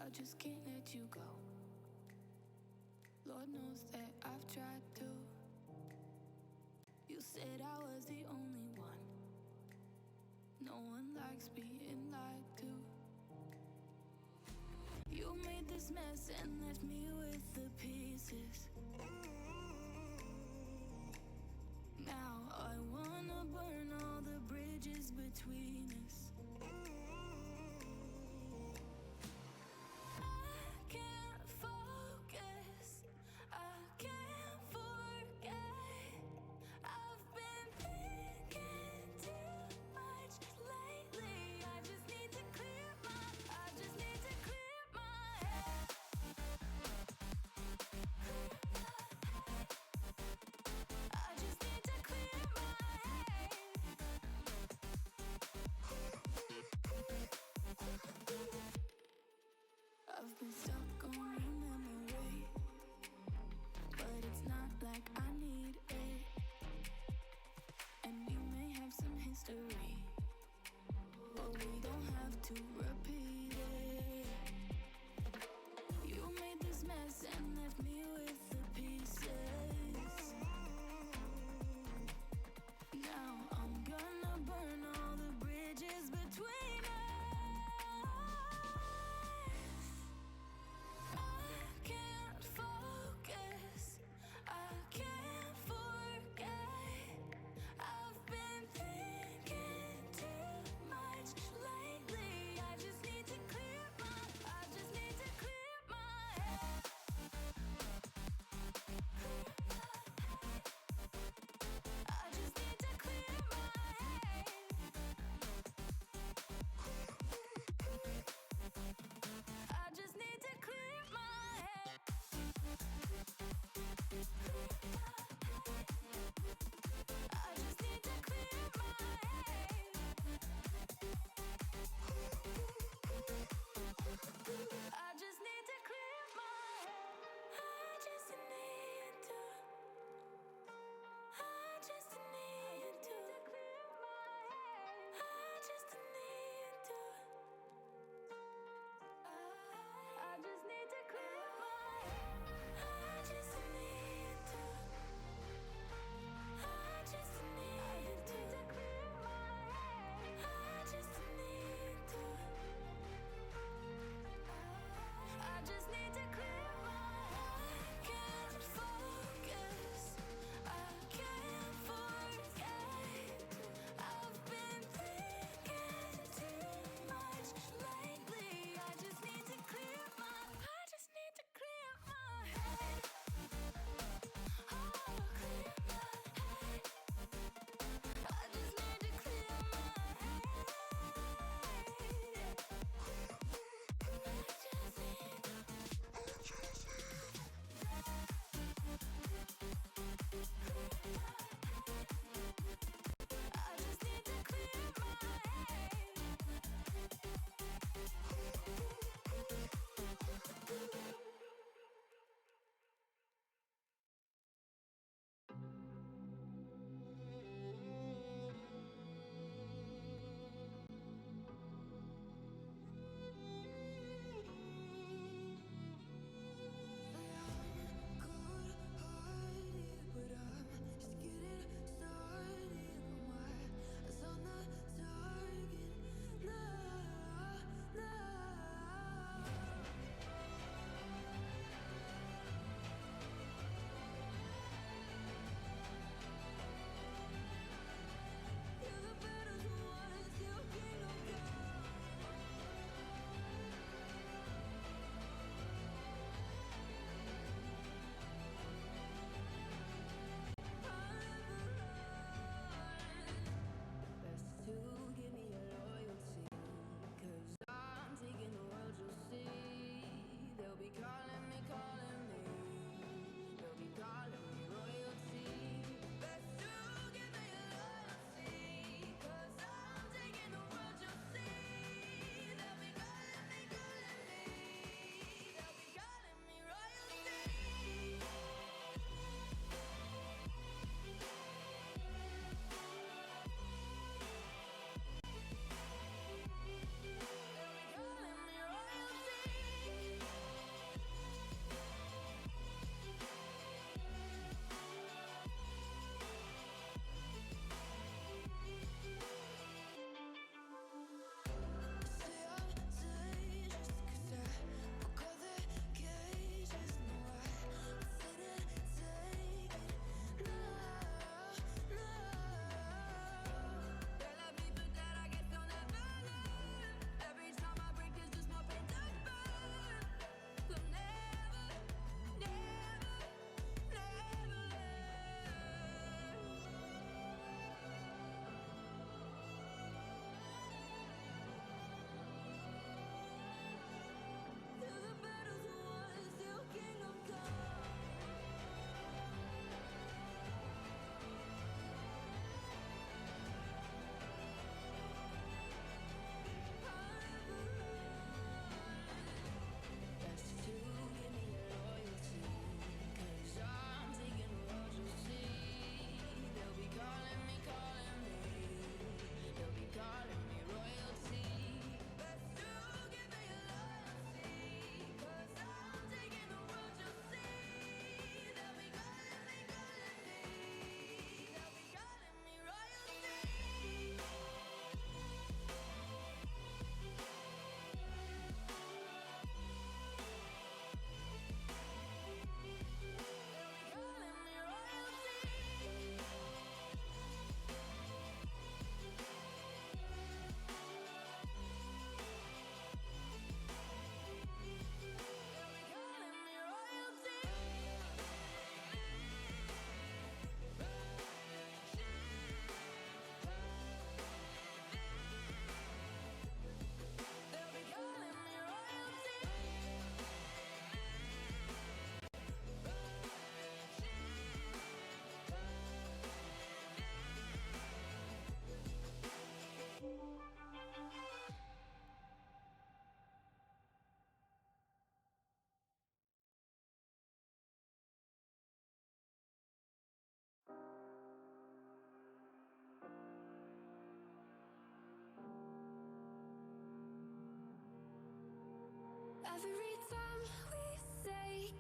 I just can't let you go. Lord knows that I've tried to. You said I was the only one. No one likes being lied to. You made this mess and left me with the pieces. Now I wanna burn all the bridges between us. I can't focus, I can't forget. I've been thinking too much lately. I just need to clear my head. I just need to clear my head.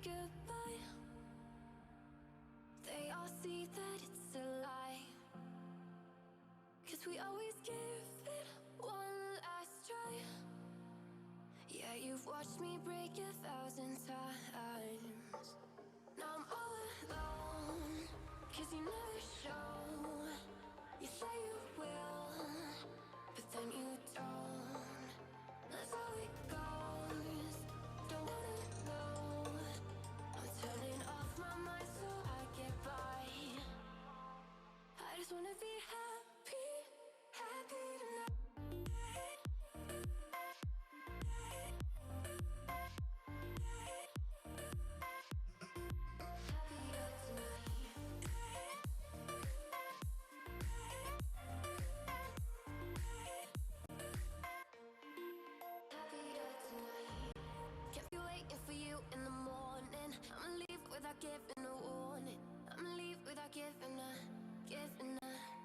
goodbye, they all see that it's a lie. 'Cause we always give it one last try. Yeah, you've watched me break 1,000 times. Now I'm all alone, 'cause you never show. You say you will, but then you don't. That's how it goes. Don't wanna know. I'm turning off my mind so I get by. I just wanna be happy, happy tonight. Happier tonight. Happier tonight. Kept you waiting for you in the morning. I'ma leave without giving a warning. I'ma leave without giving a.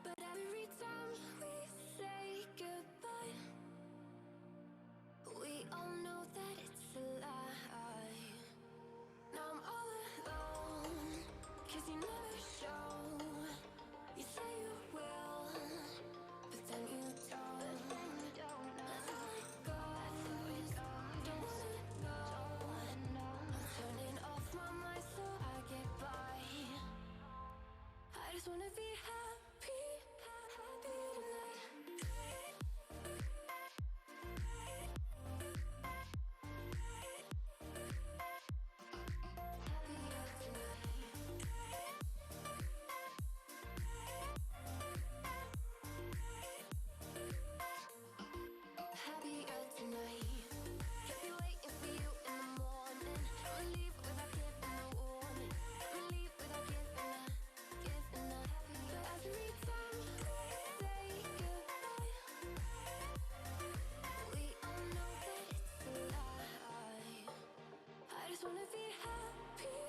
But every time we say goodbye, we all know that it's a lie. Now I'm all alone, 'cause you never show. You say you will, but then you don't. That's how it goes. Don't wanna know. I'm turning off my mind so I get by. I just wanna be happy, happy tonight. Happier tonight. Happier tonight. Kept me waiting for you in the morning. I'ma leave without giving a warning. I'ma leave without giving a. But every time we say goodbye, we all know that it's a lie. I just wanna be happy.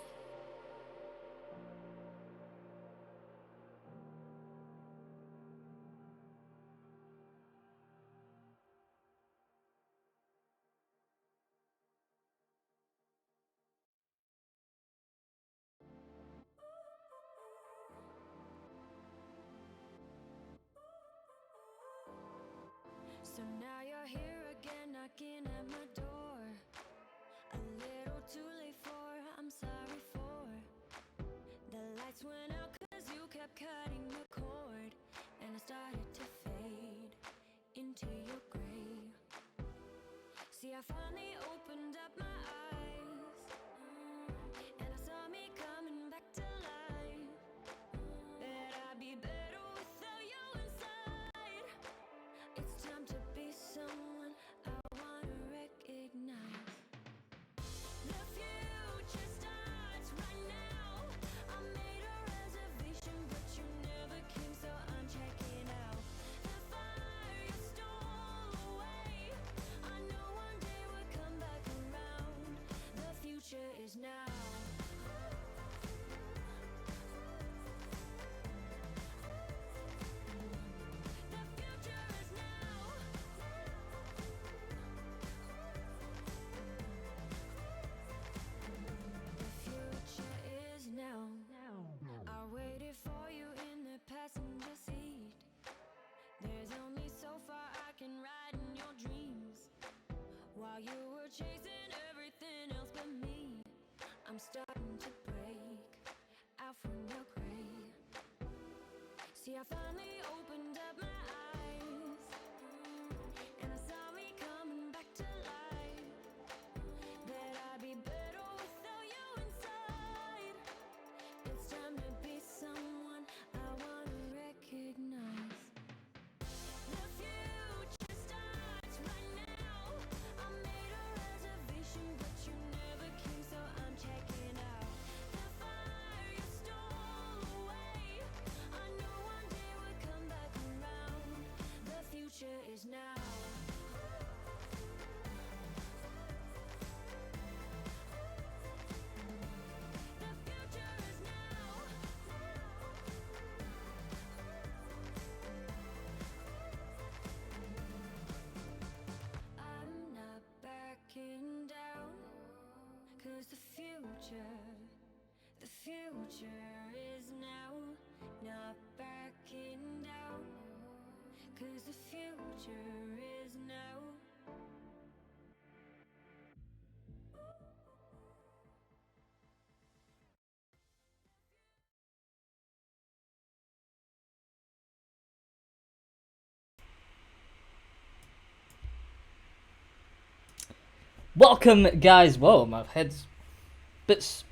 So now you're here again, knocking at my door. A little too late for, I'm sorry for. The lights went out 'cause you kept cutting the cord, and I started to fade into your gray. See, I finally opened up my eyes, and I saw me coming back to life. That I'd be better without you inside. It's time to be someone I wanna recognize. The future starts right now. I made a reservation, but you never came, so I'm checking out. The fire you stole away, I know one day we'll come back around. The future is now. The future is now. The future is now. I waited for you in the passenger seat. There's only so far I can ride in your dreams. While you were chasing everything else but me, I'm starting to break out from your gray. See, I finally opened up my eyes, and I saw me coming back to life. That I'd be better without you inside. It's time to be someone I wanna recognize. The future starts right now. I made a reservation, but you never came, so I'm checking out. The fire you stole away, I know one day we'll come back around. future is now, not backing down, 'cause the future is now. Welcome, guys. Whoa, my head's a bit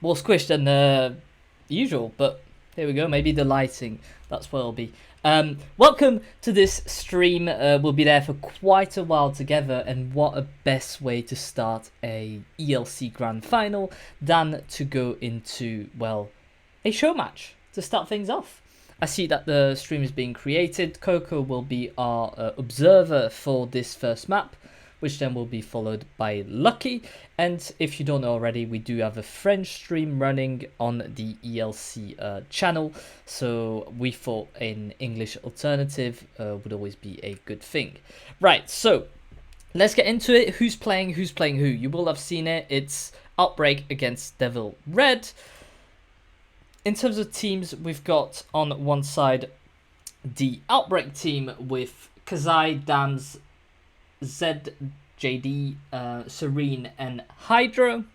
more squished than usual, but here we go. Maybe the lighting, that's what it'll be. Welcome to this stream. We'll be there for quite a while together, and what a best way to start a ELC Grand Final than to go into, well, a show match to start things off. I see that the stream is being created. Coco will be our observer for this first map, which then will be followed by Lucky. And if you don't know already, we do have a French stream running on the ELC channel, so we thought an English alternative would always be a good thing. Right, so let's get into it. Who's playing who? You will have seen it. It's Outbreak against Devil Red. In terms of teams, we've got on one side the Outbreak team with Kazai, Dams, ZJD, Serene, and Hydro.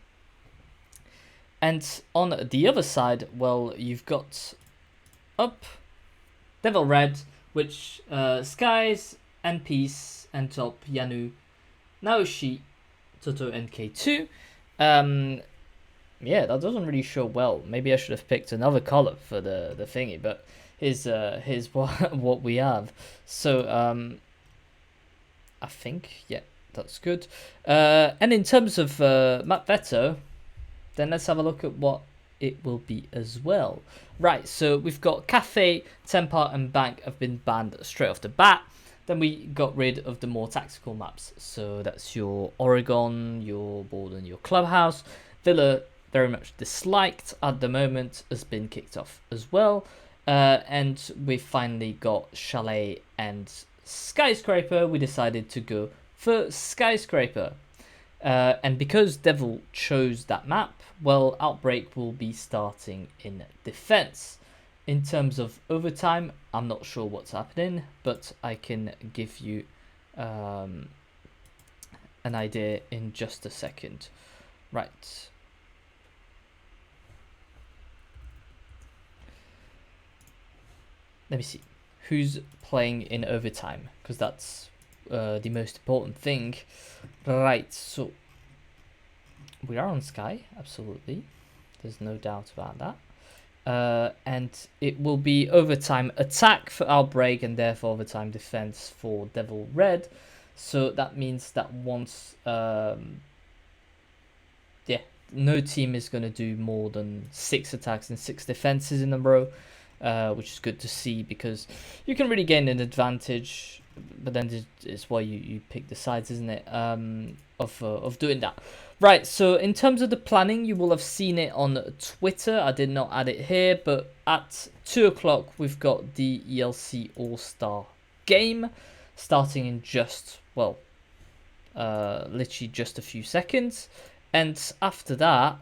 And on the other side, well, you've got up Devil Red, which Skies and Peace, and top Yanu, Naoshi, Toto, and K2. Yeah, that doesn't really show well. Maybe I should have picked another color for the thingy, but here's what we have. So I think, yeah, that's good. And in terms of map veto, then let's have a look at what it will be as well. Right, so we've got Cafe, Tempar, and Bank have been banned straight off the bat. Then we got rid of the more tactical maps. So that's your Oregon, your Borden, your Clubhouse. Villa, very much disliked at the moment, has been kicked off as well. And we finally got Chalet and Skyscraper. We decided to go for Skyscraper. And because Devil chose that map, well, Outbreak will be starting in defense. In terms of overtime, I'm not sure what's happening, but I can give you an idea in just a second. Right. Let me see who's playing in overtime, because that's the most important thing. Right, so we are on Sky, absolutely. There's no doubt about that. And it will be overtime attack for Outbreak and therefore overtime defense for Devil Red. So that means that once, yeah, no team is going to do more than 6 attacks and 6 defenses in a row. Which is good to see, because you can really gain an advantage, but then it's why you pick the sides, isn't it, of doing that. Right, so in terms of the planning, you will have seen it on Twitter. I did not add it here, but at 2 o'clock we've got the ELC All-Star game starting in just, well, literally just a few seconds. And after that,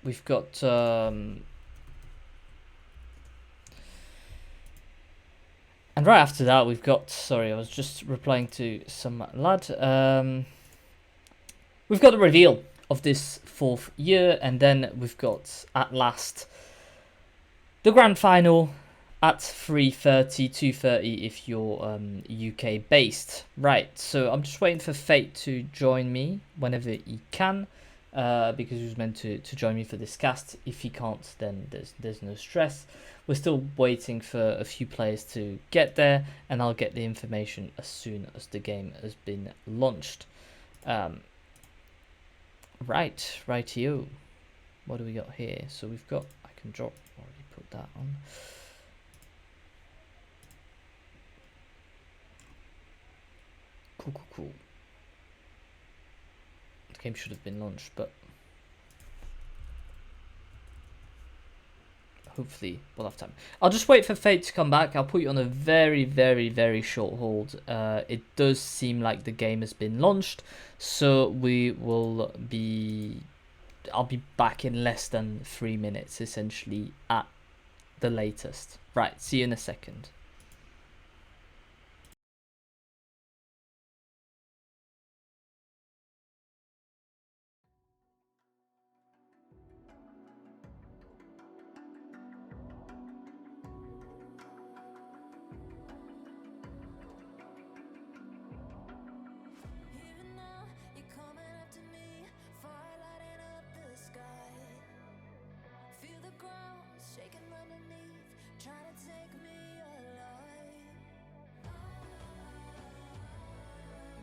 we've got and right after that, we've got, sorry, I was just replying to some lad. We've got the reveal of this 4th year, and then we've got, at last, the grand final at 3:30, 2:30 if you're UK based. Right, so I'm just waiting for Fate to join me whenever he can, because he was meant to join me for this cast. If he can't, then there's no stress. We're still waiting for a few players to get there, and I'll get the information as soon as the game has been launched. Rightio. What do we got here? So we've got, I can drop, already put that on. Cool. The game should have been launched, but hopefully we'll have time. I'll just wait for Fate to come back. I'll put you on a very short hold. It does seem like the game has been launched, so we will be I'll be back in less than 3 minutes, essentially, at the latest. Right, see you in a second. Even now, you're coming up to me, fire lighting up the sky. Feel the ground shaking underneath, trying to take me alive.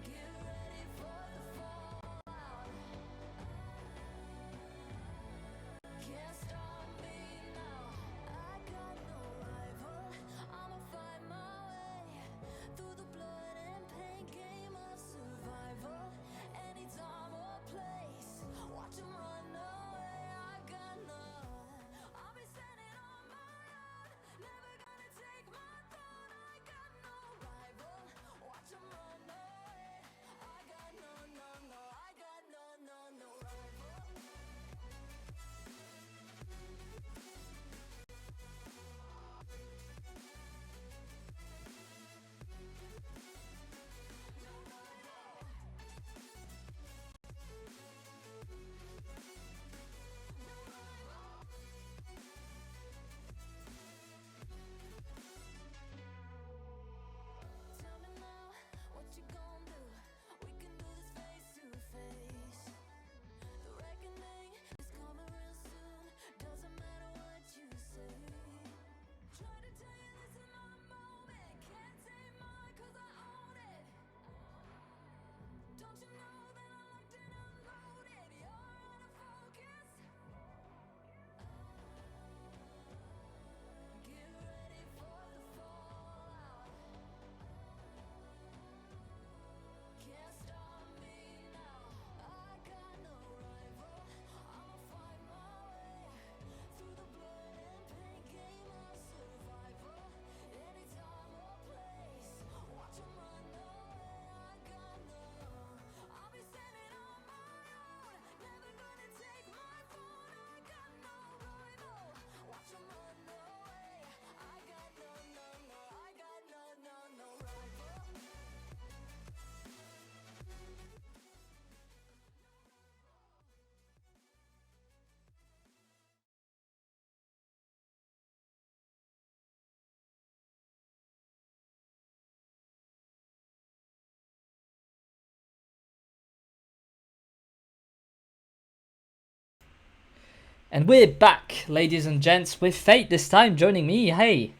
Get ready for the fallout. Can't stop me now. I got no rival. I'ma find my way through the blood and pain game of survival. Anytime or place, watch 'em run away. I got none. I'll be standing on my own, never gonna take my throne. I got no rival. Watch 'em run away. I got no, no, no. I got no, no, no rival. Tell me now, what you gon' do? We can do this face to face. The reckoning is coming real soon. Doesn't matter what you say. Try to tell you this is my moment. Can't take mine 'cause I own it. Don't you know that I'm locked and unloaded? You're out of focus. Get ready for the fallout. Can't stop me now. I got no rival. I'ma find my way through the blood and pain game of survival. Anytime or place, watch 'em run away. I got none. I'll be standing on my own, never gonna take my throne. I got no rival. Watch 'em run away. I got no, no, no. I got no, no, no rival. And we're back, ladies and gents, with Fate this time joining me. Hey.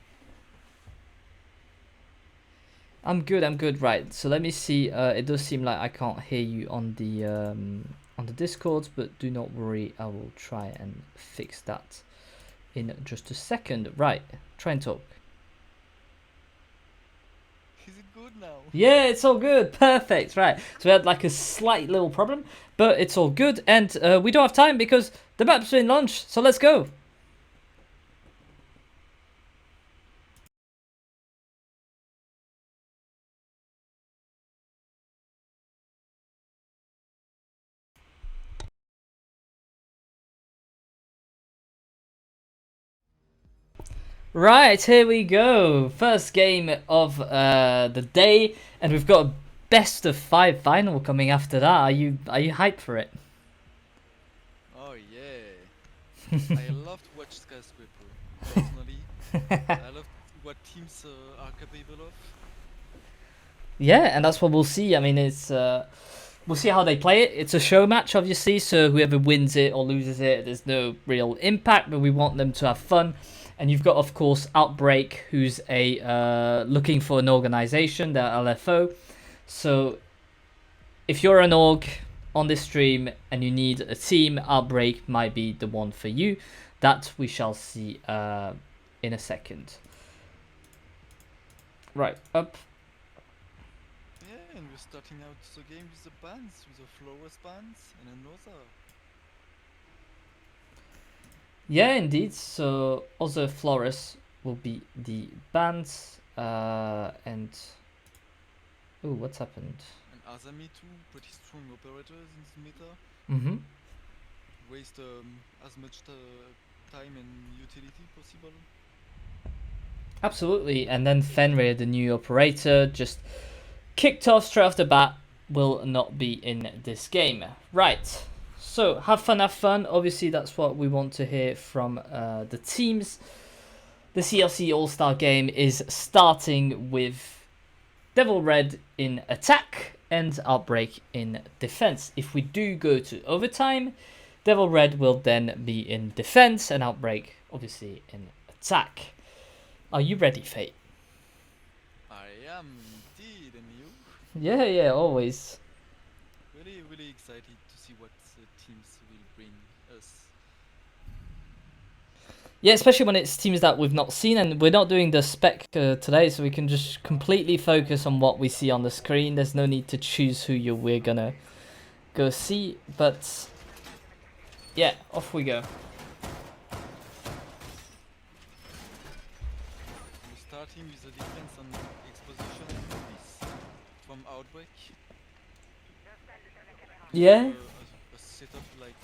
I'm good, right. So let me see. It does seem like I can't hear you on the Discord, but do not worry, I will try and fix that in just a second. Right, try and talk. Is it good now? Yeah, it's all good. Perfect. Right. So we had like a slight little problem, but it's all good. And we don't have time because the map's been launched. So let's go. Right, here we go. First game of the day, and we've got a best of 5 final coming after that. Are you hyped for it? Oh yeah. I love to watch Skyscraper. Personally, I love to see what teams are capable of. Yeah, and that's what we'll see. I mean, it's we'll see how they play it. It's a show match, obviously, so whoever wins it or loses it, there's no real impact. But we want them to have fun. And you've got, of course, Outbreak, who's a looking for an organization, the LFO. So if you're an org on this stream and you need a team, Outbreak might be the one for you. That we shall see in a second. Right, up. Yeah, and we're starting out the game with the bands, with the Flores bands and another. Yeah, indeed. So other Flores will be the bands, and oh, what's happened? And Azami too, pretty strong operators in this meta. Mm-hmm. waste as much time and utility possible. Absolutely, and then Fenrir, the new operator, just kicked off straight off the bat, will not be in this game. Right, so have fun. Obviously, that's what we want to hear from the teams. The ELC All-Star game is starting with Devil Red in attack and Outbreak in defense. If we do go to overtime, Devil Red will then be in defense and Outbreak obviously in attack. Are you ready, Fate? I am indeed, and you? Yeah, always. Really excited to see what the teams will bring us. Yeah, especially when it's teams that we've not seen, and we're not doing the spec today, so we can just completely focus on what we see on the screen. There's no need to choose who we're gonna go see, but yeah, off we go. We're starting with the defense on exposition and movies from Outbreak. Yeah. A setup like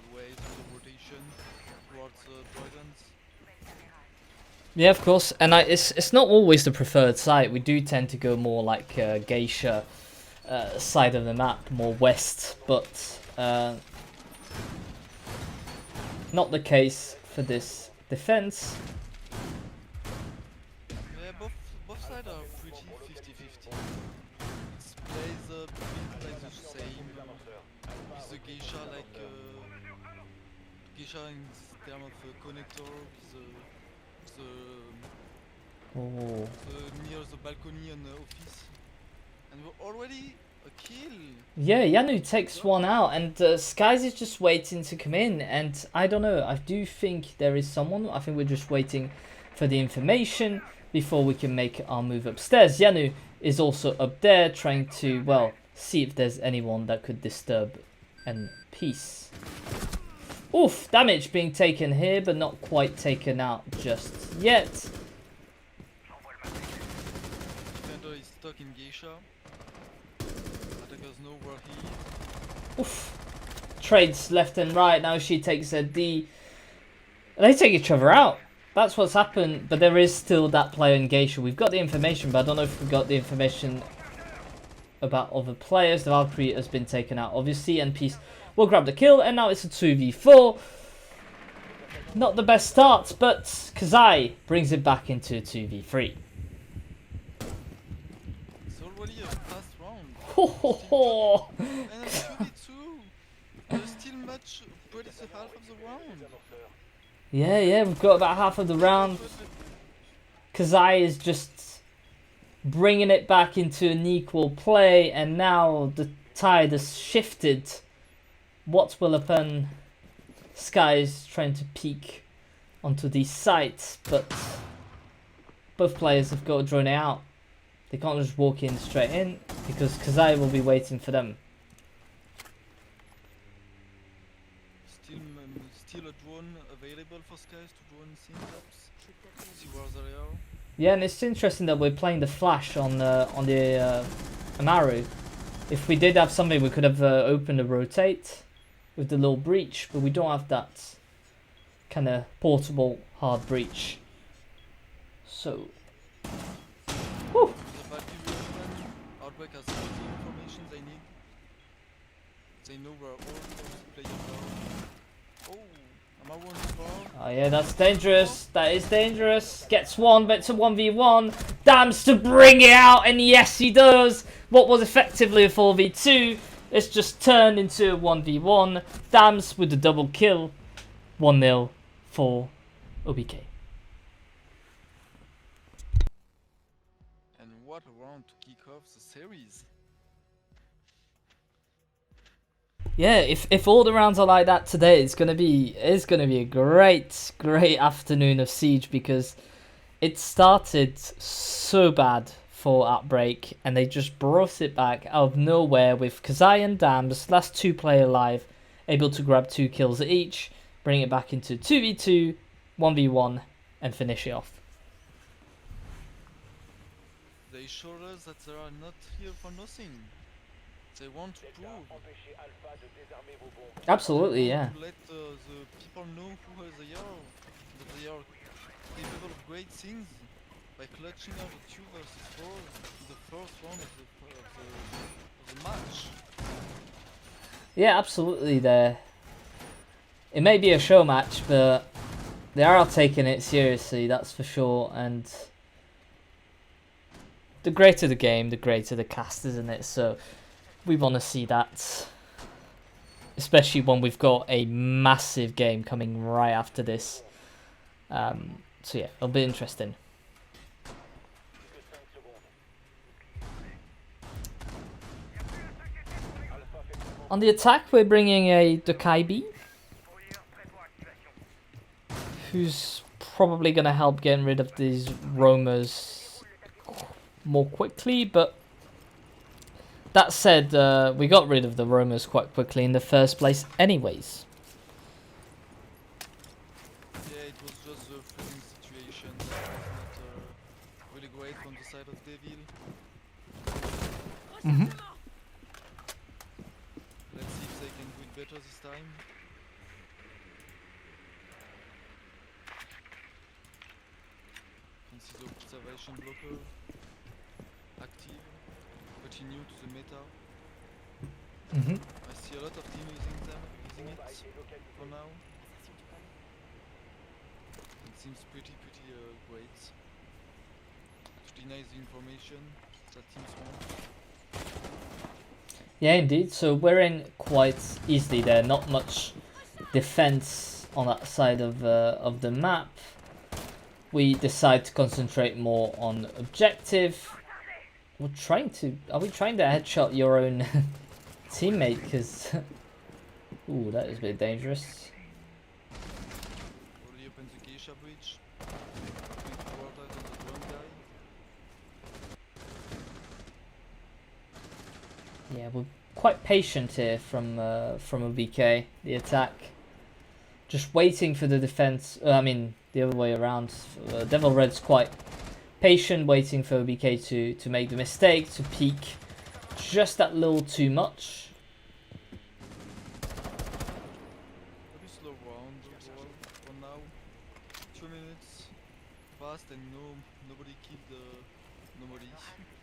always with a rotation towards dragons. Yeah, of course, and it's not always the preferred site. We do tend to go more like Geisha side of the map, more west, but not the case for this defense. Yeah, both sides are pretty 50-50. It plays a bit like the same with the Geisha, like Geisha in terms of connector with Oh. near the balcony and the office, and we're already a kill. Yeah, Yanu takes one out, and Skies is just waiting to come in, and I don't know, I do think there is someone. I think we're just waiting for the information before we can make our move upstairs. Yanu is also up there trying to, well, see if there's anyone that could disturb and peace. Oof, damage being taken here, but not quite taken out just yet. Defender is stuck in Geisha. Attackers know where he is. Oof. Trades left and right. Now she takes a D. They take each other out. That's what's happened. But there is still that player in Geisha. We've got the information, but I don't know if we've got the information about other players. The Valkyrie has been taken out, obviously, and Peace will grab the kill. And now it's a 2v4. Not the best start, but Kazai brings it back into a 2v3. It's already a fast round. Ho ho ho! And a 2v2. There's still pretty half of the round. Yeah, we've got about half of the round. Kazai is just bringing it back into an equal play, and now the tide has shifted. What will happen? Sky is trying to peek onto these sites, but both players have got to drone it out. They can't just walk in straight in because Kazai will be waiting for them. Still a drone available for Skies to drone things up. See where they are. Yeah, and it's interesting that we're playing the flash on the Amaru. If we did have something, we could have opened a rotate with the little breach, but we don't have that kind of portable hard breach. So, whew. The Valkyrie Outbreak has all the information they need. They know where all those players are. Oh, Amaru on the bar. Oh yeah, that's dangerous. That is dangerous. Gets one, but it's a 1v1. Damns to bring it out, and yes, he does. What was effectively a 4v2, it's just turned into a 1v1. Damns with the double kill. 1-0 for OBK. And what a round to kick off the series. Yeah, if all the rounds are like that today, it's gonna be a great afternoon of Siege, because it started so bad for Outbreak and they just brought it back out of nowhere with Kazai and Dams, last two player alive, able to grab 2 kills each, bring it back into 2v2, 1v1 and finish it off. They showed us that they are not here for nothing. They want to prove. Absolutely, yeah. To let the people know who they are, that they are capable of great things by clutching out a 2 versus 4 in the first round of the match. Yeah, absolutely. It may be a show match, but they are taking it seriously, that's for sure. And the greater the game, the greater the cast, isn't it? So we want to see that, especially when we've got a massive game coming right after this. So yeah, it'll be interesting. On the attack, we're bringing a Dokaibi, who's probably going to help getting rid of these roamers more quickly. But that said, we got rid of the roamers quite quickly in the first place anyways. Yeah, it was just a freezing situation that was not really great from the side of Devil. Let's see if they can do it better this time. You can see the observation blocker active, pretty new to the meta. I see a lot of teams using it for now. It seems pretty great. To deny the information that teams want. Yeah, indeed. So we're in quite easily there. Not much defense on that side of the map. We decide to concentrate more on objective. Are we trying to headshot your own teammate? Because ooh, that is a bit dangerous. Already opened the Geisha bridge. Going to water on the drone guy. Yeah, we're quite patient here from OBK, the attack. Just waiting for the defense. I mean, the other way around. Devil Red's quite patient, waiting for OBK to make the mistake, to peek just that little too much. Very slow round overall for now. 2 minutes fast and nobody killed nobody.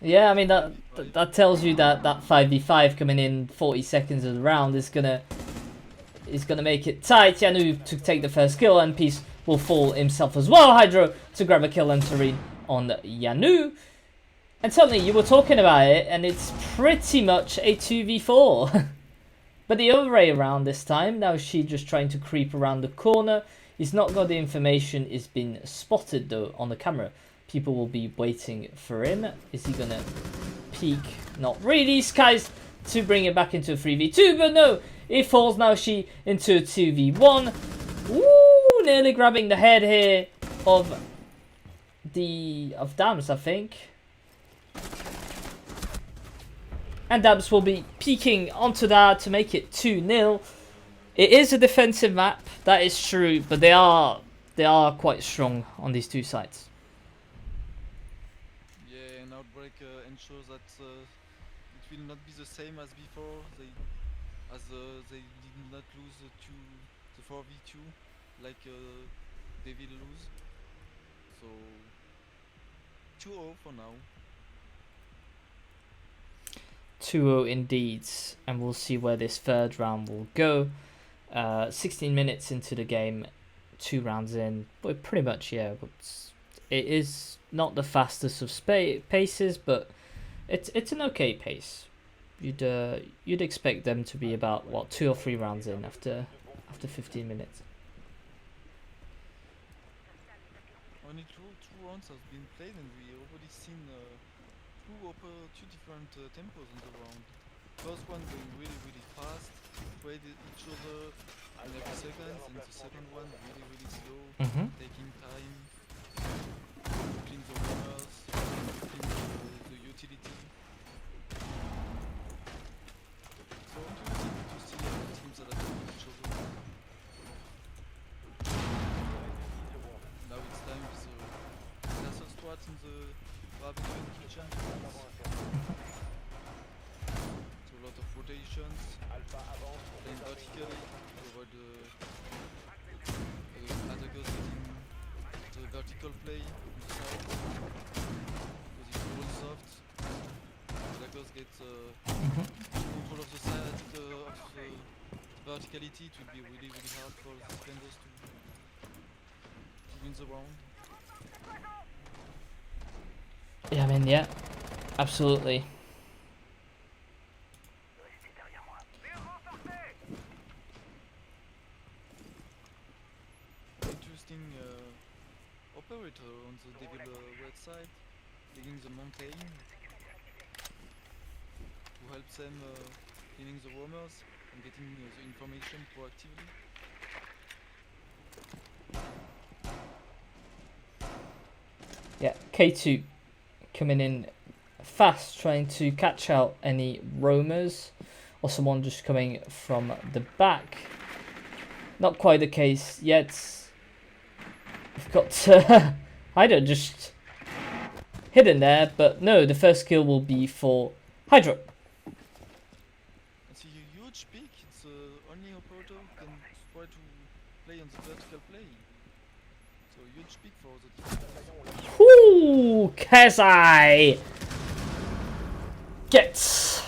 Yeah, I mean that tells you that 5v5 coming in 40 seconds of the round is gonna make it tight. Yanu to take the first kill, and Peace will fall himself as well. Hydro to grab a kill and Serene on Yanu. And suddenly you were talking about it, and it's pretty much a 2v4. But the other way around this time. Now she just trying to creep around the corner. He's not got the information. He's been spotted though on the camera. People will be waiting for him. Is he gonna peek? Not really. Skies to bring it back into a 3v2, but no. It falls now she into a 2v1. Ooh, nearly grabbing the head here of Dams, I think. And Dams will be peeking onto that to make it 2-0. It is a defensive map, that is true, but they are quite strong on these two sides. Yeah, and Outbreak ensures that it will not be the same as before. They did not lose the 4v2 like Devil lose. So 2-0 for now. 2-0 indeed, and we'll see where this third round will go. 16 minutes into the game, 2 rounds in. But pretty much, yeah, it is not the fastest of paces, but it's an okay pace. You'd expect them to be about what 2 or 3 rounds in after 15 minutes. Only two rounds have been played, and we already seen two different tempos in the round. First one going really fast, traded each other in every second, and the second one really slow, taking time, clean the runners, clean the utility. So interesting to see teams that are doing each other. Now it's time with the castle strats in the barbecue kitchen. So a lot of rotations, playing vertically to avoid the attackers getting the vertical play on the side. Because if you roll soft, attackers get control of the side of the verticality. It will be really hard for the defenders to win the round. Yeah, I mean, yeah, absolutely. Interesting operator on the Devil Red side, taking the mountain to help them cleaning the roamers and getting the information proactively. Yeah, K2 coming in fast, trying to catch out any roamers or someone just coming from the back. Not quite the case yet. We've got Hydra just hidden there, but no, the first kill will be for Hydra. It's a huge peak. It's the only operator who can try to play on the vertical play. So huge peak for the defense. Ooh, Kezai gets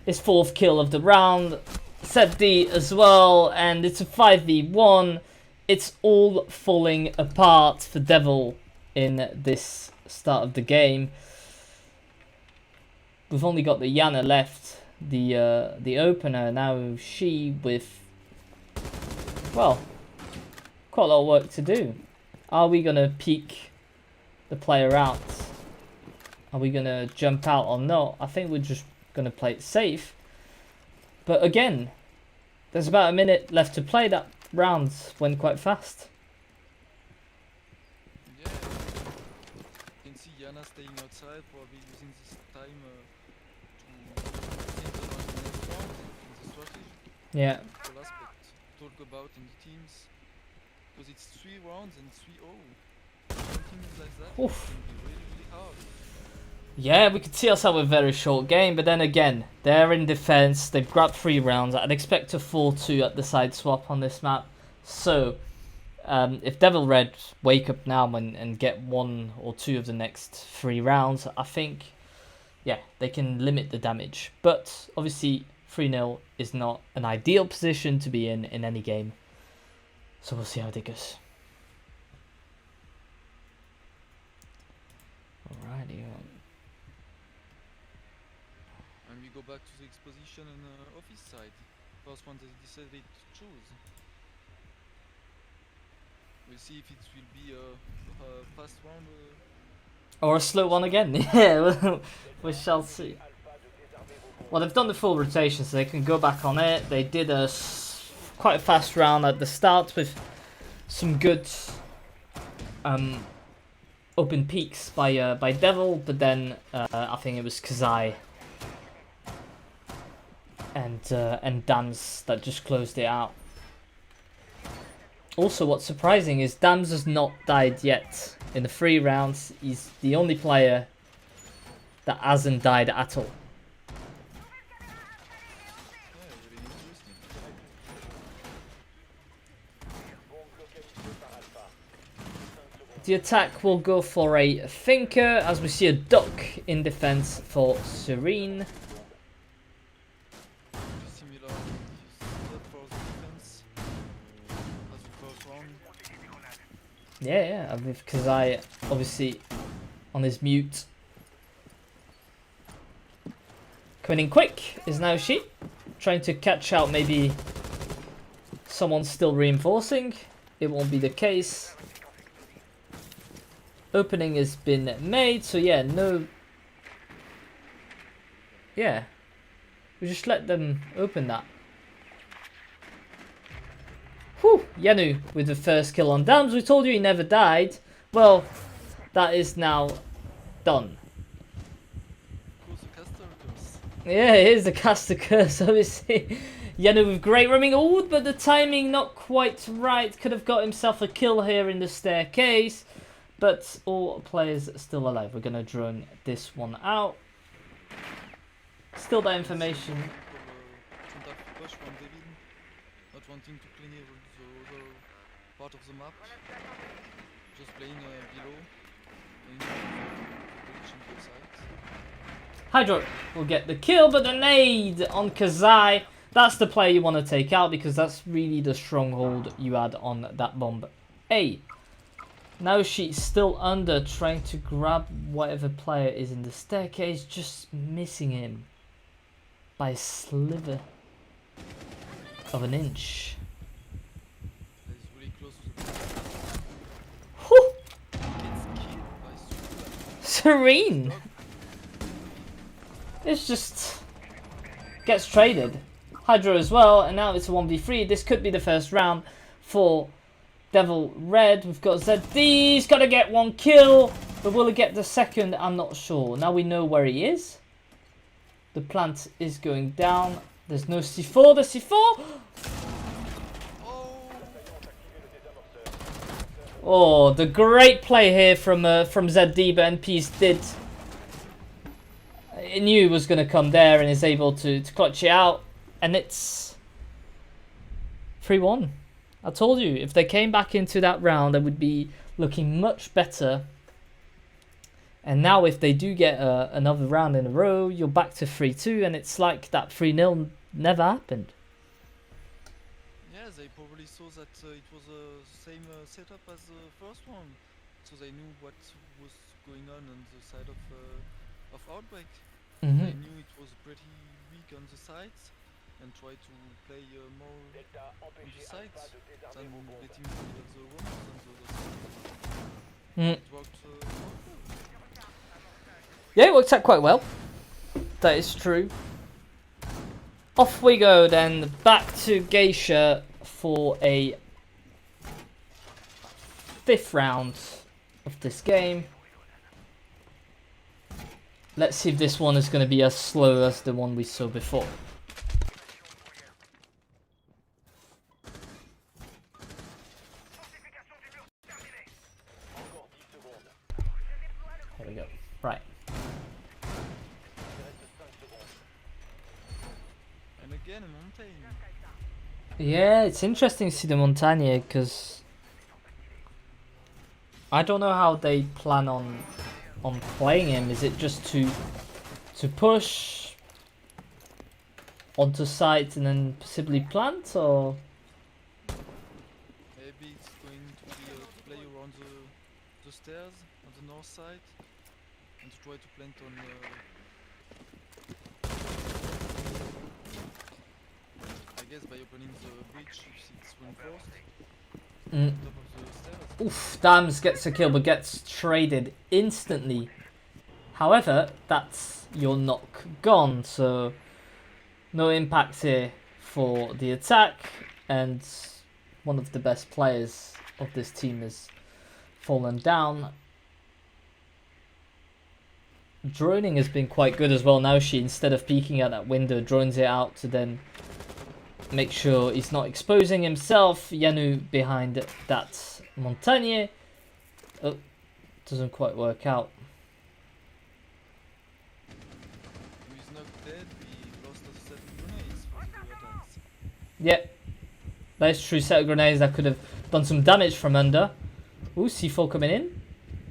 his 4th kill of the round. Set D as well, and it's a 5v1. It's all falling apart for Devil in this start of the game. We've only got the Yana left, the opener. Now she with, well, quite a lot of work to do. Are we gonna peek the player out? Are we gonna jump out or not? I think we're just gonna play it safe. But again, there's about a minute left to play. That round went quite fast. Yeah, you can see Yana staying outside, probably using this time to think about the next round in the strategy. Yeah. Whole aspect to talk about in the teams, because it's 3 rounds and 3-0. Something like that Oof. can be really hard. Yeah, we could see ourselves a very short game, but then again, they're in defense. They've grabbed 3 rounds. I'd expect a 4-2 at the side swap on this map. So, if Devil Red wake up now and get 1 or 2 of the next 3 rounds, I think, yeah, they can limit the damage. But obviously, 3-0 is not an ideal position to be in any game. So we'll see how it goes. Alrighty. And we go back to the exposition and office side. First one they decided to choose. We'll see if it will be a fast round. Or a slow one again. Yeah, we shall see. Well, they've done the full rotation, so they can go back on it. They did quite a fast round at the start with some good open peaks by Devil, but then I think it was Kazai and Dams that just closed it out. Also, what's surprising is Dams has not died yet in the 3 rounds. He's the only player that hasn't died at all. Really interesting. The attack will go for a Thinker, as we see a Duck in defense for Serene. Similar setup for the defense as the first round. Yeah, with Kazai obviously on his mute. Coming in quick is now she, trying to catch out maybe someone still reinforcing. It won't be the case. Opening has been made, so yeah, no. Yeah, we just let them open that. Whew, Yanu with the first kill on Dams. We told you he never died. Well, that is now done. Cool, the caster curse. Yeah, it is the caster curse, obviously. Yanu with great roaming. Oh, but the timing not quite right. Could have got himself a kill here in the staircase. But all players still alive. We're going to drone this one out. Still that information. push from David, not wanting to clean the other part of the map, just playing below, playing the bridge and the sides. Hydro will get the kill, but the nade on Kazai. That's the player you want to take out because that's really the stronghold you had on that bomb. Hey, now she's still under, trying to grab whatever player is in the staircase, just missing him by a sliver of an inch. He's really close to the Whew. gets killed by Serene. It's just gets traded. Hydro as well, and now it's a 1v3. This could be the first round for Devil Red. We've got ZD. He's got to get one kill, but will he get the second? I'm not sure. Now we know where he is. The plant is going down. There's no C4. The C4. Oh, the great play here from ZD, but NPs did. He knew he was going to come there and is able to clutch it out. And it's 3-1. I told you, if they came back into that round, they would be looking much better. And now if they do get another round in a row, you're back to 3-2, and it's like that 3-0 never happened. Yeah, they probably saw that it was the same setup as the first one, so they knew what was going on the side of Outbreak. They knew it was pretty weak on the sides, and tried to play more on the sides than getting rid of the ones on the other side. It worked Yeah, it worked out quite well. That is true. Off we go then, back to Geisha for a 5th round of this game. Let's see if this one is going to be as slow as the one we saw before. Here we go. Right. and again a mountain. Yeah, it's interesting to see the Montagne because I don't know how they plan on playing him. Is it just to push onto site and then possibly plant, or Maybe it's going to be to play around the stairs on the north side and to try to plant on I guess by opening the bridge if it's reinforced on top of the stairs. oof, Dams gets a kill but gets traded instantly. However, that's your knock gone, so no impact here for the attack, and one of the best players of this team has fallen down. Droning has been quite good as well. Now she, instead of peeking at that window, drones it out to then make sure he's not exposing himself. Yanu behind that Montagne. Oh, doesn't quite work out. He's not dead, we lost the 7 grenades for the attacks. Yep, that's true. Set of grenades that could have done some damage from under. Ooh, C4 coming in.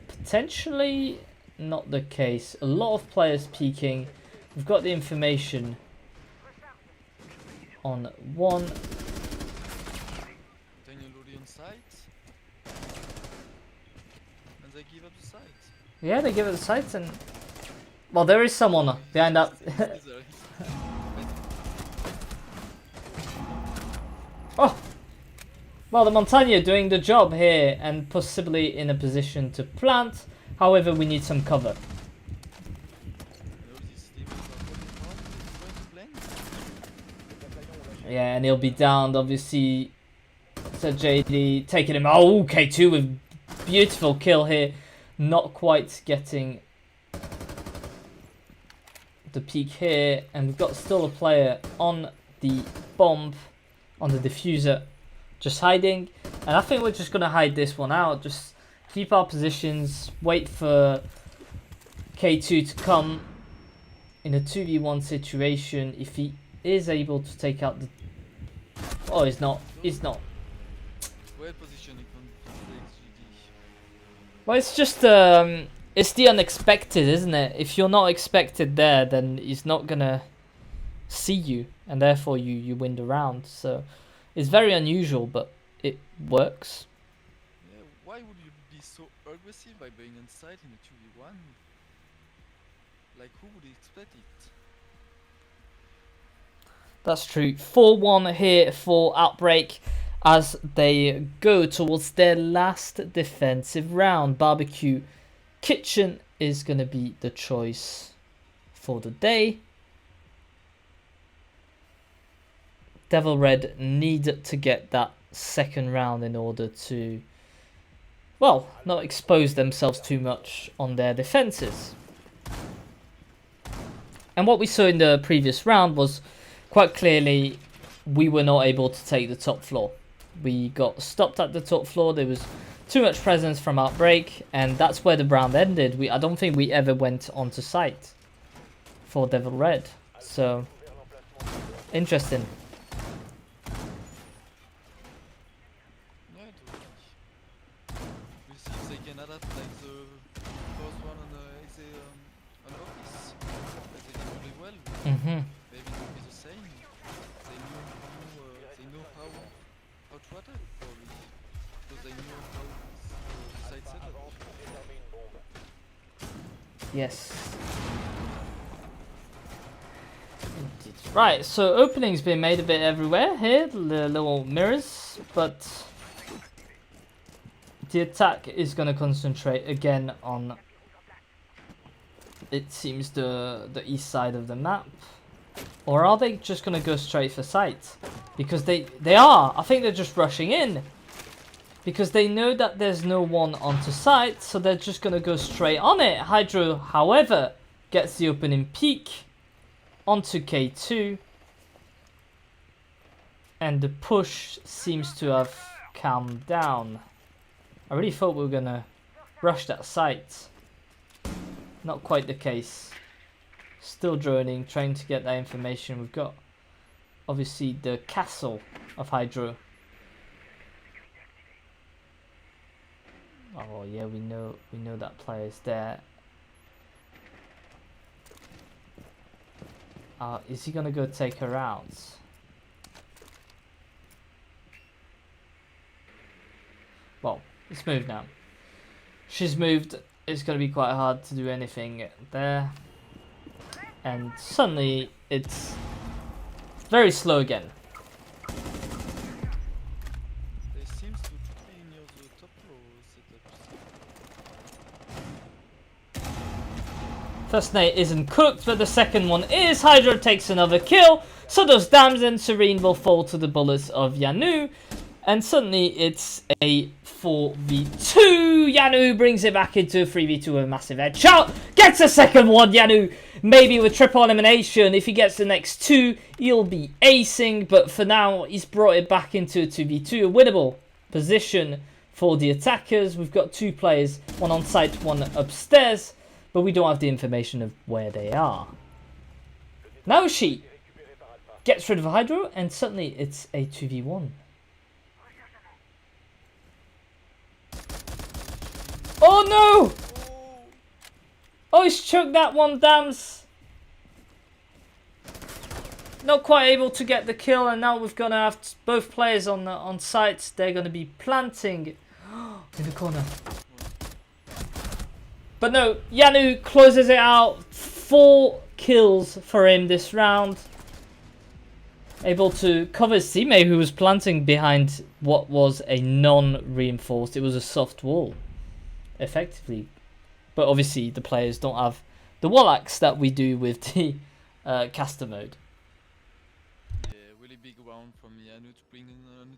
Potentially not the case. A lot of players peeking. We've got the information on one. Daniel already on site. And they give up the site. Yeah, they give it the sights, and well, there is someone behind that. Oh, well, the Montagne doing the job here and possibly in a position to plant. However, we need some cover. Yeah, and he'll be downed, obviously. So JD taking him. Oh, K2 with beautiful kill here. Not quite getting the peak here. And we've got still a player on the bomb, on the diffuser, just hiding. And I think we're just going to hide this one out. Just keep our positions. Wait for K2 to come in a 2v1 situation. If he is able to take out Oh, he's not. He's not. Well positioning from XGD. Well, it's just it's the unexpected, isn't it? If you're not expected there, then he's not gonna see you, and therefore you win the round. So it's very unusual, but it works. Yeah, why would you be so aggressive by being on site in a 2v1? Like, who would expect it? That's true. 4-1 here for Outbreak as they go towards their last defensive round. Barbecue Kitchen is going to be the choice for the day. Devil Red need to get that second round in order to, well, not expose themselves too much on their defenses. And what we saw in the previous round was quite clearly we were not able to take the top floor. We got stopped at the top floor. There was too much presence from Outbreak, and that's where the round ended. I don't think we ever went onto site for Devil Red. So, interesting. Yeah, we'll see if they can adapt like the first one on on Office. They did really well. Maybe it will be the same. They know how to attack probably. Because they know how the site setup. Yes. Right, so openings being made a bit everywhere here, the little mirrors, but the attack is going to concentrate again on, it seems, the east side of the map. Or are they just going to go straight for site? Because they are. I think they're just rushing in. Because they know that there's no one onto site, so they're just going to go straight on it. Hydro, however, gets the opening peak onto K2. And the push seems to have calmed down. I really thought we were going to rush that site. Not quite the case. Still droning, trying to get that information. We've got, obviously, the castle of Hydro. Oh yeah, we know that player's there. Is he gonna go take her out? Well, it's moved now. She's moved. It's gonna be quite hard to do anything there. And suddenly it's very slow again. They seems to be near the top floor setup. First nade isn't cooked, but the second one is. Hydro takes another kill. So does Dams, and Serene will fall to the bullets of Yanu. And suddenly it's a 4v2. Yanu brings it back into a 3v2 with a massive headshot. Gets a second one, Yanu. Maybe with triple elimination. If he gets the next two, he'll be acing. But for now, he's brought it back into a 2v2. A winnable position for the attackers. We've got two players, one on site, one upstairs. But we don't have the information of where they are. Now she gets rid of Hydro, and suddenly it's a 2v1. Oh no! Oh, he's choked that one, Dams. Not quite able to get the kill, and now we're gonna have both players on site. They're gonna be planting in the corner. But no, Yanu closes it out. 4 kills for him this round. Able to cover his teammate who was planting behind what was a non-reinforced. It was a soft wall, effectively. But obviously the players don't have the wall axe that we do with the caster mode. Yeah, really big round from Yanu to bring in on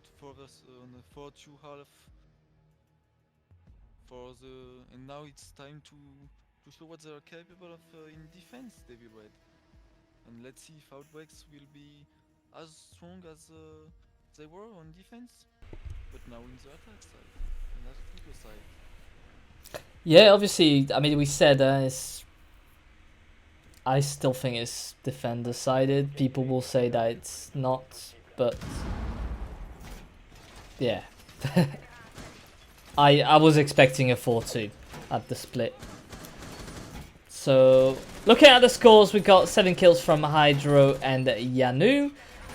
the 4-2 half. And now it's time to show what they are capable of in defense, Devil Red. And let's see if Outbreaks will be as strong as they were on defense, but now in the attack side, and that's the side. Yeah, obviously, I mean, we said I still think it's defender sided. People will say that it's not, but Yeah. I was expecting a 4-2 at the split. So, looking at the scores, we got 7 kills from Hydro and Yanu,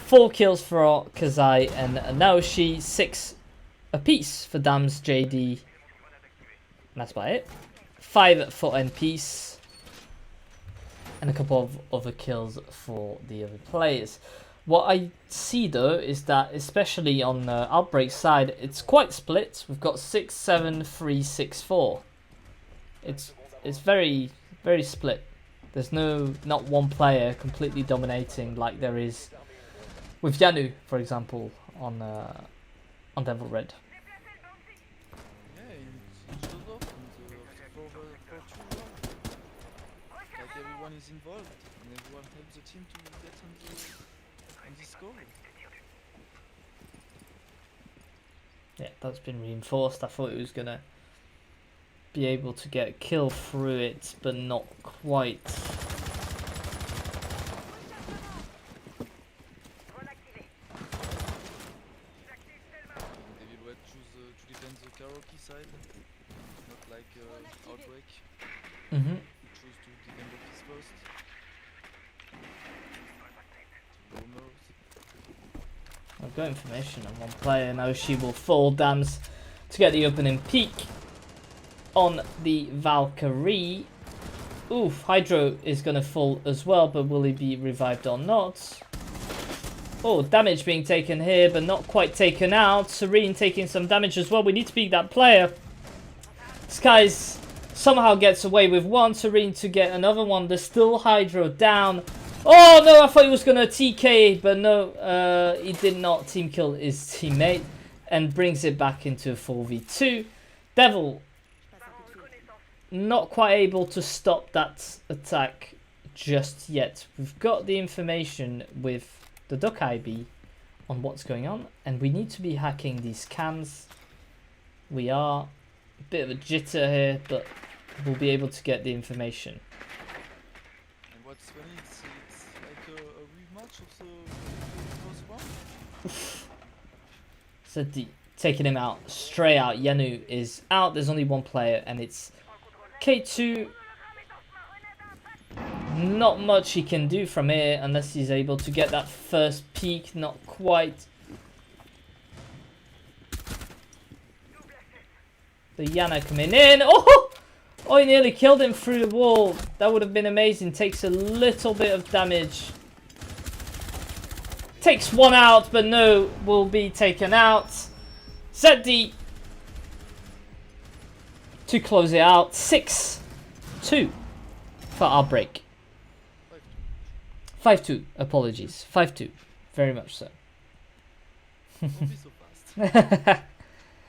4 kills for Kazai and Naoshi, 6 apiece for Dams, JD, and that's about it. 5 for NPs, and a couple of other kills for the other players. What I see though is that, especially on the Outbreak side, it's quite split. We've got 6-7, 3-6-4. It's very split. There's not one player completely dominating like there is with Yanu, for example, on Devil Red. Yeah, it shows off in the 4-2 like everyone is involved and everyone helps the team to get on the score. Yeah, that's been reinforced. I thought it was gonna be able to get a kill through it, but not quite. David Red choose to defend the karaoke side, not like Outbreak. Mm-hmm. He chose to defend office first. Rumors. I've got information on one player. Now she will fall Dams to get the opening peak on the Valkyrie. Oof, Hydro is going to fall as well, but will he be revived or not? Oh, damage being taken here, but not quite taken out. Serene taking some damage as well. We need to beat that player. Skies somehow gets away with one. Serene to get another one. There's still Hydro down. Oh no, I thought he was going to TK, but no, he did not team kill his teammate and brings it back into 4v2. Devil not quite able to stop that attack just yet. We've got the information with the Duck IB on what's going on, and we need to be hacking these cams. We are a bit of a jitter here, but we'll be able to get the information. And what's funny, it's like a rematch of the first round. So taking him out, straight out. Yanu is out. There's only one player, and it's K2. Not much he can do from here unless he's able to get that first peak. Not quite. The Yana coming in. Oh! Oh, he nearly killed him through the wall. That would have been amazing. Takes a little bit of damage. Takes one out, but no, will be taken out. ZD to close it out. 6-2 for Outbreak. 5-2, apologies. 5-2, very much so. Don't be so fast.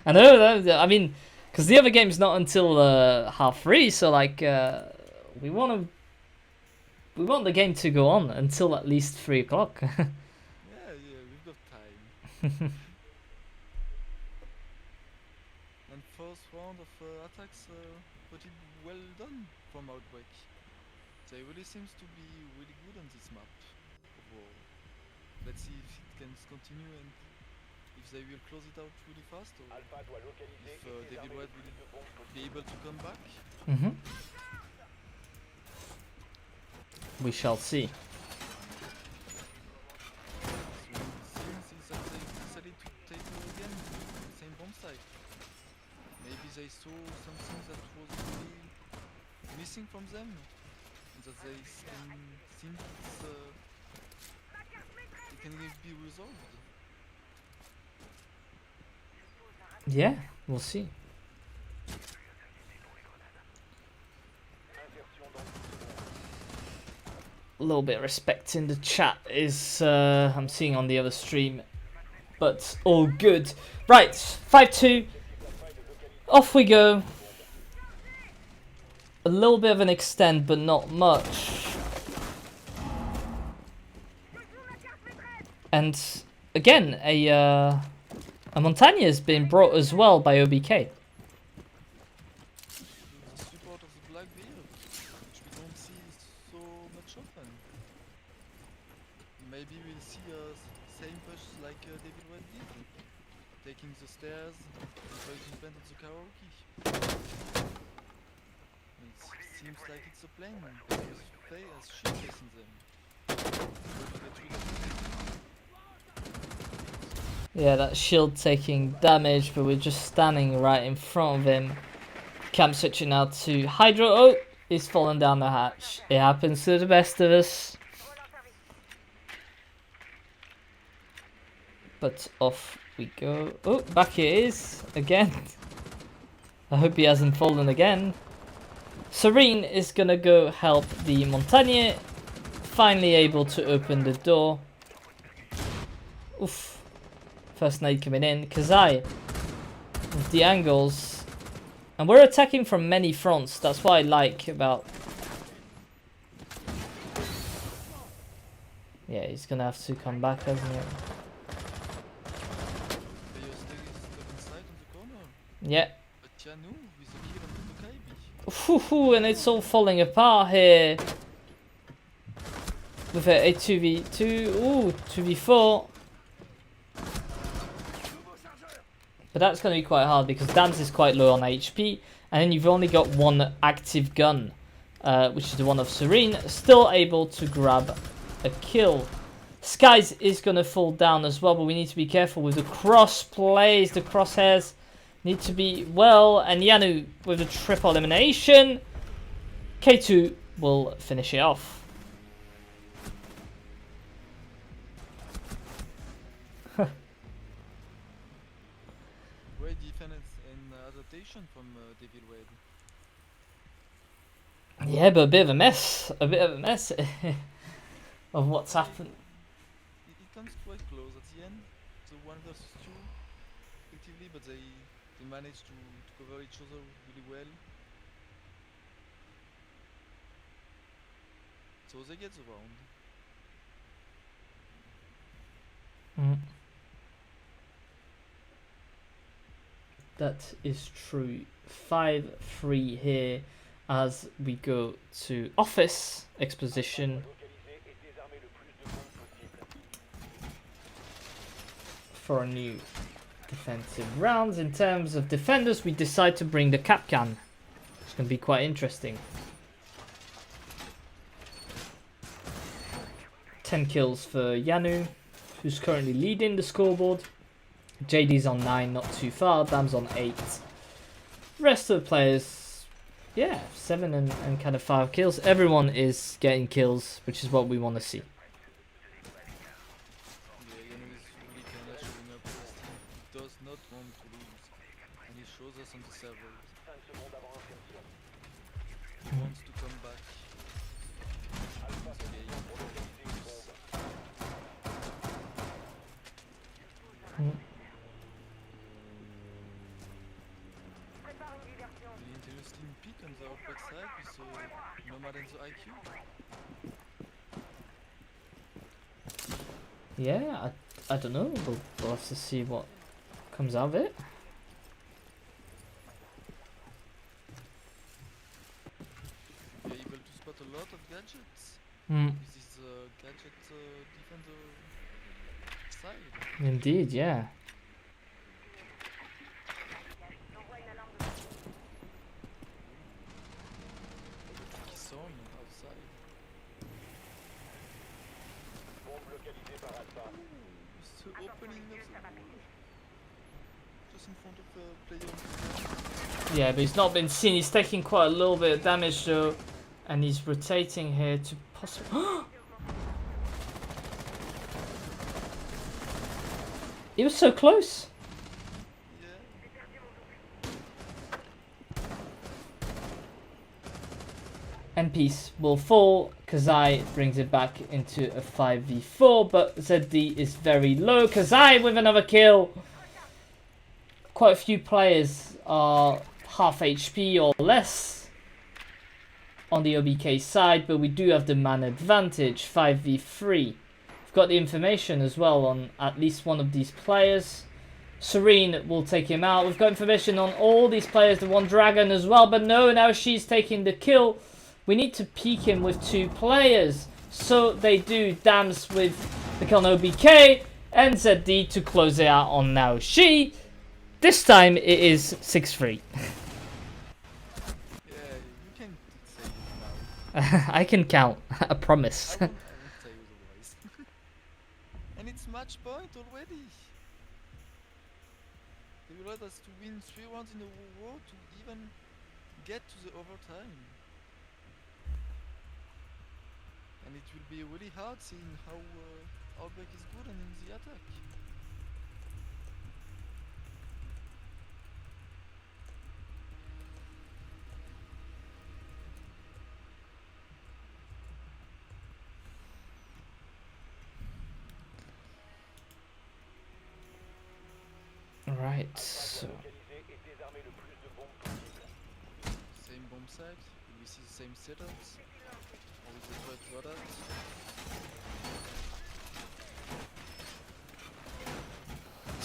I know, I mean, because the other game's not until 3:30, so like we want the game to go on until at least 3 o'clock. Yeah, we've got time. And first round of attacks pretty well done from Outbreak. They really seems to be really good on this map overall. Let's see if it can continue and if they will close it out really fast, or if David White will be able to come back. We shall see. So it seems that they decided to take again the same bomb site. Maybe they saw something that was really missing from them, and that they think it can be resolved. Yeah, we'll see. A little bit of respect in the chat is I'm seeing on the other stream, but all good. Right, 5-2. Off we go. A little bit of an extend, but not much. And again, a Montagne has been brought as well by OBK. The support of the Blackbeard, which we don't see so much often. Maybe we'll see same push like David White did. taking the stairs and trying to invent the karaoke. It seems like it's a plan, because they as shit chasing them. Yeah, that shield taking damage, but we're just standing right in front of him. Cam switching out to Hydro. Oh, he's fallen down the hatch. It happens to the best of us. But off we go. Oh, back it is again. I hope he hasn't fallen again. Serene is gonna go help the Montagne. Finally able to open the door. Oof. First nade coming in. Kazai with the angles. And we're attacking from many fronts. That's what I like about... Yeah, he's gonna have to come back, hasn't he? Yeah. Ooh, and it's all falling apart here. With a 2v2. Ooh, 2v4. But that's going to be quite hard because Dams is quite low on HP. And then you've only got one active gun, which is the one of Serene. Still able to grab a kill. Skies is going to fall down as well, but we need to be careful with the cross plays. The crosshairs need to be well. And Yanu with a triple elimination. K2 will finish it off. Great defense and adaptation from Devil Wade. Yeah, but a bit of a mess. A bit of a mess of what's happened. It comes quite close at the end. So 1 versus 2 effectively, but they managed to cover each other really well. So they get the round. That is true. 5-3 here as we go to office exposition. For a new defensive rounds. In terms of defenders, we decide to bring the Capcan. It's going to be quite interesting. 10 kills for Yanu, who's currently leading the scoreboard. JD's on 9, not too far. Dam's on 8. Rest of the players, yeah, 7 and kind of 5 kills. Everyone is getting kills, which is what we want to see. Yeah, Yanu is really kind of showing up for his team. He does not want to lose, and he shows us on the server. He wants to come back. Interesting pick on the Outbreak side with Nomad and the IQ. Yeah, I don't know. We'll have to see what comes out of it. We're able to spot a lot of gadgets. This is gadget defender side. Indeed, yeah. Yeah, but he's not been seen. He's taking quite a little bit of damage though, and he's rotating here to possibly. He was so close. And Peace will fall. Kazai brings it back into a 5v4, but ZD is very low. Kazai with another kill. Quite a few players are half HP or less on the OBK side, but we do have the man advantage, 5v3. We've got the information as well on at least one of these players. Serene will take him out. We've got information on all these players, the one dragon as well, but no, now she's taking the kill. We need to peek him with 2 players. So they do. Dams with the kill on OBK. NZD to close it out on Naoshi. This time it is 6-3. Yeah, you can say it now. I can count, I promise. I won't say otherwise. And it's match point already. They will let us to win 3 rounds in a row to even get to the overtime. And it will be really hard seeing how Outbreak is good and in the attack. Right, so Same bomb site, will we see the same setups? Or will they try to adapt?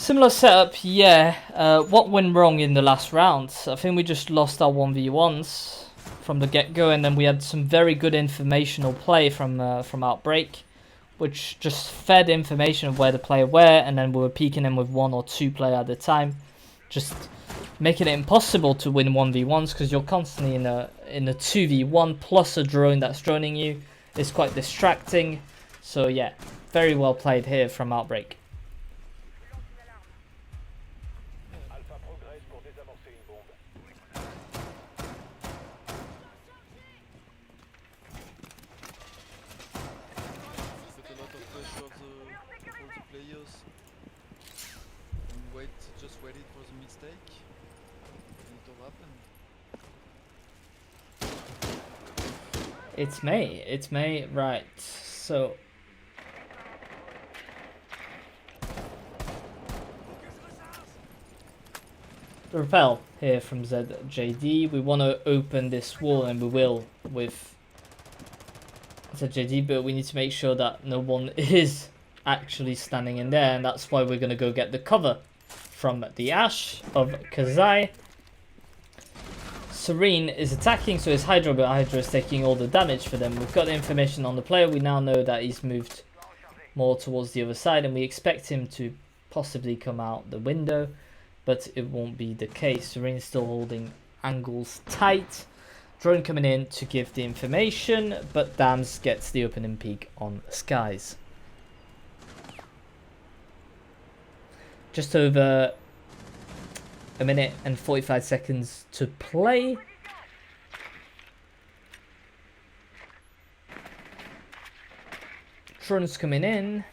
similar setup, yeah. What went wrong in the last round? I think we just lost our 1v1s from the get-go, and then we had some very good informational play from Outbreak, which just fed information of where the player were, and then we were peeking them with 1 or 2 player at a time, just making it impossible to win 1v1s because you're constantly in a 2v1 plus a drone that's droning you. It's quite distracting. So yeah, very well played here from Outbreak. Put a lot of pressure of all the players. And just waited for the mistake. And it all happened. It's May, right, so repel here from ZJD. We want to open this wall, and we will with ZJD, but we need to make sure that no one is actually standing in there, and that's why we're going to go get the cover from the Ash of Kazai. Serene is attacking, so it's Hydra, but Hydra is taking all the damage for them. We've got the information on the player. We now know that he's moved more towards the other side, and we expect him to possibly come out the window, but it won't be the case. Serene is still holding angles tight. Drone coming in to give the information, but Dams gets the opening peak on Skies. Just over a minute and 45 seconds to play. Drones coming in,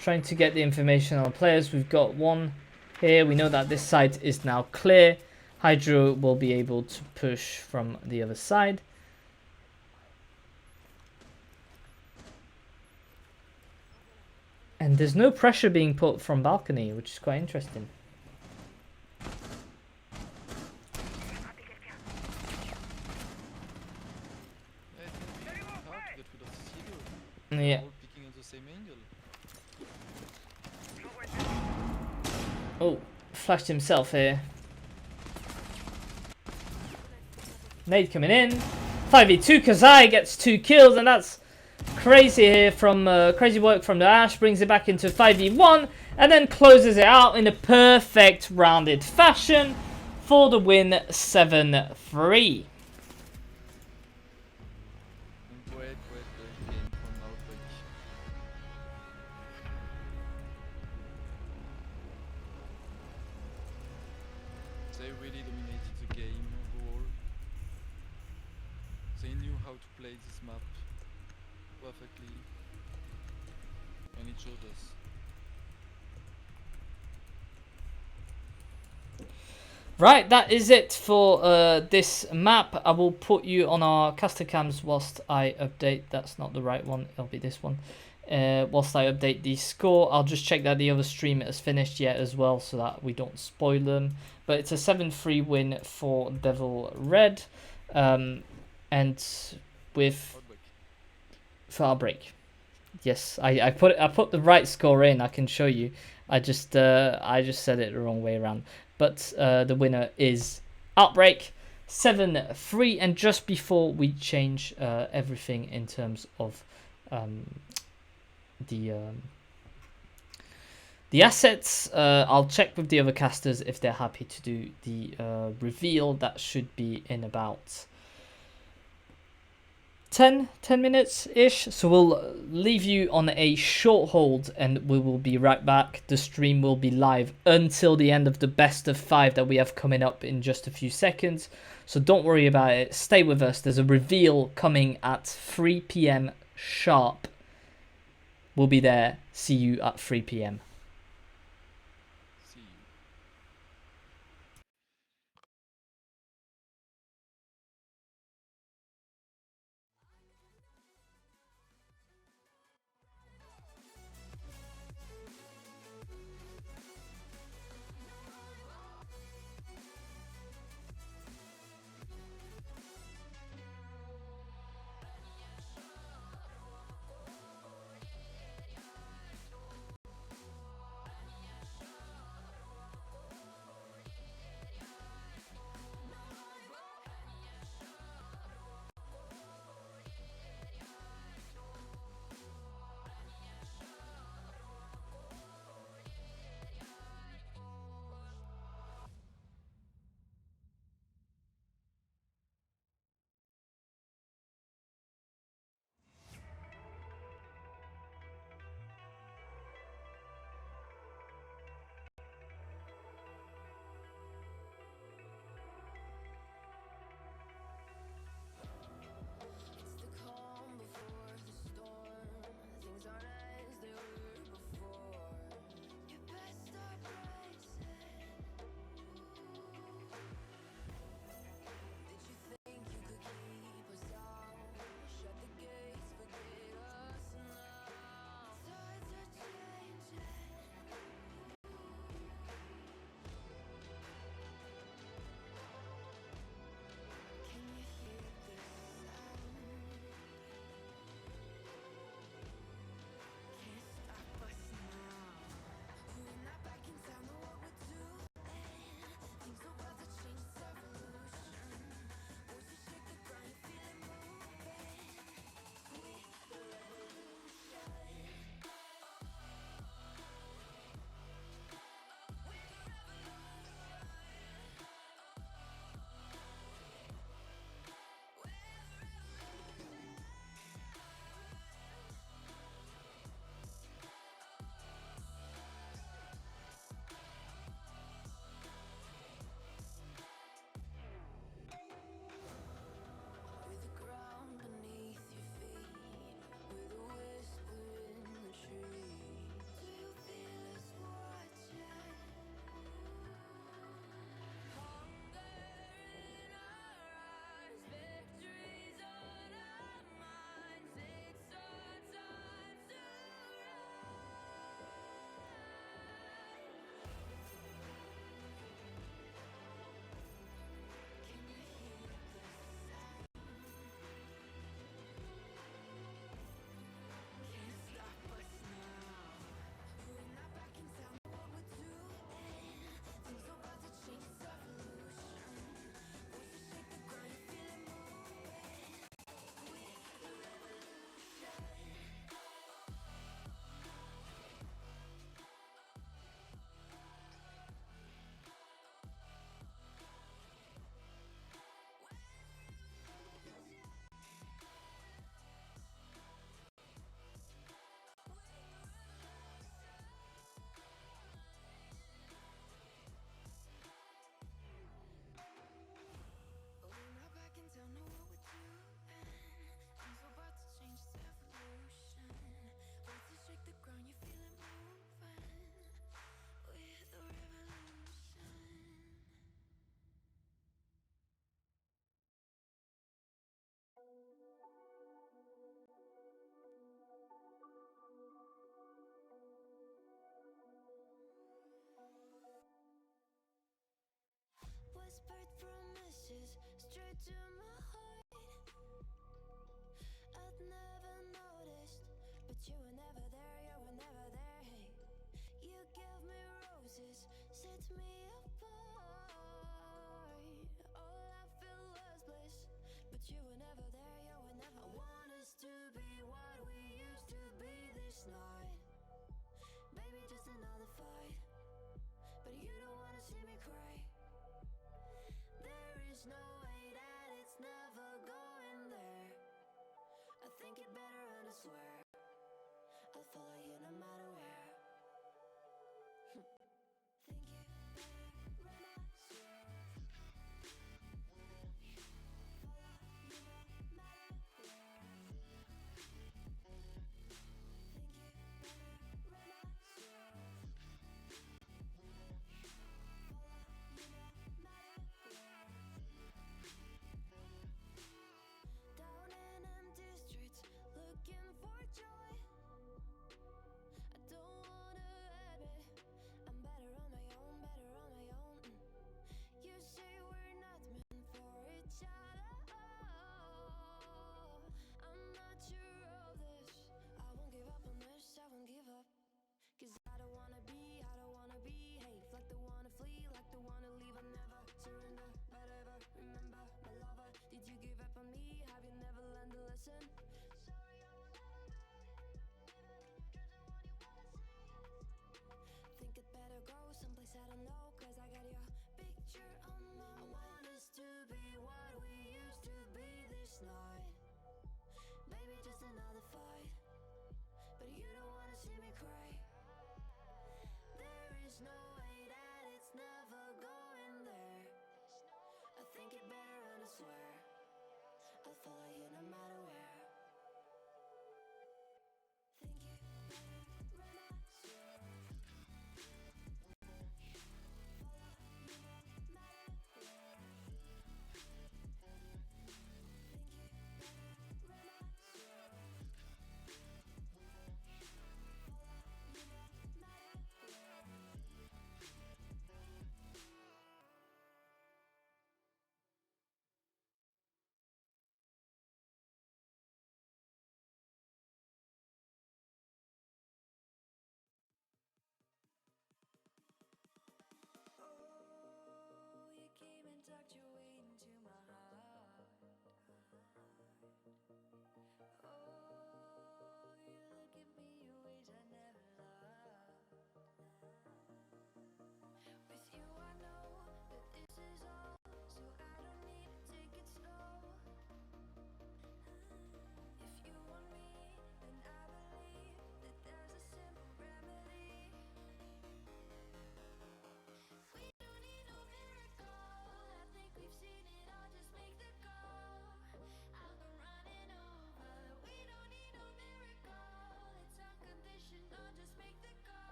trying to get the information on players. We've got 1 here. We know that this side is now clear. Hydro will be able to push from the other side. And there's no pressure being put from balcony, which is quite interesting. Yeah. All picking at the same angle. Oh, flashed himself here. Nade coming in. 5v2, Kazai gets 2 kills, and that's crazy here from crazy work from the Ash. Brings it back into 5v1, and then closes it out in a perfect rounded fashion for the win, 7-3. Great game from Outbreak. They really dominated the game overall. They knew how to play this map perfectly, and it showed us. Right, that is it for this map. I will put you on our caster cams whilst I update. That's not the right one, it'll be this one. Whilst I update the score, I'll just check that the other stream has finished yet as well, so that we don't spoil them. But it's a 7-3 win for Devil Red, and with Outbreak. for Outbreak. Yes, I put the right score in. I can show you. I just said it the wrong way around. But the winner is Outbreak, 7-3. And just before we change everything in terms of the The assets, I'll check with the other casters if they're happy to do the reveal. That should be in about 10 minutes-ish. So we'll leave you on a short hold and we will be right back. The stream will be live until the end of the best of 5 that we have coming up in just a few seconds. So don't worry about it. Stay with us. There's a reveal coming at 3 p.m. sharp. We'll be there. See you at 3 p.m. See you. Whispered promises straight to my heart. I'd never noticed, but you were never there, you were never there. Hey, you gave me roses, set me apart. All I felt was bliss, but you were never there, you were never. I want us to be what we used to be this night. Maybe just another fight, but you don't wanna see me cry. There is no way that it's never going there. I think it better and I swear I'll follow you no matter where. Think it better when I swear follow you no matter where. Think it better when I swear follow you no matter where. Down in empty streets, looking for joy. I don't wanna admit I'm better on my own, better on my own. You say we're not meant for each other. I'm not sure of this. I won't give up on this, I won't give up. Cause I don't wanna behave like the wanna flee, like the wanna leave. I'll never surrender, but ever remember my lover. Did you give up on me? Have you never learned a lesson? Sorry, I will never be even in your dreams and what you wanna see. Think it better go someplace I don't know, cause I got your picture on my mind. I want us to be what we used to be this night. Maybe just another fight, but you don't wanna see me cry. There is no way that it's never going there. I think it better and I swear I'll follow you no matter where. Think it better when I swear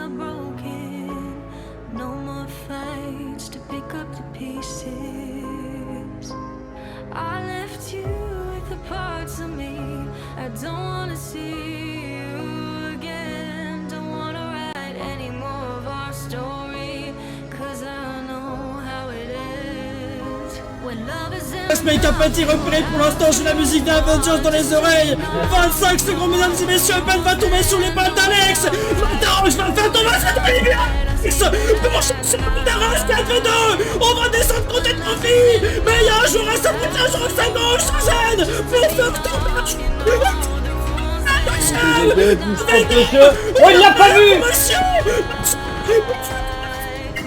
are broken. No more fights to pick up the pieces. I left you with the parts of me I don't wanna see you again. Don't wanna write any more of our story, 'cause I know how it is when love is in. Je make un petit replay pour l'instant, j'ai la musique d'Avengers dans les oreilles. 25 secondes, mesdames et messieurs, Ben va tomber sur les balles d'Alex. Attends, je vais faire tomber cette Olivia. Comment c'est la race 4v2. On va descendre côté de profit. Mais il y a un joueur à sa droite, un joueur à sa gauche, ça gêne. Fais fuck ton match. Oh, il l'a pas vu.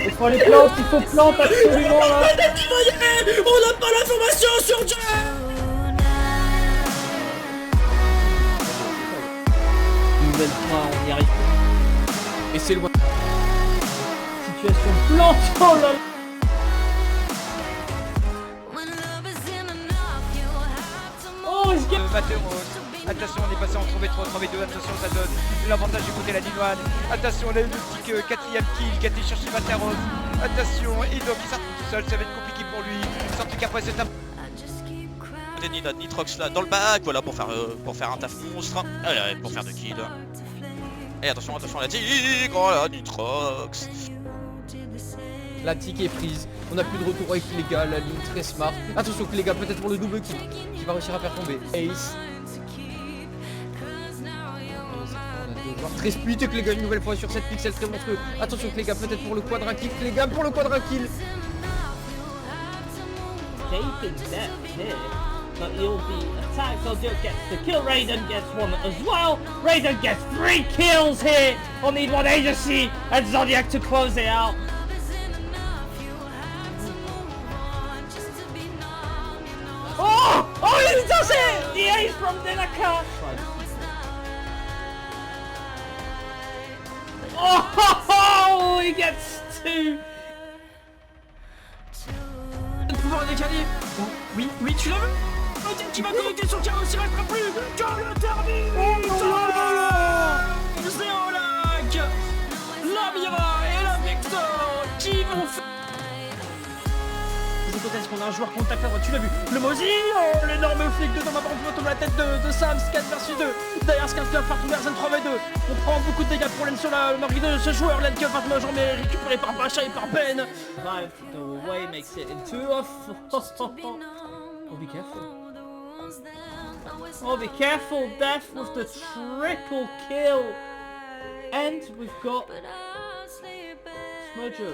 Il faut les plantes, il faut plantes absolument là. On n'a pas l'information sur Joe. Nouvelle fois, on y arrive. Et c'est loin. Situation plante, oh là là. Oh, je gagne. Attention, on est passé en 3v3, 3v2, attention, ça donne l'avantage du côté de la Dinoine. Attention, on a eu le petit quatrième kill qui a été chercher Materos. Attention, et donc il sort tout seul, ça va être compliqué pour lui. Surtout qu'après cette Nitrox là dans le bac, voilà pour faire un taf monstre, pour faire 2 kills. Et attention à la tigre, oh là, Nitrox. La tic est prise. On a plus de retour avec les gars, la ligne très smart. Attention que les gars, peut-être pour le double kill qui va réussir à faire tomber Ace. Très splitté que les gars, une nouvelle fois sur cette pixel très monstrueux. Attention que les gars, peut-être pour le quadra kill, les gars, pour le quadra kill. Taking that hit, but you'll be attacked. So Joe gets the kill. Raiden gets one as well. Raiden gets 3 kills here on the one agency, and Zodiac to close it out. Oh! Oh, he does it! The ace from Dinaka. Oh, he gets 2. Le pouvoir décalé. Oh, oui, tu l'as vu. Qui va connecter sur le carreau, s'il restera plus. Tu le termine. Zéro lac. La Mira et la Victor qui vont faire. Est-ce qu'on a un joueur contact à droite, tu l'as vu, le Mozi, oh l'énorme flic de Thomas Barton tombe la tête de Sam, 4 versus 2, derrière Scans va faire tomber Arzen 3v2, on prend beaucoup de dégâts pour l'aine sur la marque de ce joueur, l'aine qui va faire tomber mais récupéré par Bacha et par Ben. The way makes it into a oh, be careful. Oh, be careful, Death with the triple kill. And we've got Smojo.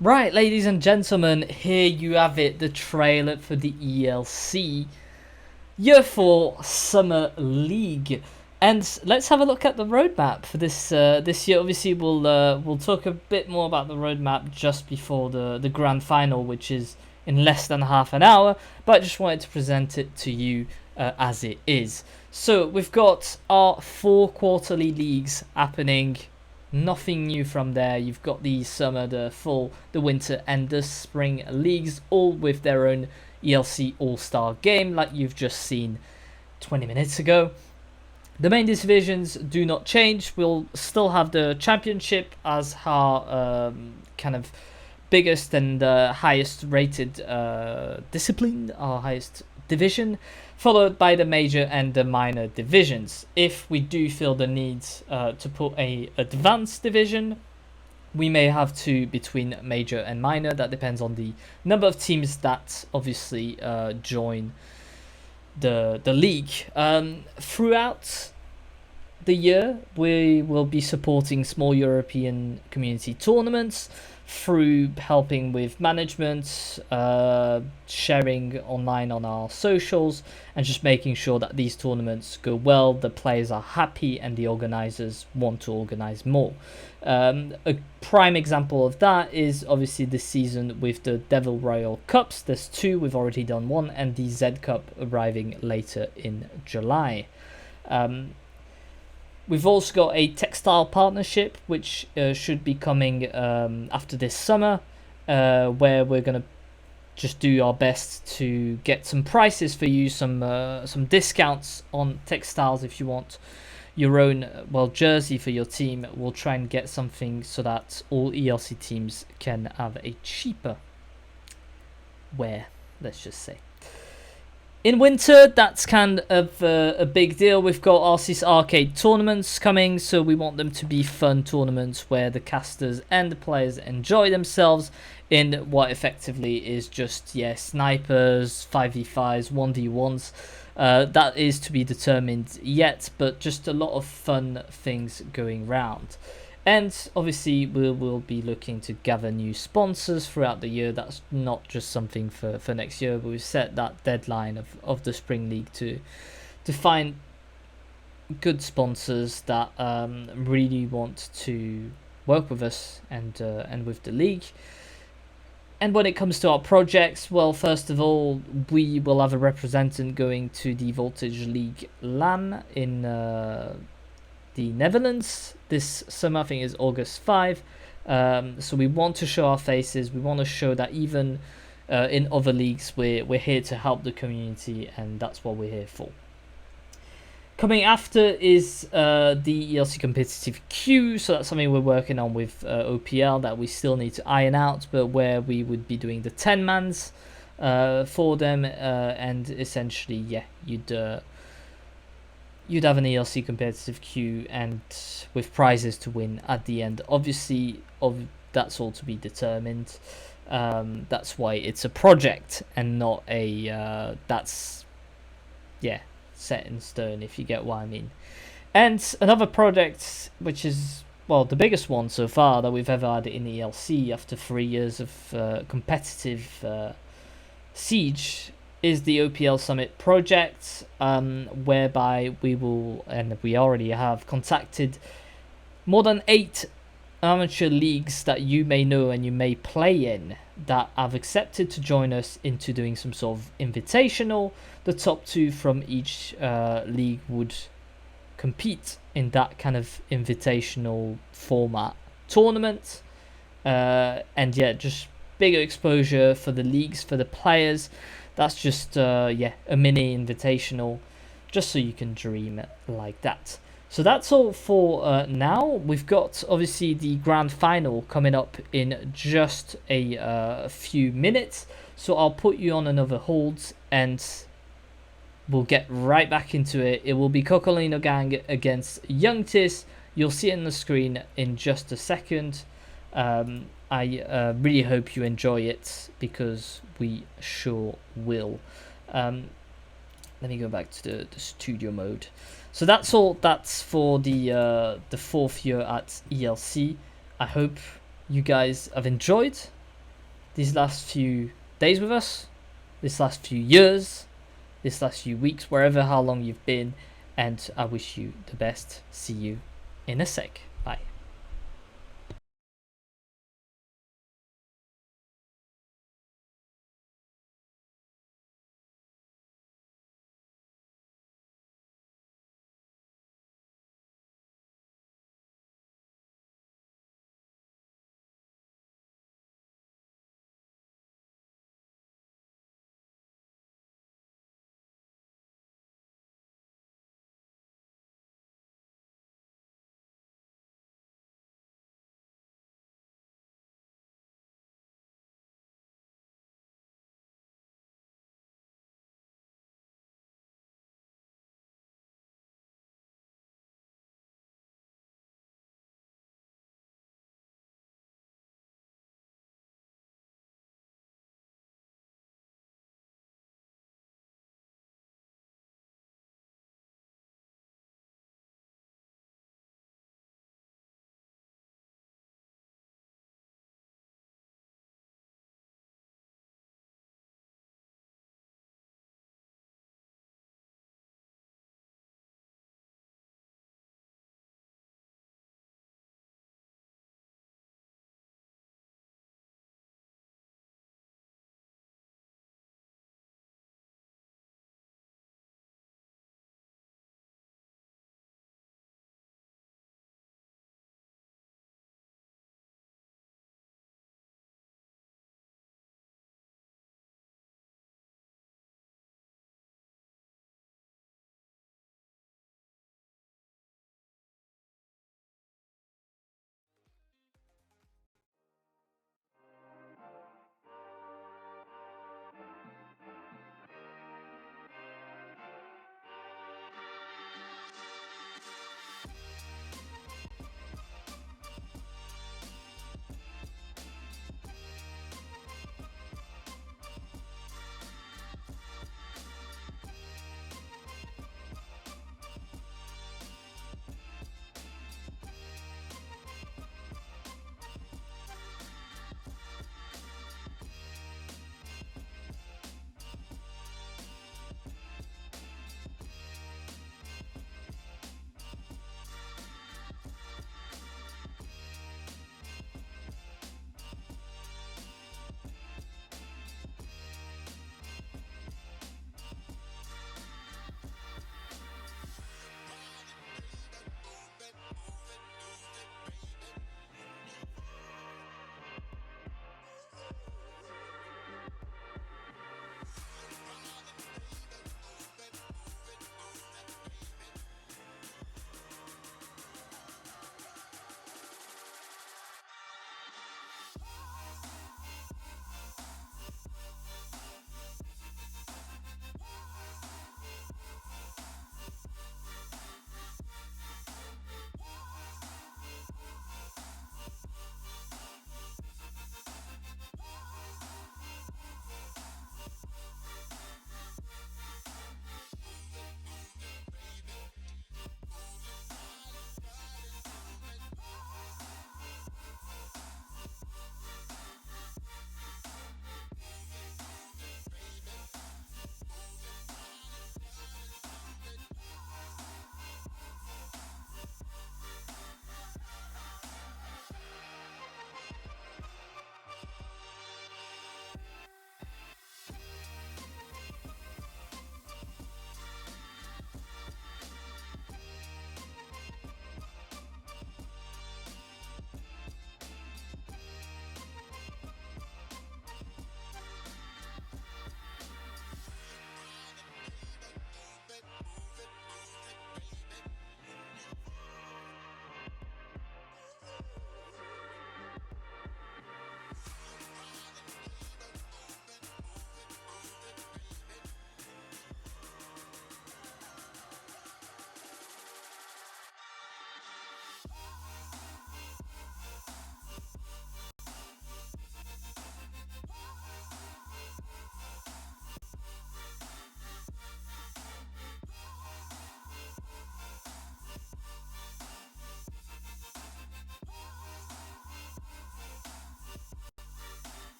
Right, ladies and gentlemen, here you have it, the trailer for the ELC Year 4 Summer League. And let's have a look at the roadmap for this this year. Obviously, we'll talk a bit more about the roadmap just before the grand final, which is in less than half an hour. But I just wanted to present it to you as it is. So we've got our 4 quarterly leagues happening. Nothing new from there. You've got the summer, the fall, the winter and the spring leagues, all with their own ELC All-Star game like you've just seen 20 minutes ago. The main divisions do not change. We'll still have the championship as our kind of biggest and highest rated discipline, our highest division, followed by the major and the minor divisions. If we do feel the need to put a advanced division, we may have to between major and minor. That depends on the number of teams that obviously join the league. Throughout the year, we will be supporting small European community tournaments through helping with management, sharing online on our socials, and just making sure that these tournaments go well, the players are happy, and the organizers want to organize more. A prime example of that is obviously this season with the Devil Royal Cups. There's 2, we've already done 1, and the Z Cup arriving later in July. We've also got a textile partnership which should be coming after this summer, where we're going to just do our best to get some prices for you, some discounts on textiles if you want your own jersey for your team. We'll try and get something so that all ELC teams can have a cheaper wear, let's just say. In winter, that's kind of a big deal. We've got Arceus Arcade tournaments coming, so we want them to be fun tournaments where the casters and the players enjoy themselves in what effectively is just, snipers, 5v5s, 1v1s. That is to be determined yet, but just a lot of fun things going round. And obviously we'll be looking to gather new sponsors throughout the year. That's not just something for next year, but we've set that deadline of the Spring League to find good sponsors that really want to work with us and with the league. And when it comes to our projects, well, first of all, we will have a representative going to the Voltage League LAN in the Netherlands this summer. I think is August 5. So we want to show our faces. We want to show that even in other leagues, we're here to help the community, and that's what we're here for. Coming after is the ELC competitive queue. So that's something we're working on with OPL that we still need to iron out, but where we would be doing the 10-mans for them, and essentially, you'd have an ELC competitive queue and with prizes to win at the end. Obviously, that's all to be determined. That's why it's a project and not a set in stone, if you get what I mean. And another project, which is the biggest one so far that we've ever had in ELC after 3 years of competitive siege, is the OPL Summit project, whereby we will, and we already have contacted more than 8 amateur leagues that you may know and you may play in that have accepted to join us into doing some sort of invitational. The top 2 from each league would compete in that kind of invitational format tournament, and just bigger exposure for the leagues, for the players. That's just a mini invitational, just so you can dream like that. So that's all for now. We've got obviously the grand final coming up in just a few minutes, so I'll put you on another hold and we'll get right back into it. It will be Cocolino Gang against Young Tis. You'll see it on the screen in just a second. I really hope you enjoy it, because we sure will. Let me go back to the studio mode. So that's all. That's for the 4th year at ELC. I hope you guys have enjoyed these last few days with us, this last few years, this last few weeks, how long you've been, and I wish you the best. See you in a sec. Bye.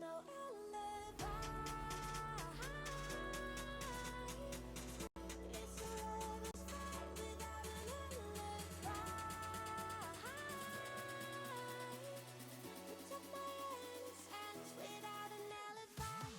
no alibi. It's a lover's fight without an alibi. It's up my hands without an alibi.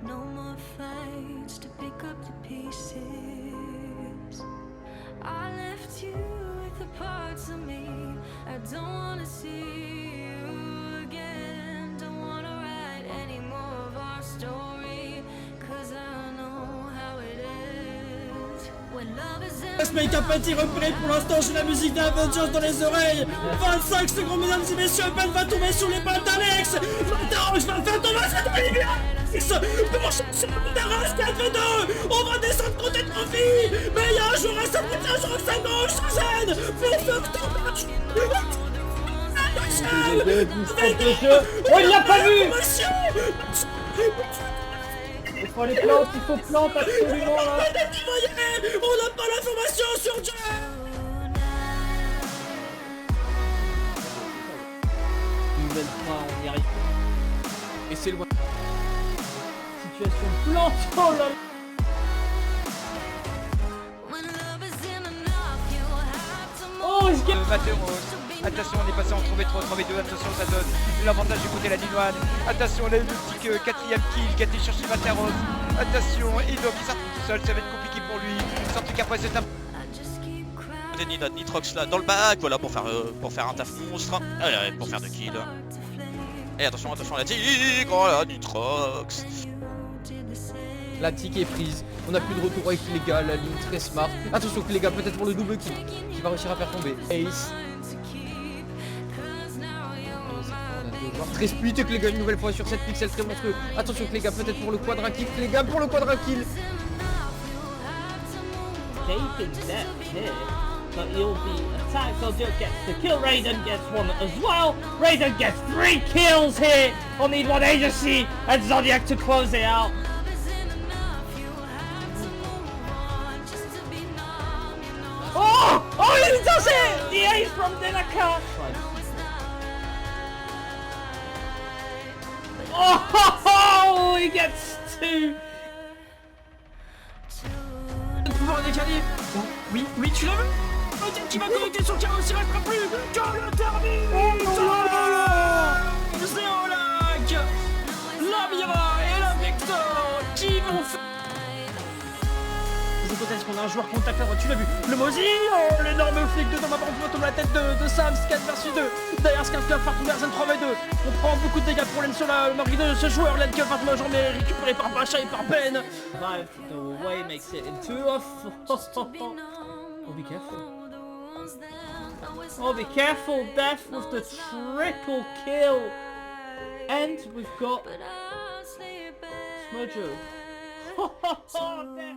No more fights to pick up the pieces. I left you with the parts of me I don't wanna see you again. Don't wanna write any more of our story, 'cause I know how it ends. When love is in Make un petit repéré pour l'instant, j'ai la musique d'Avengers dans les oreilles. 25 secondes, mesdames et messieurs, Open va tomber sur les balles d'Alex. Attends, je vais le faire tomber, c'est Olivia. Comment chercher la race 4v2. On va descendre côté de profit. Mais il y a un joueur à sa droite, un joueur à sa gauche, ça gêne. Fais fuck ton match. Oh, il l'a pas vu. Il faut les plantes, il faut plantes absolument là. On n'a pas l'information sur Dieu. Nouvelle fois, on y arrive pas. Et c'est loin. Situation plante, oh là là. Oh, je gagne. Materos. Attention, on est passé en 3v3, 3v2, attention, ça donne l'avantage du côté de la Ninoine. Attention, là, le petit quatrième kill qui a été cherché Materos. Attention, Edo qui sort tout seul, ça va être compliqué pour lui. Surtout qu'après c'est un... Denis notre Nitrox là dans le bac, voilà pour faire un taf monstre. Allez, pour faire 2 kills. Et attention, attention la tigre, oh la Nitrox. La tique est prise. On n'a plus de retour avec les gars, la ligne très smart. Attention que les gars, peut-être pour le double kill. Qui va réussir à faire tomber Ace. Très splitté que les gars, une nouvelle fois sur cette pixel très monstrueux. Attention que les gars, peut-être pour le quadra kill. Les gars, pour le quadra kill. Taking that hit, but you'll be attacked. So Duke gets the kill. Raiden gets one as well. Raiden gets 3 kills here. On need one agency and Zodiac to close it out. Oh! Oh, he does it! The ace from Dinaka! Oh, he gets 2! Le pouvoir décalé. Oui, oui, tu l'as vu. Qui va connecter sur le carreau, s'il restera plus. Comme le termine. Zéro lac. La Mira et la Victor qui vont faire. Est-ce qu'on a un joueur contact à droite, tu l'as vu, le Mozi, oh, l'énorme flic de Thomas Barton tombe la tête de Sam, 4 versus 2, derrière Scan Club, Farton Versen 3v2, on prend beaucoup de dégâts pour Len sur la marque de ce joueur, Len Club, Farton Major, mais récupéré par Bacha et par Ben. Survive the way makes it into a Oh, be careful. Oh, be careful, Death with the triple kill. And we've got Smojo. Death.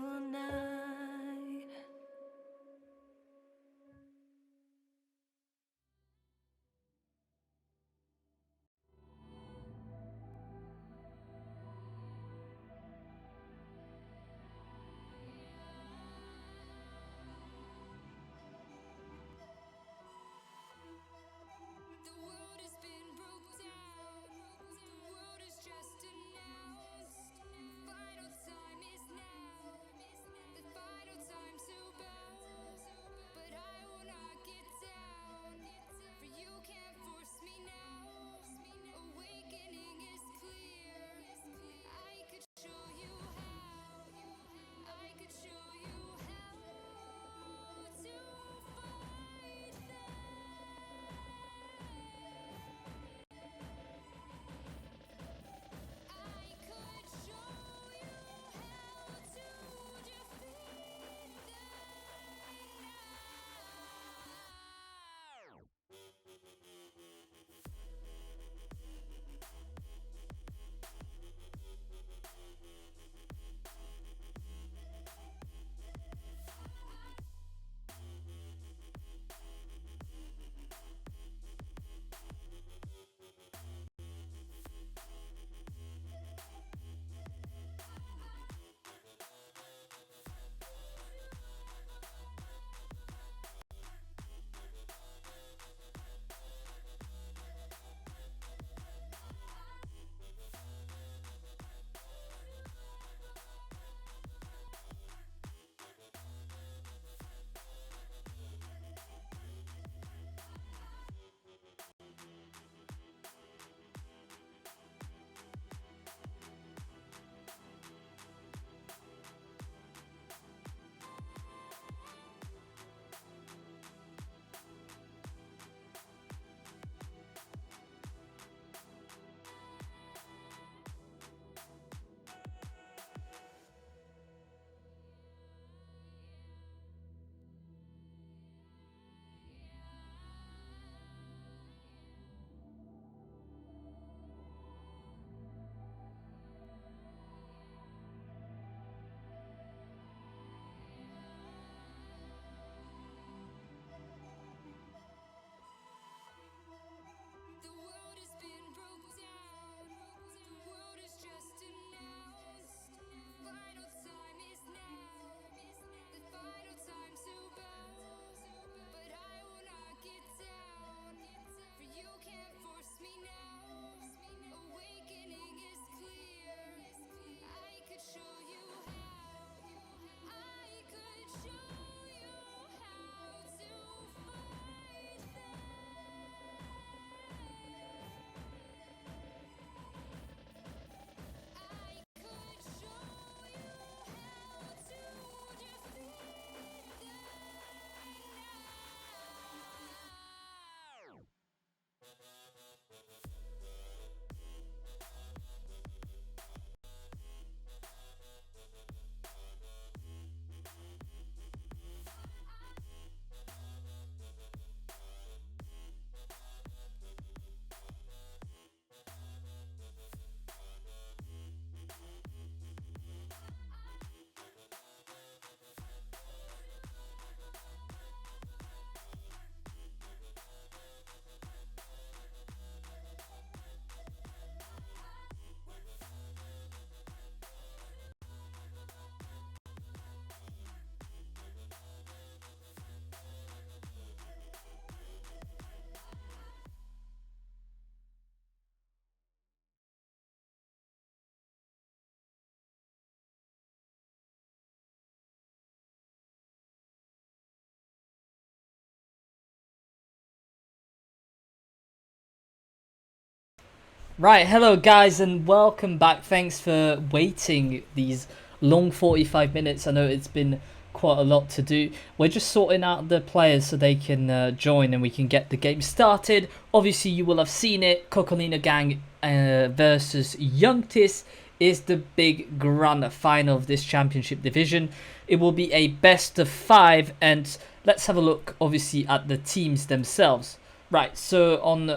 Right, hello guys and welcome back. Thanks for waiting these long 45 minutes. I know it's been quite a lot to do. We're just sorting out the players so they can join and we can get the game started. Obviously you will have seen it, Cocolina Gang versus Youngtis is the big grand final of this championship division. It will be a best of 5 and let's have a look obviously at the teams themselves. Right, so on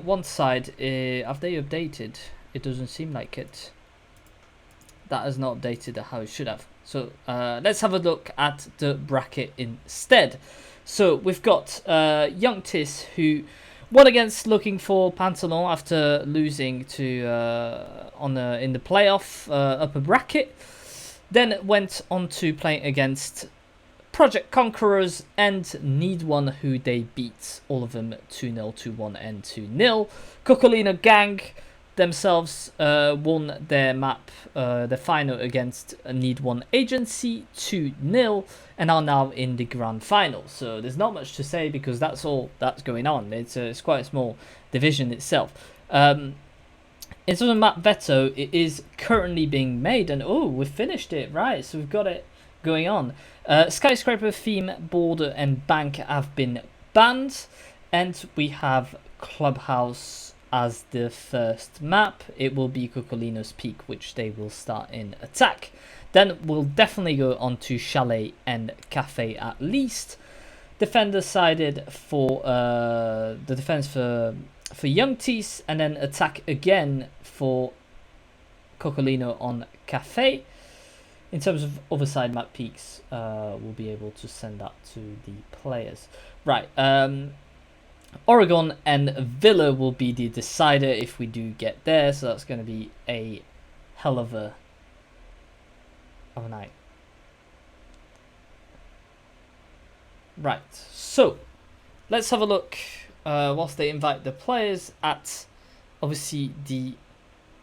one side, have they updated? It doesn't seem like it. That has not updated how it should have. So let's have a look at the bracket instead. So we've got Youngtis, who won against Looking for Pantalon after losing to in the playoff upper bracket. Then went on to playing against Project Conquerors and Need One, who they beat all of them 2-0, 2-1 and 2-0. Cocolina Gang themselves won their map, the final against Need One Agency 2-0 and are now in the grand final. So there's not much to say because that's all that's going on. It's quite a small division itself. In terms of map veto, it is currently being made and oh, we've finished it, right? So we've got it going on. Skyscraper, Theme, Border and Bank have been banned and we have Clubhouse as the first map. It will be Cocolino's Peak, which they will start in attack. Then we'll definitely go on to Chalet and Cafe at least. Defender sided for the defense for Youngtis and then attack again for Cocolino on Cafe. In terms of other side map peaks, we'll be able to send that to the players. Right, Oregon and Villa will be the decider if we do get there. So that's going to be a hell of a night. Right, so let's have a look whilst they invite the players at obviously the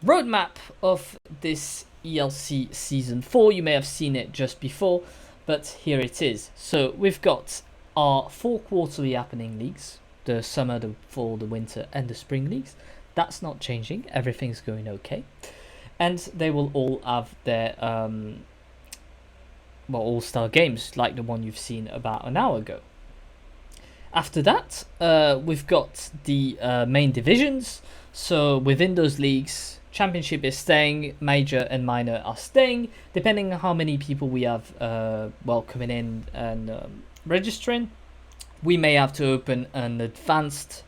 roadmap of this ELC Season 4. You may have seen it just before, but here it is. So we've got our 4 quarterly happening leagues, the summer, the fall, the winter and the spring leagues. That's not changing, everything's going okay. And they will all have their all-star games like the one you've seen about an hour ago. After that, we've got the main divisions. So within those leagues, Championship is staying, Major and Minor are staying, depending on how many people we have coming in and registering. We may have to open an advanced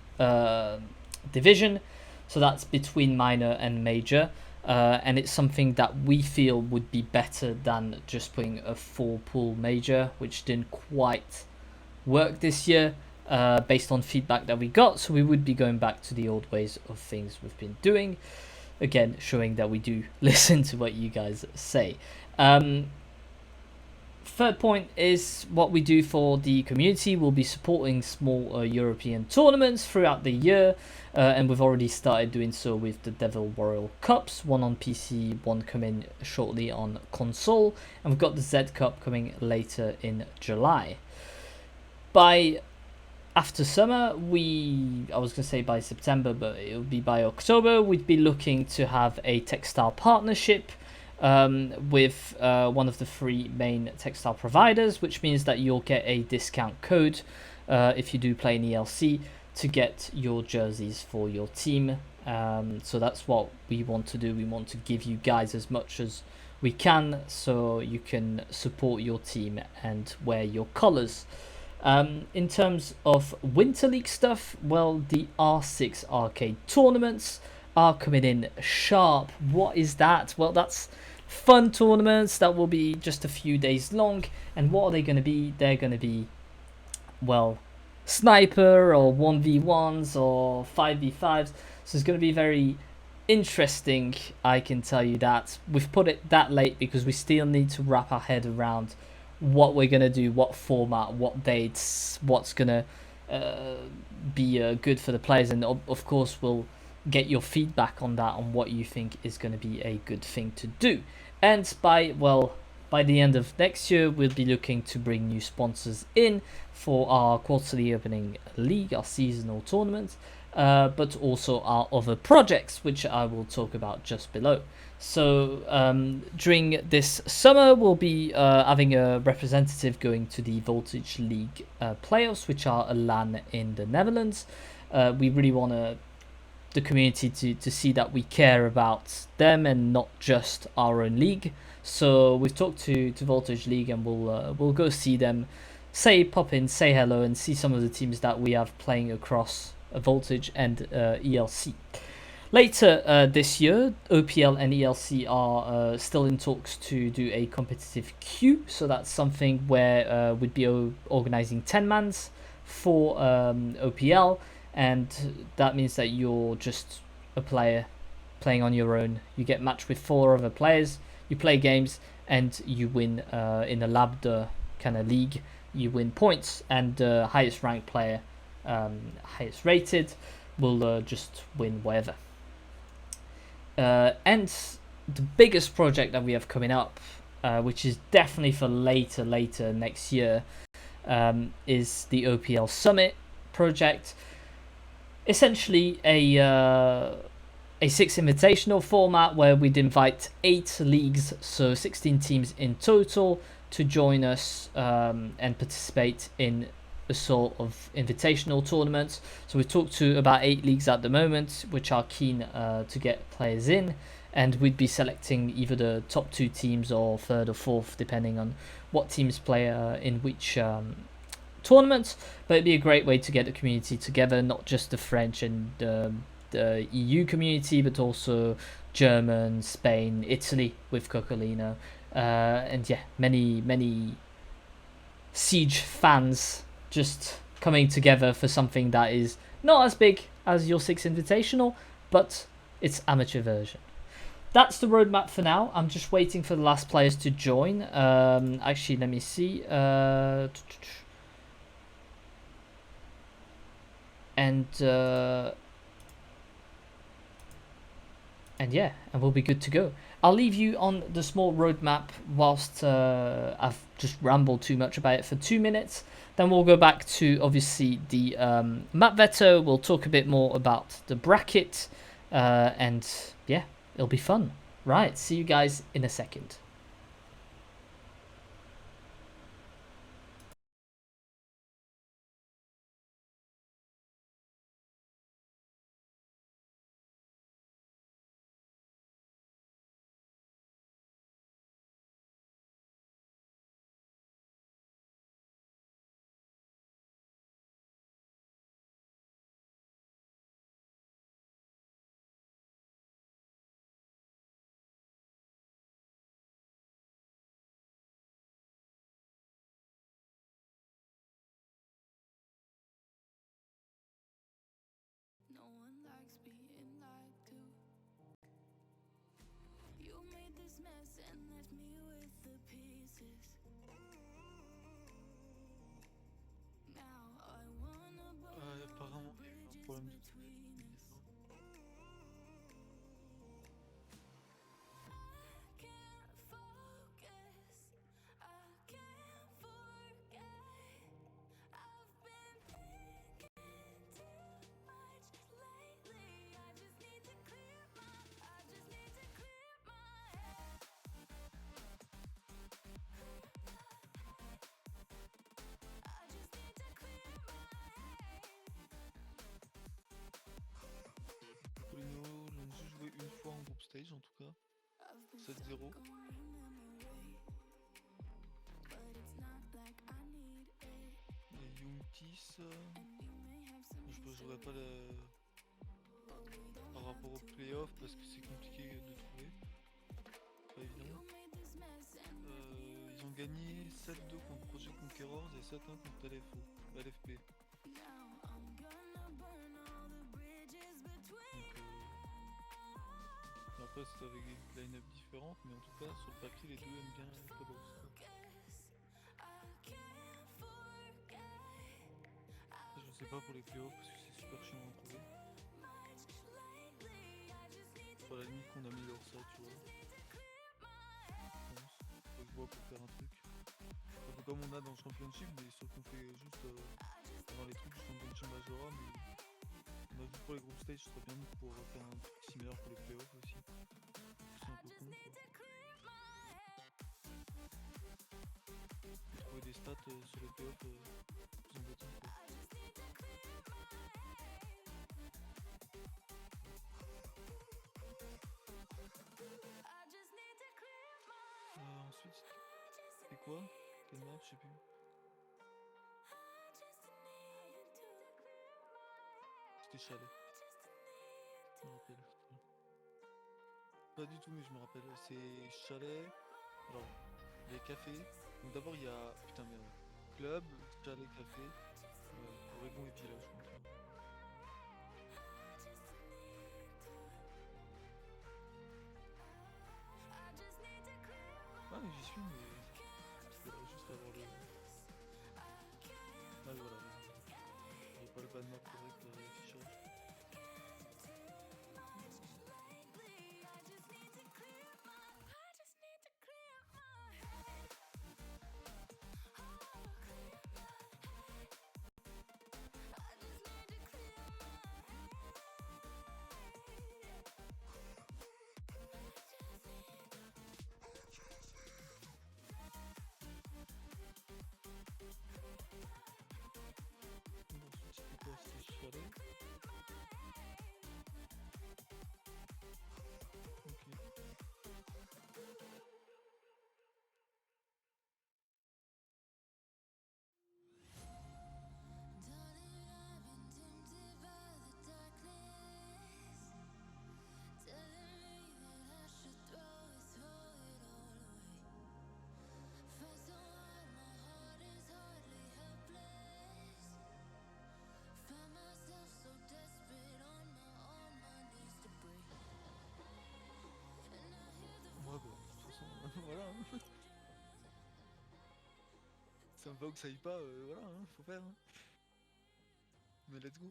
division, so that's between Minor and Major, and it's something that we feel would be better than just putting a 4-pool Major, which didn't quite work this year based on feedback that we got, so we would be going back to the old ways of things we've been doing. Again, showing that we do listen to what you guys say. Third point is what we do for the community. We'll be supporting small European tournaments throughout the year, and we've already started doing so with the Devil Royal Cups, one on PC, one coming shortly on console, and we've got the Z Cup coming later in July. After summer, I was going to say by September, but it would be by October, we'd be looking to have a textile partnership with one of the 3 main textile providers, which means that you'll get a discount code if you do play in ELC to get your jerseys for your team. So that's what we want to do. We want to give you guys as much as we can so you can support your team and wear your colours. In terms of Winter League stuff, well, the R6 arcade tournaments are coming in sharp. What is that? Well, that's fun tournaments that will be just a few days long. And what are they going to be? They're going to be, well, sniper or 1v1s or 5v5s. So it's going to be very interesting, I can tell you that. We've put it that late because we still need to wrap our head around what we're going to do, what format, what dates, what's going to be good for the players. And of course, we'll get your feedback on that, on what you think is going to be a good thing to do. And by the end of next year, we'll be looking to bring new sponsors in for our quarterly opening league, our seasonal tournament. but also our other projects, which I will talk about just below. So during this summer, we'll be having a representative going to the Voltage League playoffs, which are a LAN in the Netherlands. We really want the community to see that we care about them and not just our own league. So we've talked to Voltage League, and we'll go see them, pop in, say hello, and see some of the teams that we have playing across Voltage and ELC. Later this year, OPL and ELC are still in talks to do a competitive queue, so that's something where we'd be organizing 10-mans for OPL, and that means that you're just a player playing on your own. You get matched with 4 other players, you play games, and you win in a Labda kind of league. You win points, and the highest ranked player, highest rated, will just win whatever. And the biggest project that we have coming up, which is definitely for later next year, is the OPL Summit project. Essentially a 6 invitational format where we'd invite 8 leagues, so 16 teams in total, to join us and participate in a sort of invitational tournament. So we've talked to about 8 leagues at the moment, which are keen to get players in, and we'd be selecting either the top 2 teams or 3rd or 4th, depending on what teams play in which tournaments. But it'd be a great way to get the community together, not just the French and the EU community, but also German, Spain, Italy with Coccolino, and yeah, many Siege fans just coming together for something that is not as big as your 6 Invitational, but it's amateur version. That's the roadmap for now. I'm just waiting for the last players to join. Actually, let me see. And yeah, and we'll be good to go. I'll leave you on the small roadmap whilst I've just rambled too much about it for 2 minutes. Then we'll go back to, obviously, the map veto. We'll talk a bit more about the bracket, and yeah, it'll be fun. Right, see you guys in a second. No one likes being lied to. You made this mess and left me with the pieces. Now I wanna burn all Apparemment, the il y a eu un bridges problème de between us. I can't focus, I can't forget. I've been thinking too much lately. I just need to clear my head. I just need to clear my head. Colino l'ont juste joué une fois en group stage en tout cas. 7-0. Et Youngtis, je ne jouerai pas par rapport au playoff parce que c'est compliqué de trouver. Pas évident. Ils ont gagné 7-2 contre Project Conquerors et 7-1 contre LFO, LFP. Après c'est avec des line-up différentes, mais en tout cas sur le papier les deux aiment bien le box. Je sais pas pour les playoffs parce que c'est super chiant à trouver. Faut à la limite qu'on améliore ça, tu vois. Je pense. Faut que je vois pour faire un truc. Un peu comme on a dans le championship, mais sauf qu'on fait juste dans les trucs du championship Majora, mais On a vu pour les group stage, ce serait bien de pouvoir faire un truc similaire pour les playoffs aussi. C'est un peu con quoi. Trouver des stats sur les playoffs plus embêtant quoi. Ensuite, c'était quoi? Quelle map? Je sais plus. C'était chalet. Je me rappelle. Pas du tout, mais je me rappelle. C'est chalet. Alors, il y a café. Donc d'abord, il y a. Putain, merde. Club, chalet, café. Oregon et village. Ah, mais j'y suis, mais. Il faudrait juste avoir le. Ah, voilà. J'ai pas le bas de map correct affichage. C'était quoi? C'était chalet. Ok. Ouais, bah, de toute façon, voilà. Hein. Ça me va ou que ça aille pas, voilà, hein, faut faire. Hein. Mais let's go.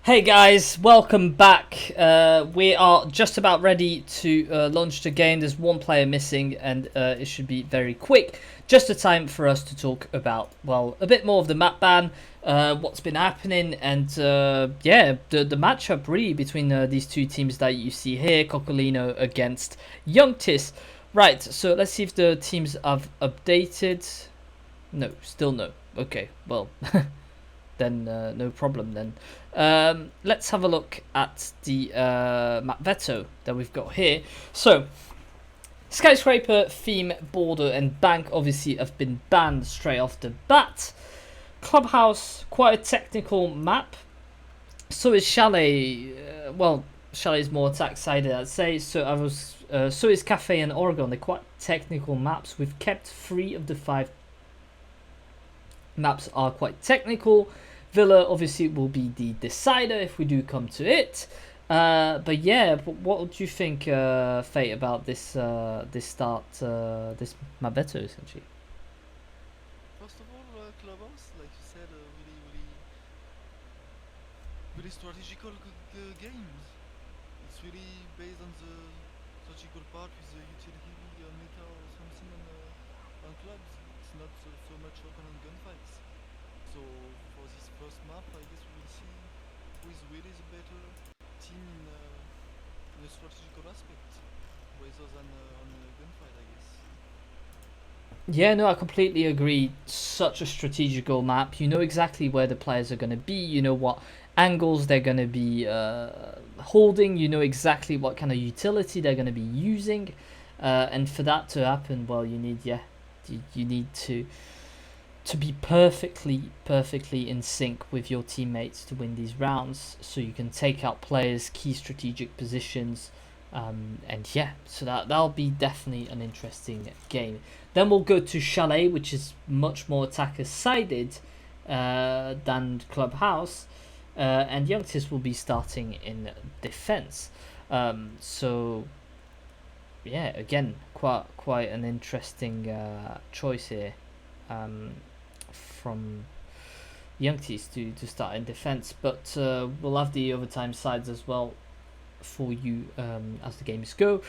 Hey guys, welcome back. We are just about ready to launch the game. There's one player missing and it should be very quick. Just a time for us to talk about, well, a bit more of the map ban, what's been happening, and yeah, the matchup really between these two teams that you see here, Coccolino against Youngtis. Right, so let's see if the teams have updated. No, still no. Okay, well, then no problem then. Let's have a look at the map veto that we've got here. So, Skyscraper, Theme, Border and Bank obviously have been banned straight off the bat. Clubhouse, quite a technical map. So is Chalet. Well, Chalet is more attack-sided, I'd say. So is Cafe and Oregon. They're quite technical maps. We've kept 3 of the 5 maps are quite technical. Villa obviously will be the decider if we do come to it. But yeah, what do you think, Fate, about this this map veto essentially? First of all, Clubhouse, like you said, really strategical game. It's really based on the strategical part with the utility meta or something on clubs. It's not so much open on gunfights. So for this first map, I guess we will see who is really the better team in a strategical aspect, rather than on a gunfight, I guess. Yeah, no, I completely agree. Such a strategical map. You know exactly where the players are going to be. You know what angles they're going to be holding. You know exactly what kind of utility they're going to be using. And for that to happen, well, you need, you need to be perfectly in sync with your teammates to win these rounds, so you can take out players' key strategic positions, and yeah, so that'll be definitely an interesting game. Then we'll go to Chalet, which is much more attacker sided than Clubhouse, and Youngtis will be starting in defense. So yeah, again, quite an interesting choice here from Youngtis to start in defense, but we'll have the overtime sides as well for you as the games go.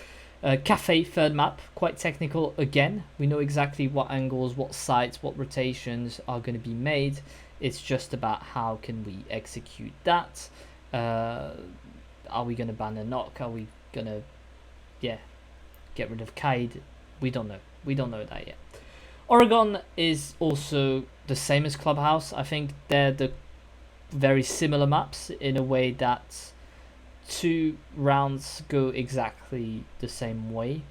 Cafe, third map, quite technical again. We know exactly what angles, what sights, what rotations are going to be made. It's just about how can we execute that. Are we going to ban a knock? Are we going to, get rid of Kaid? We don't know. We don't know that yet. Oregon is also the same as Clubhouse. I think they're the very similar maps in a way that 2 rounds go exactly the same way,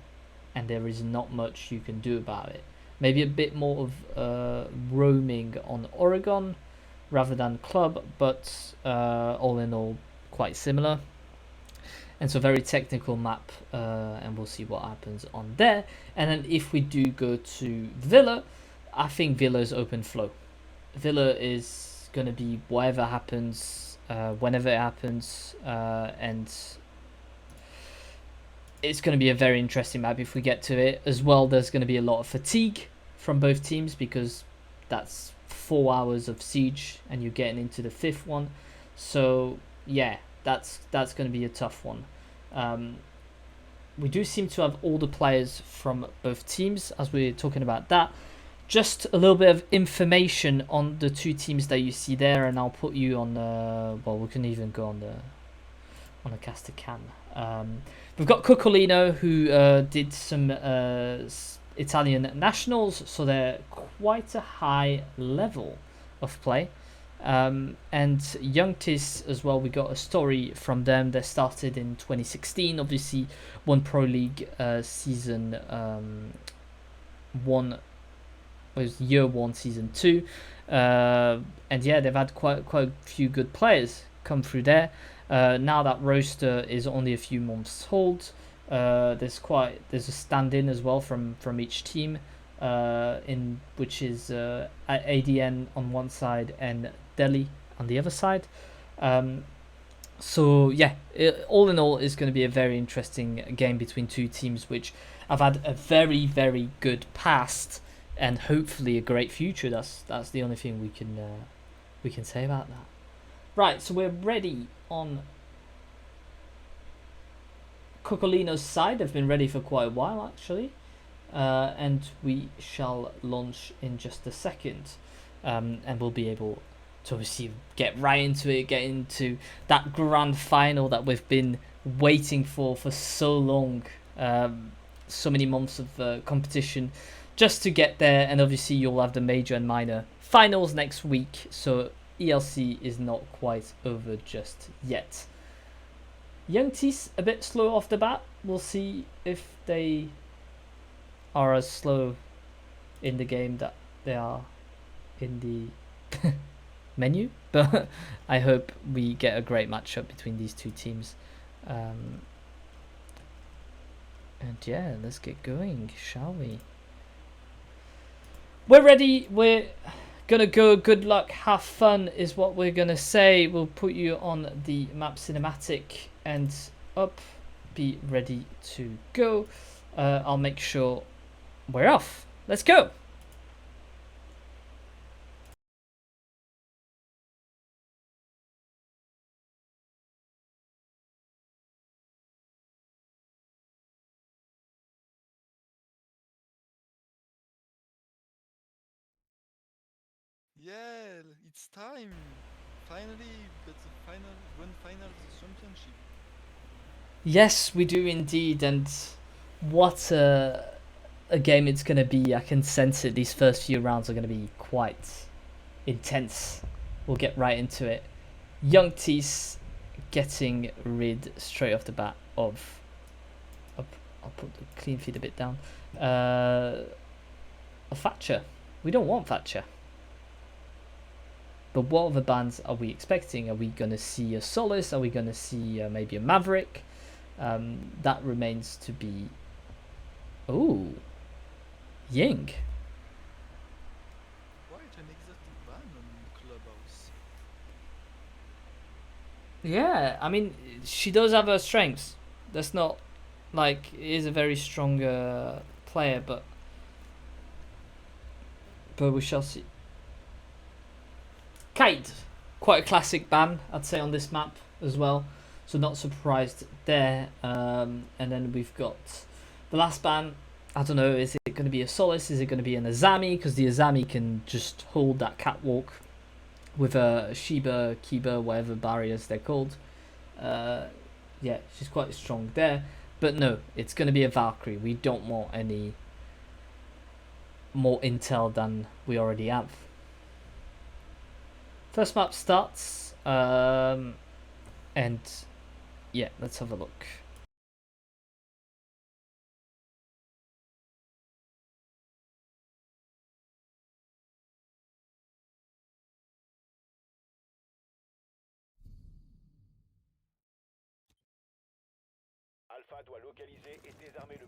and there is not much you can do about it. Maybe a bit more of roaming on Oregon rather than Club, but all in all quite similar. And so very technical map, and we'll see what happens on there. And then if we do go to Villa, I think Villa's open flow. Villa is going to be whatever happens, whenever it happens, and it's going to be a very interesting map if we get to it. As well, there's going to be a lot of fatigue from both teams because that's 4 hours of siege and you're getting into the 5th one. So yeah, that's going to be a tough one. We do seem to have all the players from both teams as we're talking about that. Just a little bit of information on the 2 teams that you see there, and I'll put you on the, well, we can even go on the caster cam. We've got Coccolino, who did some Italian nationals, so they're quite a high level of play. And Youngtis as well, we got a story from them. They started in 2016, obviously won Pro League season 1, was year 1 season 2, and yeah, they've had quite a few good players come through there. Now that roster is only a few months old, there's a stand-in as well from each team, in which is ADN on one side and Delhi on the other side. So yeah, all in all, it's going to be a very interesting game between 2 teams which have had a very, very good past and hopefully a great future. That's the only thing we can say about that. Right, so we're ready on Coccolino's side. They've been ready for quite a while actually, and we shall launch in just a second, and we'll be able to obviously get right into it, get into that grand final that we've been waiting for so long, so many months of competition just to get there. And obviously you'll have the major and minor finals next week, so ELC is not quite over just yet. Young Tees a bit slow off the bat. We'll see if they are as slow in the game that they are in the menu, but I hope we get a great matchup between these 2 teams. And yeah, let's get going, shall we? We're ready. We're gonna go. Good luck, have fun is what we're gonna say. We'll put you on the map cinematic and up. Be ready to go. I'll make sure we're off. Let's go. Yeah, it's time. Finally, we got the grand final of the championship. Yes, we do indeed, and what a game it's going to be. I can sense it. These first few rounds are going to be quite intense. We'll get right into it. Young Tees getting rid straight off the bat of... I'll put the clean feed a bit down. A Thatcher. We don't want Thatcher. But what other bans are we expecting? Are we going to see a Solace? Are we going to see maybe a Maverick? That remains to be... Ooh. Ying. Quite an exotic ban on Clubhouse. Yeah, I mean, she does have her strengths. That's not... Like, is a very strong player, but we shall see. Kaid, quite a classic ban, I'd say, on this map as well. So not surprised there. And then we've got The last ban, I don't know, is it going to be a Solace? Is it going to be an Azami? Because the Azami can just hold that catwalk with a Shiba, Kiba, whatever barriers they're called. Yeah, she's quite strong there. But no, it's going to be a Valkyrie. We don't want any more intel than we already have. First map starts. And yeah, let's have a look. Alpha doit localiser et désarmer le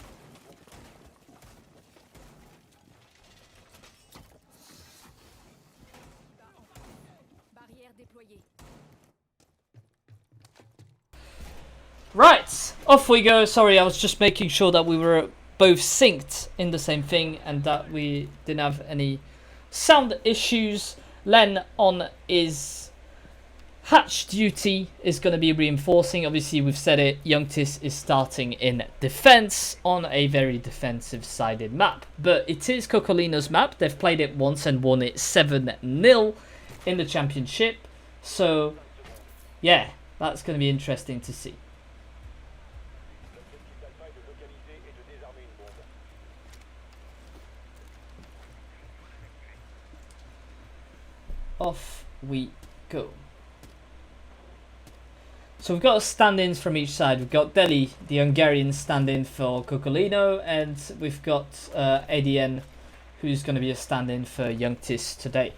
Barrière déployée. Right, off we go. Sorry, I was just making sure that we were both synced in the same thing and that we didn't have any sound issues. Len on his hatch duty is going to be reinforcing. Obviously, we've said it, Youngtis is starting in defense on a very defensive-sided map. But it is Cocolino's map. They've played it once and won it 7-0 in the championship. So, yeah, that's going to be interesting to see. d'Alpha est de localiser et de désarmer une bombe. Off we go. So we've got stand-ins from each side. We've got Delhi, the Hungarian stand-in for Cocolino, and we've got ADN, who's going to be a stand-in for Youngtis today.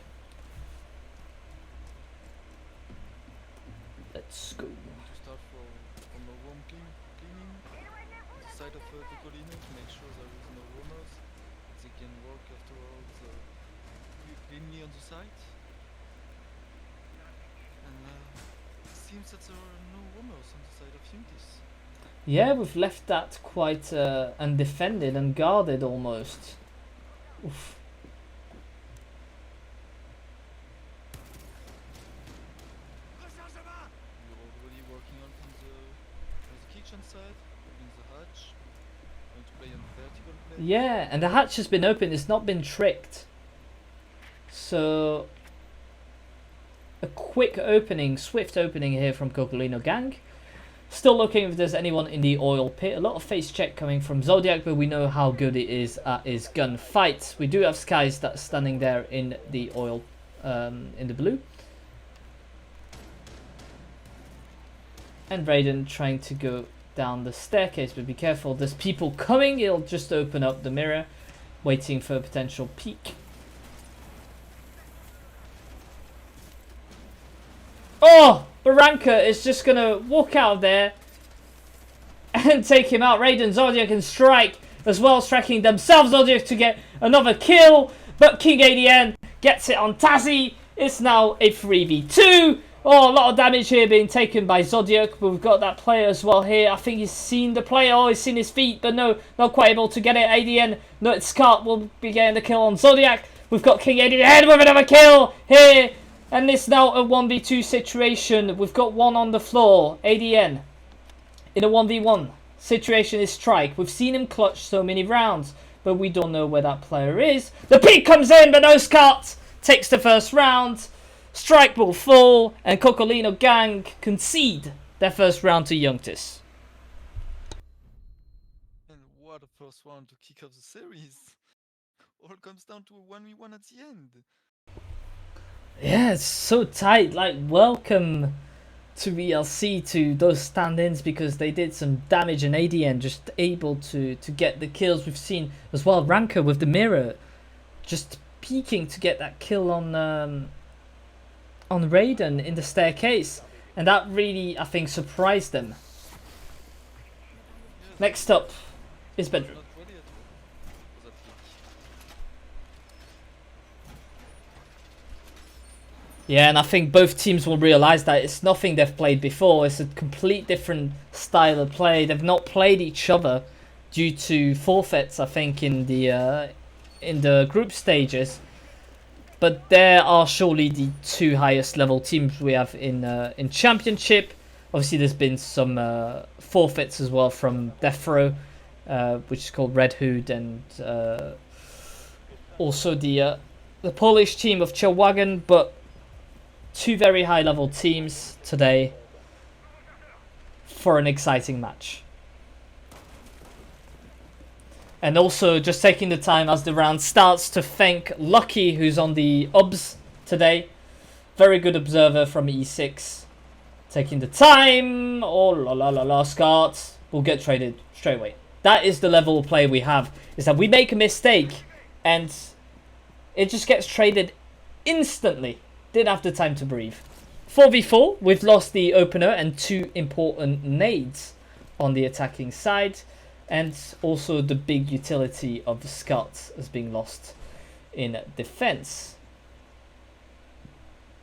Let's go. To start from a roam cleaning the side of the colony to make sure there is no roamers. They can work afterwards cleanly on the site. And it seems that there are no roamers on the side of Untis. Yeah, we've left that quite undefended, unguarded almost. Oof. We're already working on the kitchen side, opening the hatch, going to play on vertical play. Yeah, and the hatch has been open. It's not been tricked. So a quick opening, swift opening here from Cocolino gang. Still looking if there's anyone in the oil pit. A lot of face check coming from Zodiac, but we know how good it is at his gunfight. We do have Skies that's standing there in the oil, in the blue. And Raiden trying to go down the staircase, but be careful, there's people coming. He'll just open up the mirror, waiting for a potential peek. Oh, Barranca is just gonna walk out of there and take him out. Raiden, Zodiac and Strike as well, striking themselves. Zodiac to get another kill, but King ADN gets it on Tazzy. It's now a 3v2. Oh, a lot of damage here being taken by Zodiac, but we've got that player as well here. I think he's seen the player. Oh, he's seen his feet, but no, not quite able to get it. ADN, no, Scott will be getting the kill on Zodiac. We've got King ADN with another kill here. And it's now a 1v2 situation. We've got one on the floor. ADN in a 1v1 situation is Strike. We've seen him clutch so many rounds, but we don't know where that player is. The peek comes in, but no Scott takes the first round. Strike will fall, and Cocolino gang concede their first round to Youngtis. And what a first round to kick off the series. All comes down to a 1v1 at the end. Yeah, it's so tight. Like, welcome to ELC, to those stand-ins, because they did some damage, and ADN just able to get the kills. We've seen as well Ranker with the mirror just peeking to get that kill on Raiden in the staircase, and that really, I think, surprised them. Next up is bedroom. Not ready at all for that peak. Yeah, and I think both teams will realise that it's nothing they've played before. It's a complete different style of play. They've not played each other due to forfeits, I think, in the group stages. But there are surely the two highest level teams we have in Championship. Obviously, there's been some forfeits as well from Death Row which is called Red Hood, and also the Polish team of Chillwagon, but two very high level teams today for an exciting match. And also just taking the time as the round starts to thank Lucky, who's on the OBS today. Very good observer from E6. Taking the time. Oh la la la la, Scott. We'll get traded straight away. That is the level of play we have. Is that we make a mistake and it just gets traded instantly. Didn't have the time to breathe. 4v4. We've lost the opener and two important nades on the attacking side. And also the big utility of the Scott is being lost in defense.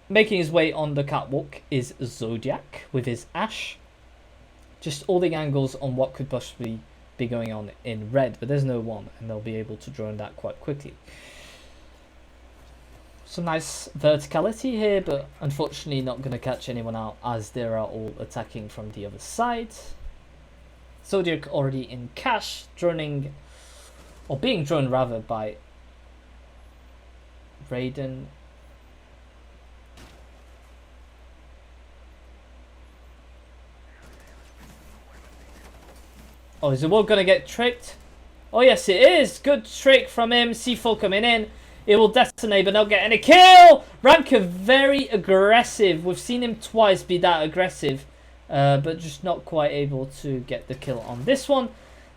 Making his way on the catwalk is Zodiac with his Ash. Just holding angles on what could possibly be going on in red, but there's no one, and they'll be able to drone that quite quickly. Some nice verticality here, but unfortunately not going to catch anyone out as they are all attacking from the other side. Zodiac already in cash, droning, or being droned rather by Raiden. Oh, is the wall gonna get tricked? Oh yes it is! Good trick from him. C4 coming in. It will detonate but not get any kill! Ranker very aggressive. We've seen him twice be that aggressive. But just not quite able to get the kill on this one.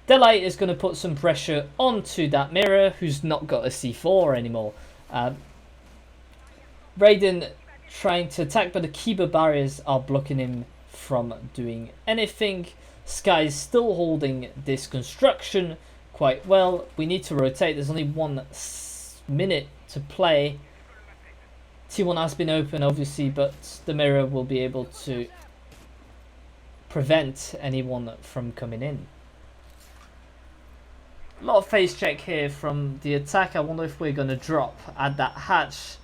Delight is going to put some pressure onto that mirror, who's not got a C4 anymore. Raiden trying to attack, but the Kiba barriers are blocking him from doing anything. Sky is still holding this construction quite well. We need to rotate. There's only 1 minute to play. T1 has been open, obviously, but the mirror will be able to prevent anyone from coming in. A lot of face check here from the attack. I wonder if we're going to drop at that hatch.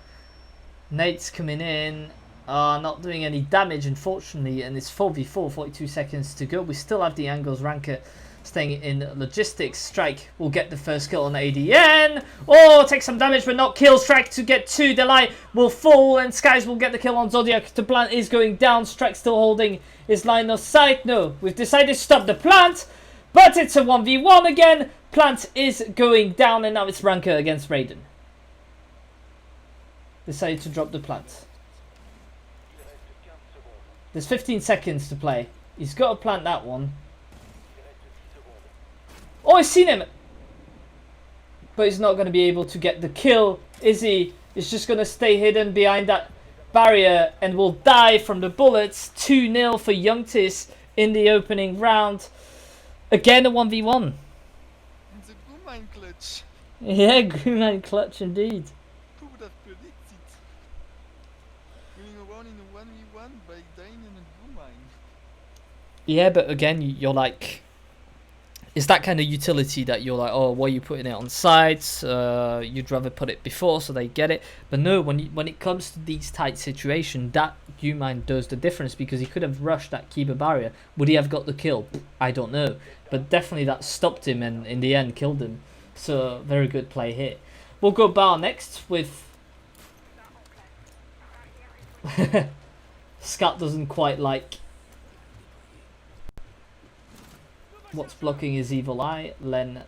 Nate's coming in. Not doing any damage, unfortunately, and it's 4v4, 42 seconds to go. We still have the angles. Ranker staying in logistics. Strike will get the first kill on ADN. Oh, take some damage but not kill. Strike to get 2. Delight will fall and Skies will get the kill on Zodiac. The plant is going down. Strike still holding his line of sight. No, we've decided to stop the plant, but it's a 1v1 again. Plant is going down and now it's Ranker against Raiden. Decided to drop the plant. There's 15 seconds to play. He's got to plant that one. Oh, I've seen him! But he's not going to be able to get the kill, is he? He's just going to stay hidden behind that barrier and will die from the bullets. 2-0 for Youngtis in the opening round. Again, a 1v1. It's a good mine clutch. Yeah, Greenman clutch indeed. Who would have predicted? Going around in a 1v1 by dying in a blue mine. Yeah, but again, you're like... It's that kind of utility that you're like, oh, why are you putting it on sides? You'd rather put it before so they get it. But no, when it comes to these tight situations, that U-mine does the difference because he could have rushed that Kiba barrier. Would he have got the kill? I don't know. But definitely that stopped him and in the end killed him. So, very good play here. We'll go bar next with... Scat doesn't quite like... what's blocking his evil eye. Len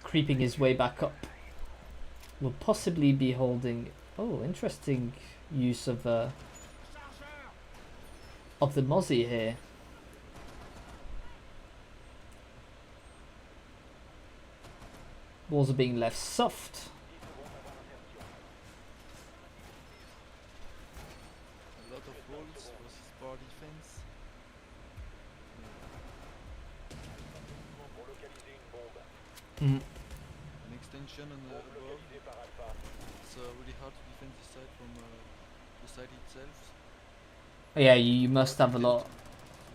creeping his way back up. Will possibly be holding... Oh, interesting use of the Mozzie here. Walls are being left soft. A lot of walls versus bar defense. An extension on the above. It's really hard to defend this side from the side itself. Yeah, you must have a lot.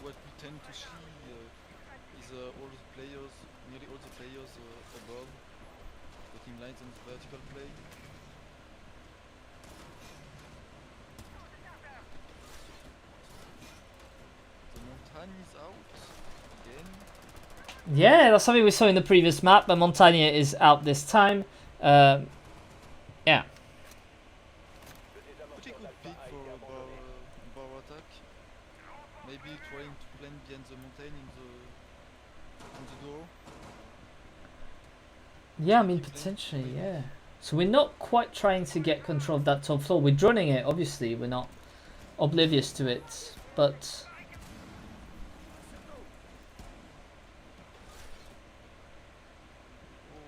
What we tend to see is all the players, nearly all the players above, getting lines on the vertical play. The Montagne is out again. Yeah, that's something we saw in the previous map, but Montagne is out this time. Yeah. Pretty good pick for a bar attack. Maybe trying to plant behind the mountain on the door. Yeah, I mean, potentially, yeah. So we're not quite trying to get control of that top floor. We're droning it, obviously. We're not oblivious to it, but...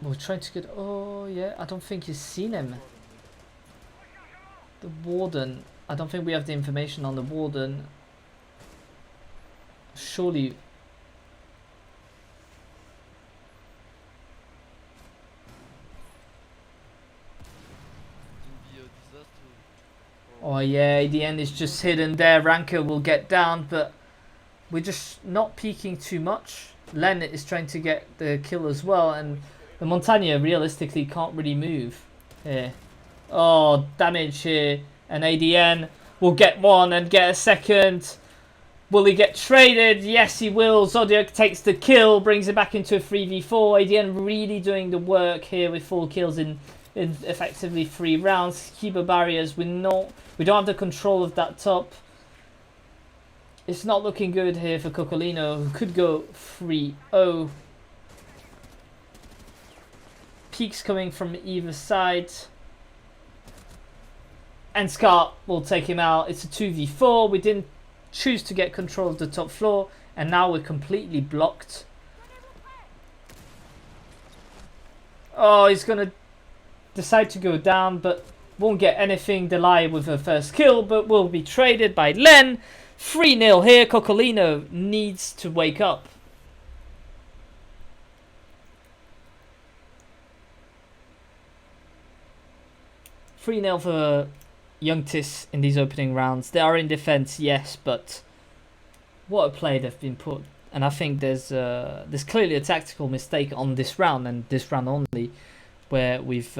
we're trying to get... oh, yeah, I don't think he's seen him. The warden. I don't think we have the information on the warden. Surely... oh yeah, ADN is just hidden there. Ranker will get down, but we're just not peeking too much. Len is trying to get the kill as well, and the Montagne realistically can't really move here. Oh, damage here, and ADN will get one and get a second. Will he get traded? Yes, he will. Zodiac takes the kill, brings it back into a 3v4. ADN really doing the work here with 4 kills in effectively 3 rounds. Keeper barriers. We don't have the control of that top. It's not looking good here for Coccolino, who could go 3-0. Peaks coming from either side. And Scar will take him out. It's a 2v4. We didn't choose to get control of the top floor, and now we're completely blocked. Oh, he's gonna decide to go down, but won't get anything. Delay with her first kill, but will be traded by Len. 3-0 here. Coccolino needs to wake up. $3-0 for Young Tis in these opening rounds. They are in defense, yes, but what a play they've been put. And I think there's clearly a tactical mistake on this round, and this round only, where we've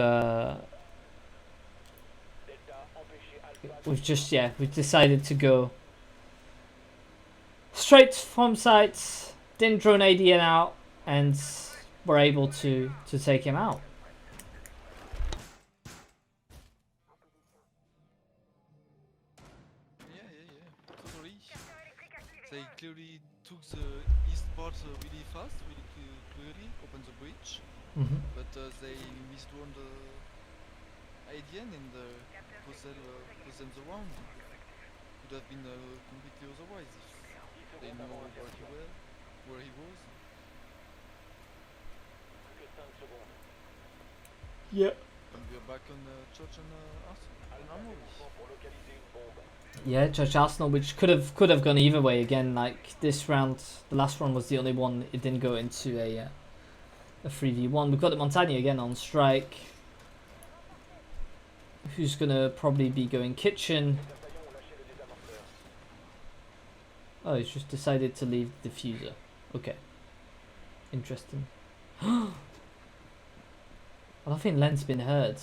decided to go straight from sights, didn't drone ADN out, and were able to take him out. Yeah, totally. They clearly took the east part really fast, really clearly, opened the bridge, but they misdrawn the ADN and put them around. Could have been completely otherwise if they know where he was. Yep. And we are back on Church and Armory. Yeah, Church Arsenal, which could have gone either way again. Like this round, the last one was the only one it didn't go into a 3v1. We've got the Montagne again on strike, who's gonna probably be going kitchen. Oh, he's just decided to leave the diffuser. Okay, interesting. I don't think Len's been hurt.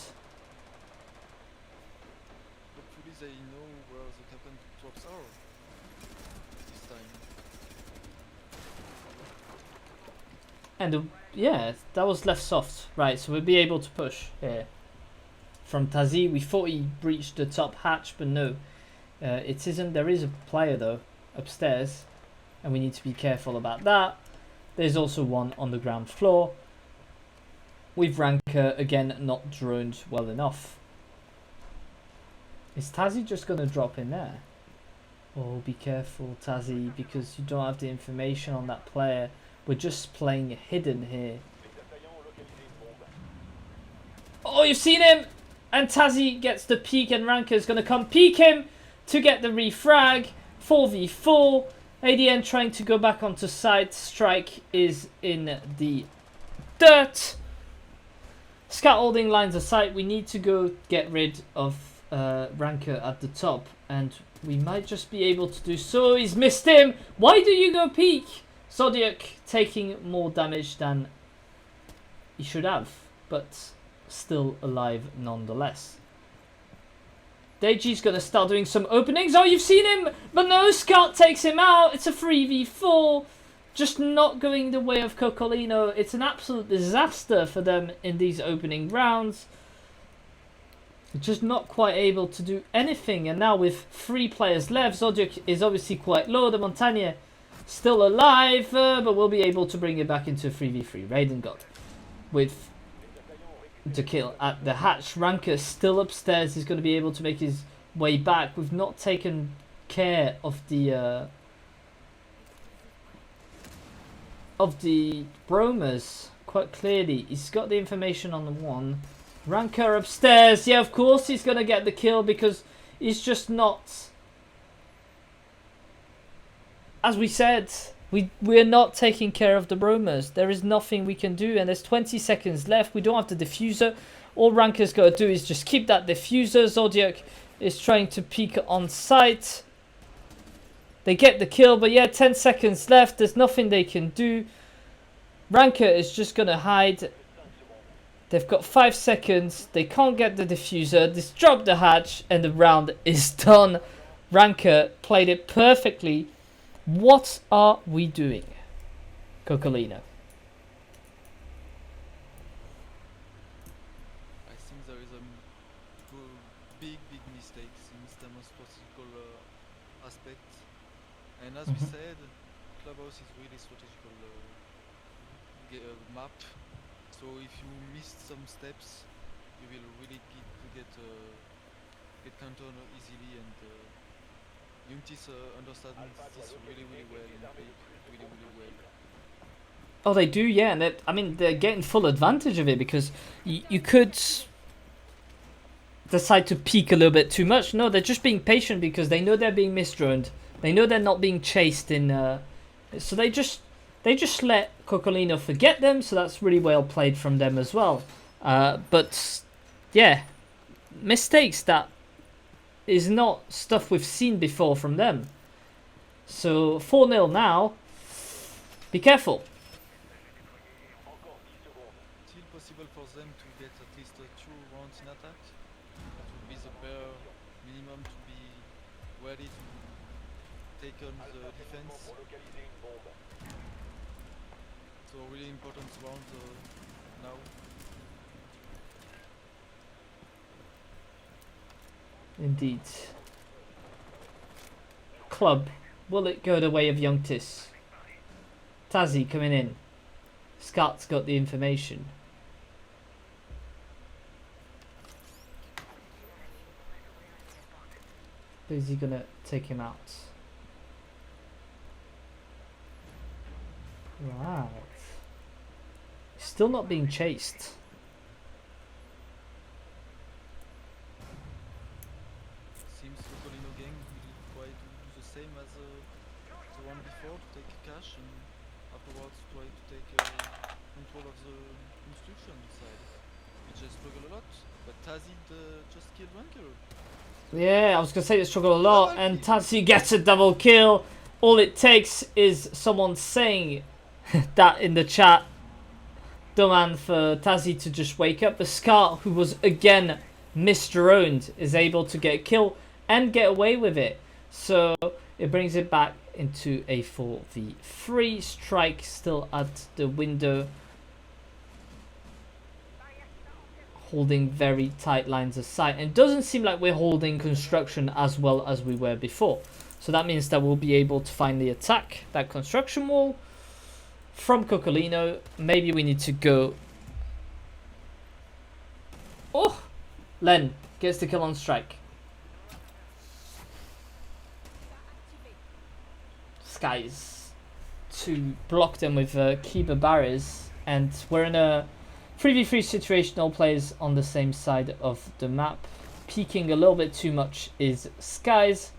Hopefully they know where the captain drops are this time. And yeah, that was left soft. Right, so we'll be able to push here. From Tazi, we thought he breached the top hatch, but no. It isn't. There is a player though upstairs, and we need to be careful about that. There's also one on the ground floor. With Ranker again not droned well enough. Is Tazi just gonna drop in there? Oh, be careful, Tazi, because you don't have the information on that player. We're just playing hidden here. Oh, you've seen him! And Tazi gets the peek, and Ranker is gonna come peek him to get the refrag. 4v4. ADN trying to go back onto site. Strike is in the dirt. Scout holding lines of sight. We need to go get rid of Ranker at the top, and we might just be able to do so. He's missed him. Why do you go peek? Zodiac taking more damage than he should have, but still alive nonetheless. Deiji's gonna start doing some openings. Oh, you've seen him, but no, Scout takes him out. It's a 3v4. just not going the way of Cocolino. It's an absolute disaster for them in these opening rounds. Just not quite able to do anything. And now with 3 players left, Zodiac is obviously quite low. The Montagne still alive, but will be able to bring it back into 3v3. Raiden got with the kill at the hatch. Ranker still upstairs. He's going to be able to make his way back. We've not taken care of the Bromers quite clearly. He's got the information on the one. Ranker upstairs. Yeah, of course he's going to get the kill because he's just not... As we said, we're not taking care of the Bromers. There is nothing we can do, and there's 20 seconds left. We don't have the diffuser. All Ranker's got to do is just keep that diffuser. Zodiac is trying to peek on sight. They get the kill, but yeah, 10 seconds left. There's nothing they can do. Ranker is just going to hide. They've got 5 seconds. They can't get the diffuser. Just drop the hatch and the round is done. Ranker played it perfectly. What are we doing, Cocolino? I think there is a big mistake in terms of strategical aspect. And as we said, Clubhouse is really strategical map. So if you missed some steps, you will really get countered easily, and Youngtis understands this really well and play really well. Oh, they do, yeah. And I mean, they're getting full advantage of it because you could decide to peek a little bit too much. No, they're just being patient because they know they're being misdroned. They know they're not being chased in. So they just let Cocolino forget them. So that's really well played from them as well. But yeah, mistakes that is not stuff we've seen before from them. So 4-0 now. Be careful. Still possible for them to get at least 2 rounds in attack. That would be the bare minimum to be ready to take on the defense. So really important round now. Indeed. Club. Will it go the way of Youngtis? Tazzy coming in. Scott's got the information. Is he gonna take him out? Right. Still not being chased. Seems Cocolino gang will try to do the same as the one before, to take cash and afterwards try to take control of the construction side. We just struggle a lot, but Tazzy just killed Ranker. Yeah, I was gonna say they struggle a lot, and Tazzy gets a double kill. All it takes is someone saying that in the chat. Demand for Tazzy to just wake up. The Scar, who was again misdroned, is able to get a kill and get away with it. So it brings it back into a 4v3. Strike still at the window, holding very tight lines of sight. And it doesn't seem like we're holding construction as well as we were before. So that means that we'll be able to finally attack that construction wall from Cocolino. Maybe we need to go... Oh! Len gets the kill on strike. Skies to block them with Kiba barriers. And we're in a 3v3 situation. All players on the same side of the map. Peeking a little bit too much is Skies.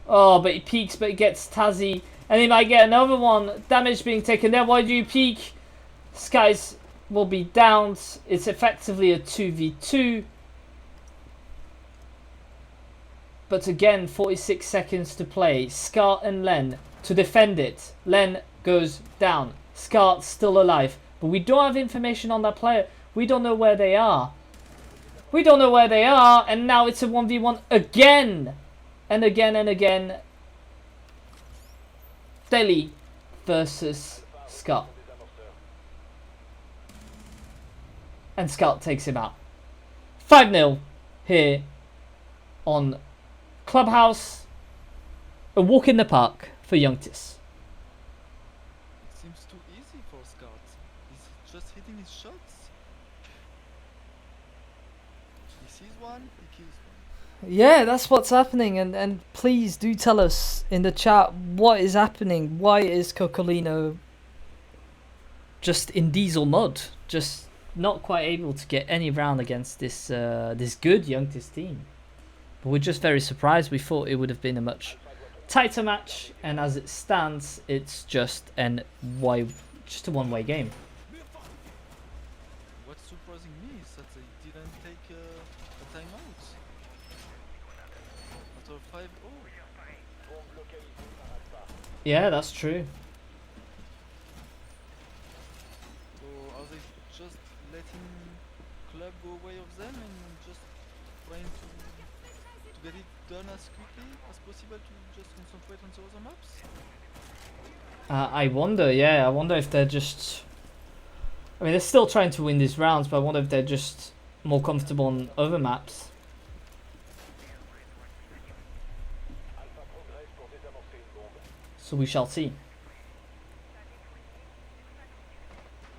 Oh, but he peeks, but he gets Tazzy. And he might get another one. Damage being taken there. Why do you peek? Skies will be downed. It's effectively a 2v2. But again, 46 seconds to play. Scar and Len to defend it. Len goes down. Scar still alive. But we don't have information on that player. We don't know where they are. We don't know where they are. And now it's a 1v1 again. And again and again. Deli versus Scott. And Scott takes him out. 5-0 here on Clubhouse. A walk in the park for Youngtis. It seems too easy for Scott. He's just hitting his shots. He sees one, he kills one. Yeah, that's what's happening, and please do tell us in the chat what is happening. Why is Cocolino just in diesel mode, just not quite able to get any round against this this good Youngtis team? But we're just very surprised. We thought it would have been a much tighter match, and as it stands, it's just a one-way game. What's surprising me is that they didn't take a timeout after 5-0. Yeah, that's true. So are they just letting club go away of them and just trying to get it done as quickly as possible to just concentrate on the other maps? I wonder, yeah, I wonder if they're just... I mean, they're still trying to win these rounds, but I wonder if they're just more comfortable on other maps. So we shall see.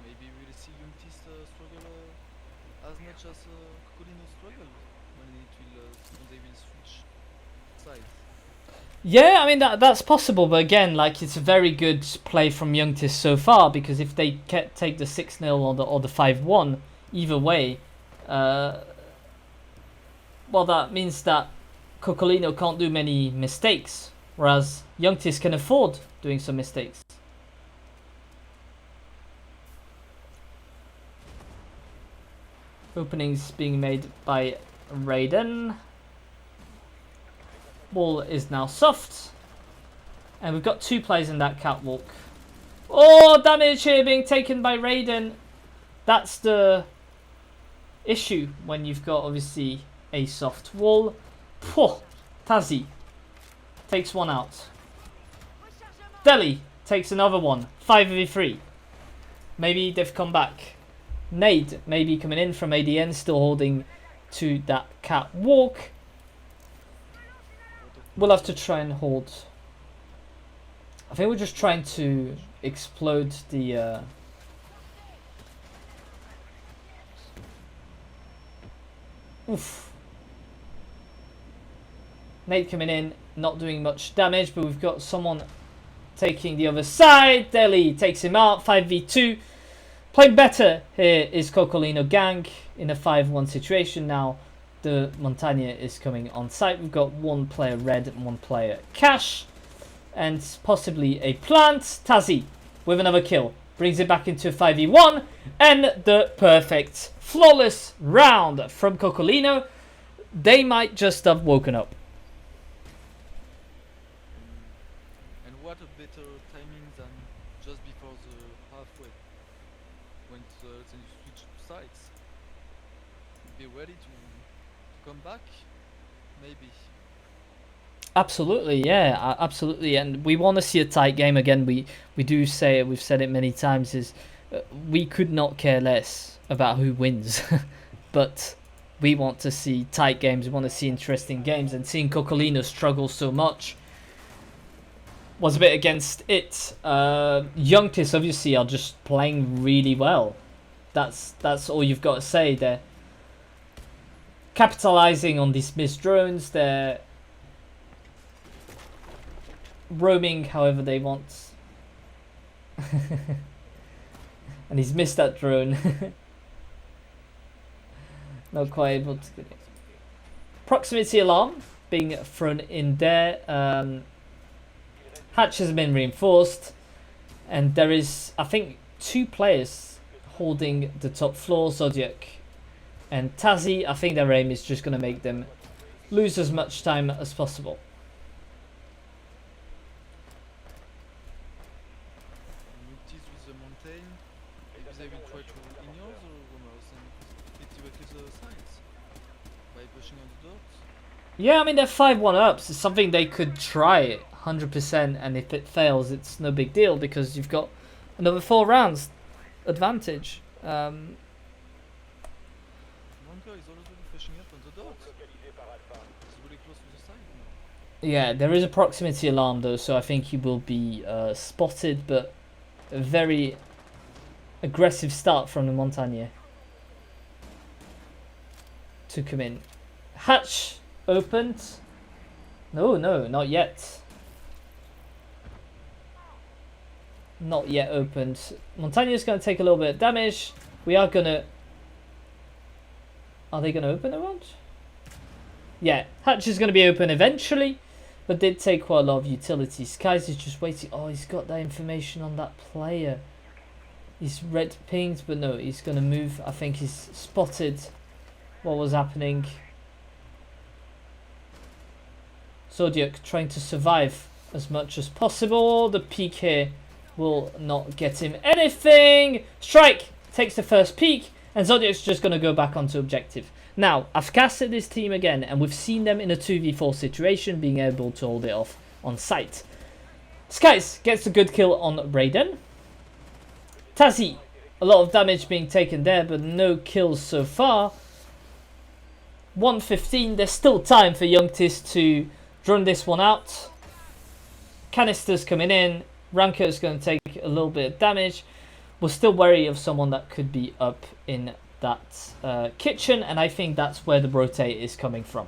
Maybe we'll see Youngtis struggle as much as Cocolino struggle when they will switch sides. Yeah, I mean, that's possible, but again, like, it's a very good play from Youngtis so far, because if they take the 6-0 or the 5-1, either way, well, that means that Cocolino can't do many mistakes, whereas Youngtis can afford doing some mistakes. Openings being made by Raiden. Ball is now soft, and we've got 2 players in that catwalk. Oh, damage here being taken by Raiden. That's the issue when you've got obviously a soft wall. Pwh, Tazi takes one out. Deli takes another one. 5v3. Maybe they've come back. Nade maybe coming in from ADN, still holding to that catwalk. We'll have to try and hold. I think we're just trying to explode the oof. Nate coming in, not doing much damage, but we've got someone taking the other side. Deli takes him out. 5v2. Playing better here is Cocolino Gang in a 5-1 situation now. The Montagne is coming on site. We've got 1 player red and 1 player cash, and possibly a plant. Tazi with another kill brings it back into 5v1, and the perfect flawless round from Cocolino. They might just have woken up. And what a better timing than just before the halfway, when you switch sides. Be ready to come back, maybe. Absolutely, yeah, absolutely, and we want to see a tight game again. We do say it, we've said it many times, is we could not care less about who wins, but we want to see tight games. We want to see interesting games, and seeing Cocolino struggle so much was a bit against it. Youngtis obviously are just playing really well. That's all you've got to say. They're capitalizing on these missed drones. They're roaming however they want. And he's missed that drone. Not quite able to get it. Proximity alarm being thrown in there. Hatch has been reinforced, and there is, I think, 2 players holding the top floor, Zodiac and Tazi. I think their aim is just going to make them lose as much time as possible. Youngtis with the mountain, maybe they will try to ignore the rumors and hit directly the sides by pushing on the dots. Yeah, I mean, they're 5-1 ups. It's something they could try 100%, and if it fails, it's no big deal because you've got another 4 rounds advantage. Ranka is already pushing up on the dot. It's really close to the side now. Yeah, there is a proximity alarm though, so I think he will be spotted, but a very aggressive start from the Montagne to come in. Hatch opened. No, not yet. Not yet opened. Montagne is going to take a little bit of damage. We are going to... Are they going to open a round? Yeah, hatch is going to be open eventually, but did take quite a lot of utility. Skies is just waiting. Oh, he's got that information on that player. He's red pinged, but no, he's going to move. I think he's spotted what was happening. Zodiac trying to survive as much as possible. The peek here will not get him anything. Strike takes the first peek, and Zodiac's just going to go back onto objective. Now, I've casted this team again, and we've seen them in a 2v4 situation being able to hold it off on sight. Skies gets a good kill on Raiden. Tazzy, a lot of damage being taken there, but no kills so far. 115, there's still time for Youngtis to drone this one out. Canisters coming in. Ranka is going to take a little bit of damage. We're still wary of someone that could be up in that kitchen, and I think that's where the rotate is coming from.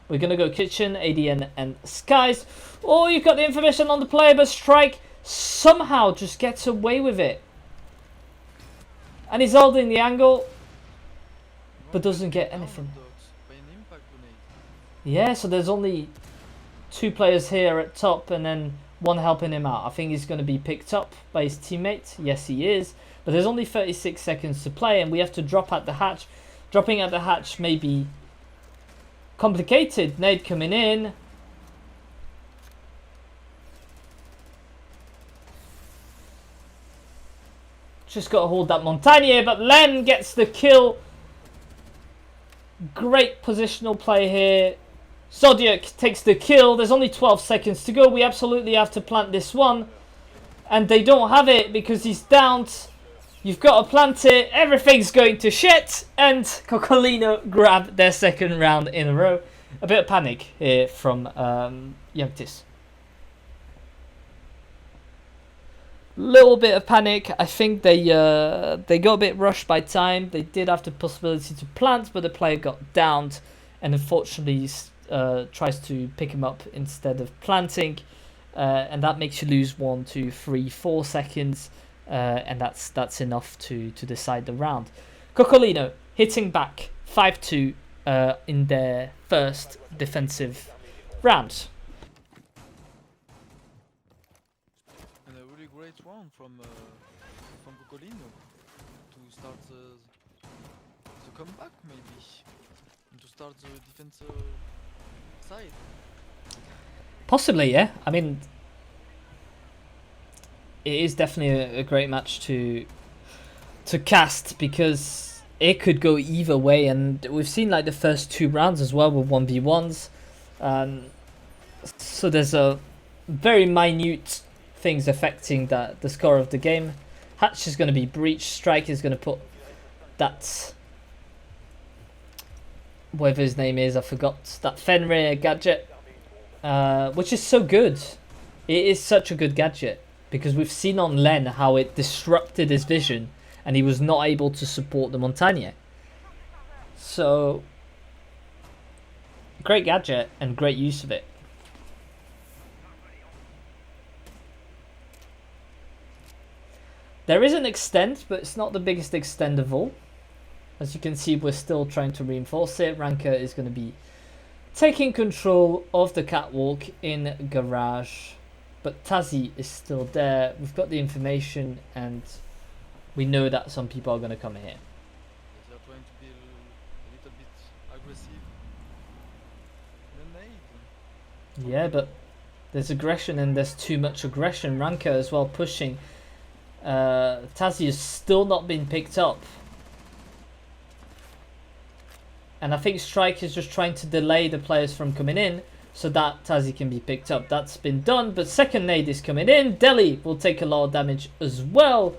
We're going to go kitchen, ADN, and Skies. Oh, you've got the information on the player, but Strike somehow just gets away with it. And he's holding the angle, but doesn't get anything. Yeah, so there's only 2 players here at top and then 1 helping him out. I think he's going to be picked up by his teammate. Yes, he is. But there's only 36 seconds to play, and we have to drop at the hatch. Dropping at the hatch may be complicated. Nade coming in. Just got to hold that Montagne, but Len gets the kill. Great positional play here. Zodiac takes the kill. There's only 12 seconds to go. We absolutely have to plant this one. And they don't have it because he's downed. You've got to plant it. Everything's going to shit. And Coccolino grab their second round in a row. A bit of panic here from Youngtis. Little bit of panic. I think they got a bit rushed by time. They did have the possibility to plant, but the player got downed. And unfortunately tries to pick him up instead of planting. And that makes you lose 1, 2, 3, 4 seconds. And that's enough to decide the round. Coccolino hitting back 5-2 in their first defensive round. And a really great round from Coccolino to start the comeback maybe, and to start the defensive side. Possibly, yeah. I mean, it is definitely a great match to cast because it could go either way, and we've seen like the first 2 rounds as well with 1v1s. So there's a very minute things affecting the score of the game. Hatch is going to be breached. Strike is going to put that, whatever his name is, I forgot, that Fenrir gadget, which is so good. It is such a good gadget because we've seen on Len how it disrupted his vision and he was not able to support the Montagne. So great gadget and great use of it. There is an extend, but it's not the biggest extend of all. As you can see, we're still trying to reinforce it. Ranka is going to be taking control of the catwalk in garage. But Tazzy is still there. We've got the information and we know that some people are going to come here. They're trying to be a little bit aggressive. Yeah, but there's aggression and there's too much aggression. Ranka as well pushing. Tazzy has still not been picked up. And I think Strike is just trying to delay the players from coming in so that Tazi can be picked up. That's been done, but second nade is coming in. Deli will take a lot of damage as well.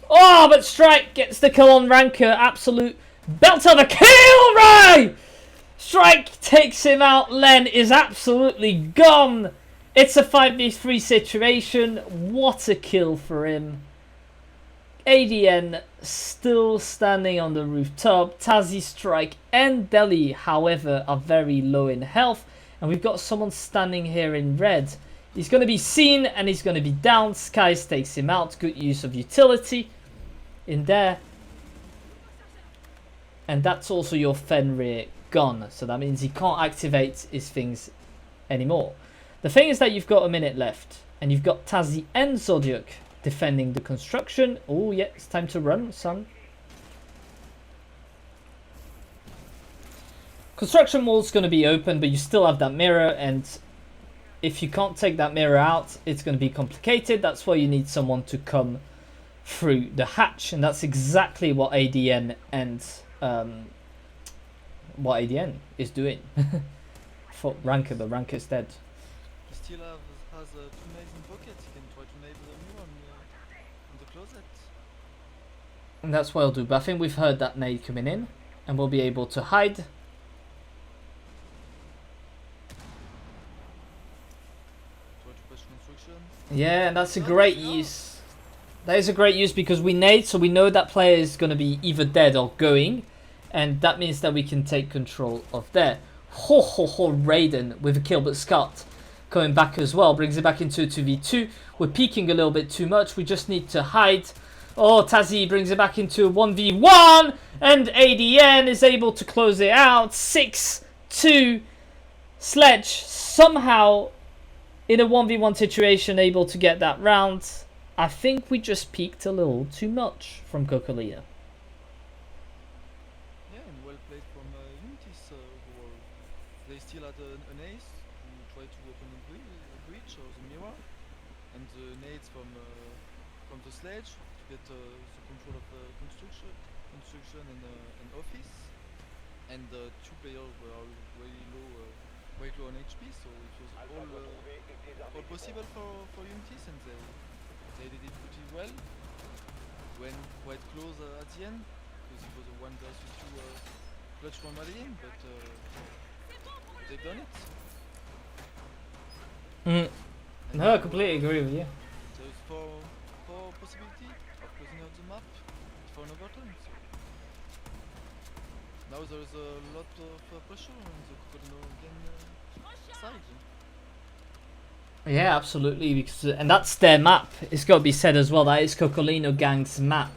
Oh, but Strike gets the kill on Ranker. Absolute belt of a kill, Ray! Strike takes him out. Len is absolutely gone. It's a 5v3 situation. What a kill for him. ADN still standing on the rooftop. Tazi, Strike and Deli, however, are very low in health. And we've got someone standing here in red. He's going to be seen and he's going to be down. Skies takes him out. Good use of utility in there. And that's also your Fenrir gone. So that means he can't activate his things anymore. The thing is that you've got a minute left. And you've got Tazi and Zodiac defending the construction. Oh yeah, it's time to run, son. Construction wall's going to be open, but you still have that mirror, and if you can't take that mirror out, it's going to be complicated. That's why you need someone to come through the hatch, and that's exactly what ADN and what ADN is doing. For Ranker, but Ranker's dead. He still has 2 nades in pockets. He can try to nade the new one in the closet. And that's what I'll do. But I think we've heard that nade coming in, and we'll be able to hide. Try to push construction. Yeah, and that's a great use. That is a great use because we nade, so we know that player is going to be either dead or going. And that means that we can take control of there. Ho ho ho, Raiden with a kill, but Scott coming back as well. Brings it back into a 2v2. We're peeking a little bit too much. We just need to hide. Oh, Tazi brings it back into a 1v1. And ADN is able to close it out. 6-2. Sledge somehow in a 1v1 situation able to get that round. I think we just peaked a little too much from Kokolina. Yeah, and well played from Unity's overall. They still had an ace to try to open the breach or the mirror, and the nades from the sledge to get the control of construction and office. And 2 players were very low, quite low on HP, so it was all possible for Unity's, and they did it pretty well. Went quite close at the end, because it was a 1 versus 2 clutch from Alien, but they've done it. No, I completely agree with you. There's 4 possibility of closing out the map for another turn. So now there's a lot of pressure on the Kokolino game side. Yeah, absolutely, because and that's their map. It's got to be said as well. That is Kokolino Gang's map.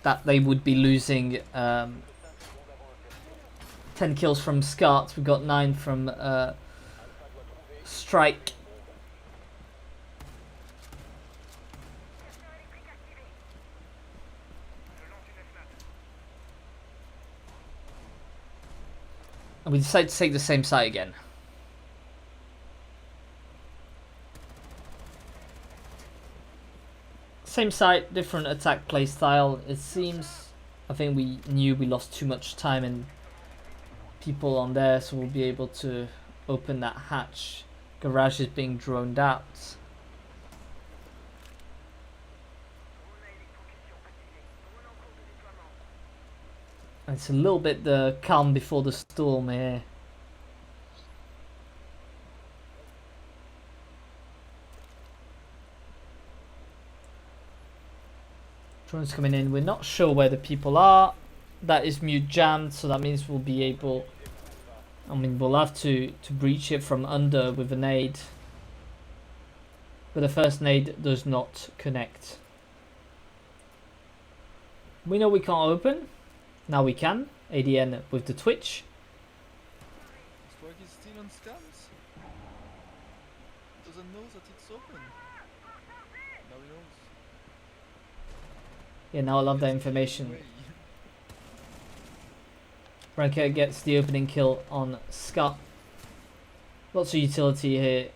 That they would be losing 10 kills from Scott. We got 9 from Strike. And we decided to take the same site again. Same site, different attack playstyle, it seems. I think we knew we lost too much time and people on there, so we'll be able to open that hatch. Garage is being droned out. And it's a little bit the calm before the storm here. Drones coming in. We're not sure where the people are. That is mute jammed, so that means we'll be able. I mean, we'll have to breach it from under with a nade. But the first nade does not connect. We know we can't open. Now we can. ADN with the twitch. Strike is still on scans. Doesn't know that it's open. Now he knows. Yeah, now I love that information. Ranker gets the opening kill on Scott. Lots of utility here.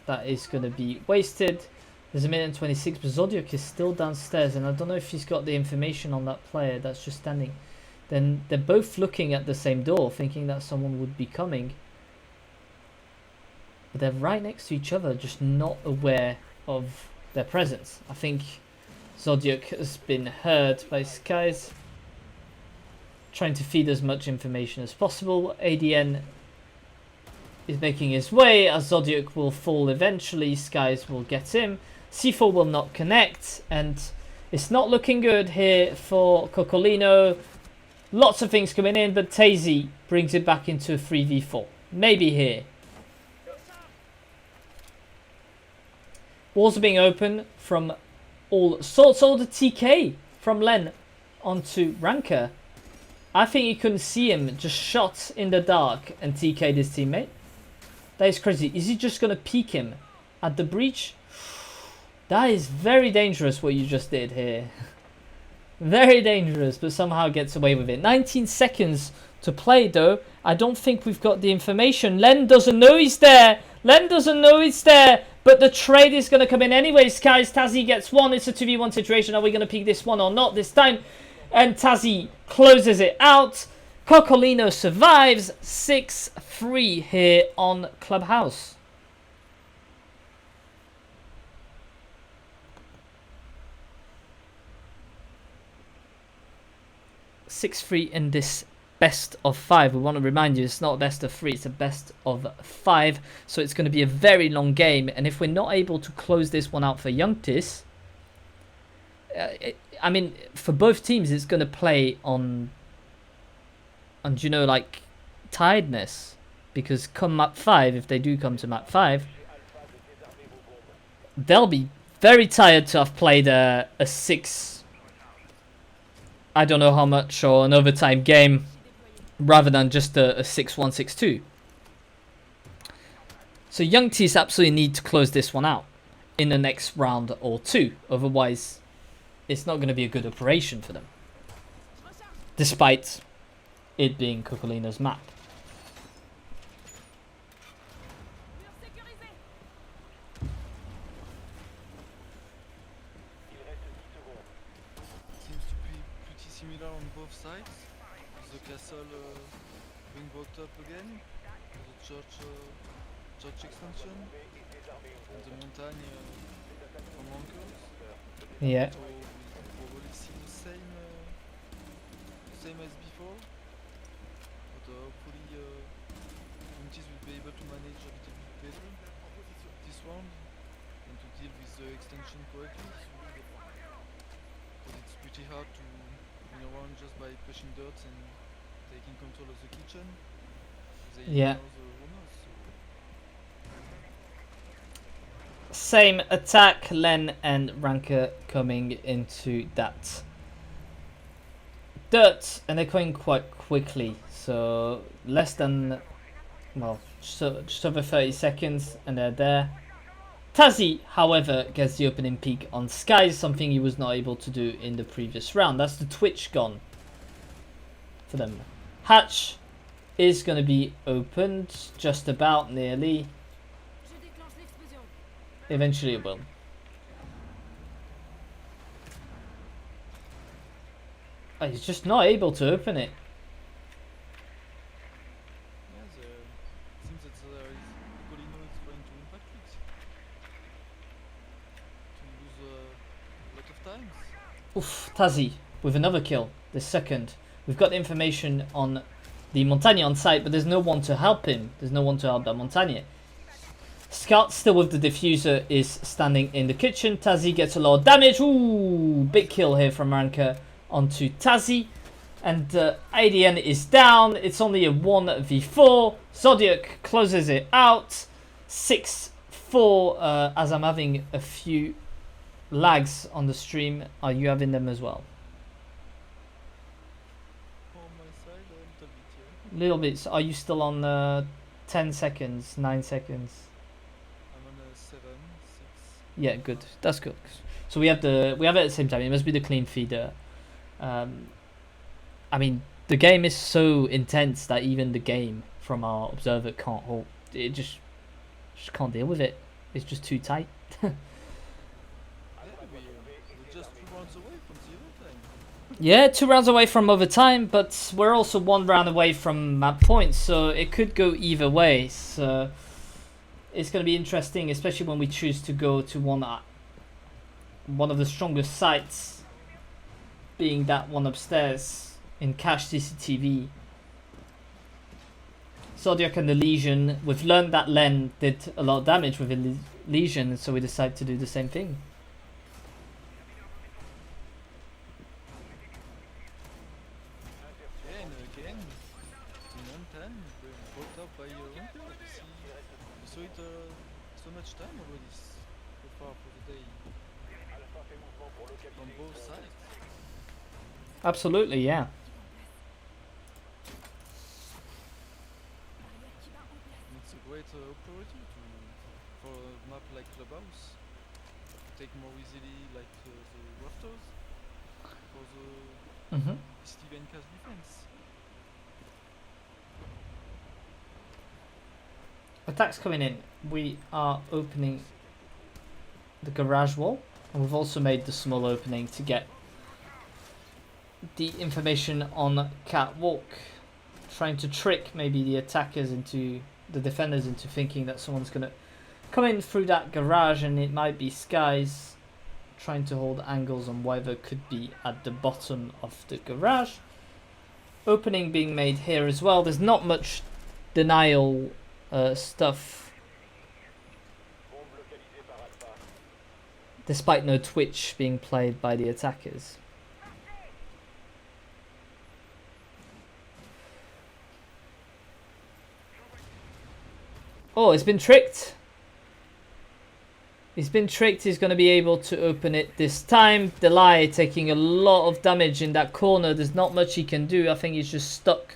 That is going to be wasted. There's a minute and 26, but Zodiac is still downstairs, and I don't know if he's got the information on that player that's just standing then they're both looking at the same door, thinking that someone would be coming. But they're right next to each other, just not aware of their presence. I think Zodiac has been heard by Skies, trying to feed as much information as possible. ADN is making his way, as Zodiac will fall eventually. Skies will get him. C4 will not connect, and it's not looking good here for Coccolino. Lots of things coming in, but Tazy brings it back into a 3v4. Maybe here. Walls are being opened from all sorts. All the TK from Len onto Ranker. I think he couldn't see him, just shot in the dark and TK'd his teammate. That is crazy. Is he just going to peek him at the breach? That is very dangerous what you just did here. Very dangerous, but somehow gets away with it. 19 seconds to play though. I don't think we've got the information. Len doesn't know he's there. Len doesn't know he's there. But the trade is going to come in anyway. Skies, Tazy gets one. It's a 2v1 situation. Are we going to peek this one or not this time? And Tazy closes it out. Coccolino survives. 6-3 here on Clubhouse. 6-3 in this best of 5. We want to remind you, it's not a best of 3, it's a best of 5. So it's going to be a very long game. And if we're not able to close this one out for Youngtis, I mean, for both teams, it's going to play on you know, like, tiredness. Because come map 5, if they do come to map 5, they'll be very tired to have played a 6, I don't know how much, or an overtime game, rather than just a 6-1, 6-2. So Youngtis absolutely need to close this one out in the next round or two. Otherwise, it's not going to be a good operation for them. Despite it being Coccolino's map. Seems to be pretty similar on both sides. The castle being blocked up again, the church extension, and the mountain from Uncles. Yeah. So we'll probably see the same as before, but hopefully Unties will be able to manage a little bit better this round and to deal with the extension correctly. But it's pretty hard to win around just by pushing dirt and taking control of the kitchen. They Yeah. know the runners, so Same attack, Len and Ranker coming into that dirt, and they're going quite quickly. So less than, well, just over 30 seconds, and they're there. Tazy, however, gets the opening peak on Skies, something he was not able to do in the previous round. That's the Twitch gone for them. Hatch is going to be opened just about nearly. Eventually it will. Oh, he's just not able to open it. yeah, it seems that Coccolino is trying to impact it. To lose a lot of times. Oof, Tazy with another kill, the second. We've got the information on the Montagne on site, but there's no one to help him. There's no one to help that Montagne. Scott, still with the diffuser, is standing in the kitchen. Tazy gets a lot of damage. Ooh, big kill here from Ranker onto Tazy. And ADN is down. It's only a 1v4. Zodiac closes it out. 6-4, as I'm having a few lags on the stream. Are you having them as well? On my side, a little bit, yeah. Little bit. So are you still on 10 seconds, 9 seconds? I'm on a 7, 6. Yeah, good. That's good. So we have it at the same time. It must be the clean feeder. I mean, the game is so intense that even the game from our observer can't hold. It just can't deal with it. It's just too tight. Yeah, we're just 2 rounds away from the overtime. Yeah, 2 rounds away from overtime, but we're also 1 round away from map points, so it could go either way. So it's going to be interesting, especially when we choose to go to one of the strongest sites, being that one upstairs in cache CCTV. Zodiac and the Legion, we've learned that Len did a lot of damage with the Legion, so we decided to do the same thing. Yeah, and again, in Mountain, we brought up by Hunter. We saw it so much time already so far for the day. On both sides. Absolutely, yeah. It's a great opportunity for a map like Clubhouse to take more easily like the rafters for the Steven cast defense. Attacks coming in. We are opening the garage wall, and we've also made the small opening to get the information on catwalk, trying to trick maybe the attackers into the defenders into thinking that someone's gonna come in through that garage, and it might be Skies trying to hold angles on whatever could be at the bottom of the garage. Opening being made here as well. There's not much denial stuff, despite no Twitch being played by the attackers. Oh, he's been tricked. He's been tricked. He's going to be able to open it this time. Delay taking a lot of damage in that corner. There's not much he can do. I think he's just stuck.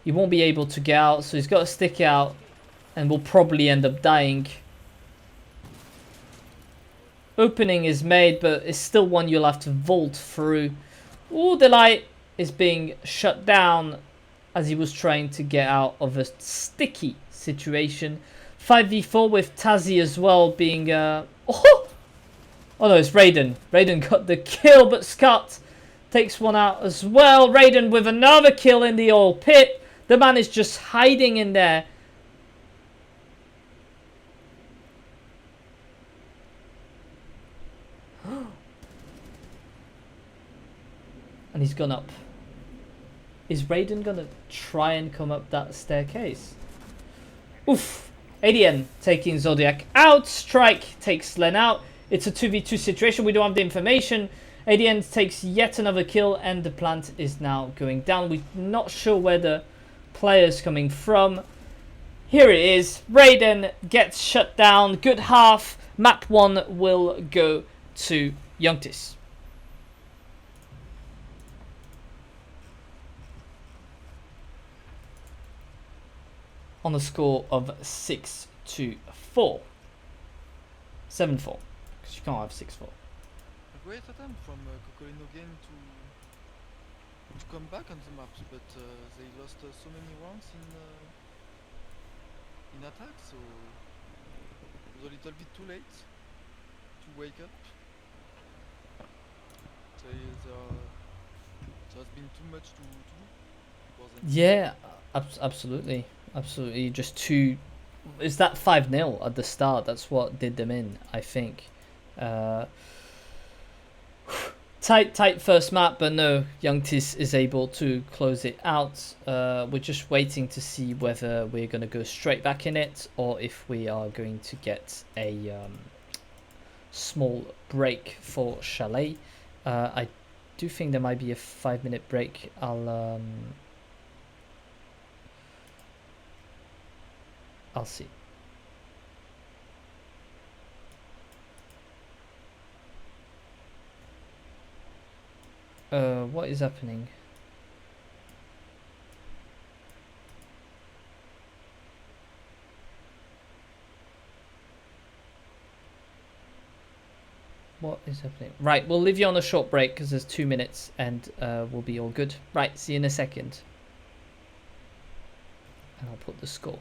He won't be able to get out, so he's got to stick out and will probably end up dying. Opening is made, but it's still one you'll have to vault through. Ooh, Delay is being shut down as he was trying to get out of a sticky situation. 5v4 with Tazzy as well being oh no, it's Raiden. Raiden got the kill, but Scott takes one out as well. Raiden with another kill in the oil pit. The man is just hiding in there. And he's gone up. Is Raiden gonna try and come up that staircase? Oof. ADN taking Zodiac out. Strike takes Len out. It's a 2v2 situation. We don't have the information. ADN takes yet another kill, and the plant is now going down. We're not sure where the player's coming from. Here it is. Raiden gets shut down. Good half. Map 1 will go to Youngtis. On a score of 6-4. 7-4. Because you can't have 6-4. A great attempt from Cocolino again to come back on the maps, but they lost so many rounds in attack, so it was a little bit too late to wake up. There's been too much to do for them. Yeah, absolutely. Absolutely. Just too... Is that 5-0 at the start? That's what did them in, I think. Tight first map, but no, Youngtis is able to close it out. We're just waiting to see whether we're going to go straight back in it, or if we are going to get a small break for Chalet. I do think there might be a 5-minute break. I'll see. What is happening? What is happening? Right, we'll leave you on a short break because there's 2 minutes and we'll be all good. Right, see you in a second. And I'll put the score.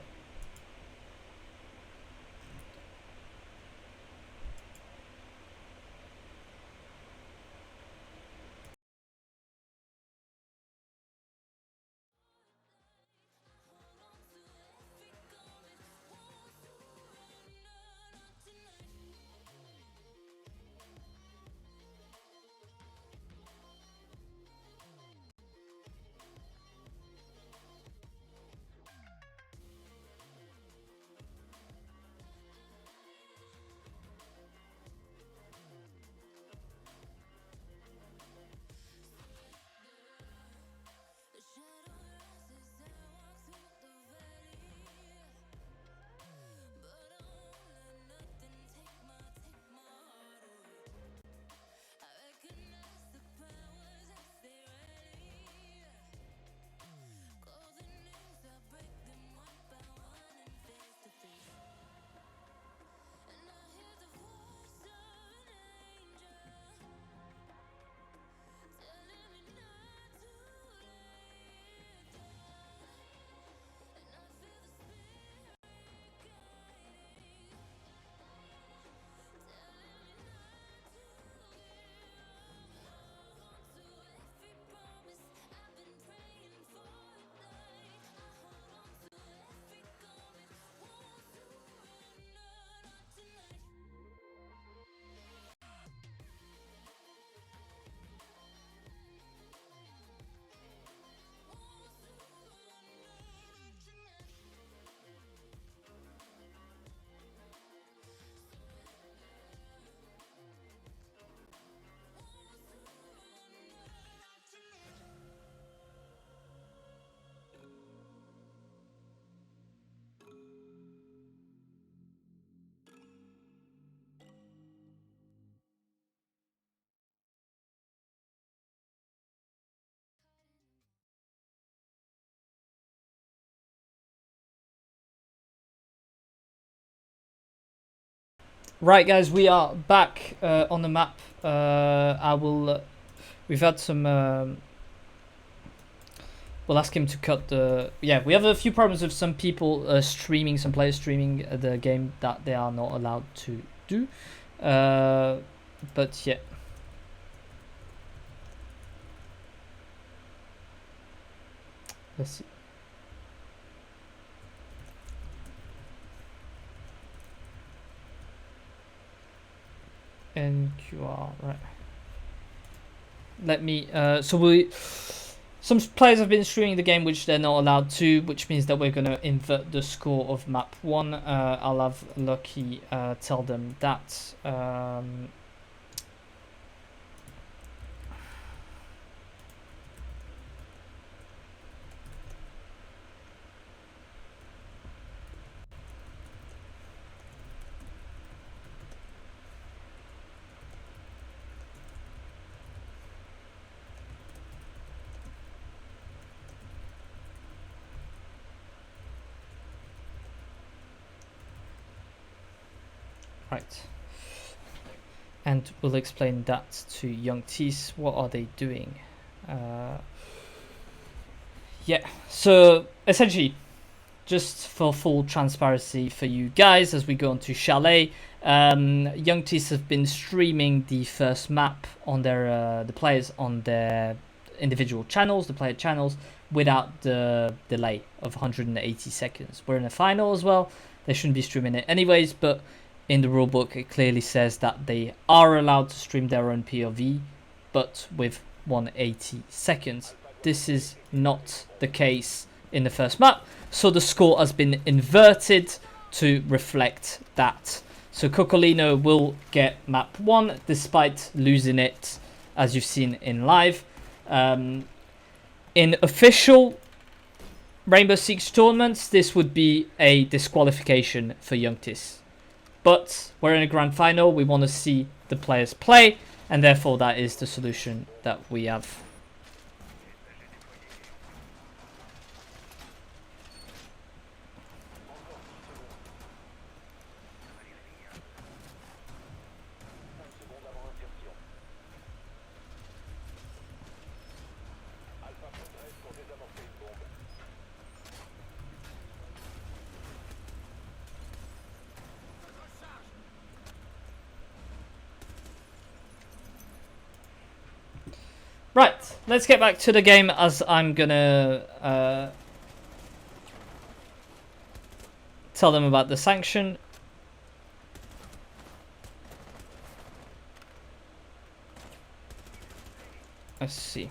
Right, guys, we are back on the map. We've had some. We'll ask him to cut the. Yeah, we have a few problems with some people streaming, some players streaming the game that they are not allowed to do. But yeah. Let's see. NQR, right. Let me, some players have been streaming the game which they're not allowed to, which means that we're going to invert the score of map 1. I'll have Lucky tell them that. Right. And we'll explain that to Young Tees. What are they doing? Yeah, so essentially, just for full transparency for you guys as we go on to Chalet, Young Tees have been streaming the first map on their the players on their individual channels, the player channels, without the delay of 180 seconds. We're in a final as well. They shouldn't be streaming it anyways, but in the rulebook it clearly says that they are allowed to stream their own POV, but with 180 seconds. This is not the case in the first map, so the score has been inverted to reflect that. So Cocolino will get map 1 despite losing it, as you've seen in live. In official Rainbow Six tournaments, this would be a disqualification for Young Tees. But we're in a grand final, we want to see the players play, and therefore that is the solution that we have. Right, let's get back to the game as I'm gonna tell them about the sanction. Let's see.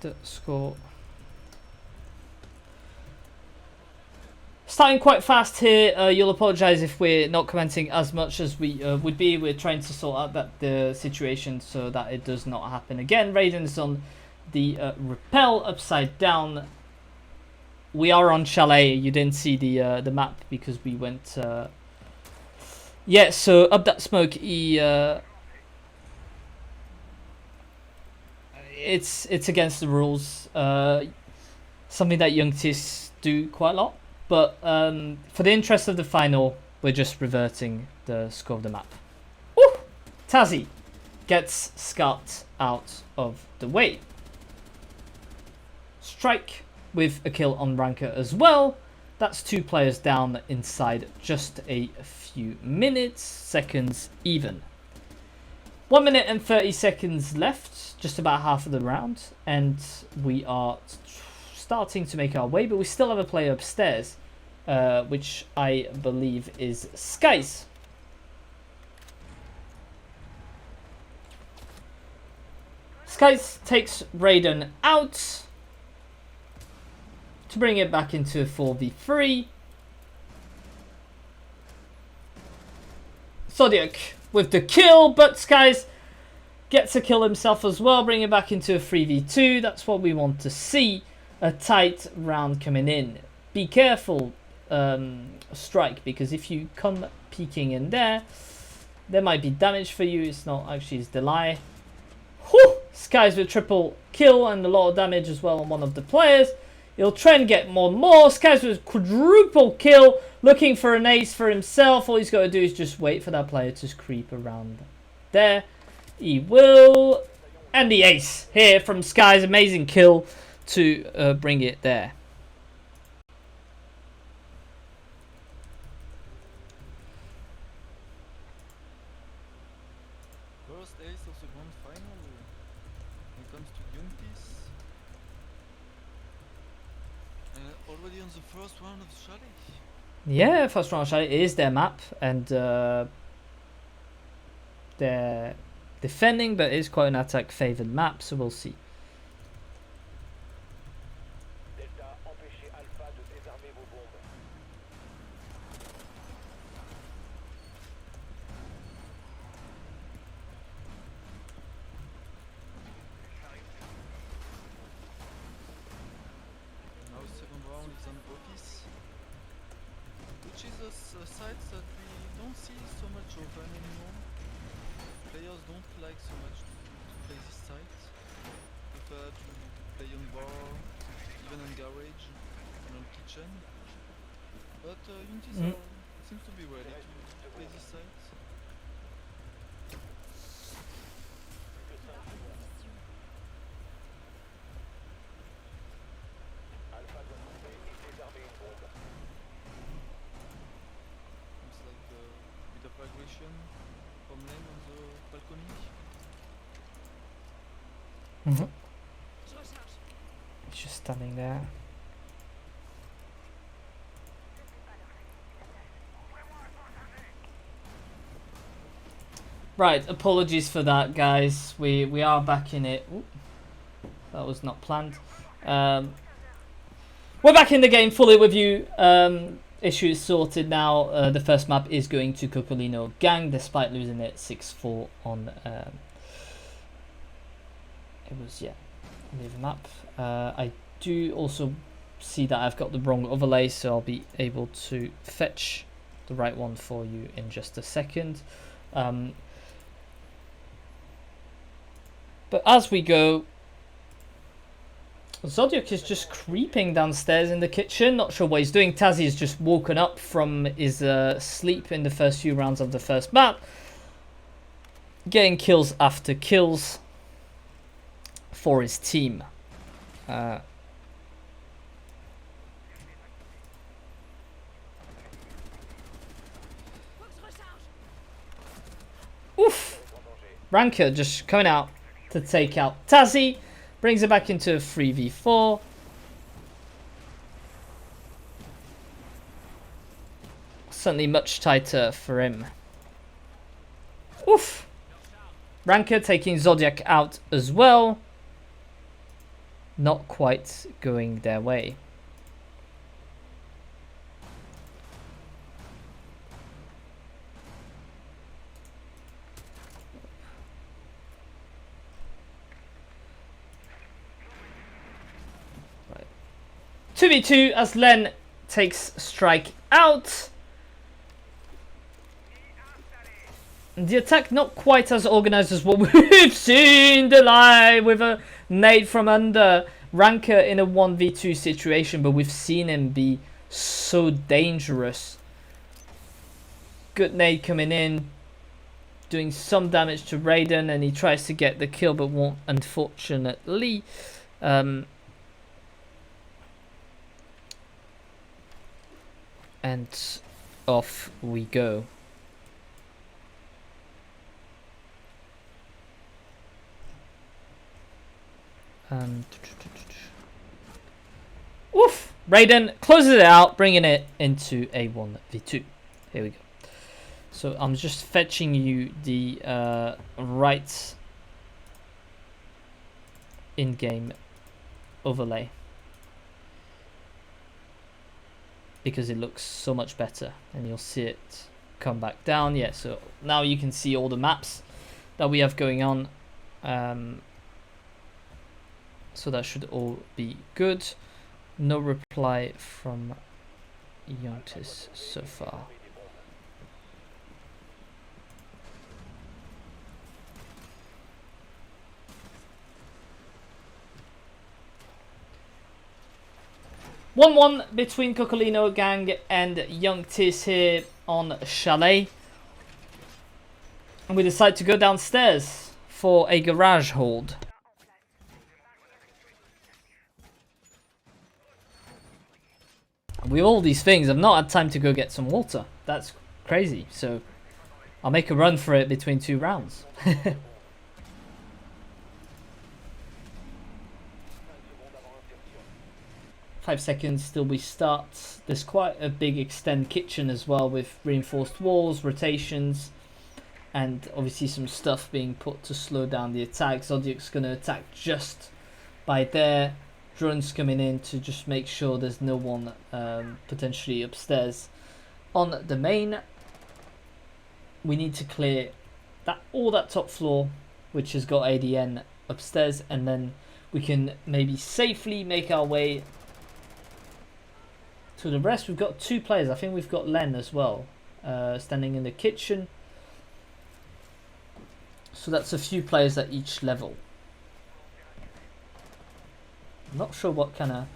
The score. Starting quite fast here. You'll apologise if we're not commenting as much as we would be. We're trying to sort out the situation so that it does not happen again. Raiden's on the rappel upside down. We are on Chalet. You didn't see the map because we went. Yeah, so up that smoke. It's against the rules. Something that Young Tees do quite a lot. But for the interest of the final, we're just reverting the score of the map. Woo! Tazzy gets Scut out of the way. Strike with a kill on Ranker as well. That's 2 players down inside just a few minutes, seconds even. 1 minute and 30 seconds left, just about half of the round, and we are starting to make our way, but we still have a player upstairs, which I believe is Skies. Skies takes Raiden out to bring it back into 4v3. Zodiac with the kill, but Skies gets a kill himself as well, bringing it back into a 3v2. That's what we want to see. A tight round coming in. Be careful, Strike, because if you come peeking in there might be damage for you. It's not actually, it's Delay. Whew! Skies with triple kill and a lot of damage as well on one of the players. He'll try and get more and more. Skies with quadruple kill, looking for an ace for himself. All he's got to do is just wait for that player to creep around there. He will. And the ace here from Sky's amazing kill to bring it there. First ace of the grand final when it comes to Young Piece. Already on the first round of the Chalet. Yeah, first round Chalet is their map, and they're defending, but it is quite an attack favored map, so we'll see. Delta, empêchez Alpha de désarmer vos bombes. Now second round is on Office, which is a site that we don't see so much open anymore. Players don't like so much to play this site. Prefer to play on bar, even on garage, and on kitchen. But Unity seems to be ready to play this site. Alpha doit trouver et désarmer une bombe. Looks like a bit of aggression from lane on the balcony. He's just standing there. Right, apologies for that, guys. We are back in it. Ooh, that was not planned. We're back in the game fully with you. Issues sorted now. The first map is going to Cocolino Gang, despite losing it 6-4 on. It was leave a map. I do also see that I've got the wrong overlay, so I'll be able to fetch the right one for you in just a second. But as we go, Zodiac is just creeping downstairs in the kitchen. Not sure what he's doing. Tazzy has just woken up from his sleep in the first few rounds of the first map. Getting kills after kills for his team. Oof! Ranker just coming out to take out Tazzy. Brings it back into a 3v4. Certainly much tighter for him. Oof! Ranker taking Zodiac out as well. Not quite going their way. Right. 2v2 as Len takes Strike out. The attack not quite as organized as what we've seen. Delay with a nade from under. Ranker in a 1v2 situation, but we've seen him be so dangerous. Good nade coming in, doing some damage to Raiden, and he tries to get the kill, but won't, unfortunately. And off we go. And oof! Raiden closes it out, bringing it into a 1v2. Here we go. So I'm just fetching you the right in-game overlay because it looks so much better, and you'll see it come back down. Yeah, so now you can see all the maps that we have going on. So that should all be good. No reply from Yontis so far. 1-1 between Cocolino Gang and Young Tis here on Chalet. And we decide to go downstairs for a garage hold. With all these things, I've not had time to go get some water. That's crazy. So I'll make a run for it between 2 rounds. 5 seconds till we start. There's quite a big extend kitchen as well with reinforced walls, rotations, and obviously some stuff being put to slow down the attack. Zodiac's going to attack just by there. Drones coming in to just make sure there's no one potentially upstairs on the main. We need to clear all that top floor, which has got ADN upstairs, and then we can maybe safely make our way to the rest. We've got 2 players. I think we've got Len as well, standing in the kitchen. So that's a few players at each level. I'm not sure what kind of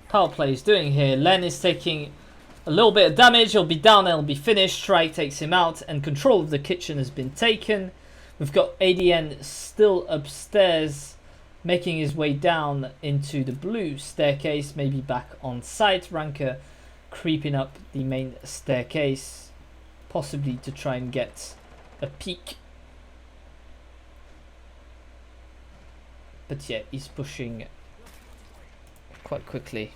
power play he's doing here. Len is taking a little bit of damage. He'll be down and he'll be finished. Strike takes him out and control of the kitchen has been taken. We've got ADN still upstairs, making his way down into the blue staircase, maybe back on site. Ranker creeping up the main staircase, possibly to try and get a peek. But yeah, he's pushing quite quickly.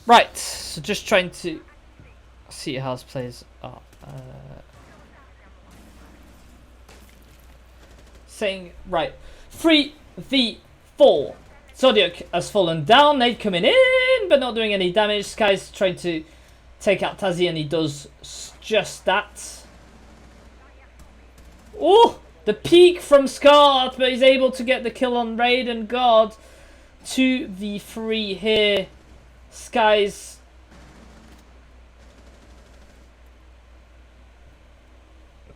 Right, so just trying to see how his players are. Saying, right, 3v4. Zodiac has fallen down, nade coming in, but not doing any damage. Sky's trying to take out Tazi, and he does just that. Oh, the peek from Scar, but he's able to get the kill on Raid and Guard. 2v3 here. Skies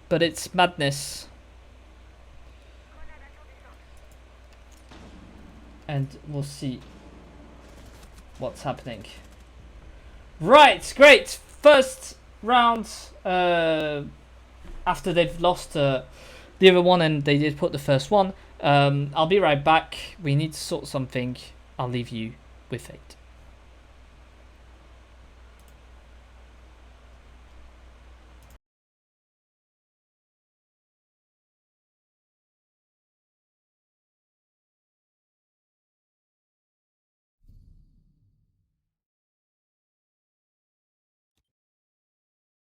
but it's madness, and we'll see what's happening. Right, great first round after they've lost the other one, and they did put the first one. I'll be right back. We need to sort something. I'll leave you with it.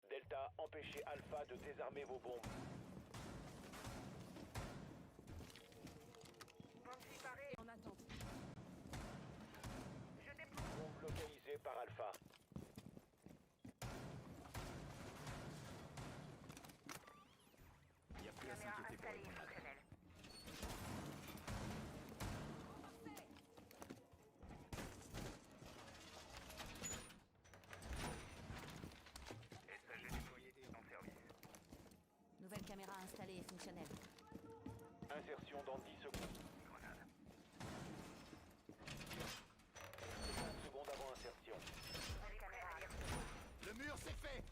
Delta, empêchez Alpha de désarmer vos bombes. En attente. Bombe localisée par Alpha. Il n'y a plus à s'inquiéter pour les bombes. Nouvelle caméra installée et fonctionnelle. Insertion dans 10 secondes. 5 secondes avant insertion. Le mur c'est fait.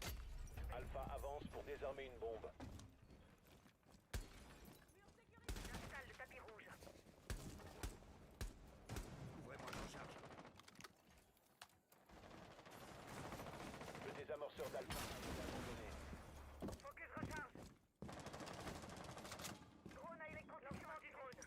Alpha avance pour désarmer une bombe. J'installe le tapis rouge. Ouvrez-moi en charge. Le désamorceur d'Alpha a été abandonné. Focus recharge. Drone à électro-lancement du drone.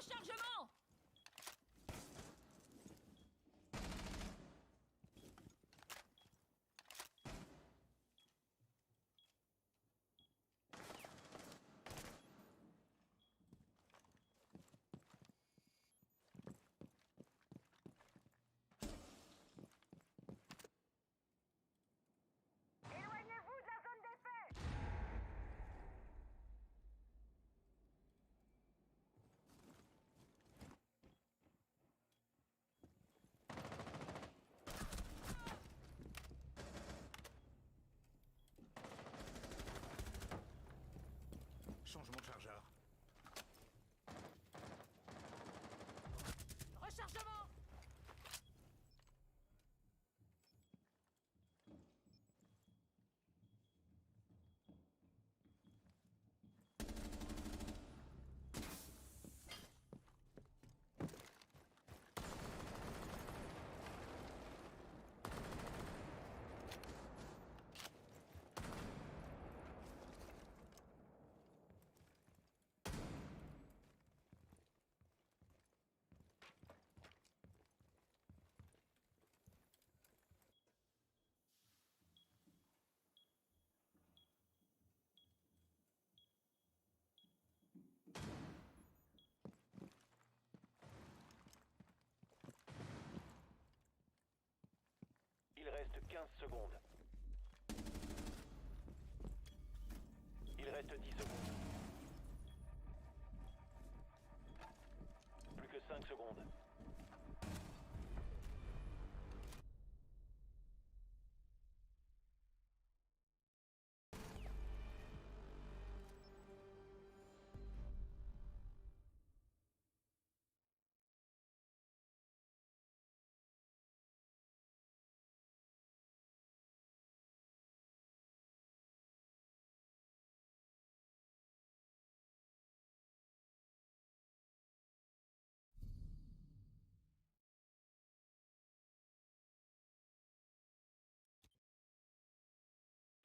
Rechargement. Éloignez-vous de la zone d'effet. Changement de chargeur. Rechargement. Il reste 15 secondes. Il reste 10 secondes. Plus que 5 secondes.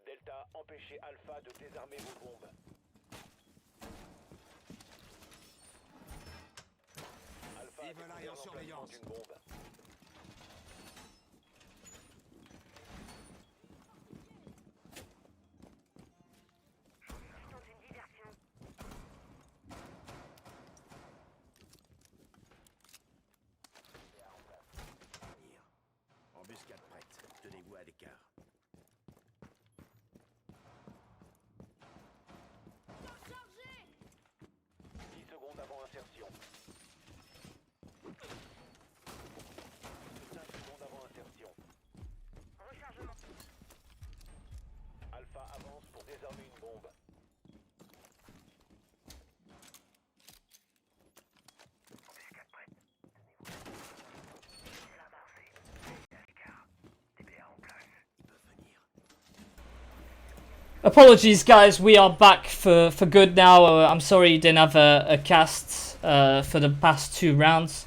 Delta, empêchez Alpha de désarmer vos bombes. Alpha a découvert l'emplacement d'une bombe. Dans une diversion. Embuscade prête. Tenez-vous à l'écart. Chargé. 10 secondes avant insertion. 5 secondes avant insertion. Rechargement. Alpha avance pour désarmer une bombe. Embuscade prête. Tenez-vous. Flamme armée. Restez à l'écart. DBA en place. Ils peuvent venir. Apologies, guys. We are back for good now. I'm sorry you didn't have a cast for the past 2 rounds.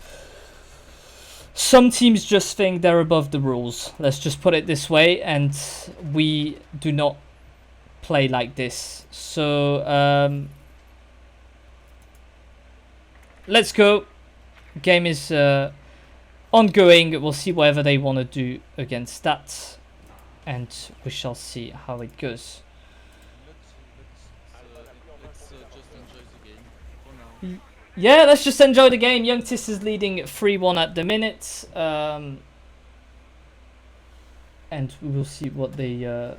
Some teams just think they're above the rules. Let's just put it this way, and we do not play like this. So let's go. Game is ongoing. We'll see whatever they want to do against that, and we shall see how it goes. Let's just enjoy the game for now. Yeah, let's just enjoy the game. Youngtis is leading 3-1 at the minute. And we will see what they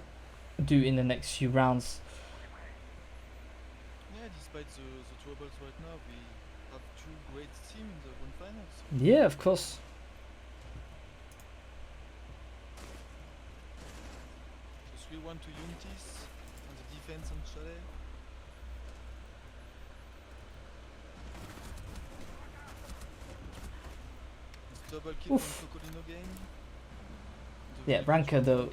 do in the next few rounds. Yeah, despite the troubles right now, we have 2 great teams in the one finals. Yeah, of course. So 3-1 to Unities on the defense on Chalet. It's double kill Oof. from Cocolino game. Yeah, Branca though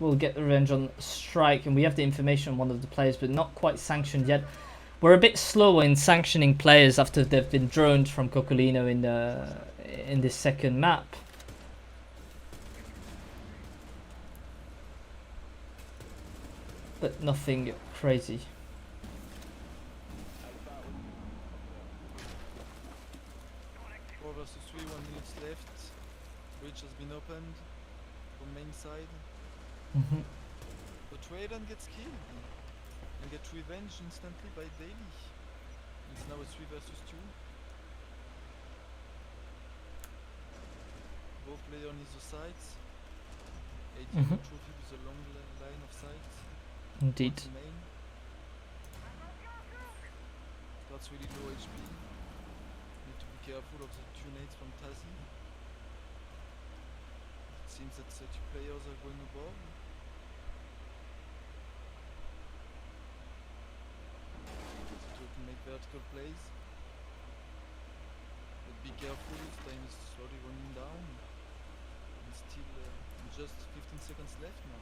will get the revenge on Strike, and we have the information on one of the players, but not quite sanctioned yet. We're a bit slower in sanctioning players after they've been droned from Cocolino in this second map. But nothing crazy. 4 versus 3, 1 minute left. Bridge has been opened from main side. Mhm. But Raiden gets killed and gets revenge instantly by Daily. It's now a 3 versus 2. Both players on either sides. 18 Mhm. trophy with a long line of sights. Indeed. One main. Starts really low HP. Need to be careful of the 2 nades from Tazi. It seems that 2 players are going above. So to make vertical plays. But be careful, time is slowly running down. And still just 15 seconds left now.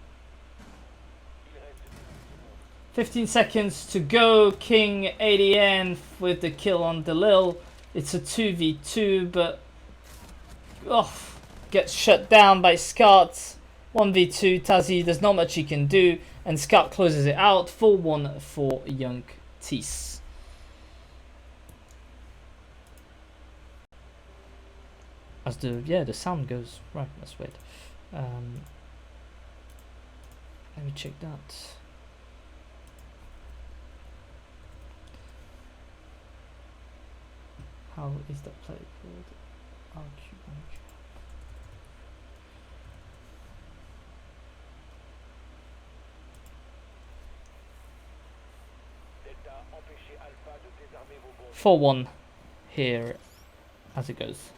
15 seconds to go. King ADN with the kill on Delil. It's a 2v2, but gets shut down by Scott. 1v2. Tazi, there's not much he can do, and Scott closes it out. 4-1 for Young Tees. As the sound goes right. That's weird. Let me check that. How is that play called? RQ. Delta, empêchez Alpha de désarmer vos bombes. 4-1 here as it goes.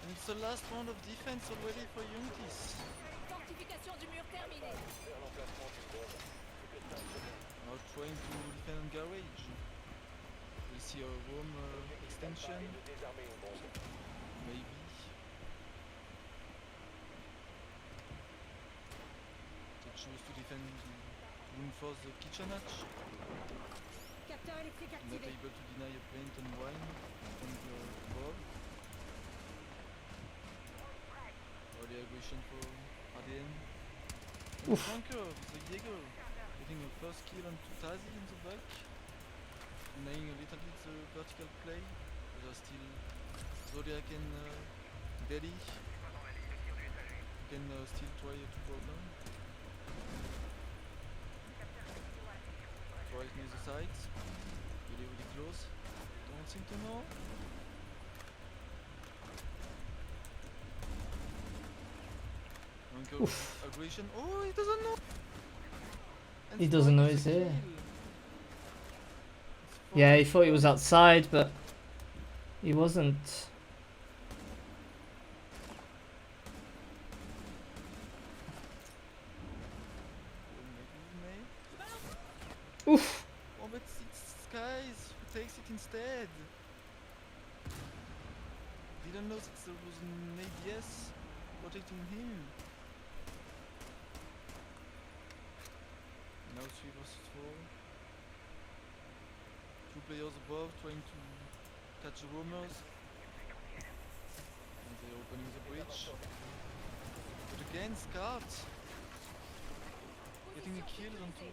And it's the last round of defense already for Youngtis. Fortification du mur terminée. Now trying to defend on garage. We see a room extension. Maybe. They choose to defend, to reinforce the kitchen hatch. Capteur électrique Not activé. able to deny a plant and wine from the above. Early aggression for ADN. And Bunker with the Jaeger. Getting a first kill on Tazi in the back. Denying a little bit the vertical play. There's still Zodiac and Belly. Can still try to go down. Right near the sides. Really close. Don't seem to know. Aggression. Oh, he doesn't know. And He doesn't know Spike he's with a here. kill. Yeah, he thought he was outside, but he wasn't. Oof. Oh, but it's Skies who takes it instead. Didn't know that there was an ADS protecting him. Now 3 versus 4. 2 players above trying to catch the roamers. And they're opening the bridge. But again, Scott getting a kill onto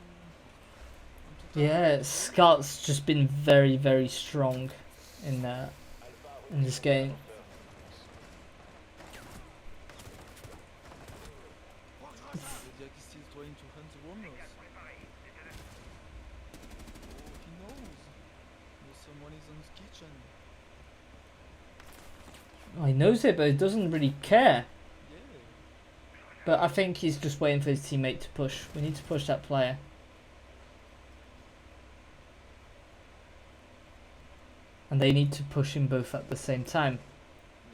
Yeah, Scott's just been very strong in this game. Zodiac is still trying to hunt the roamers. Oh, he knows. Someone is on his kitchen. He knows it, but he doesn't really care. Yeah. But I think he's just waiting for his teammate to push. We need to push that player. And they need to push him both at the same time.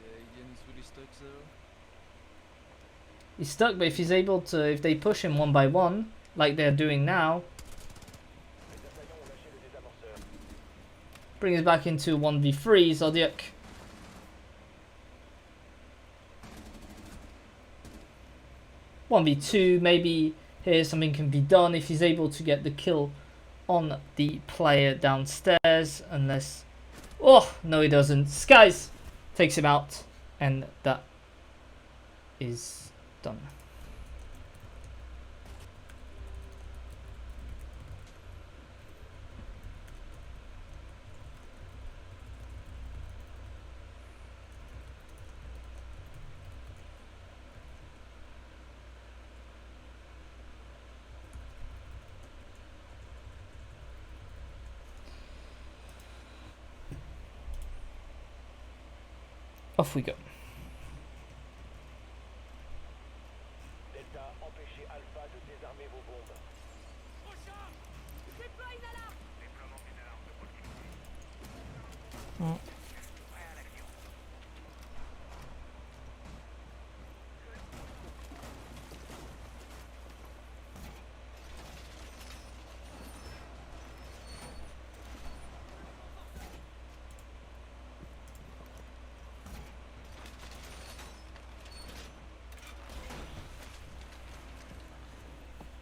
Yeah, Alien is really stuck there. He's stuck, but if he's able to, if they push him one by one, like they're doing now, brings it back into 1v3, Zodiac. 1v2, maybe here something can be done if he's able to get the kill on the player downstairs, unless... Oh, no he doesn't. Skies takes him out, and that is done. Off we go. Delta, empêchez Alpha de désarmer vos bombes. Déploiement d'une alarme de proximité. Prêt à l'action.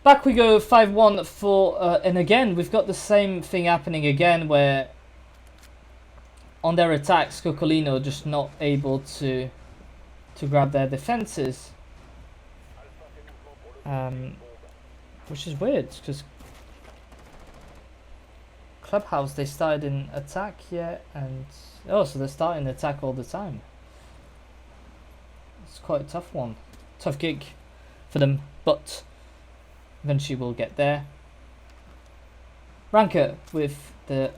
Back we go, 5-1 for, and again, we've got the same thing happening again, where on their attacks, Coccolino just not able to grab their defenses. Which is weird, because Clubhouse, they started in attack, yeah, and, oh, so they're starting attack all the time. It's quite a tough one. Tough gig for them, but eventually we'll get there. Ranker with the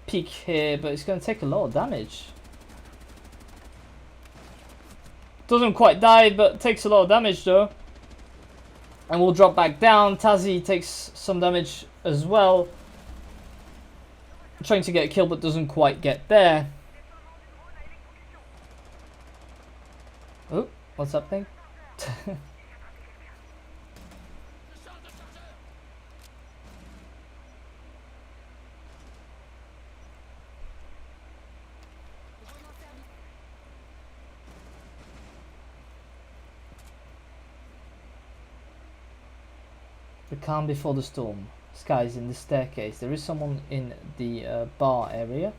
peak here, but it's going to take a lot of damage. Doesn't quite die, but takes a lot of damage though. And we'll drop back down. Tazi takes some damage as well. Trying to get a kill, but doesn't quite get there. Oh, what's happening? The calm before the storm. Skies in the staircase. There is someone in the bar area,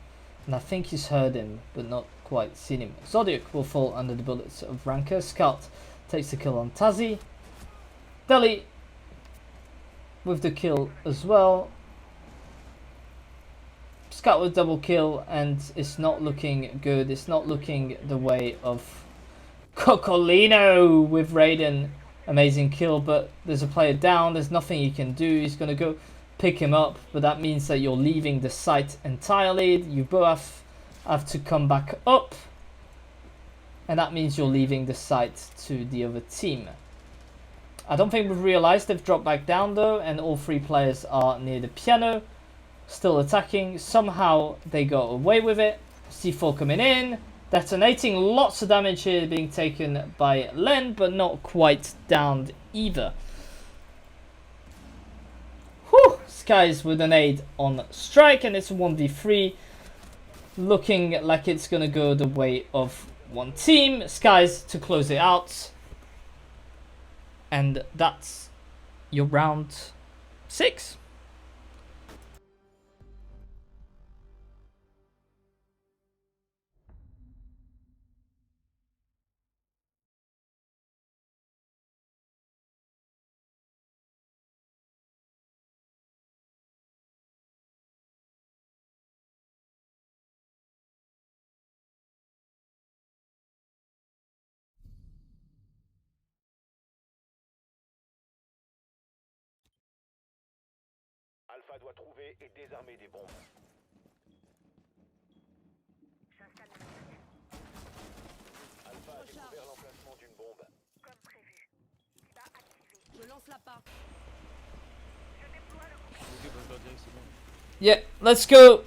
and I think he's heard him, but not quite seen him. Zodiac will fall under the bullets of Ranker. Scout takes the kill on Tazi. Deli with the kill as well. Scout with double kill, and it's not looking good. It's not looking the way of Coccolino with Raiden. Amazing kill, but there's a player down. There's nothing he can do. He's going to go pick him up, but that means that you're leaving the site entirely. You both have to come back up, and that means you're leaving the site to the other team. I don't think we've realized they've dropped back down though, and all three players are near the piano, still attacking. Somehow they got away with it. C4 coming in, detonating. Lots of damage here being taken by Len, but not quite downed either. Whew! Skies with a nade on strike, and it's a 1v3. Looking like it's gonna go the way of one team. Skies to close it out. And that's your round 6. Alpha doit trouver et désarmer des bombes. Alpha a découvert l'emplacement d'une bombe. Comme prévu. Ça activé. Je lance la part. Je déploie le... Yeah, let's go.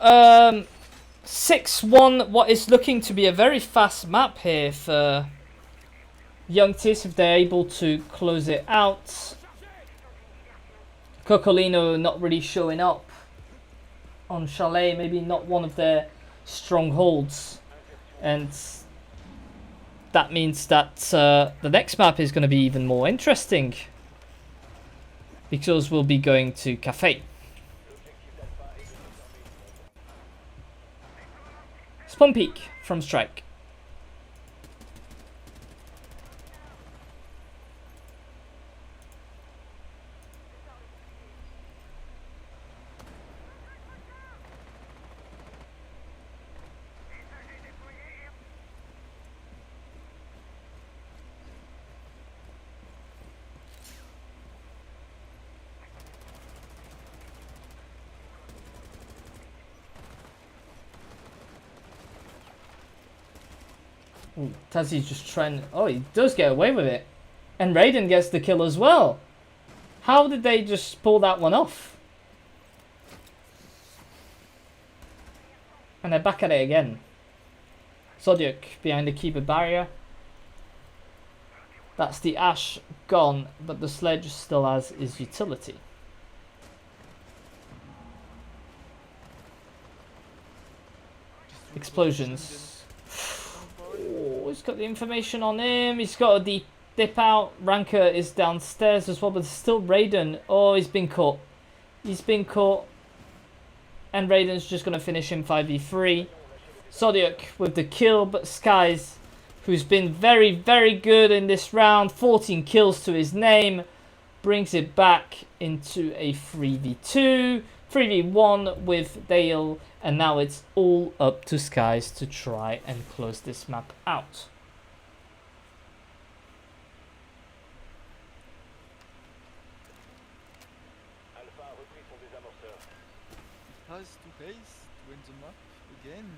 6-1. What is looking to be a very fast map here for Young Tis if they're able to close it out. Coccolino not really showing up on Chalet, maybe not one of their strongholds, and that means that the next map is going to be even more interesting. Because we'll be going to Cafe. Spawn Peak from Strike. Ooh, Tazi's just trying. Oh, he does get away with it. And Raiden gets the kill as well. How did they just pull that one off? And they're back at it again. Zodiac behind the keeper barrier. That's the Ash gone, but the sledge still has his utility. Explosions. Oh, he's got the information on him. He's got a dip out. Ranker is downstairs as well, but there's still Raiden. Oh, he's been caught. He's been caught. And Raiden's just going to finish him 5v3. Zodiac with the kill, but Skies, who's been very, very good in this round, 14 kills to his name, brings it back into a 3v2, 3v1 with Dale, and now it's all up to Skies to try and close this map out. Has to haste to win the map again.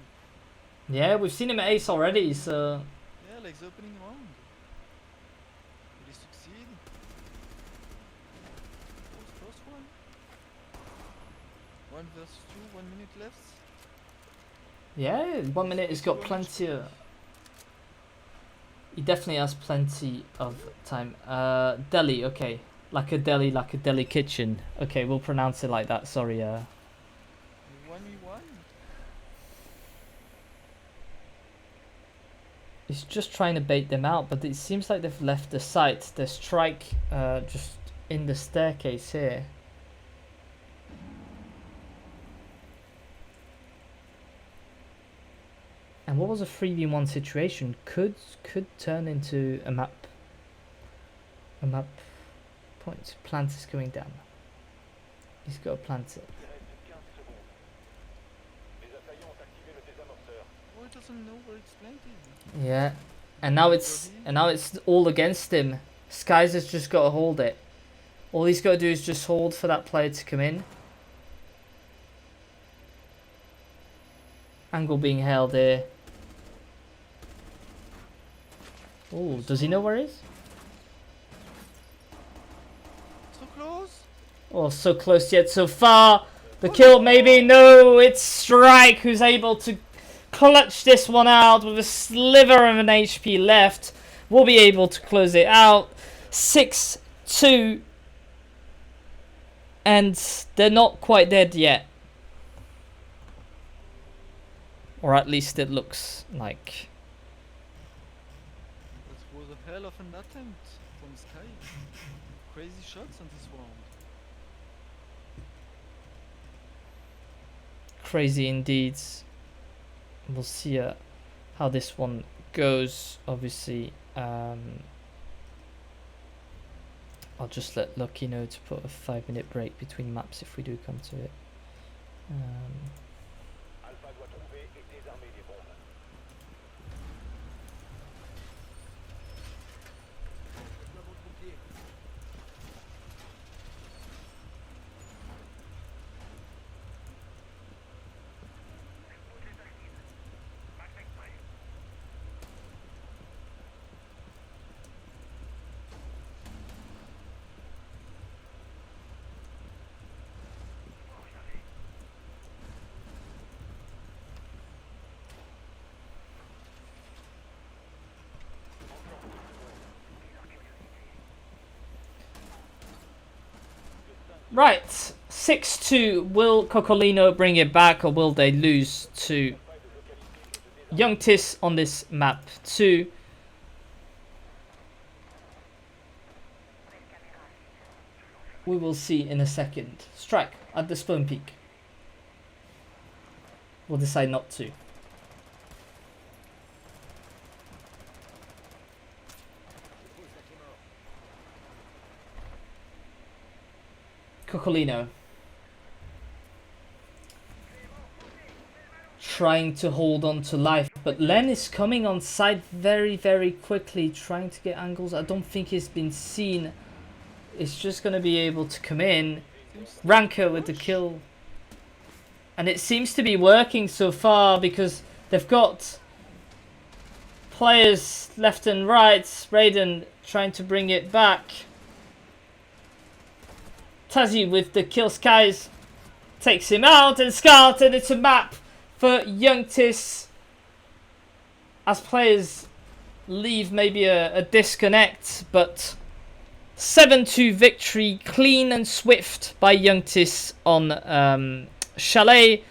Yeah, we've seen him ace already, so... Yeah, like the opening round. Will he succeed? First one. 1 versus 2, 1 minute left. Yeah, 1 minute, he's got plenty of... He definitely has plenty of time. Deli, okay. Like a deli kitchen. Okay, we'll pronounce it like that, sorry. 1v1. He's just trying to bait them out, but it seems like they've left the site. There's Strike just in the staircase here. And what was a 3v1 situation? Could turn into a map point. Plant is going down. He's got to plant it. Oh, it doesn't know where it's planted. Yeah, and now it's all against him. Skies has just got to hold it. All he's got to do is just hold for that player to come in. Angle being held here. Oh, does he know where he is? So close. Oh, so close yet so far. The kill maybe. No, it's Strike who's able to clutch this one out with a sliver of an HP left. We'll be able to close it out. 6-2. And they're not quite dead yet. Or at least it looks like. That was a hell of an attempt from Sky. Crazy shots on this round. Crazy indeed. We'll see how this one goes. Obviously, I'll just let Lucky know to put a 5-minute break between maps if we do come to it. Right, 6-2. Will Cocolino bring it back, or will they lose to Young Tis on this map 2? we will see in a second. Strike at the spawn peak. We'll decide not to. Cocolino trying to hold on to life, but Len is coming on side very, very quickly, trying to get angles. I don't think he's been seen. It's just going to be able to come in. Ranker with the kill. And it seems to be working so far because they've got players left and right. Raiden trying to bring it back. Tazzy with the kill skies takes him out, and Scout, and it's a map for Young Tis as players leave, maybe a disconnect, but 7-2 victory, clean and swift by Young Tis on Chalet,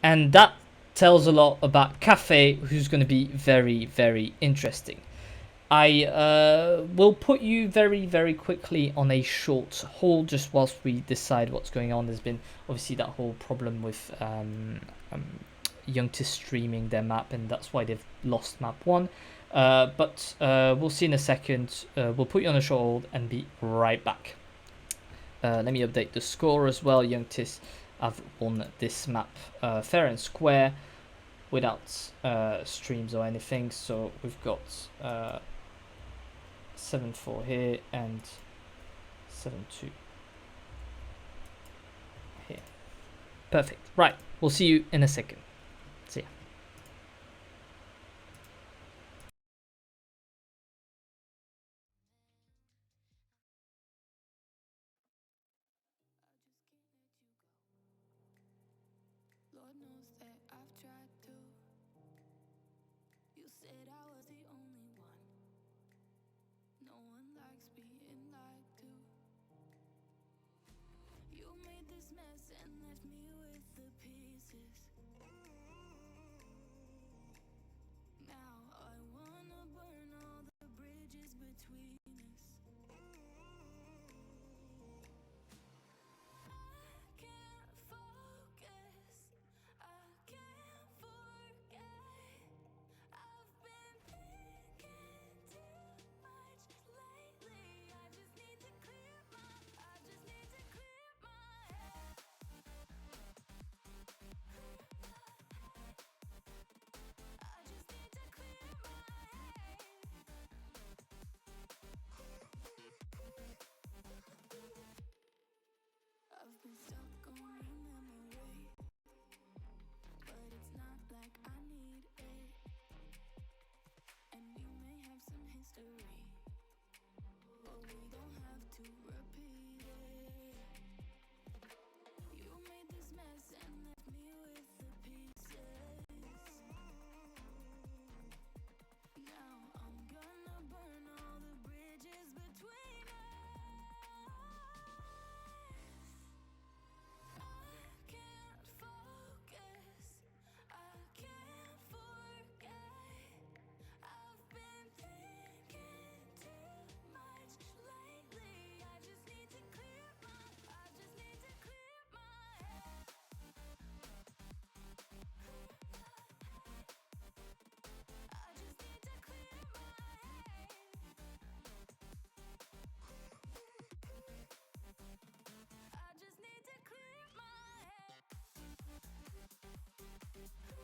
and that tells a lot about Cafe, who's going to be very, very interesting. I will put you very, very quickly on a short hold just whilst we decide what's going on. There's been obviously that whole problem with Youngtis streaming their map, and that's why they've lost map 1. But we'll see in a second. We'll put you on a short hold and be right back. Let me update the score as well. Youngtis have won this map fair and square without streams or anything. So we've got 7-4 here and 7-2 here. Perfect. Right, we'll see you in a second. See ya. Lord knows that I've tried to. You said I was the only one. No one likes being lied to. You made this mess and left me with the pieces. Now I wanna burn all the bridges between us. I can't focus. I can't forget. I've been thinking too much lately. I just need to clear my head. I just need to clear my head. I've been stuck on your memory, but it's not like I need it. And we may have some history, but we don't have to repeat it. You made this mess and left me with the pieces. Now I'm gonna burn all the bridges between us. I can't focus. I can't forget. I've been thinking too much lately. I just need to clear my. I just need to clear my head. I just need to clear my head. I just need to clear my head. I just need to clear my head. I just need to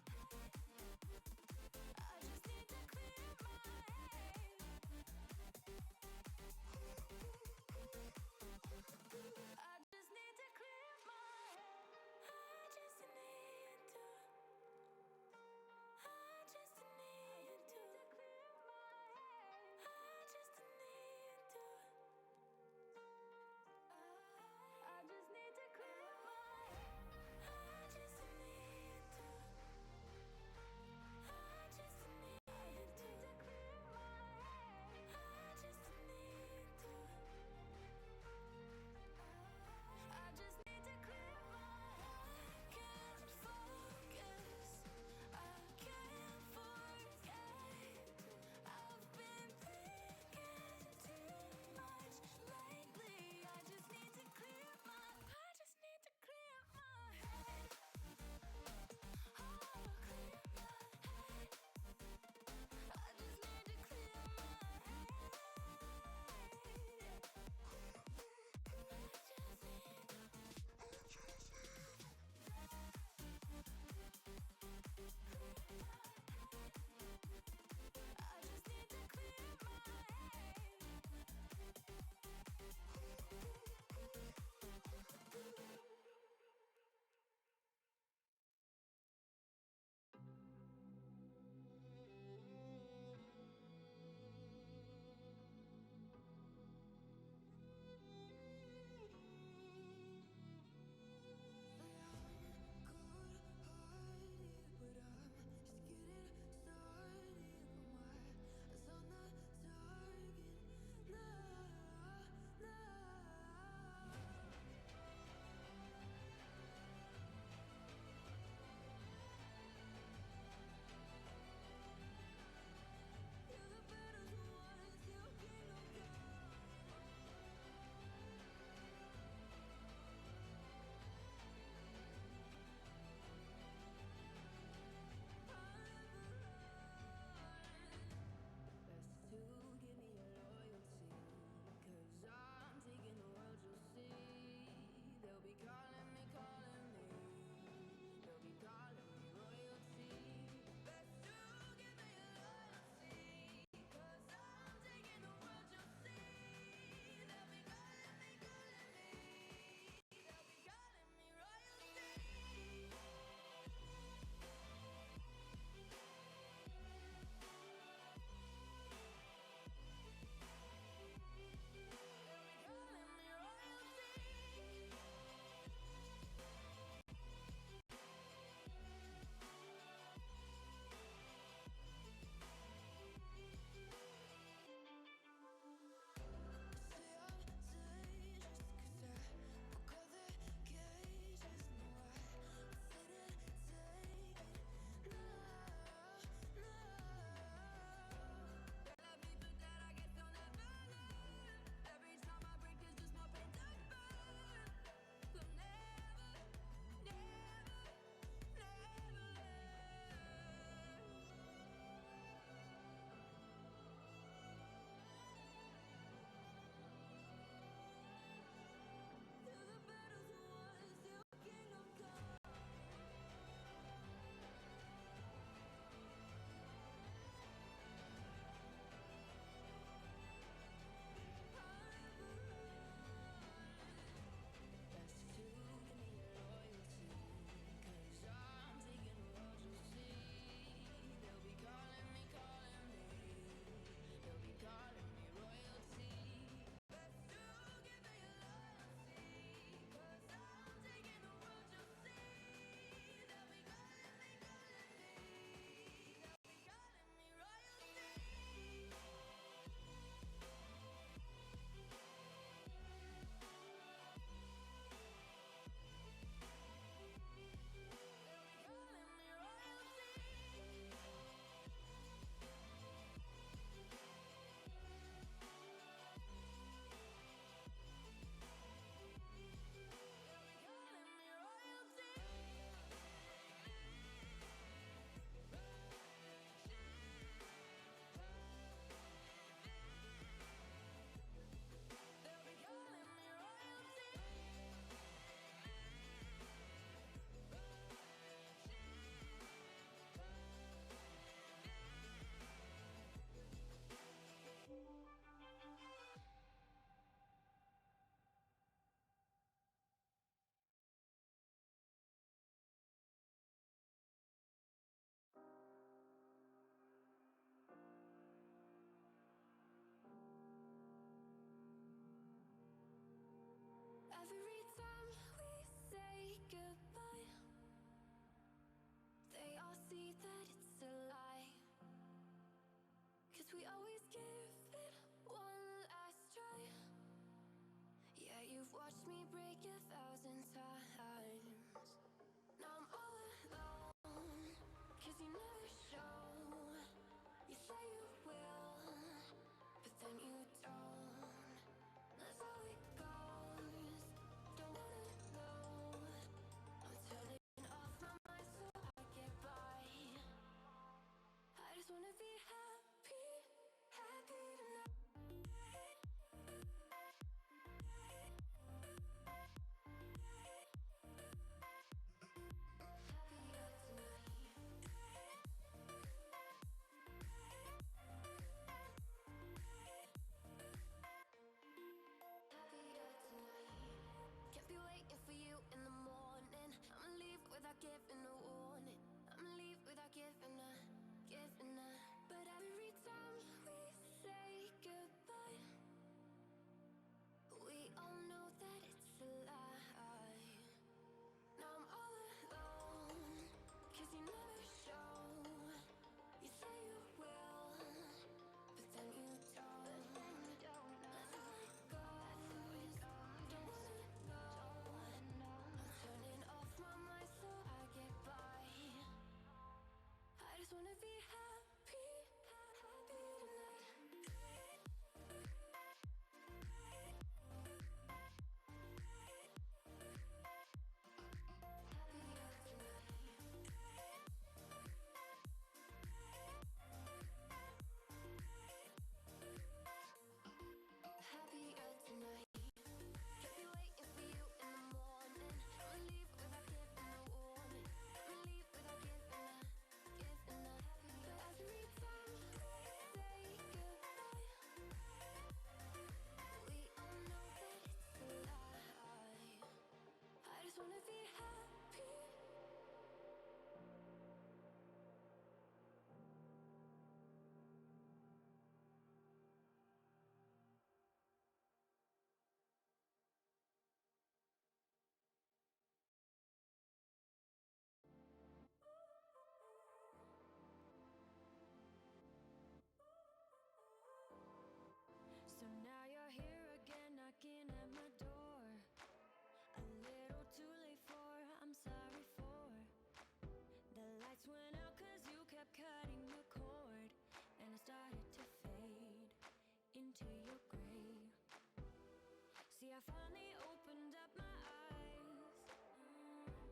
clear my head. I just need to. I just need to clear my head. I just need to. I just need to clear my head. I just need to. I just need to clear my head. I just need to. I just need to. Every time we say goodbye, they all see that it's a lie. 'Cause we always give it one last try. Yeah, you've watched me break 1,000 times. Now I'm all alone, 'cause you never show. You say you will, but then you don't. That's how it goes. Don't wanna know. I'm turning off my mind so I get by. I just wanna be happy, happy tonight. I finally opened up my eyes,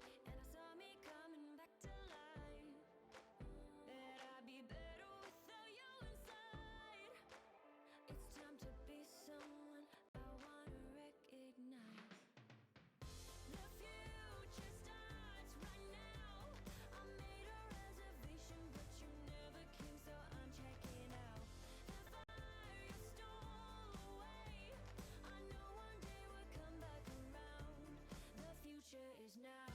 and I saw me coming back to life. That I'd be better without you inside. It's time to be someone I wanna recognize. The future starts right now. I made a reservation, but you never came, so I'm checking out. The fire you stole away. I know one day we'll come back around. The future is now.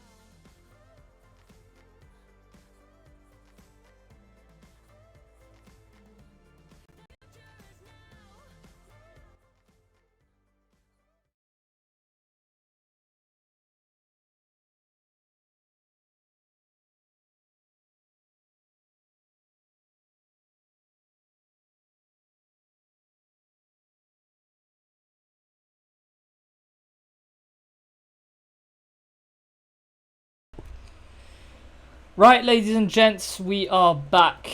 Right, ladies and gents, we are back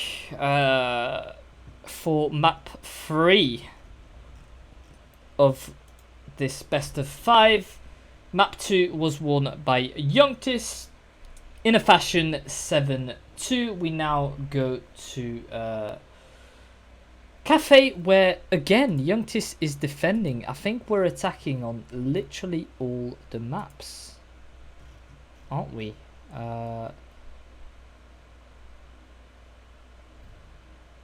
for map 3 of this best of 5. Map 2 was won by Youngtis in a fashion 7-2. We now go to Cafe, where again Youngtis is defending. I think we're attacking on literally all the maps, aren't we?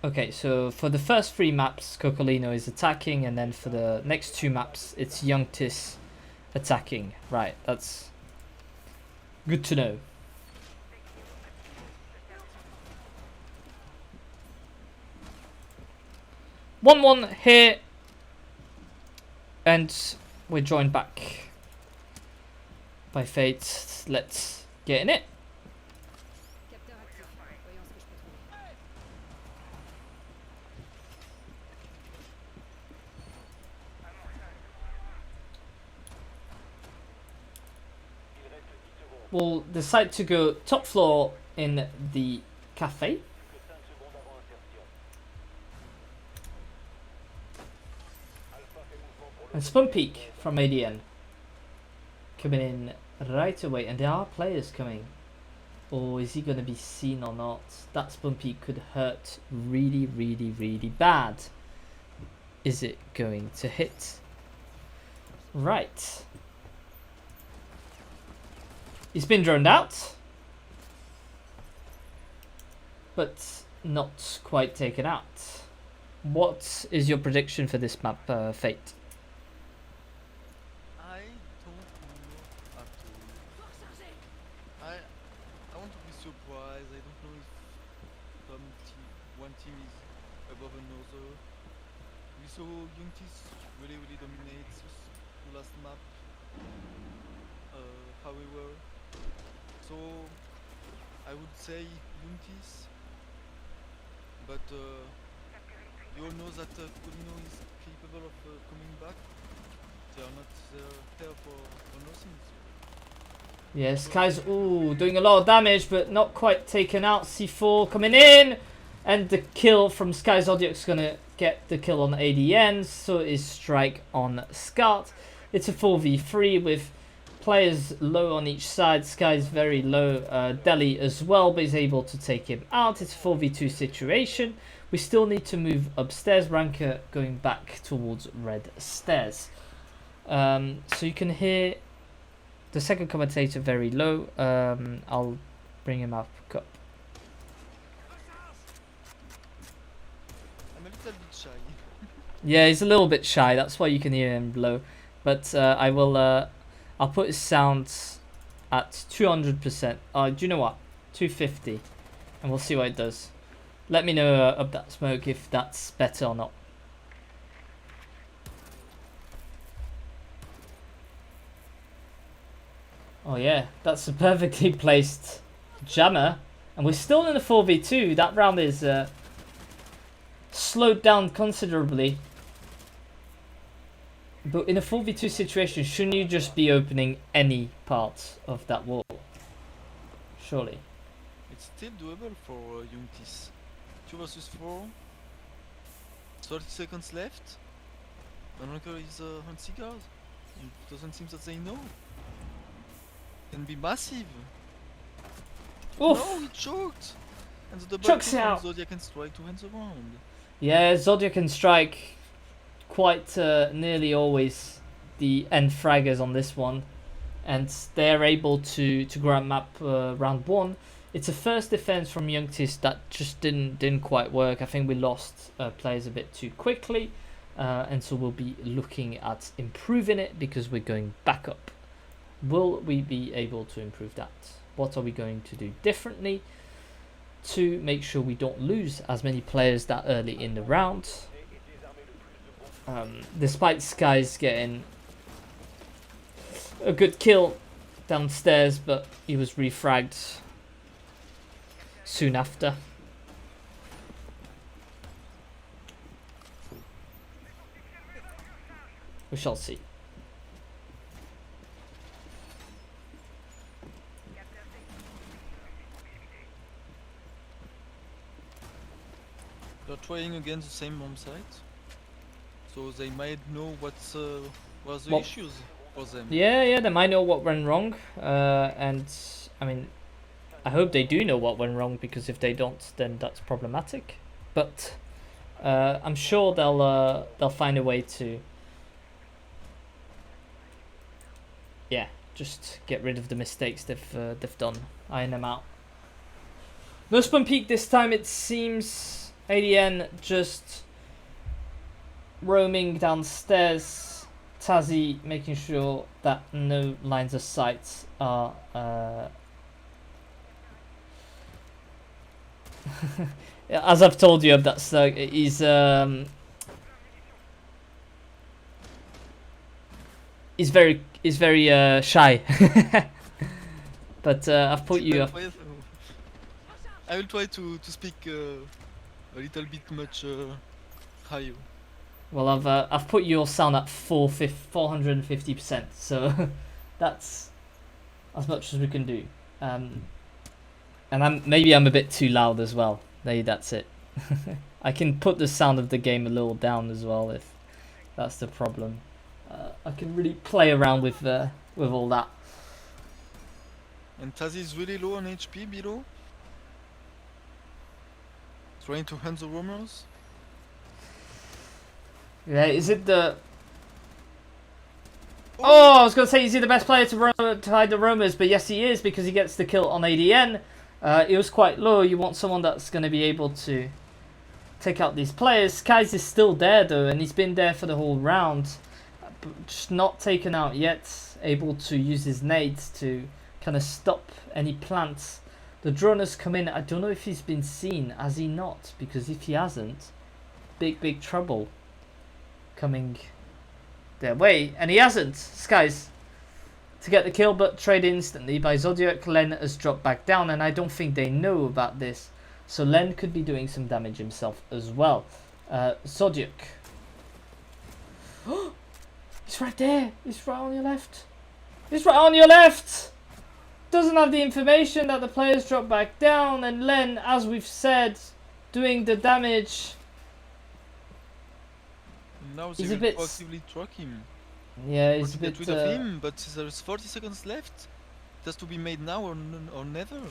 Okay, so for the first 3 maps, Cocolino is attacking, and then for the next 2 maps, it's Youngtis attacking. Right, that's good to know. One here, and we're joined back by Fate. Let's get in it. We'll decide to go top floor in the cafe. And Spun Peak from ADN coming in right away, and there are players coming. Or is he going to be seen or not? That Spun Peak could hurt really, really, really bad. Is it going to hit? Right. He's been droned out, but not quite taken out. What is your prediction for this map, Fate? I don't know at all. I want to be surprised. I don't know if one team is above another. We saw Youngtis really dominate the last map. However, so I would say Youngtis, but you all know that Cocolino is capable of coming back. They are not there for nothing. Yeah, Sky's doing a lot of damage, but not quite taken out. C4 coming in, and the kill from Sky Zodiac's gonna get the kill on ADN. So is Strike on Scout. It's a 4v3 with players low on each side. Sky's very low, Deli as well, but he's able to take him out. It's a 4v2 situation. We still need to move upstairs. Ranker going back towards red stairs. So you can hear the second commentator very low. I'll bring him up. I'm a little bit shy. Yeah, he's a little bit shy. That's why you can hear him low. But I'll put his sounds at 200%. Do you know what? 250, and we'll see what it does. Let me know of that smoke if that's better or not. Oh yeah, that's a perfectly placed jammer, and we're still in the 4v2. That round is slowed down considerably. But in a 4v2 situation, shouldn't you just be opening any part of that wall? Surely. It's still doable for Youngtis. 2 versus 4. 30 seconds left. Ranker is on cigars. It doesn't seem that they know. Can be massive. Oof. No, he choked. And the double Chokes kill from out. Zodiac and Strike to hands around. Yeah, Zodiac and Strike quite nearly always the end fraggers on this one, and they're able to grab map round 1. It's a first defense from Youngtis that just didn't quite work. I think we lost players a bit too quickly, and so we'll be looking at improving it because we're going back up. Will we be able to improve that? What are we going to do differently to make sure we don't lose as many players that early in the round? Despite Skies getting a good kill downstairs, but he was refragged soon after. We shall see. They're trying again the same bomb site, so they might know what's the issues for them. Yeah, they might know what went wrong, and I mean, I hope they do know what went wrong, because if they don't, then that's problematic. But I'm sure they'll find a way to, yeah, just get rid of the mistakes they've done, iron them out. No spawn peak this time, it seems. ADN just roaming downstairs. Tazzy making sure that no lines of sight are as I've told you, that's he's very shy. But I've put you up. I will try to speak a little bit much higher. Well, I've put your sound at 450%, so that's as much as we can do. And maybe I'm a bit too loud as well. Maybe that's it. I can put the sound of the game a little down as well if that's the problem. I can really play around with all that. And Tazzy is really low on HP below. Trying to hunt the roamers. Yeah, is it the... Oh, I was going to say, is he the best player to hide the roamers? But yes, he is, because he gets the kill on ADN. It was quite low. You want someone that's going to be able to take out these players. Skies is still there, though, and he's been there for the whole round. But just not taken out yet. Able to use his nades to kind of stop any plants. The drone has come in. I don't know if he's been seen. Has he not? Because if he hasn't, big trouble coming their way. And he hasn't. Skies to get the kill, but traded instantly by Zodiac. Len has dropped back down, and I don't think they know about this. So Len could be doing some damage himself as well. Zodiac. He's right there. He's right on your left. He's right on your left. Doesn't have the information that the players drop back down, and Len, as we've said, doing the damage. Now they He's a will bit proactively track him. Yeah, he's to a bit get rid of him, but there's 40 seconds left. It has to be made now or never.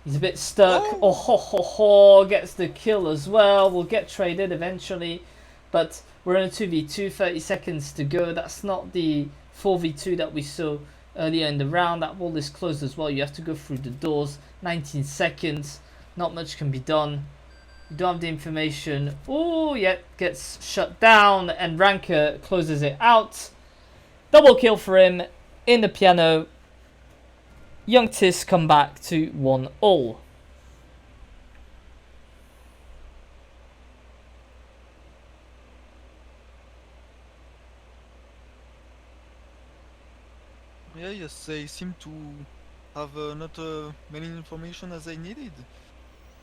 He's a bit stuck. Oh ho ho ho, gets the kill as well. We'll get traded eventually, but we're in a 2v2, 30 seconds to go. That's not the 4v2 that we saw earlier in the round. That wall is closed as well. You have to go through the doors. 19 seconds. Not much can be done. You don't have the information. Oh, yeah, gets shut down, and Ranker closes it out. Double kill for him in the piano. Young Tis come back to 1-all. Yeah, yes, they seem to have not many information as they needed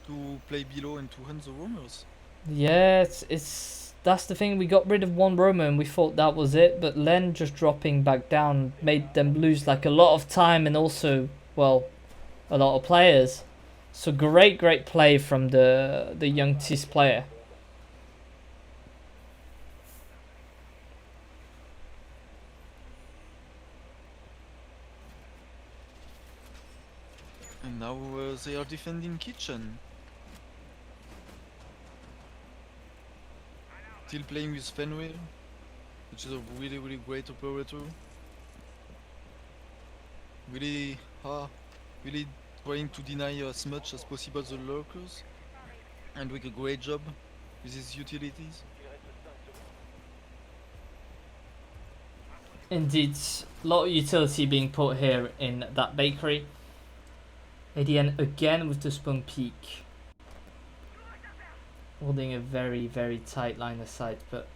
to play below and to hunt the roamers. Yeah, it's that's the thing. We got rid of one roamer and we thought that was it, but Len just dropping back down made them lose like a lot of time and also, well, a lot of players. So great play from the young Tis player. they are defending kitchen. Still playing with Fenway, which is a really great operator. Really trying to deny as much as possible the lurkers and doing a great job with his utilities. Indeed, a lot of utility being put here in that bakery. ADN again with the spawn peak. Holding a very tight line of sight, but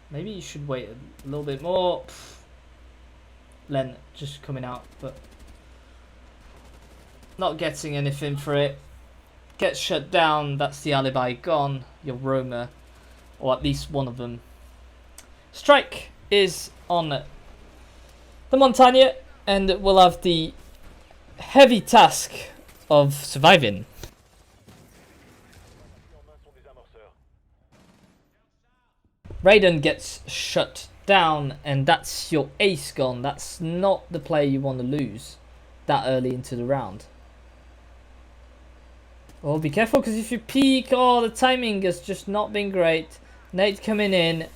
maybe you should wait a little bit more. Len just coming out, but not getting anything for it. Gets shut down, that's the alibi gone. Your Roma, or at least one of them. Strike is on the Montagne, and we'll have the heavy task of surviving. Raiden gets shut down, and that's your ace gone. That's not the player you want to lose that early into the round. Oh, be careful, because if you peek, oh, the timing has just not been great. Nate coming in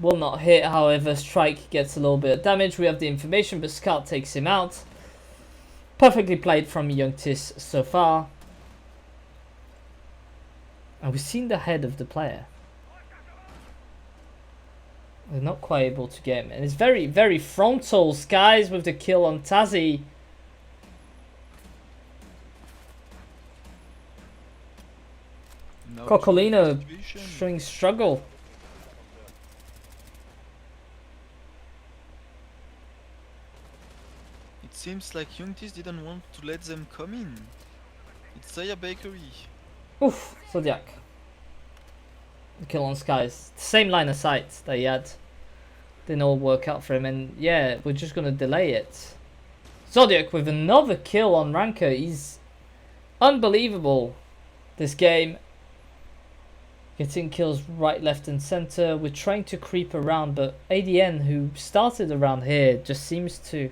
will not hit. However, Strike gets a little bit of damage. We have the information, but Scout takes him out. Perfectly played from Youngtis so far. And we've seen the head of the player. They're not quite able to get him. And it's very frontal. Skies with the kill on Tazzy. Coccolino showing struggle. It seems like Youngtis didn't want to let them come in. It's their bakery. Oof, Zodiac. The kill on Skies. Same line of sight that he had. Didn't all work out for him, and yeah, we're just gonna delay it. Zodiac with another kill on Ranker. He's unbelievable this game. Getting kills right, left and center. We're trying to creep around, but ADN, who started around here, just seems to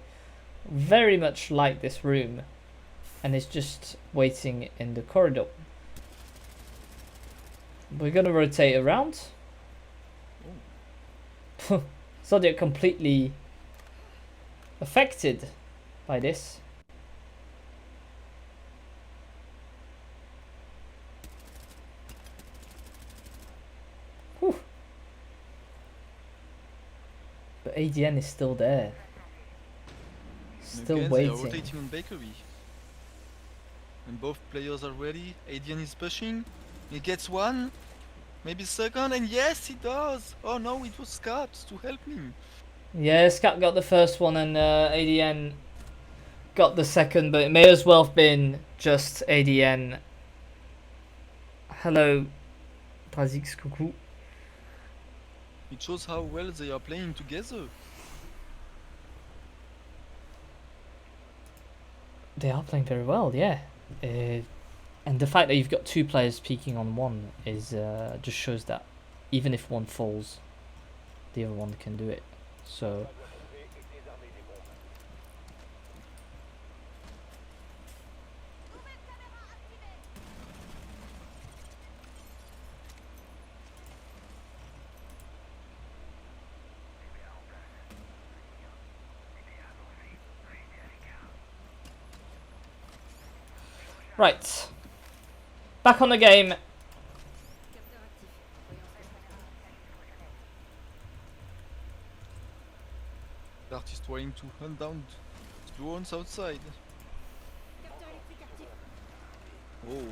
very much like this room and is just waiting in the corridor. We're gonna rotate around. Zodiac completely affected by this. Whew. But ADN is still there. Still Again, waiting. they are rotating on bakery. And both players are ready. ADN is pushing. He gets one. Maybe second, and yes, he does. Oh no, it was Scott to help him. Yeah, Scott got the first one, and ADN got the second, but it may as well have been just ADN. Hello, Prazix, coucou. It shows how well they are playing together. They are playing very well, yeah. And the fact that you've got two players peeking on one is just shows that even if one falls, the other one can do it. So right. Back on the game. The artist trying to hunt down drones outside. Oh.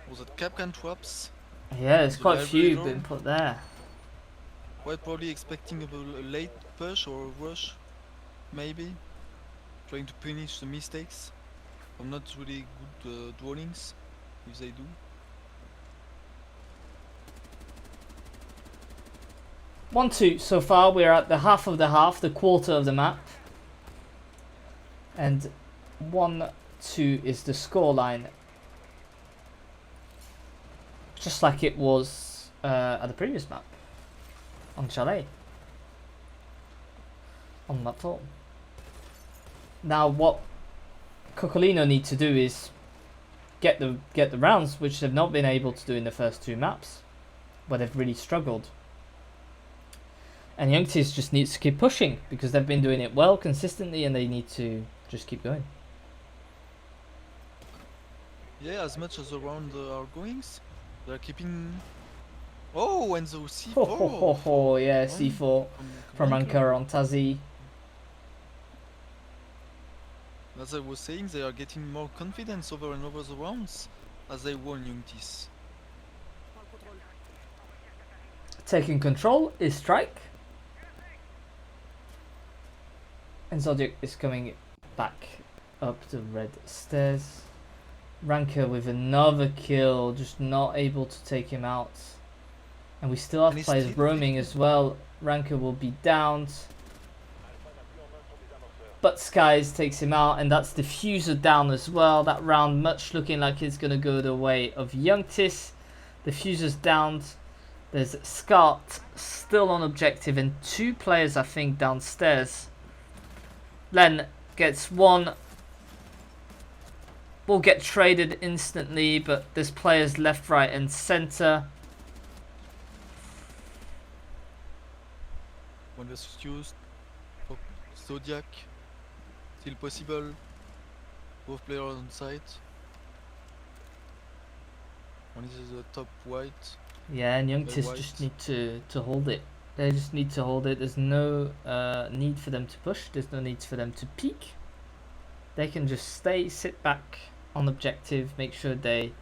Was it Capcan traps? Yeah, there's The quite a few library been put there. Quite probably expecting a late push or a rush, maybe. Trying to punish the mistakes. I'm not really good dwellings, if they do. One, two. So far, we're at the half of the half, the quarter of the map. And 1-2 is the scoreline. Just like it was at the previous map. On Chalet. On map 4. Now what Coccolino need to do is get the rounds, which they've not been able to do in the first 2 maps, where they've really struggled. And Youngtis just needs to keep pushing because they've been doing it well consistently, and they need to just keep going. Yeah, as much as around the outgoings, they're keeping. Oh, and the C4. Oh, yeah, C4 from Ranker on Tazi. As I was saying, they are getting more confidence over and over the rounds as they won Youngtis. Taking control is Strike. And Zodiac is coming back up the red stairs. Ranker with another kill, just not able to take him out. And we still have players roaming as well. Ranker will be downed. But Skies takes him out, and that's Diffuser down as well. That round much looking like it's going to go the way of Youngtis. Diffuser's downed. There's Scott still on objective, and 2 players I think downstairs. Len gets 1. Will get traded instantly, but there's players left, right and center. 1 versus 2. Zodiac. Still possible. Both players on site. One is the top white. Yeah, and Youngtis just need to hold it. They just need to hold it. There's no need for them to push. There's no need for them to peek. They can just sit back on objective, make sure they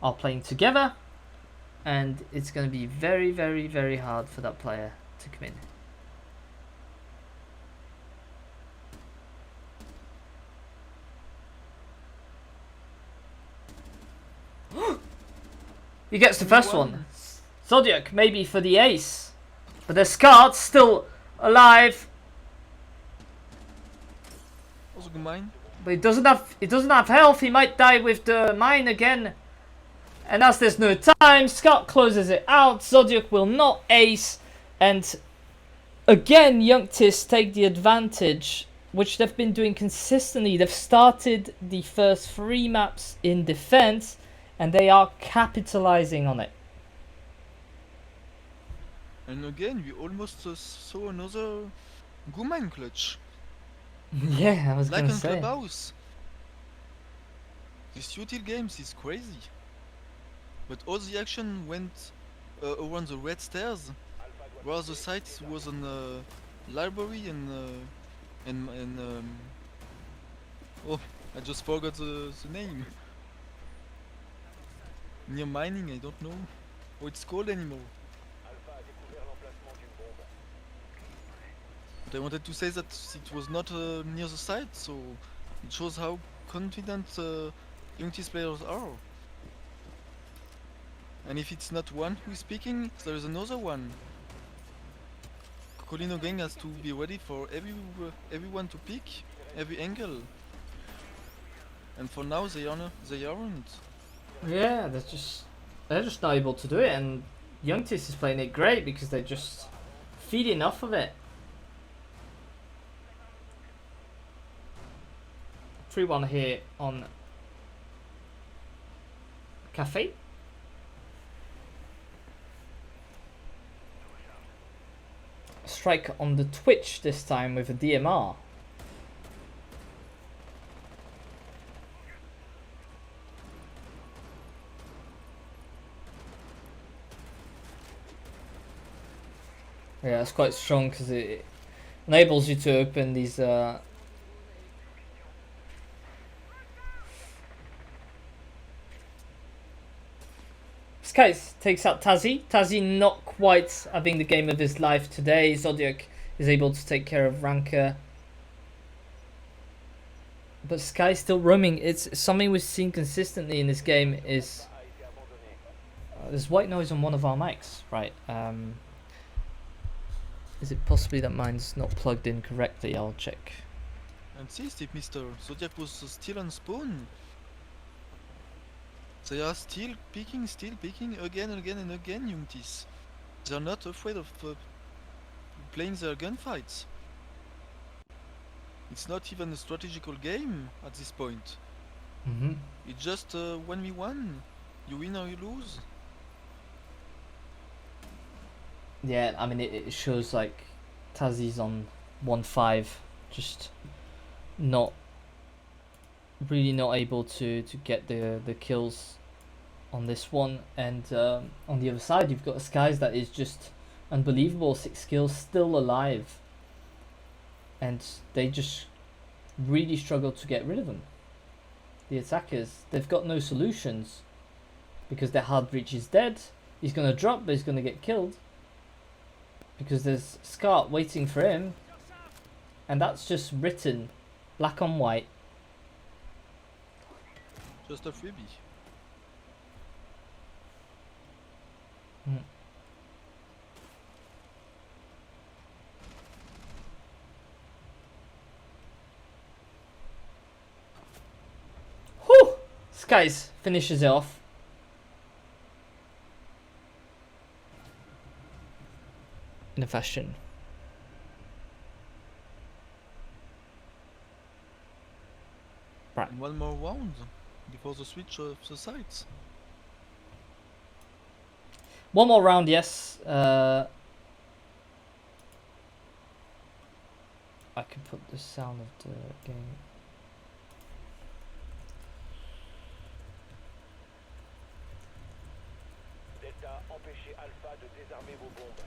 are playing together, and it's going to be very, very, very hard for that player to come in. He gets the first one. Zodiac maybe for the ace, but there's Scott still alive. Also good mine. But he doesn't have health. He might die with the mine again. And as there's no time, Scott closes it out. Zodiac will not ace, and again Youngtis take the advantage, which they've been doing consistently. They've started the first 3 maps in defense, and they are capitalizing on it. And again, we almost saw another Guman clutch. Yeah, I was like gonna on say. Clubhouse. This util games is crazy. But all the action went around the red stairs, where the site was on library and oh, I just forgot the name. Near mining, I don't know what it's called anymore. But I wanted to say that it was not near the site, so it shows how confident Youngtis players are. And if it's not one who is speaking, there is another one. Coccolino gang has to be ready for everyone to pick, every angle. And for now they aren't. Yeah, they're just not able to do it, and Youngtis is playing it great because they're just feeding off of it. 3-1 here on Cafe. Strike on the Twitch this time with a DMR. Yeah, it's quite strong because it enables you to open these Skies takes out Tazi. Tazi not quite having the game of his life today. Zodiac is able to take care of Ranker. But Sky still roaming. It's something we've seen consistently in this game is there's white noise on one of our mics, right? Is it possibly that mine's not plugged in correctly? I'll check. And see, Steve, Mr. Zodiac was still on spawn. They are still picking again and again and again, Youngtis. They are not afraid of playing their gunfights. It's not even a strategical game at this point. Mm-hmm. It's just 1v1. You win or you lose. Yeah, I mean it shows like Tazi's on 1-5, just not really not able to get the kills on this one, and on the other side you've got Skies that is just unbelievable, 6 kills, still alive, and they just really struggle to get rid of them. The attackers, they've got no solutions because their hard breach is dead. He's gonna drop, but he's gonna get killed because there's Scar waiting for him, and that's just written black on white. Just a freebie. Whew! Skies finishes it off. In a fashion. Right. And one more round before the switch of the sides. One more round, yes. I can put the sound of the game. Delta, empêchez Alpha de désarmer vos bombes.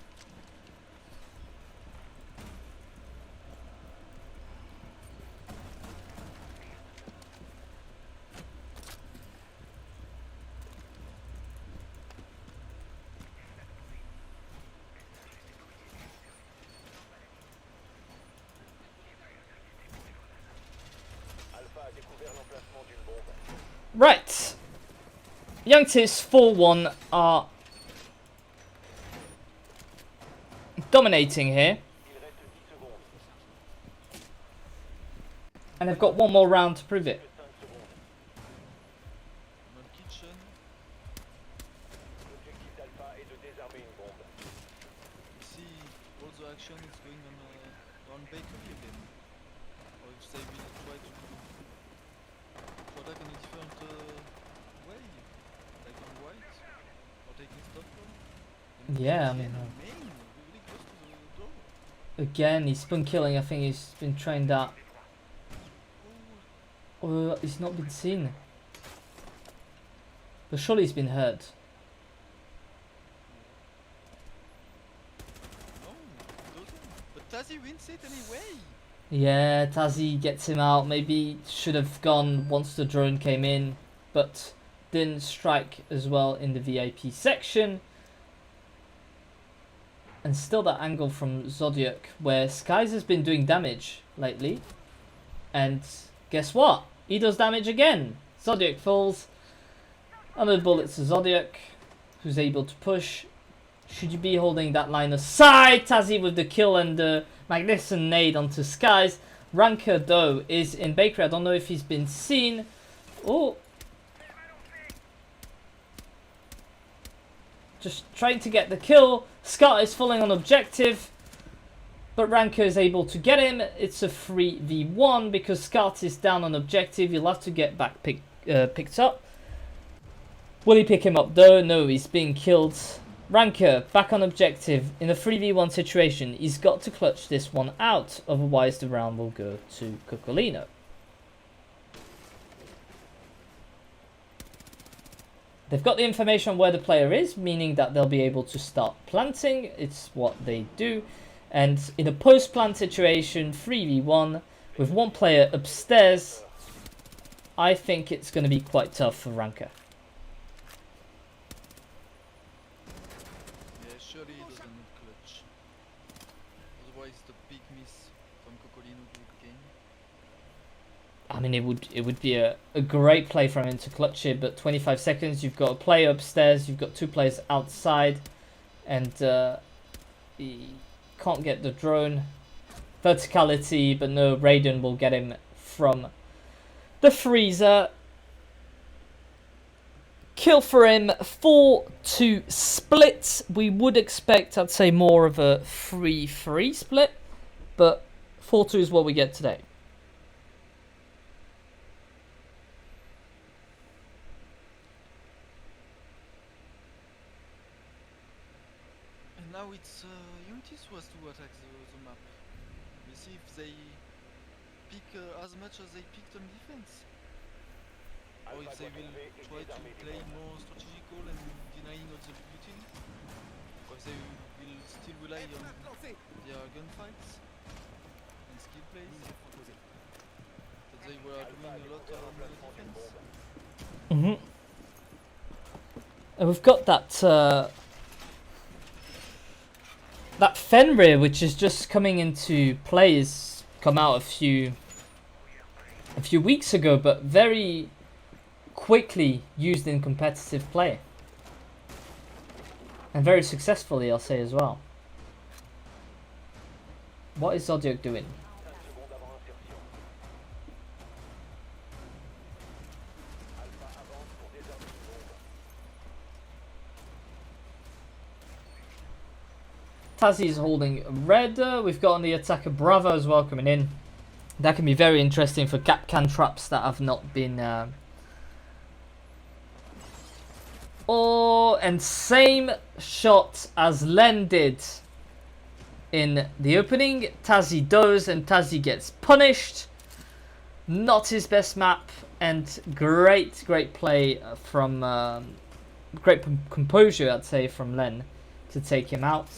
Alpha a découvert l'emplacement d'une bombe. Right. Youngtis 4-1 are dominating here. Il reste 10 secondes. And they've got one more round to prove it. 5 secondes. One kitchen. L'objectif d'Alpha est de désarmer une bombe. You see, all the action is going on bakery again. Or if they will try to attack in a different way, like on white, or taking Stockholm. Yeah, I mean, Main, really close to the door. again, he's spun killing. I think he's been trained at. He's not been seen. But surely he's been hurt. No, doesn't. But Tazi wins it anyway. Yeah, Tazi gets him out. Maybe should have gone once the drone came in, but didn't strike as well in the VIP section. And still that angle from Zodiac, where Skies has been doing damage lately. And guess what? He does damage again. Zodiac falls. Another bullet to Zodiac, who's able to push. Should you be holding that line aside? Tazi with the kill and the magnificent nade onto Skies. Ranker, though, is in bakery. I don't know if he's been seen. Oh. Just trying to get the kill. Scott is falling on objective. But Ranker is able to get him. It's a 3v1 because Scott is down on objective. He'll have to get back picked up. Will he pick him up though? No, he's being killed. Ranker back on objective in a 3v1 situation. He's got to clutch this one out. Otherwise the round will go to Cuculino. They've got the information on where the player is, meaning that they'll be able to start planting. It's what they do. And in a post-plant situation, 3v1, with one player upstairs, I think it's going to be quite tough for Ranker. Yeah, surely he doesn't clutch. Otherwise, the big miss from Cocolino to game. I mean, it would be a great play from him to clutch it, but 25 seconds, you've got a player upstairs, you've got two players outside, and he can't get the drone. Verticality, but no, Raiden will get him from the freezer. Kill for him, 4-2 split. We would expect, I'd say, more of a 3-3 split, but 4-2 is what we get today. now it's Untis who has to attack the map. We see if they pick as much as they picked on defense. Or if they will try to play more strategical and denying all the beauty. Or if they will still rely on their gunfights and skill plays. That they were doing a lot on the defense. And we've got that that Fenrir, which is just coming into play, has come out a few weeks ago, but very quickly used in competitive play, and very successfully, I'll say as well. What is Zodiac doing? Tazi's holding red. We've got on the attacker Bravo as well coming in. That can be very interesting for Capcan traps that have not been... Oh, and same shot as Len did in the opening. Tazi does, and Tazi gets punished. Not his best map, and great play from... great composure, I'd say, from Len to take him out.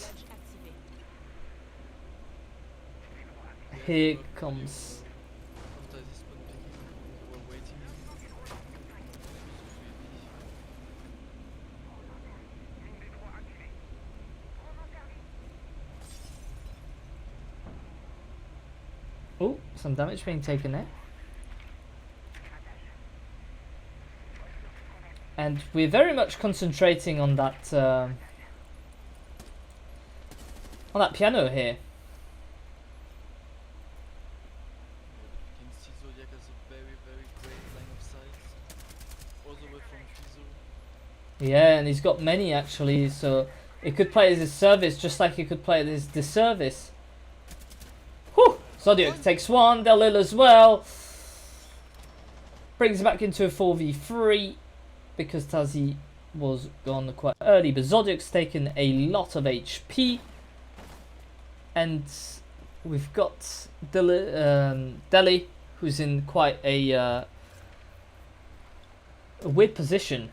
Here comes... After this spawn picking, they were waiting. Oh, some damage being taken there. And we're very much concentrating on that piano here. You can see Zodiac has a very great line of sight. All the way from Fizzle. Yeah, and he's got many actually, so it could play as his service just like he could play as his disservice. Whew! Zodiac takes one, Delil as well. Brings back into a 4v3 because Tazi was gone quite early, but Zodiac's taken a lot of HP. And we've got Deli, who's in quite a weird position.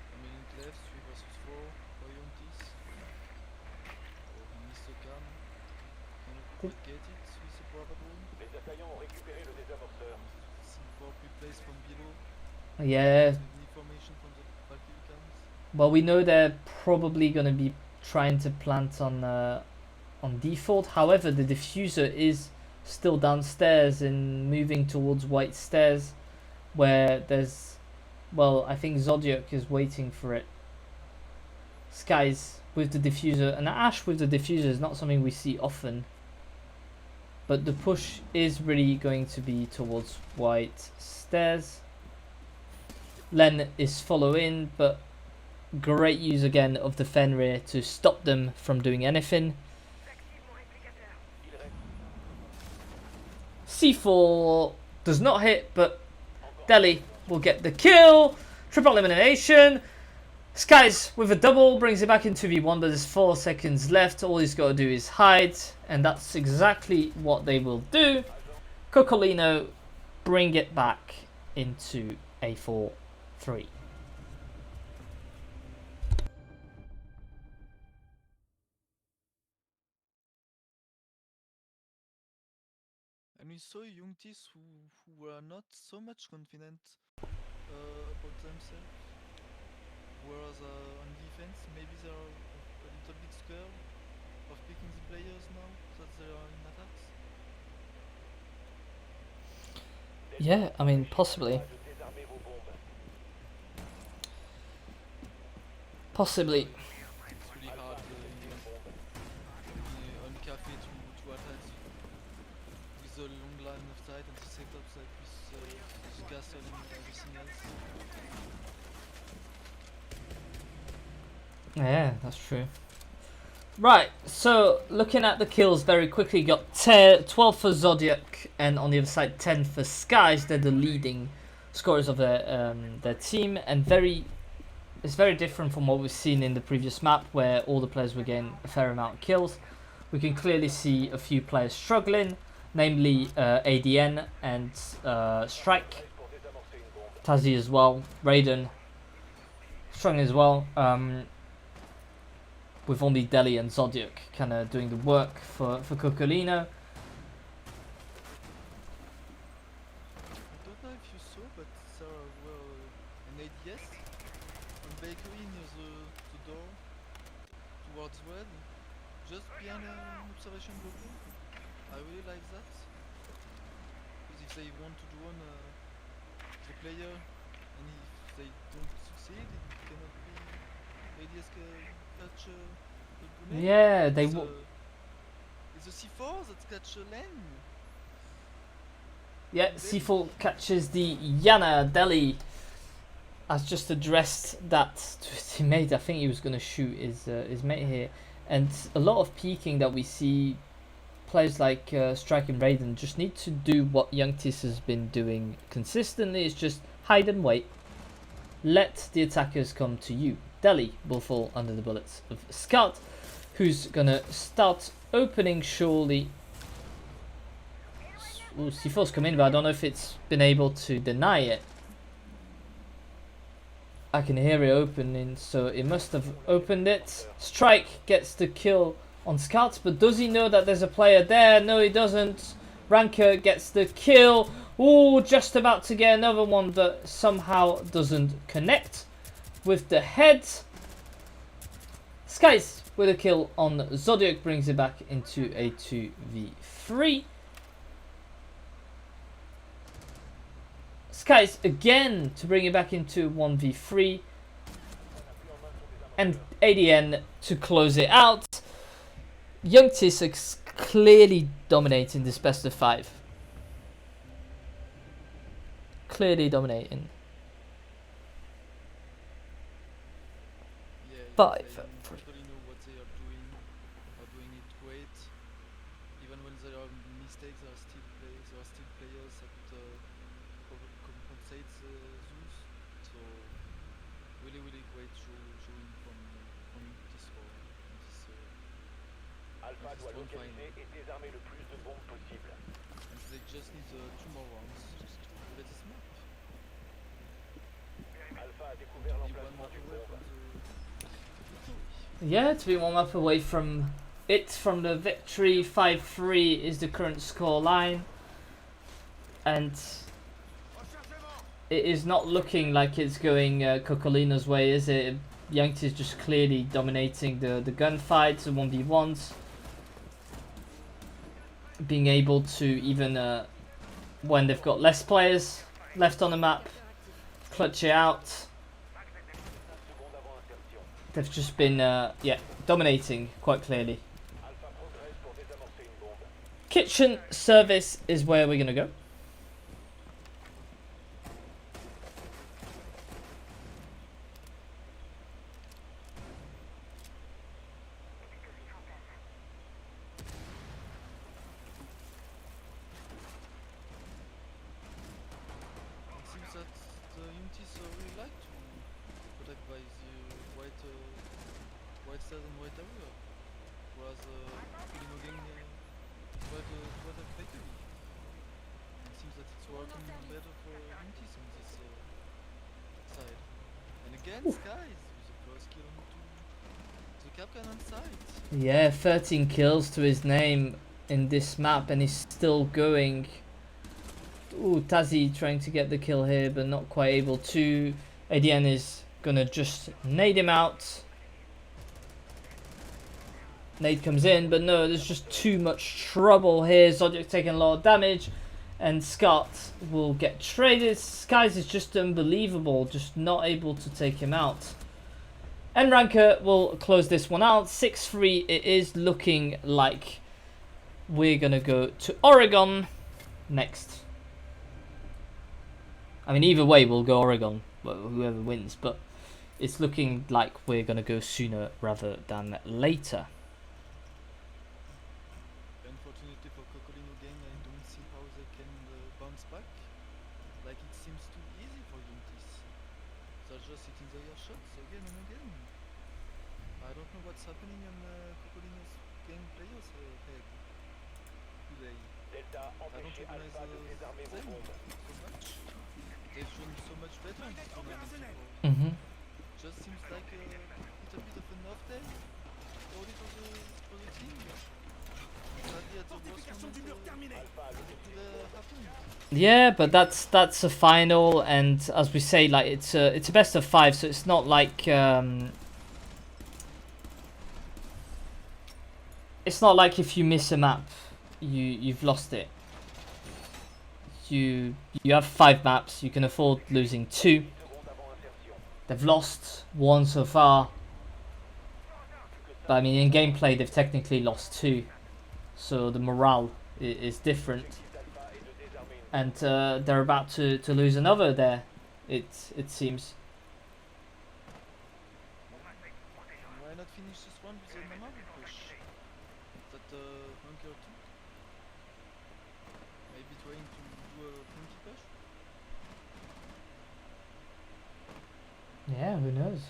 A minute left, 3 versus 4 for Yontis. Oh, he missed the cam. Can get it with the Bravo drone. Les assaillants ont récupéré le désamorceur. C4 replays from below. Yeah, Information from the Valkyrie cams. well, we know they're probably going to be trying to plant on default. However, the diffuser is still downstairs and moving towards white stairs, where there's, well, I think Zodiac is waiting for it. Skies with the diffuser, and Ash with the diffuser is not something we see often. But the push is really going to be towards white stairs. Len is following, but great use again of the Fenrir to stop them from doing anything. C4 does not hit, but Deli will get the kill. Triple elimination. Skies with a double brings it back into V1, but there's 4 seconds left. All he's got to do is hide, and that's exactly what they will do. Cocolino bring it back into a 4-3. And we saw Yontis who were not so much confident about themselves. Whereas on defense, maybe they are a little bit scared of picking the players now that they are in attacks. Yeah, I mean, possibly. Possibly. It's really hard on cafe to attack with the long line of sight and the setups like with the castle and everything else. Yeah, that's true. Right, so looking at the kills very quickly, got 12 for Zodiac and on the other side 10 for Skies. They're the leading scorers of their team, and it's very different from what we've seen in the previous map, where all the players were getting a fair amount of kills. We can clearly see a few players struggling, namely ADN and Strike, Tazi as well, Raiden struggling as well, with only Deli and Zodiac kind of doing the work for Cocolino. I don't know if you saw, but there were an ADS on bakery near the door towards red, just behind an observation broken. I really like that, because if they want to drone the player and if they don't succeed, it cannot be ADS catch a grenade. Yeah, they It's a C4 that catch a lane. Yeah, C4 catches the Yana. Deli has just addressed that to his teammate. I think he was going to shoot his mate here. And a lot of peeking that we see, players like Strike and Raiden just need to do what Youngtis has been doing consistently. It's just hide and wait. Let the attackers come to you. Deli will fall under the bullets of Scout, who's going to start opening surely. Ooh, C4's come in, but I don't know if it's been able to deny it. I can hear it opening, so it must have opened it. Strike gets the kill on Scout, but does he know that there's a player there? No, he doesn't. Ranker gets the kill. Ooh, just about to get another one, but somehow doesn't connect with the head. Skies with a kill on Zodiac brings it back into a 2v3. Skies again to bring it back into 1v3, and ADN to close it out. Youngtis is clearly dominating this best of 5. Clearly dominating. Yeah, 5. they totally know what they are doing it great. Even when there are mistakes, there are still players that compensate those. So really great showing from this for this Alpha this doit one final. localiser et désarmer le plus de bombes possible. And they just need 2 more rounds to play this map. Alpha a découvert To be one l'emplacement map d'une away bombe. from the victory. Yeah, to be one up away from it, from the victory. 5-3 is the current score line, and it is not looking like it's going Cocolino's way, is it? Youngtis is just clearly dominating the gunfights, the 1v1s, being able to even when they've got less players left on the map, clutch it out. They've just been yeah, dominating quite clearly. Alpha progresse pour désamorcer une bombe. Kitchen service is where we're gonna go. It seems that the Unity really like to protect by the white stairs and white area, whereas Filino gang try to attack bakery. It seems that it's working better for Unity on this side. And again, Skies with the first kill onto the cap cannon side. Yeah, 13 kills to his name in this map, and he's still going. Ooh, Tazi trying to get the kill here, but not quite able to. ADN is gonna just nade him out. Nade comes in, but no, there's just too much trouble here. Zodiac taking a lot of damage, and Scott will get traded. Skies is just unbelievable, just not able to take him out. And Ranker will close this one out. 6-3, it is looking like we're gonna go to Oregon next. I mean, either way, we'll go Oregon, whoever wins, but it's looking like we're going to go sooner rather than later. Unfortunately for Cocolino gang, I don't see how they can bounce back. Like it seems too easy. they are shots again and again. I don't know what's happening on Cocolino's game players' head today. I don't recognize them so much. They've shown so much better in this tournament before. Mm-hmm. Just seems like a little bit of an off day for the team. Sadly at the worst moment it could happen. Yeah, but that's a final, and as we say, like it's a best of 5, so it's not like it's not like if you miss a map, you've lost it. You have 5 maps. You can afford losing 2. They've lost 1 so far, but I mean in gameplay they've technically lost 2, so the morale is different. And they're about to lose another there, it seems. Why not finish this one with a normal push? That bunker took? Maybe trying to do a punky push? Yeah, who knows?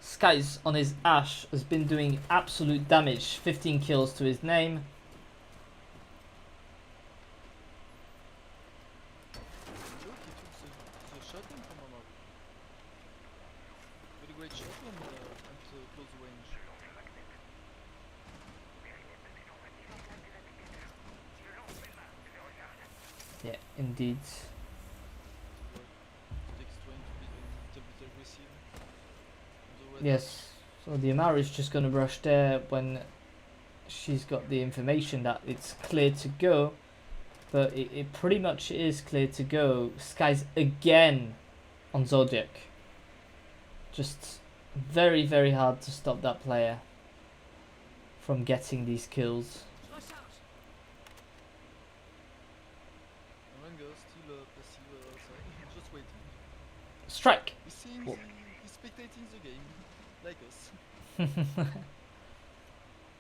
Skies on his Ash has been doing absolute damage. 15 kills to his name. Look, he took the shotgun from Amaru. Very great shotgun at close range. Yeah, indeed. Takes trying to be a little bit aggressive. Yes, so the Amaru is just going to rush there when she's got the information that it's clear to go. But it pretty much is clear to go. Skies again on Zodiac. Just very, very hard to stop that player from getting these kills. Ranger still passive outside, just waiting. Strike! He seems he's spectating the game, like us.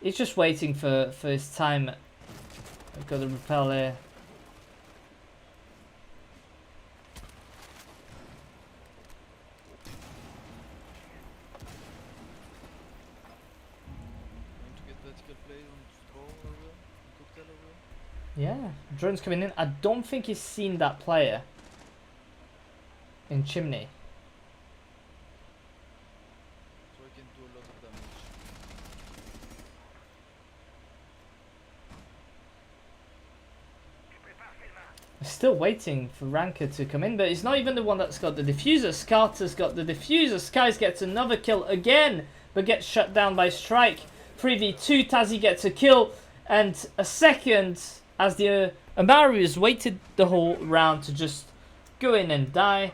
He's just waiting for his time. I've got to repel here. Trying to get vertical play on Spore area, cocktail area. Yeah, drone's coming in. I don't think he's seen that player in Chimney. So I can do a lot of damage. Still waiting for Ranker to come in, but he's not even the one that's got the diffuser. Scarter's got the diffuser. Skies gets another kill again, but gets shut down by Strike. 3v2, Tazzy gets a kill, and a second as the Amaru has waited the whole round to just go in and die.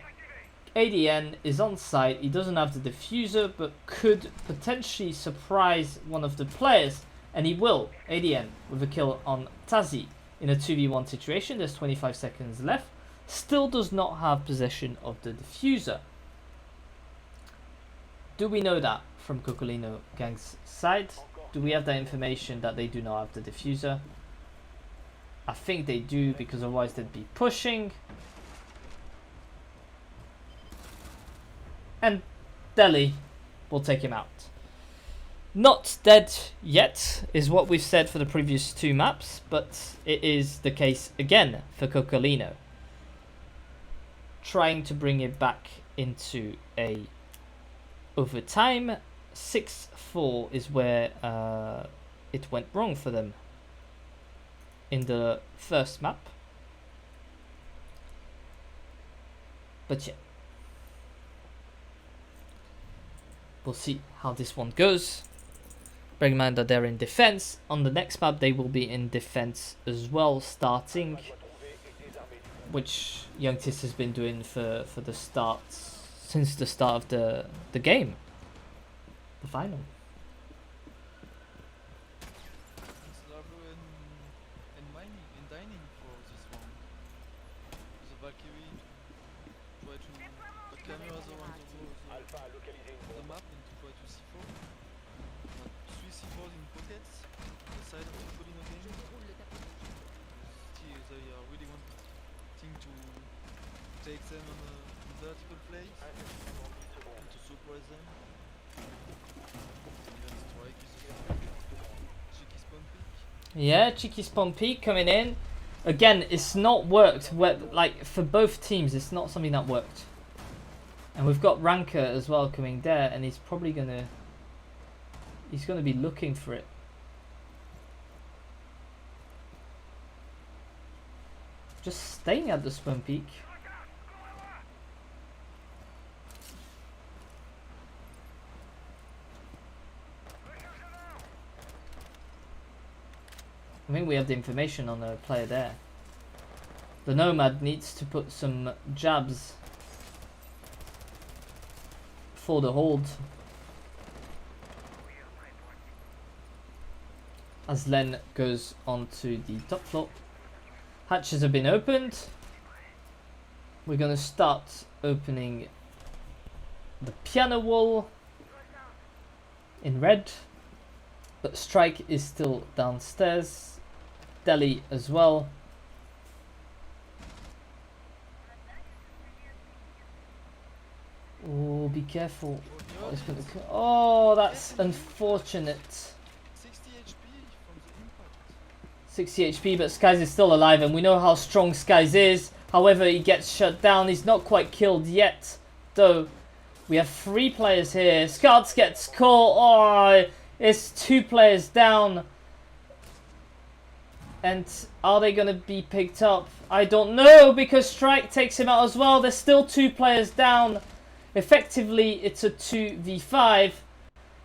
ADN is on site. He doesn't have the diffuser, but could potentially surprise one of the players, and he will. ADN with a kill on Tazzy. In a 2v1 situation, there's 25 seconds left. Still does not have possession of the diffuser. Do we know that from Cocolino Gang's side? Do we have that information that they do not have the diffuser? I think they do, because otherwise they'd be pushing. And Delhi will take him out. Not dead yet is what we've said for the previous 2 maps, but it is the case again for Cocolino. Trying to bring it back into a overtime. 6-4 is where it went wrong for them in the first map. But yeah, we'll see how this one goes. Bear in mind that they're in defense. On the next map, they will be in defense as well, starting, which Young Tis has been doing for the start, since the start of the game, the final. It's Largo and mining and dining for this one. The Valkyrie try to put cameras around the map and to try to C4. 3 C4s in pockets on the side of the Cocolino game. They are really wanting to take them on a vertical place and to surprise them. Even strike with a cheeky spawn peak. Yeah, cheeky spawn peak coming in. Again, it's not worked. Like for both teams, it's not something that worked. And we've got Ranker as well coming there, and he's probably gonna be looking for it. Just staying at the spawn peak. I think we have the information on the player there. The Nomad needs to put some jabs for the hold. As Len goes onto the top floor. Hatches have been opened. We're going to start opening the piano wall in red. But Strike is still downstairs. Delhi as well. Oh, be careful. Oh, that's unfortunate. 60 HP from the impact. 60 HP, but Skies is still alive, and we know how strong Skies is. However, he gets shut down. He's not quite killed yet, though. We have 3 players here. Scarts gets caught. Oh, it's 2 players down. And are they going to be picked up? I don't know, because Strike takes him out as well. There's still 2 players down. Effectively, it's a 2v5.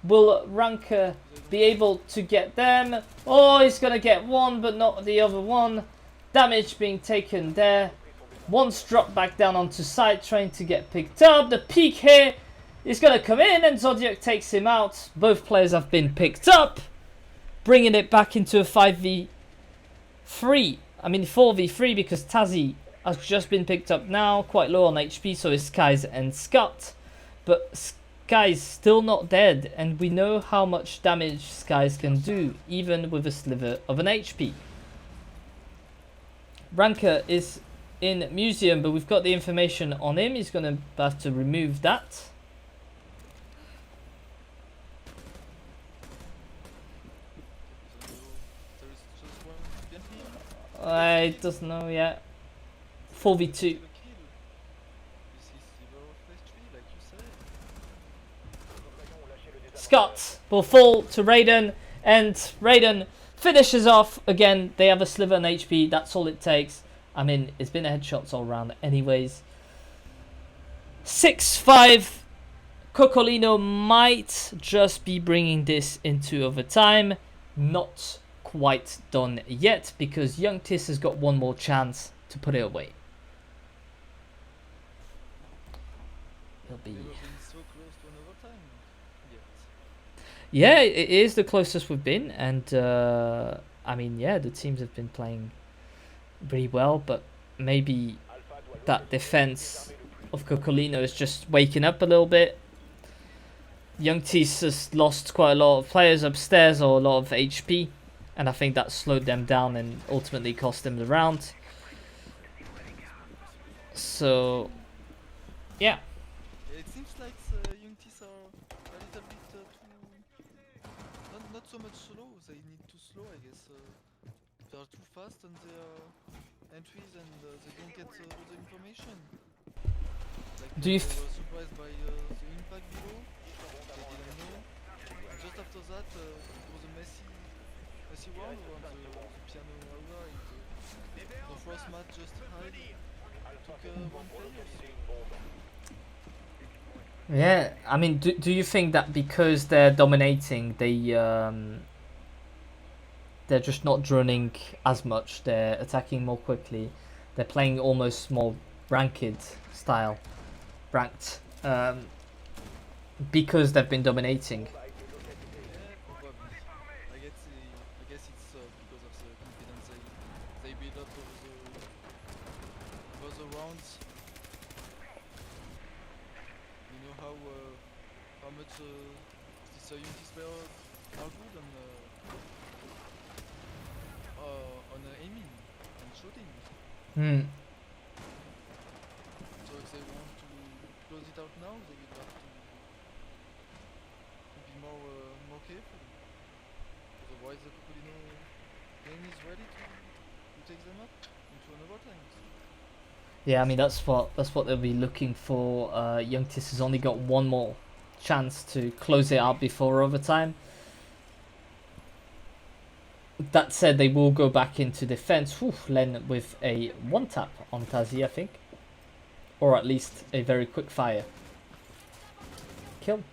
Will Ranker be able to get them? Oh, he's going to get one, but not the other one. Damage being taken there. One's dropped back down onto side, trying to get picked up. The peak here is going to come in, and Zodiac takes him out. Both players have been picked up, bringing it back into a 5v3. I mean 4v3, because Tazzy has just been picked up now, quite low on HP, so is Skies and Scott. But Skies still not dead, and we know how much damage Skies can do, even with a sliver of an HP. Ranker is in Museum, but we've got the information on him. He's going to have to remove that. I don't know yet. 4v2. Scott will fall to Raiden, and Raiden finishes off. Again, they have a sliver in HP. That's all it takes. I mean, it's been a headshots all round anyways. 6-5. Cocolino might just be bringing this into overtime. Not quite done yet, because Young Tis has got one more chance to put it away. He'll be... Yeah, it is the closest we've been, and I mean, yeah, the teams have been playing pretty well, but maybe that defense of Cocolino is just waking up a little bit. Young Tis has lost quite a lot of players upstairs, or a lot of HP, and I think that slowed them down and ultimately cost them the round. So, yeah. It seems like Young Tis are a little bit too... Not so much slow, they need to slow, I guess. They are too fast on their entries, and they don't get all the information. Like, Do you they were surprised by the impact below, they didn't know. And just after that, it was a messy round around the piano area. The first match just hide took one player. Yeah, I mean, do you think that because they're dominating, they're just not droning as much, they're attacking more quickly, they're playing almost more ranked style, ranked, because they've been dominating? I guess it's because of the confidence they build up over the rounds. You know how much these Unity players are good on aiming and shooting. it out now, they will have to be more careful. Otherwise the Cocolino game is ready to take them up into another time. Yeah, I mean that's what they'll be looking for. Young Tis has only got one more chance to close it out before overtime. That said, they will go back into defense. Len with a one tap on Tazi, I think, or at least a very quick fire kill.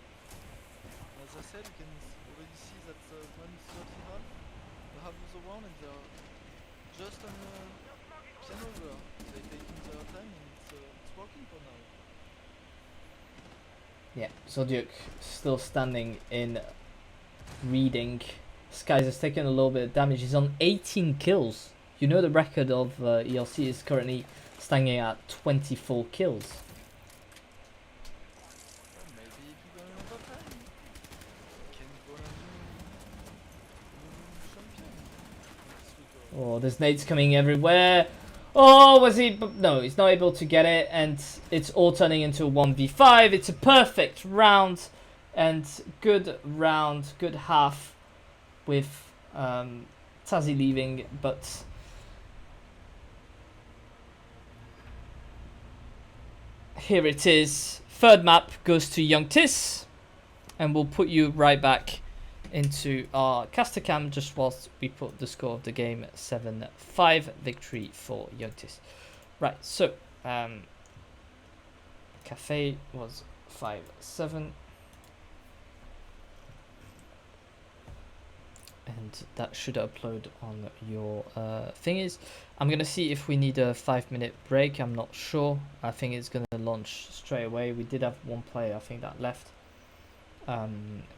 As I said, you can already see that when it's 30 half of the round and they're just on piano there. They're taking their time and it's working for now. Yeah, Zodiac still standing in reading. Skies has taken a little bit of damage. He's on 18 kills. You know the record of ELC is currently standing at 24 kills. Well, maybe if you go another time, you can go on a new champion this week. Oh, there's nades coming everywhere. Oh, was he? No, he's not able to get it, and it's all turning into a 1v5. It's a perfect round, and good round, good half with Tazi leaving, but here it is. Third map goes to Young Tis, and we'll put you right back into our caster cam just whilst we put the score of the game 7-5 victory for Young Tis. Right, so Cafe was 5-7. And that should upload on your thingies. I'm gonna see if we need a 5-minute break. I'm not sure. I think it's gonna launch straight away. We did have one player, I think, that left. But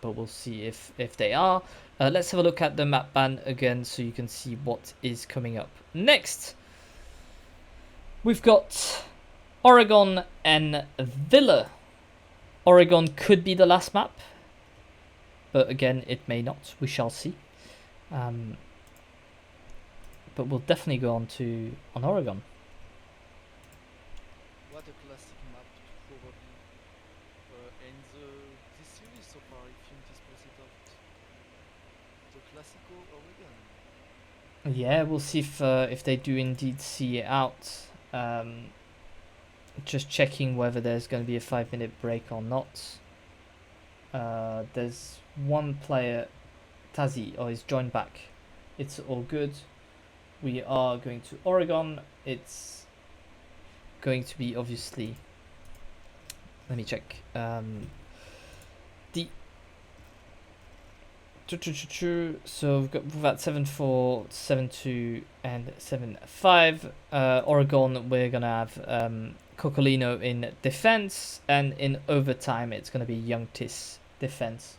we'll see if they are. Let's have a look at the map ban again so you can see what is coming up next. We've got Oregon and Villa. Oregon could be the last map, but again, it may not. We shall see. But we'll definitely go on Oregon. What a classic map to probably end this series so far if Unity plays it out. The Classico Oregon. Yeah, we'll see if they do indeed see it out. Just checking whether there's going to be a 5-minute break or not. There's one player, Tazi, he's joined back. It's all good. We are going to Oregon. It's going to be obviously. Let me check. So we've got 7-4, 7-2, and 7-5. Oregon, we're gonna have Cocolino in defense, and in overtime it's gonna be Young Tis defense.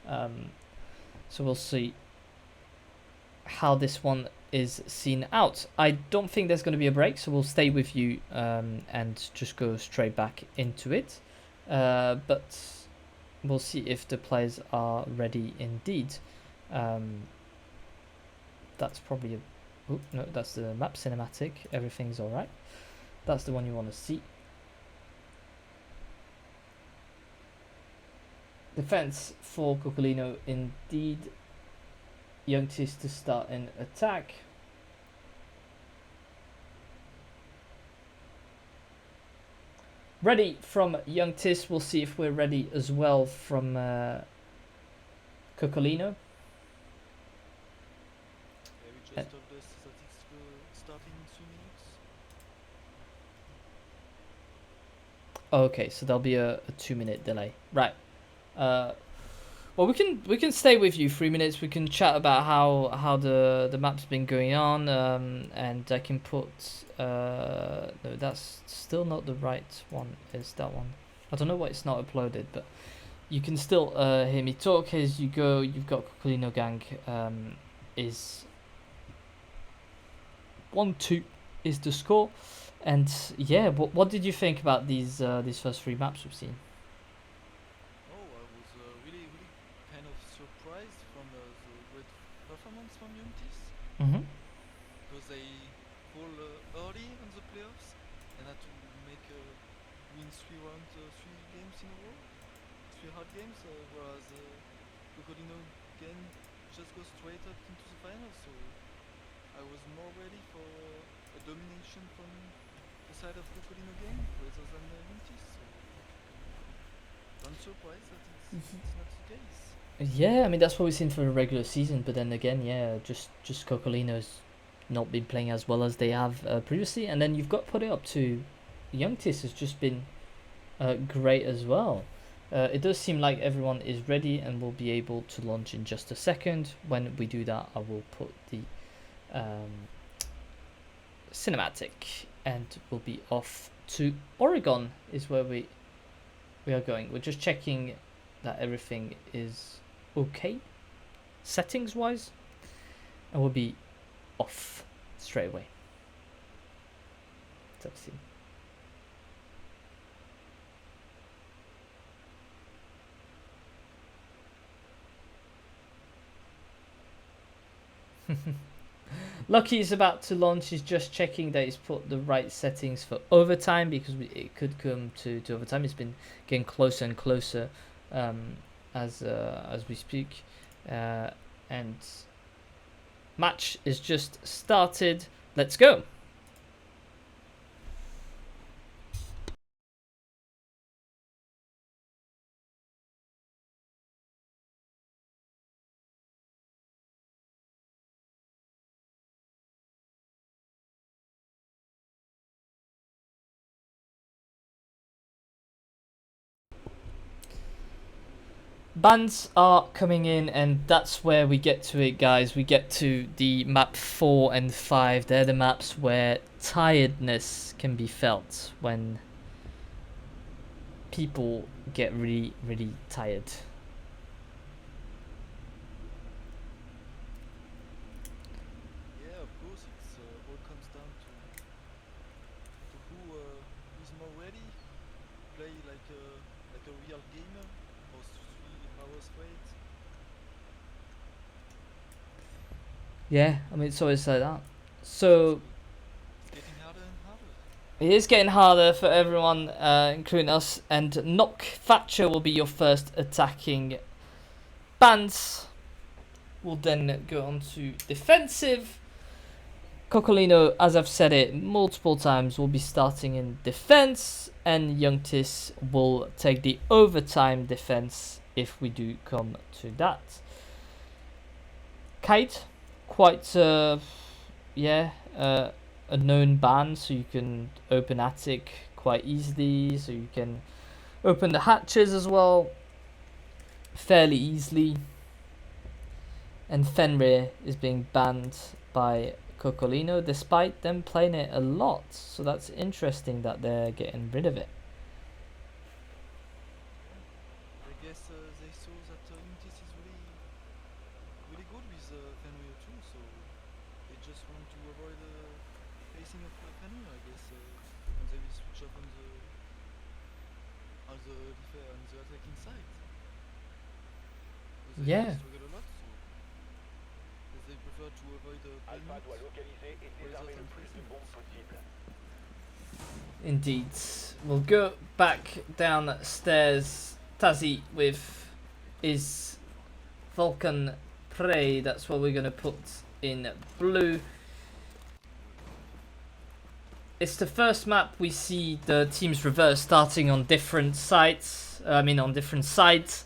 So we'll see how this one is seen out. I don't think there's going to be a break, so we'll stay with you and just go straight back into it. But we'll see if the players are ready indeed. That's probably a... Oh, no, that's the map cinematic. Everything's alright. That's the one you want to see. Defense for Cocolino indeed. Young Tis to start an attack. Ready from Young Tis. We'll see if we're ready as well from Cocolino. Yeah, we just told us that it's starting in 2 minutes. Okay, so there'll be a 2-minute delay. Right. Well, we can stay with you 3 minutes. We can chat about how the map's been going on, and I can put no, that's still not the right one. Is that one? I don't know why it's not uploaded, but you can still hear me talk as you go. You've got Cocolino Gang is 1-2 is the score, and yeah, what did you think about these first 3 maps we've seen? Performance from Unities because they pull early on the playoffs and had to make win 3 games in a row, 3 hard games, whereas Cocolino again just goes straight up into the finals. So I was more ready for a domination from the side of Cocolino again rather than Lintis. So I'm surprised that it's not the case. Yeah, I mean that's what we've seen for the regular season, but then again, yeah, just Cocolino's not been playing as well as they have previously, and then you've got to put it up to Youngtis has just been great as well. It does seem like everyone is ready and will be able to launch in just a second. When we do that, I will put the cinematic and we'll be off to Oregon is where we are going. We're just checking that everything is okay settings wise, and we'll be off straight away. Let's see. Lucky is about to launch. He's just checking that he's put the right settings for overtime, because it could come to overtime. It's been getting closer and closer as we speak, and match is just started. Let's go. Bands are coming in, and that's where we get to it, guys. We get to the map 4 and 5. They're the maps where tiredness can be felt, when people get really, really tired. Yeah, of course, it's all comes down to who's more ready, play like a real gamer, or 3 hours straight. Yeah, I mean, it's always like that. So It's getting harder and harder. it is getting harder for everyone, including us. And Knock Thatcher will be your first attacking. Bands will then go on to defensive. Cocolino, as I've said it multiple times, will be starting in defense, and Youngtis will take the overtime defense if we do come to that. Kite, quite a known ban, so you can open attic quite easily, so you can open the hatches as well fairly easily. And Fenrir is being banned by Cocolino, despite them playing it a lot. So that's interesting that they're getting rid of it. I guess they saw that Lintis is really good with Fenrir too, so they just want to avoid facing of Fenrir, I guess, and they will switch up on the attacking side. They Yeah. struggle a lot, so they prefer to avoid playing it rather than facing it. Indeed. We'll go back downstairs. Tazi with his Vulcan Prey. That's what we're going to put in blue. It's the first map we see the teams reverse, starting on different sites. On different sides.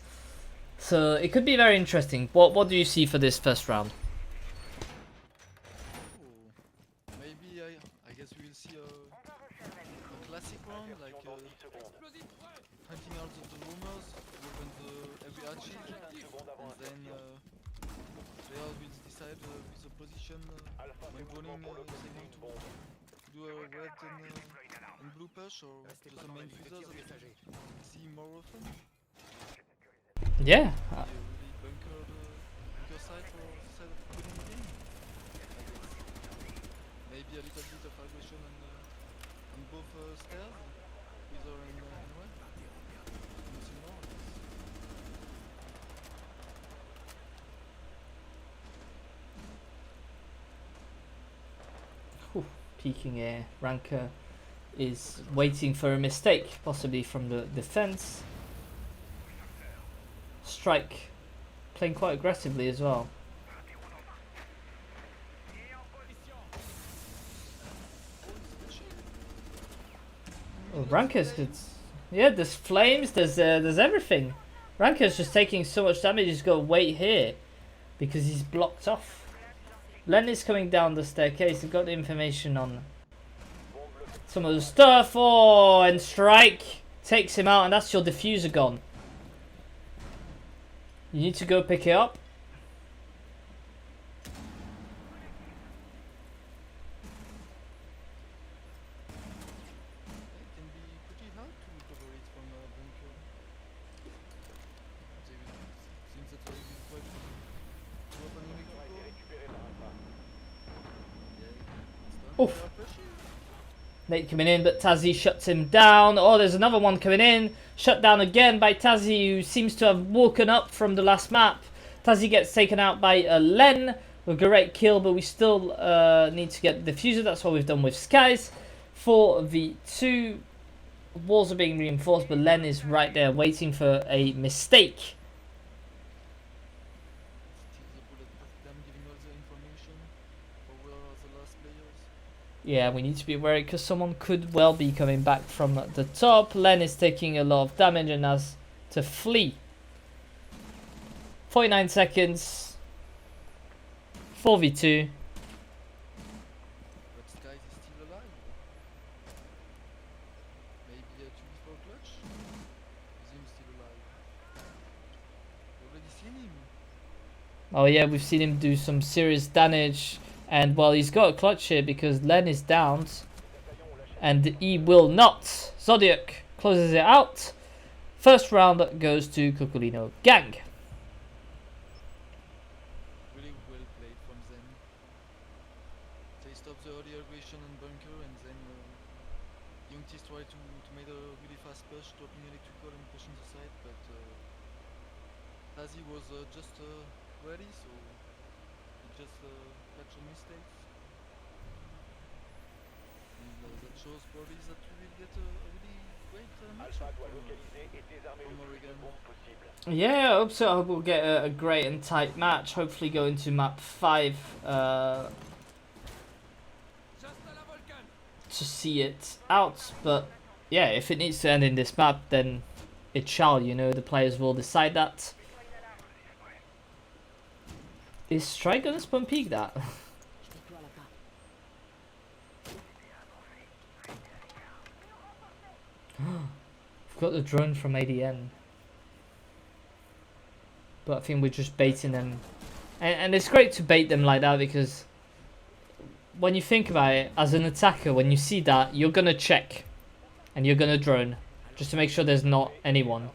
So it could be very interesting. What do you see for this first round? Maybe I guess we will see a classic round, like hunting out the rumors, open every archive, and then players will decide with the position when joining they want to do a red and blue push, or just a main fuser that we see more often. Yeah. Really bunker side for the side of winning the game, I guess. Maybe a little bit of aggression on both stairs, either in red. We'll see more, I guess. Peeking air, Ranker is waiting for a mistake, possibly from the defense. Strike playing quite aggressively as well. Oh, Ranker's good. Yeah, there's flames, there's everything. Ranker's just taking so much damage, he's got to wait here because he's blocked off. Len is coming down the staircase, he's got the information on some of the stuff. Oh, and Strike takes him out, and that's your diffuser gone. You need to go pick it up. It can be pretty hard to recover it from a bunker. Seems that there is quite a lot of electrical. Yeah, it's done. Oof. They are pushing. Nate coming in, but Tazzy shuts him down. Oh, there's another one coming in. Shut down again by Tazzy, who seems to have woken up from the last map. Tazzy gets taken out by Len. A great kill, but we still need to get the diffuser. That's what we've done with Skies. 4v2. Walls are being reinforced, but Len is right there waiting for a mistake. Still the bullet past them, giving all the information for where are the last players. Yeah, we need to be wary because someone could well be coming back from the top. Len is taking a lot of damage and has to flee. 49 seconds. 4v2. But Skies is still alive. Maybe a 2v4 clutch? Is him still alive? You already seen him? Oh yeah, we've seen him do some serious damage. And well, he's got a clutch here because Len is downed. And he will not. Zodiac closes it out. First round goes to Cocolino Gang. Really well played from them. They stopped the early aggression and bunker, and then Youngtis tried to make a really fast push, dropping electrical and pushing the side, but Tazzy was just ready, so he just catch some mistakes. And that shows probably that we will get a really great matchup from Oregon. Yeah, I hope so. I hope we'll get a great and tight match. Hopefully go into map 5 to see it out. But yeah, if it needs to end in this map, then it shall. You know, the players will decide that. Is Strike gonna spawn peek that? We've got the drone from ADN. But I think we're just baiting them. And it's great to bait them like that because when you think about it, as an attacker, when you see that, you're going to check. And you're going to drone. Just to make sure there's not anyone.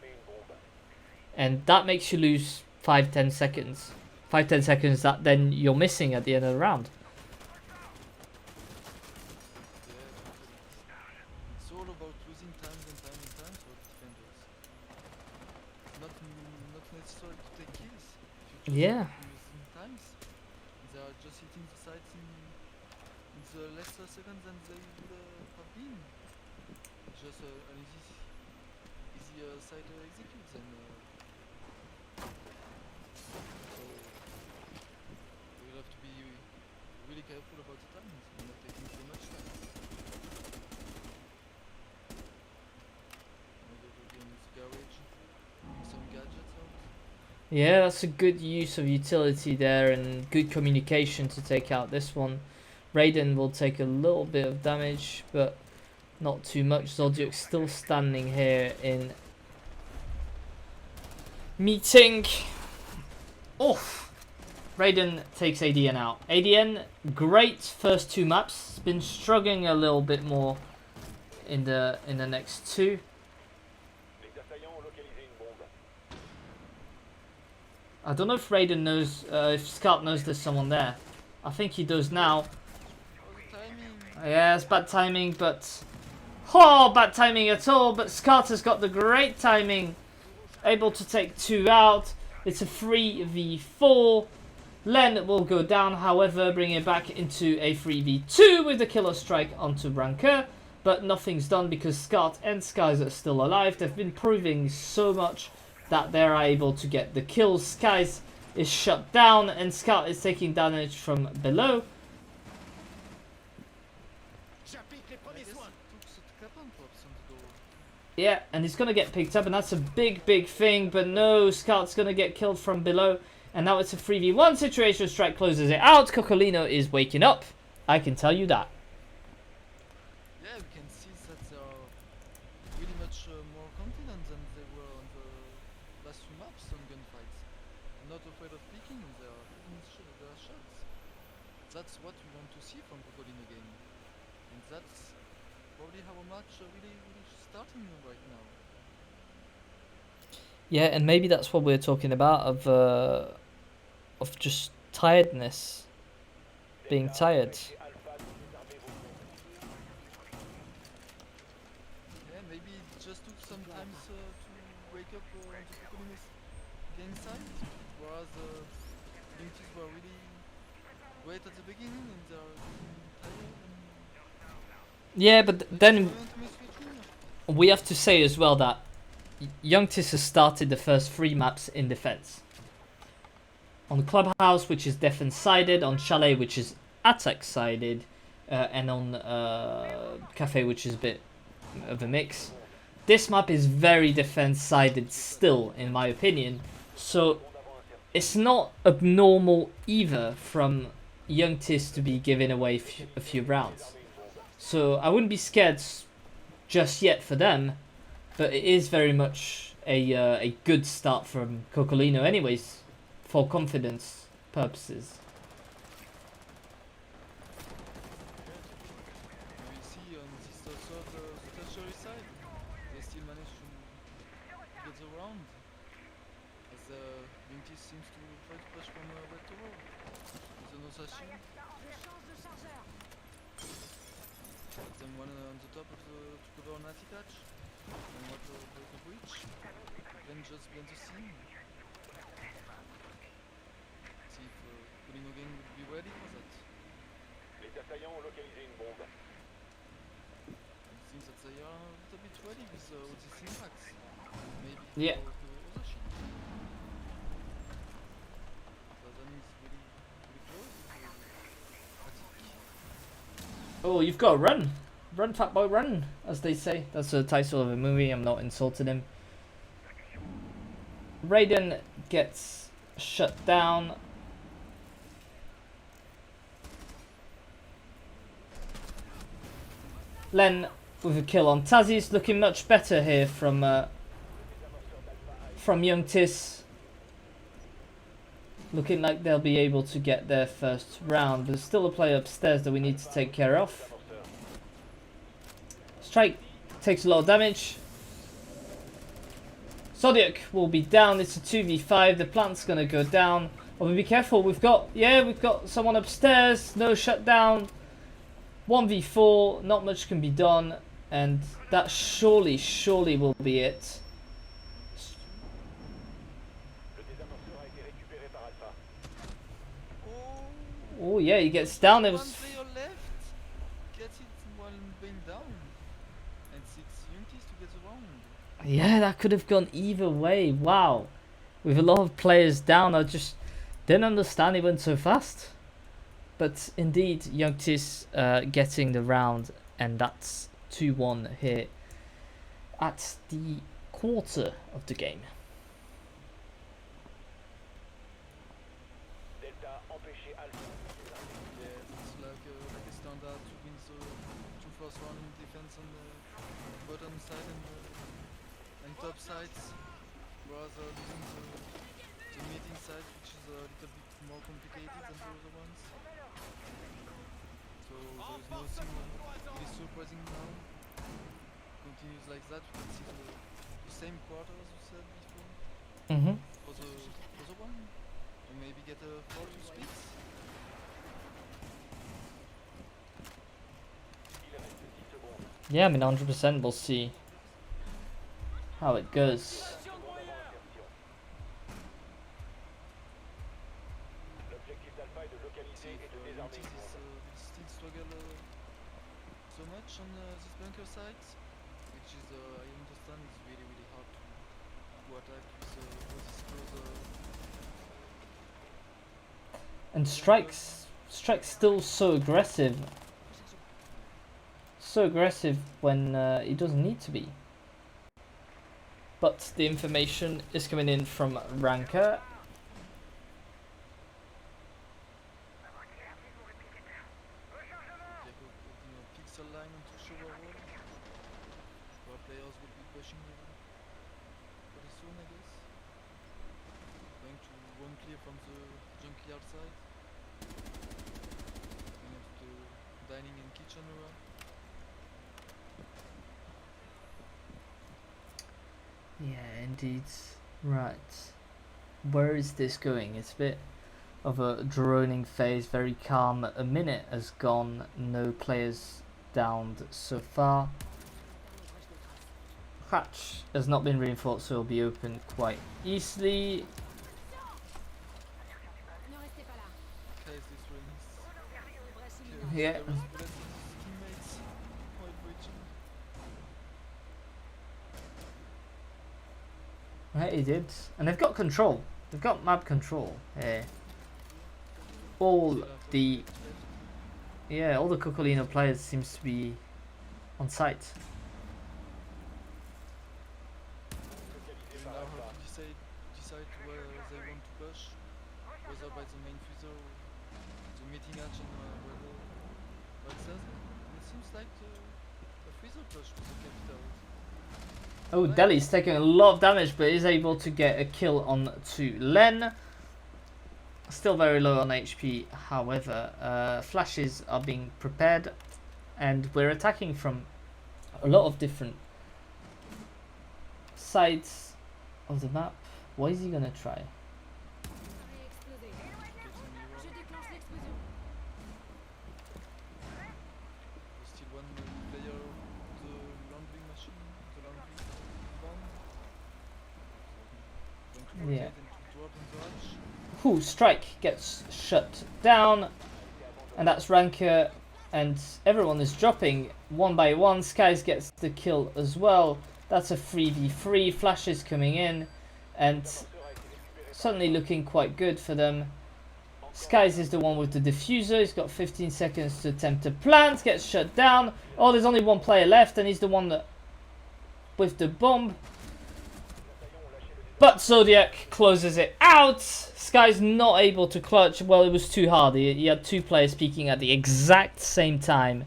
And that makes you lose 5-10 seconds. 5-10 seconds that then you're missing at the end of the round. It's all about losing times and time and time for the defenders. Not necessary to take kills. If you Yeah. losing times, they are just hitting the sides in the lesser seconds than they would have been. Just an easy side execute then. So we'll have to be really careful about the times and not taking too much time. Garage, some gadgets out. Yeah, that's a good use of utility there and good communication to take out this one. Raiden will take a little bit of damage, but not too much. Zodiac's still standing here in meeting. Oh, Raiden takes ADN out. ADN, great first 2 maps. Been struggling a little bit more in the next 2. I don't know if Raiden knows, if Scout knows there's someone there. I think he does now. Yeah, it's bad timing, but... Oh, bad timing at all, but Scout has got the great timing. Able to take 2 out. It's a 3v4. Len will go down, however, bringing it back into a 3v2 with the killer strike onto Ranker. but nothing's done because Scott and Skies are still alive. They've been proving so much that they're able to get the kills. Skies is shut down and Scott is taking damage from below. Yeah, and he's gonna get picked up, and that's a big thing, but no, Scout's gonna get killed from below, and now it's a 3v1 situation. Strike closes it out. Cocolino is waking up, I can tell you that. Yeah, we can see that they are really much more confident than they were on the last few maps on gunfights. Not afraid of peeking, they are hitting their shots. That's what we want to see from Cocolino game. And that's probably how a match really starting right now. Yeah, and maybe that's what we're talking about, of just tiredness, being tired. Yeah, maybe it just took some time to wake up on the Cocolino's game side, whereas Youngsters were really great at the beginning and they are getting tired and Yeah, but then we have to say as well that Youngtis has started the first 3 maps in defense. On Clubhouse, which is defense sided, on Chalet, which is attack sided, and on Cafe, which is a bit of a mix. This map is very defense sided still, in my opinion, so it's not abnormal either from Youngtis to be giving away a few rounds. So I wouldn't be scared just yet for them, but it is very much a good start from Cocolino anyways, for confidence purposes. we see on this tertiary side, they still manage to get around, as Youngtis seems to try to push from red to roll. With an Osashi. That's them one on the top of the to cover an anti-catch. And what the breach. Then just blend the scene. See if Cocolino game would be ready for that. Les assaillants ont localisé une bombe. It seems that they are a little bit ready with all these impacts. Maybe Yeah. for Osashi. Tazan is really close. Oh, you've got to run. Run, fat boy, run, as they say. That's the title of a movie. I'm not insulting him. Raiden gets shut down. Len with a kill on Tazzy's, looking much better here from Youngtis. Looking like they'll be able to get their first round. There's still a player upstairs that we need to take care of. Strike takes a lot of damage. Zodiac will be down. It's a 2v5. The plant's gonna go down. Oh, but be careful. We've got someone upstairs. No shutdown. 1v4. Not much can be done, and that surely will be it. Oh yeah, he gets down. It was. One player left. Gets it while being down. And 6 Youngtis to get around. Yeah, that could have gone either way. Wow. With a lot of players down, I just didn't understand it went so fast. But indeed, Youngtis getting the round, and that's 2-1 here at the quarter of the game. Delta empêché Alpha. Yeah, it's like a standard to win the 2 first round in defense on the bottom side and top sides, whereas losing the meeting side, which is a little bit more complicated than the other ones. So there is nothing really surprising now. Continues like that, we can see the same quarter as we said before for the other one, and maybe get a 4-2 splits. Yeah, I mean, 100%. We'll see how it goes. L'objectif d'Alpha est de localiser et de désarmer une bombe. Still struggle so much on this bunker site, which is I understand it's really hard to attack with this close. And Strike's still so aggressive. So aggressive when he doesn't need to be. But the information is coming in from Ranker. Pixel line onto shower wall. Our players will be pushing pretty soon, I guess. Going to one clear from the junkyard side. Going into the dining and kitchen area. Yeah, indeed. Right. Where is this going? It's a bit of a droning phase, very calm. A minute has gone, no players downed so far. Hatch has not been reinforced, so it'll be opened quite easily. Okay, this room is Yeah. there was bullets on his teammates while breaching. Right, he did. And they've got control. They've got map control here. All the Cocolino players seems to be on site. They now have to decide where they want to push, whether by the main freezer or the meeting hatch and where it says. And it seems like a freezer push with the capitals. Oh, Deli's taking a lot of damage, but is able to get a kill on to Len. Still very low on HP, however. Flashes are being prepared, and we're attacking from a lot of different sides of the map. What is he gonna try? There's still one player, the laundry machine, the laundry bomb. Don't Yeah. rotate and to drop in the hatch. Who Strike gets shut down, and that's Ranker, and everyone is dropping one by one. Skies gets the kill as well. That's a 3v3. Flashes coming in, and suddenly looking quite good for them. Skies is the one with the diffuser. He's got 15 seconds to attempt to plant. Gets shut down. Oh, there's only one player left, and he's the one that with the bomb. But Zodiac closes it out. Sky's not able to clutch. Well, it was too hard. He had two players peeking at the exact same time.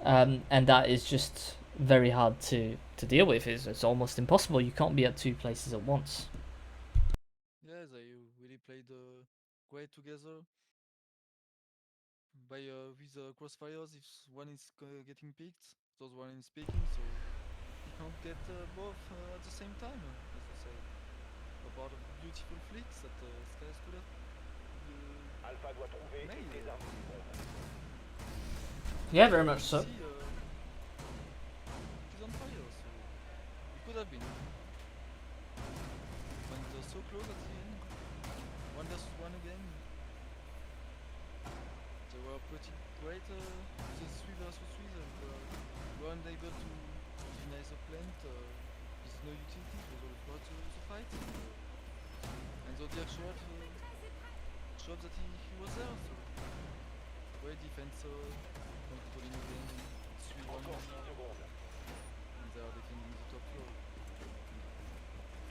And that is just very hard to deal with. It's almost impossible. You can't be at two places at once. Yeah, they really played great together. By with crossfires, if one is getting picked, the other one is picking, so you can't get both at the same time, as I say. A part of beautiful flicks that Sky is good at. Alpha doit trouver Made. les armes du bombe. Yeah, very much so. See, he's on fire, so it could have been. When it was so close at the end, 1 versus 1 again. They were pretty great, the 3 versus 3. They were unable to deny the plant. With no utility, it was all about the fight. And Zodiac showed that he was there, so great defense from pulling again 3-1. Encore 6 secondes. And they are defending the top floor.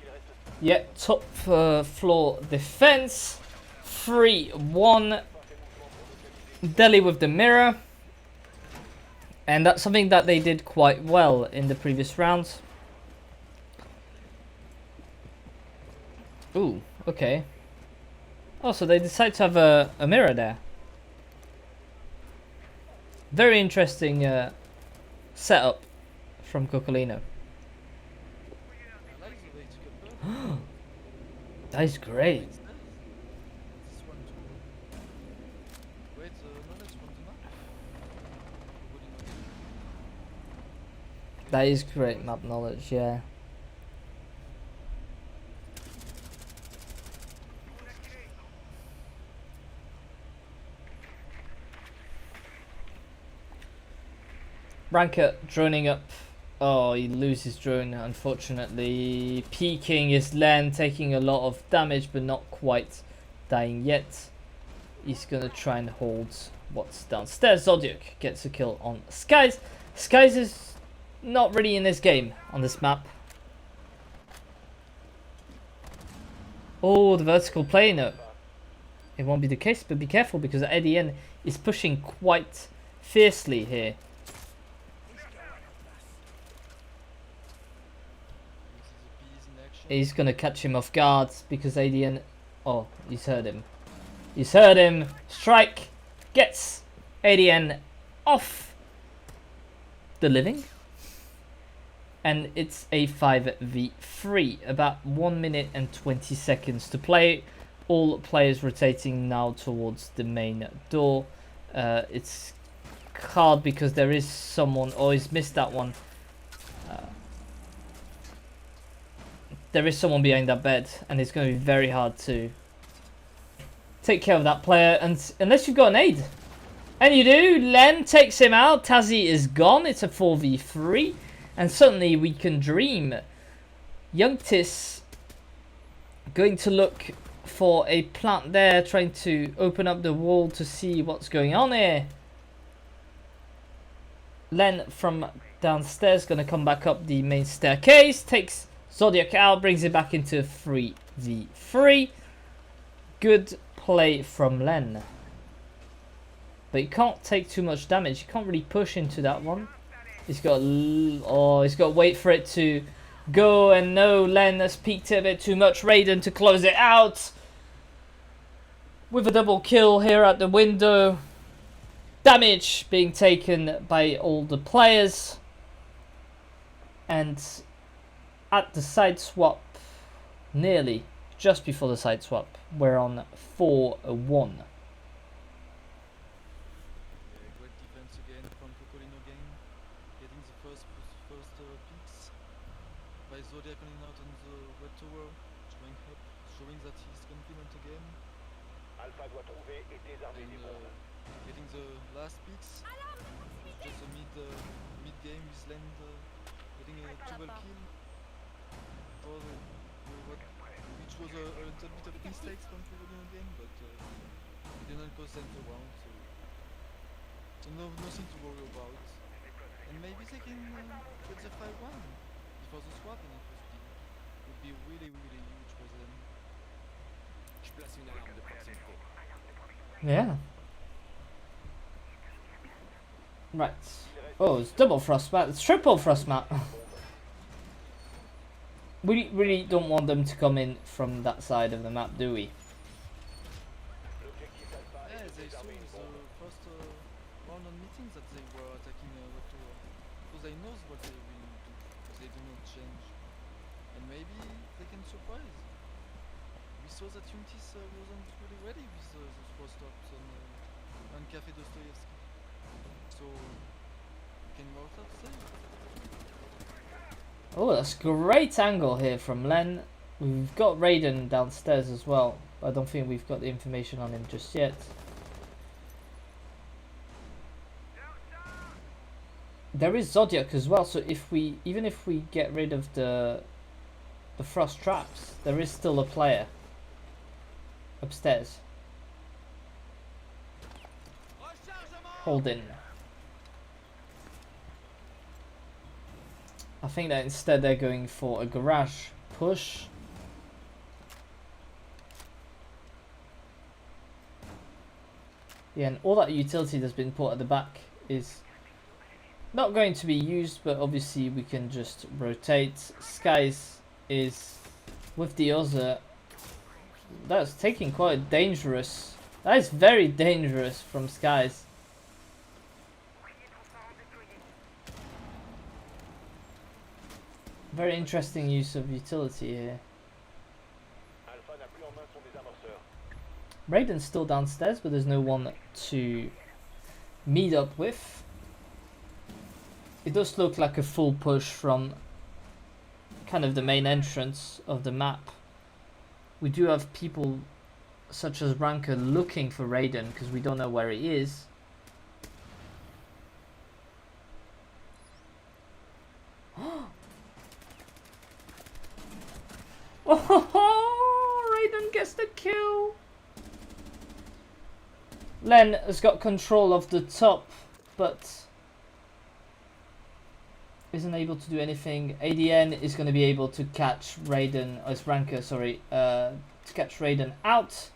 Il reste Yeah, top floor defense. 3-1. Delhi with the mirror. And that's something that they did quite well in the previous rounds. Ooh, okay. Oh, so they decide to have a mirror there. Very interesting setup from Cocolino. I like the way it took a bird. That is great. This one too. Great knowledge from the map. Nobody knows. That is great map knowledge, yeah. Ranker droning up. Oh, he loses drone, unfortunately. Peeking is Len, taking a lot of damage, but not quite dying yet. He's gonna try and hold what's downstairs. Zodiac gets a kill on Skies. Skies is not really in this game, on this map. Oh, the vertical play, no. It won't be the case, but be careful because ADN is pushing quite fiercely here. He's gonna catch him off guard because ADN... Oh, he's heard him. He's heard him. Strike gets ADN off the living. And it's a 5v3. About 1 minute and 20 seconds to play. All players rotating now towards the main door. It's hard because there is someone... Oh, he's missed that one. There is someone behind that bed, and it's going to be very hard to take care of that player, and unless you've got an aid. And you do. Len takes him out. Tazzy is gone. It's a 4v3, and suddenly we can dream. Young Tis going to look for a plant there, trying to open up the wall to see what's going on here. Len from downstairs going to come back up the main staircase, takes Zodiac out, brings it back into 3v3. Good play from Len. But he can't take too much damage. He can't really push into that one. He's got to wait for it to go. And no, Len has peeked a bit too much. Raiden to close it out. With a double kill here at the window. Damage being taken by all the players. And at the side swap, nearly, just before the side swap, we're on 4-1. Great defense again from Cocolino again. Getting the first picks by Zodiac coming out on the red tower, showing that he's confident again. Alpha doit trouver et désarmer les bombes. Getting the last picks. Just a mid game with Land getting a double kill. Which was a little bit of a mistake from Cocolino again, but it didn't cost them the round, so nothing to worry about. And maybe they can get the 5-1 before the swap, and it would be really huge for them. Je place une alarme de proximité. Yeah. Right. Oh, it's double frost mat. It's triple frost mat. We really don't want them to come in from that side of the map, do we? Yeah, they saw in the first round on meetings that they were attacking red tower, because they know what they will do, because they do not change. And maybe they can surprise. We saw that Untis wasn't really ready with those frost stops on Café Dostoevsky. So, we can work out safe. Oh, that's a great angle here from Len. We've got Raiden downstairs as well. I don't think we've got the information on him just yet. There is Zodiac as well, so even if we get rid of the frost traps, there is still a player upstairs. Hold in. I think that instead they're going for a garage push. Yeah, and all that utility that's been put at the back is not going to be used, but obviously we can just rotate. Skies is with the other. That's taking quite dangerous. That is very dangerous from Skies. Very interesting use of utility here. Raiden's still downstairs, but there's no one to meet up with. It does look like a full push from kind of the main entrance of the map. We do have people such as Ranker looking for Raiden because we don't know where he is. the kill. Len has got control of the top, but isn't able to do anything. ADN is going to be able to catch Raiden, as Ranker, sorry, to catch Raiden out.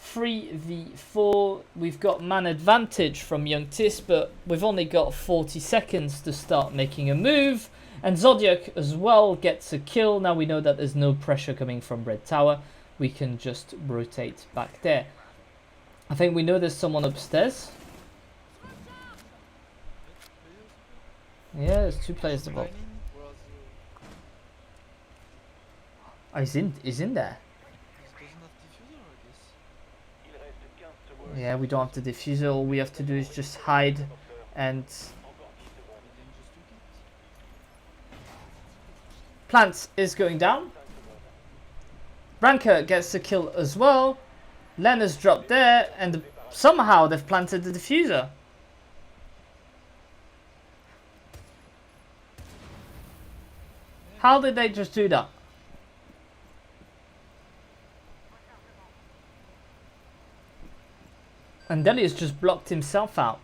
3v4. We've got man advantage from Young Tis, but we've only got 40 seconds to start making a move. And Zodiac as well gets a kill. Now we know that there's no pressure coming from Red Tower. We can just rotate back there. I think we know there's someone upstairs. Yeah, there's 2 players above. Oh, he's in there. Yeah, we don't have the diffuser. All we have to do is just hide and... Plant is going down. Ranker gets the kill as well. Len has dropped there, and somehow they've planted the diffuser. How did they just do that? And Deli has just blocked himself out.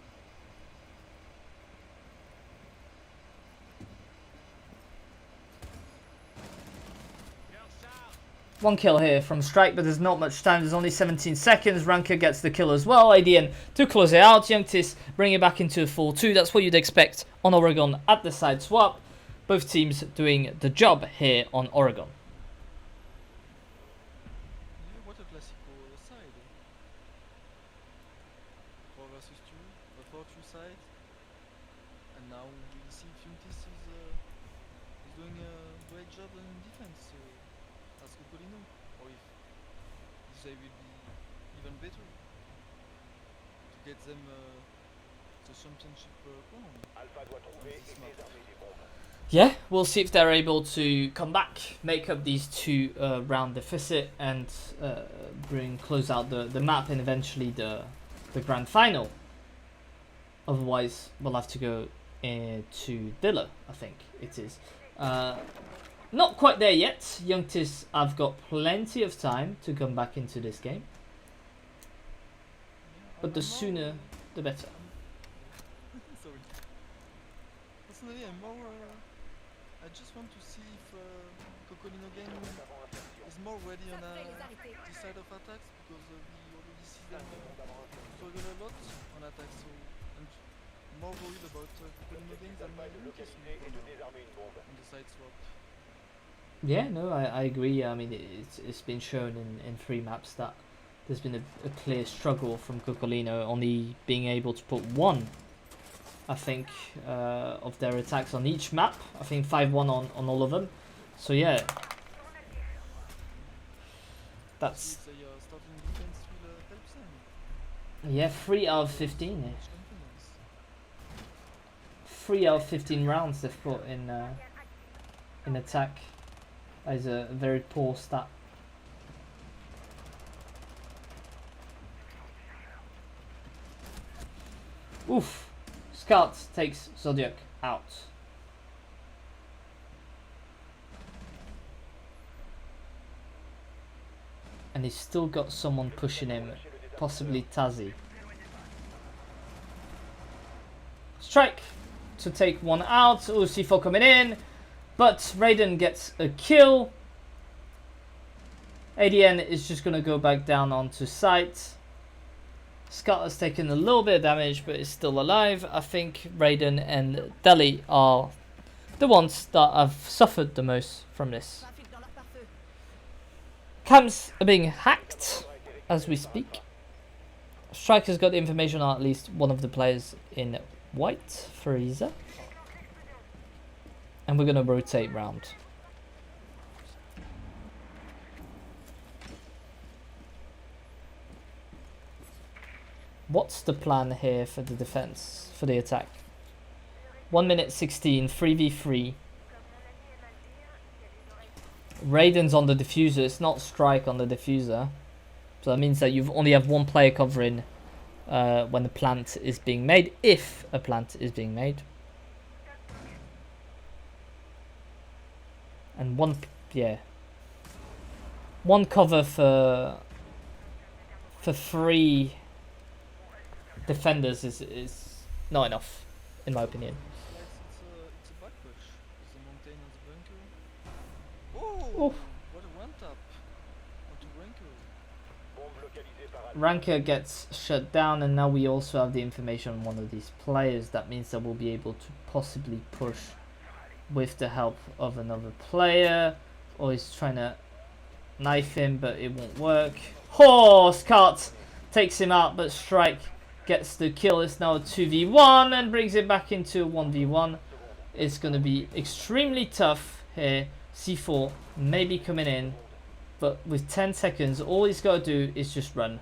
One kill here from Strike, but there's not much time. There's only 17 seconds. Ranker gets the kill as well. ADN to close it out. Youngtis bring it back into a 4-2. That's what you'd expect on Oregon at the side swap. Both teams doing the job here on Oregon. Yeah, what a classical side. 4 versus 2, a 4-2 side. And now we see if Youngtis is doing a great job in defense. As Cocolino, or if they will be even better to get them the championship crown. Yeah, we'll see if they're able to come back, make up these 2 round deficit, and close out the map and eventually the grand final. Otherwise, we'll have to go to Dilla, I think it is. Not quite there yet. Youngtis have got plenty of time to come back into this game. But the sooner, the better. Sorry. Personally, I'm more... I just want to see if Cocolino game is more ready on this side of attacks, because we already see them struggle a lot on attacks, so I'm more worried about Cocolino games than Youngtis on the side swap. Yeah, no, I agree. I mean, it's been shown in 3 maps that there's been a clear struggle from Cocolino, only being able to put 1, I think, of their attacks on each map. I think 5-1 on all of them. So yeah, that's... Yeah, 3 out of 15. Yeah. 3 out of 15 rounds they've put in attack. That is a very poor stat. Oof. Scout takes Zodiac out. And he's still got someone pushing him, possibly Tazi. Strike to take 1 out. C4 coming in, but Raiden gets a kill. ADN is just going to go back down onto site. Scott has taken a little bit of damage, but is still alive. I think Raiden and Deli are the ones that have suffered the most from this. Cams are being hacked as we speak. Strike has got the information on at least one of the players in white, Frieza. And we're going to rotate round. What's the plan here for the defense, for the attack? 1 minute 16, 3v3. Raiden's on the diffuser, it's not Strike on the diffuser. So that means that you only have 1 player covering when the plant is being made, if a plant is being made. And one one cover for 3 defenders is not enough, in my opinion. It's a back push. Is the mountain on the bunker? Oh, Oof. what a one tap onto Ranker. Bombe localisée par Ranker gets shut down, and now we also have the information on one of these players. That means that we'll be able to possibly push with the help of another player, or he's trying to knife him, but it won't work. Horse Cart takes him out, but Strike gets the kill. It's now a 2v1 and brings it back into a 1v1. It's going to be extremely tough here. C4 maybe coming in, but with 10 seconds, all he's got to do is just run.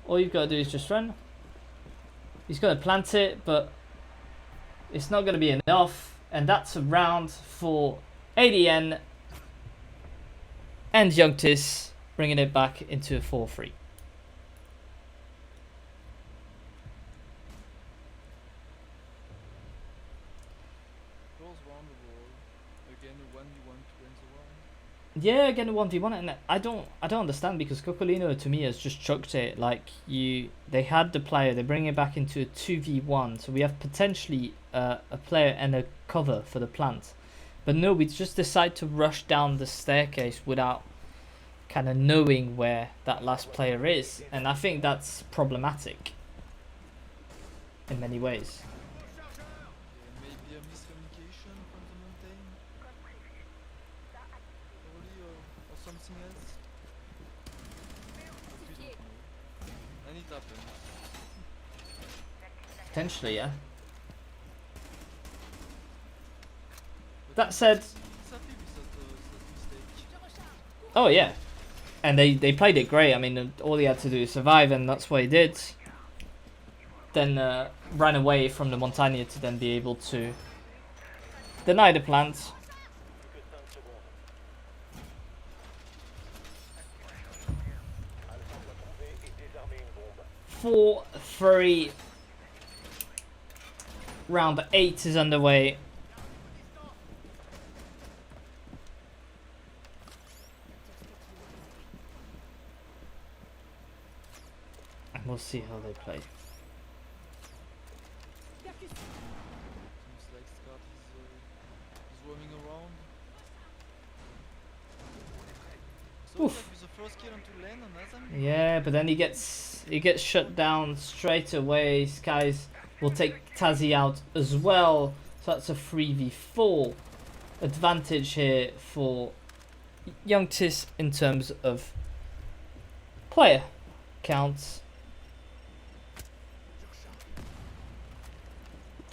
All you've got to do is just run. He's going to plant it, but it's not going to be enough. And that's a round for ADN and Youngtis, bringing it back into a 4-3. Goes round the wall. Again a 1v1 to end the round. Yeah, again a 1v1, and I don't understand, because Cocolino to me has just chucked it like they had the player, they bring it back into a 2v1, so we have potentially a player and a cover for the plant. But no, we just decide to rush down the staircase without kind of knowing where that last player is, and I think that's problematic in many ways. Maybe a miscommunication from the mountain. Probably, or something else. But we don't know. And it happens. Potentially, yeah. But That said, he's happy with that mistake. oh yeah, and they played it great. I mean, all he had to do is survive, and that's what he did. Then ran away from the Montagna to then be able to deny the plant. 4-3. Round 8 is underway. And we'll see how they play. Seems like Scott is roaming around. So Oof. that was the first kill onto Len on Azam. Yeah, but then he gets shut down straight away. Skies will take Tazzy out as well. So that's a 3v4 advantage here for Youngtis in terms of player counts.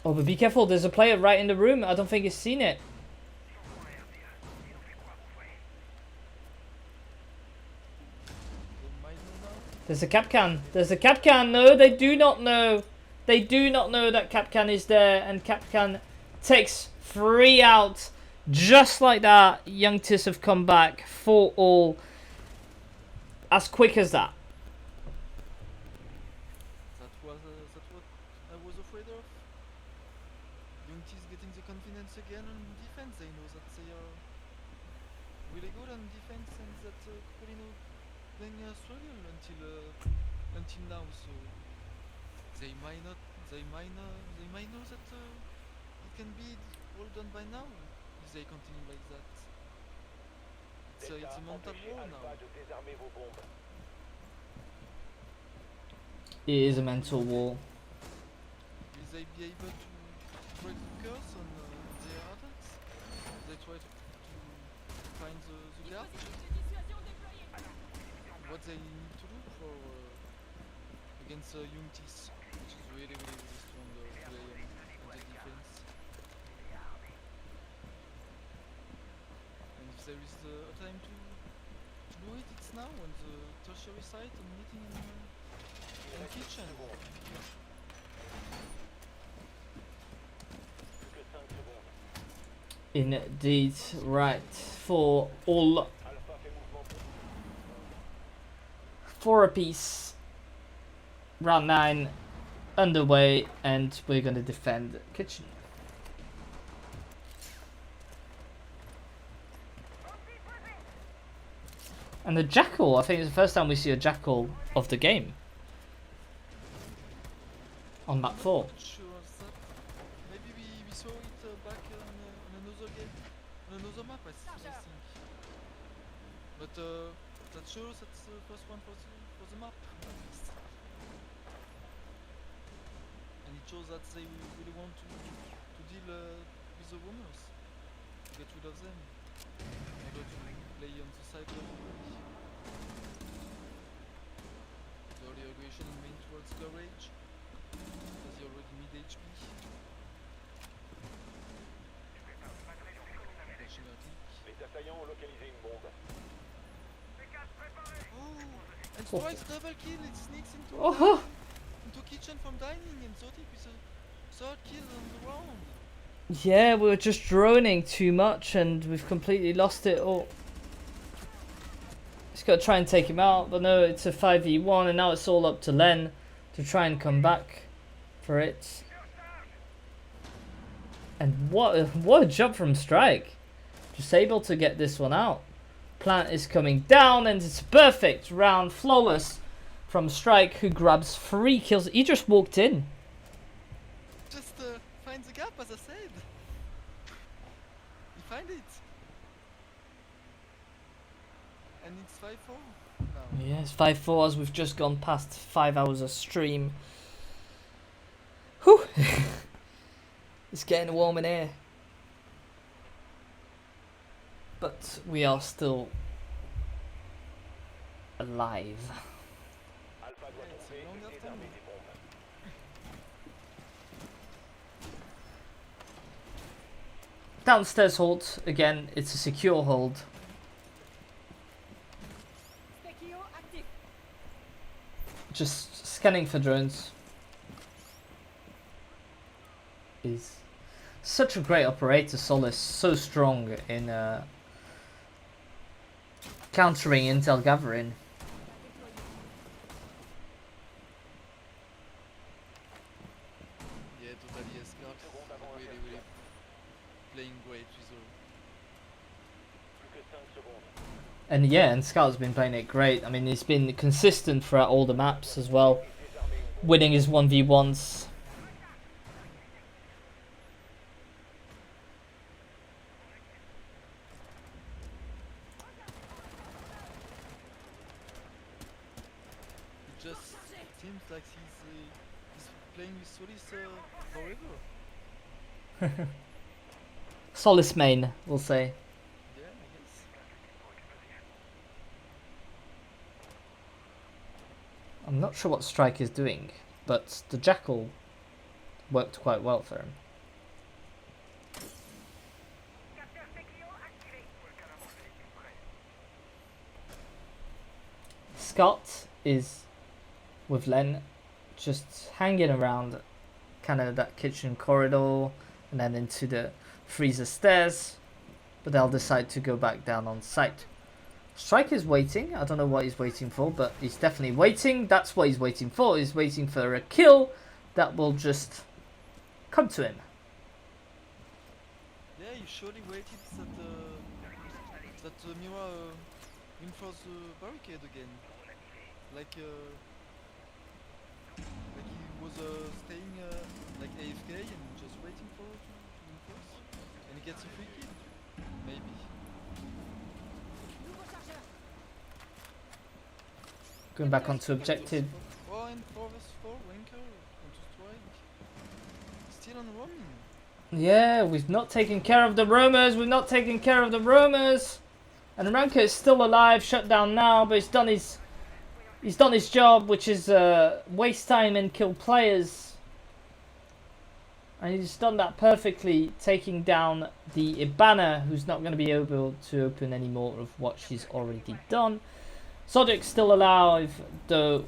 Oh, but be careful, there's a player right in the room. I don't think he's seen it. There's a Capcan. There's a Capcan. No, they do not know. They do not know that Capcan is there. And Capcan takes 3 out. Just like that, Youngtis have come back for all. As quick as that. That what I was afraid of. Youngtis getting the confidence again on defense. They know that they are really good on defense, and that Cocolino playing struggle until now. So they might know that it can be all done by now if they continue like that. It's a mental war now. It is a mental war. Will they be able to break the curse on their attacks? They try to find the gap? What they need to do for against Youngtis, which is really strong play on the defense. And if there is a time to do it, it's now on the tertiary site and meeting in kitchen. Indeed, right. For all 4 apiece. Round 9 underway, and we're gonna defend kitchen. And the Jackal, I think it's the first time we see a Jackal of the game. On map 4. Not sure of that. Maybe we saw it back on another game, on another map, I think. But that shows that's the first one for the map. At least. And it shows that they really want to deal with the rumors, get rid of them, in order to play on the side of the early aggression and main towards courage, because he already mid HP. Flashing out leak. Les assaillants ont localisé une bombe. Oh! And twice double kill, it sneaks into Oh! into kitchen from dining and Zodic with a third kill on the round. Yeah, we were just droning too much and we've completely lost it all. Just gotta try and take him out, but no, it's a 5v1 and now it's all up to Len to try and come back for it. And what a jump from Strike. Just able to get this one out. Plant is coming down and it's a perfect round, flawless from Strike, who grabs 3 kills. He just walked in. Just find the gap, as I said. You find it. And it's 5-4 now. Yes, 5-4 as we've just gone past 5 hours of stream. Whew. It's getting warm in here. But we are still alive. Alpha doit Yeah, it's a tomber long et afternoon. désarmer des bombes. Downstairs hold, again, it's a secure hold. Just scanning for drones. Is such a great operator, Solace, so strong in countering intel gathering. Yeah, totally escort. Really playing great with Plus que 5 secondes. And yeah, and Scout's been playing it great. I mean, he's been consistent throughout all the maps as well, winning his 1v1s. it just seems like he's playing with Solis forever. Solace main, we'll say. Yeah, I guess. I'm not sure what Strike is doing, but the Jackal worked quite well for him. Scott is with Len, just hanging around kind of that kitchen corridor and then into the freezer stairs, but they'll decide to go back down on site. Strike is waiting. I don't know what he's waiting for, but he's definitely waiting. That's what he's waiting for. He's waiting for a kill that will just come to him. Yeah, you surely waited that Mira reinforced the barricade again. Like he was staying like AFK and just waiting for it to reinforce. And he gets a free kill. Maybe. Going back onto objective. 4 and 4 vs 4, Wanker onto Strike. Still on roaming. Yeah, we've not taken care of the roamers. We've not taken care of the roamers. And Ranker is still alive, shut down now, but he's done his job, which is waste time and kill players. And he's done that perfectly, taking down the Ibana, who's not going to be able to open any more of what she's already done. Zodic's still alive, though,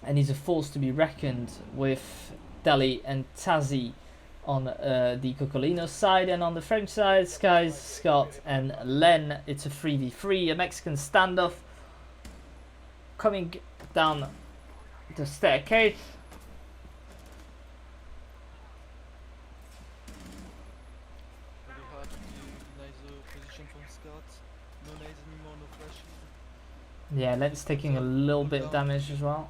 and he's a force to be reckoned with. Deli and Tazi on the Cocolino side, and on the French side, Skies, Scott and Len. It's a 3v3, a Mexican standoff coming down the staircase. Very hard to deny the position from Scott. No nades anymore, no flashes. Yeah, Lent's taking a little bit of damage as well.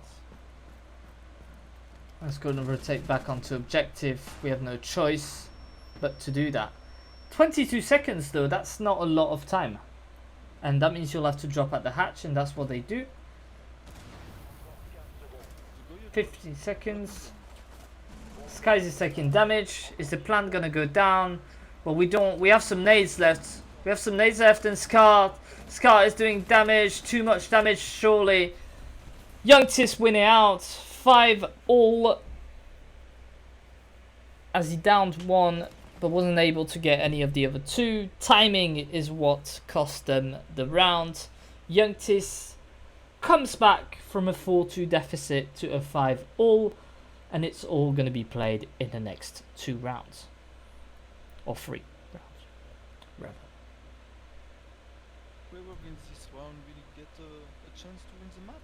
Let's go and rotate back onto objective. We have no choice but to do that. 22 seconds though, that's not a lot of time. And that means you'll have to drop at the hatch, and that's what they do. 15 seconds. Skies is taking damage. Is the plant gonna go down? Well, we have some nades left. We have some nades left, and Scar is doing damage. Too much damage, surely. Youngtis winning out. 5-all. As he downed one, but wasn't able to get any of the other two. Timing is what cost them the round. Youngtis comes back from a 4-2 deficit to a 5-all, and it's all going to be played in the next 2 rounds. Or 3 rounds, rather. Whoever wins this round will get a chance to win the map.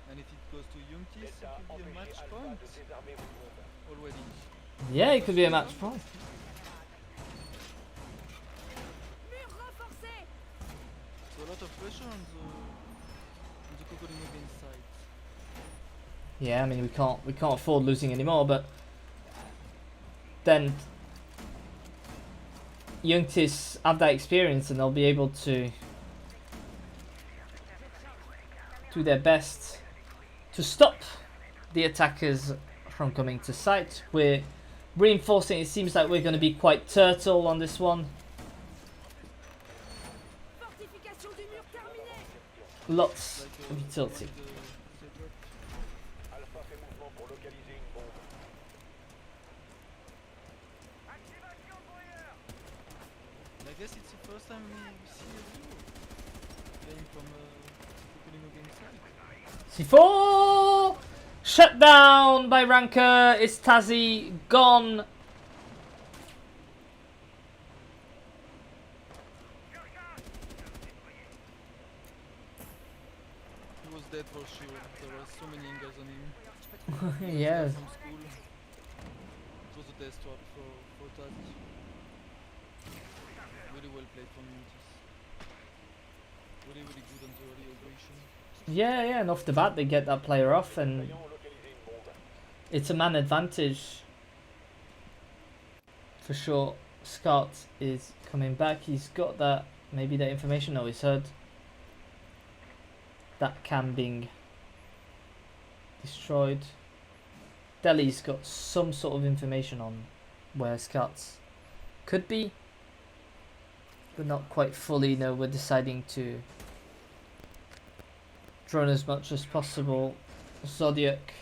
And if it goes to Youngtis, it will be a match point already. Yeah, it could be a match point. So a lot of pressure on the Cocodino Games side. Yeah, I mean we can't afford losing anymore, but then Youngtis have that experience and they'll be able to do their best to stop the attackers from coming to site. We're reinforcing. It seems like we're going to be quite turtle on this one. Lots of utility. I guess it's the first time we see a duo playing from Cocodino Games side. C4 shut down by Ranker. Is Tazi gone? He was dead for sure. There were so many angles on him. Yeah. From school. It was a death trap for Tazi. Really well played from Youngtis. Really good on the early aggression. Yeah, and off the bat they get that player off, and it's a man advantage for sure. Scott is coming back. He's got that, maybe that information. No, he's heard that cam being destroyed. Delhi's got some sort of information on where Scott's could be, but not quite fully. No, we're deciding to drone as much as possible. Zodiac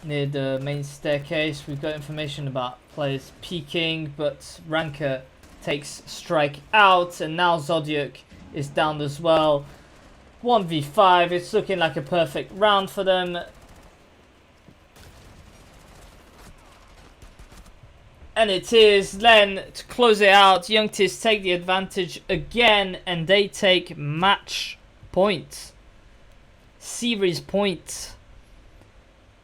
near the main staircase. We've got information about players peeking, but Ranker takes strike out, and now Zodiac is down as well. 1v5. It's looking like a perfect round for them. And it is. Len to close it out. Youngtis take the advantage again, and they take match point. Series point.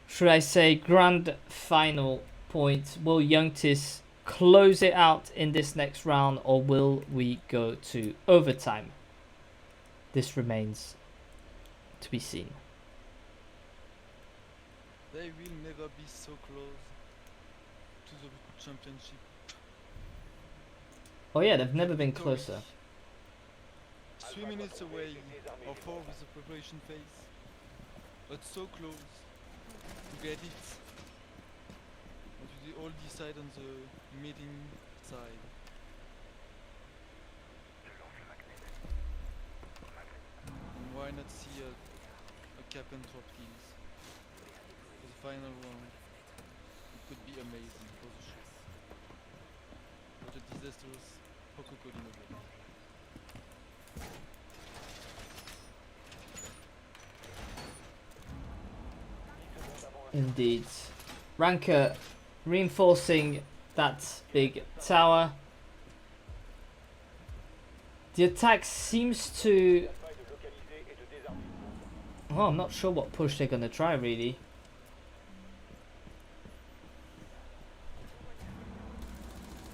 Should I say grand final point? Will Youngtis close it out in this next round, or will we go to overtime? This remains to be seen. They will never be so close to the championship. Oh yeah, they've never been closer. 3 minutes away, or 4 with the preparation phase. But so close to get it. And we all decide on the meeting side. And why not see a cap and drop kills for the final round? It could be amazing for the show. But a disastrous Cocodino game. Indeed. Ranker reinforcing that big tower. The attack seems to... Oh, I'm not sure what push they're going to try, really.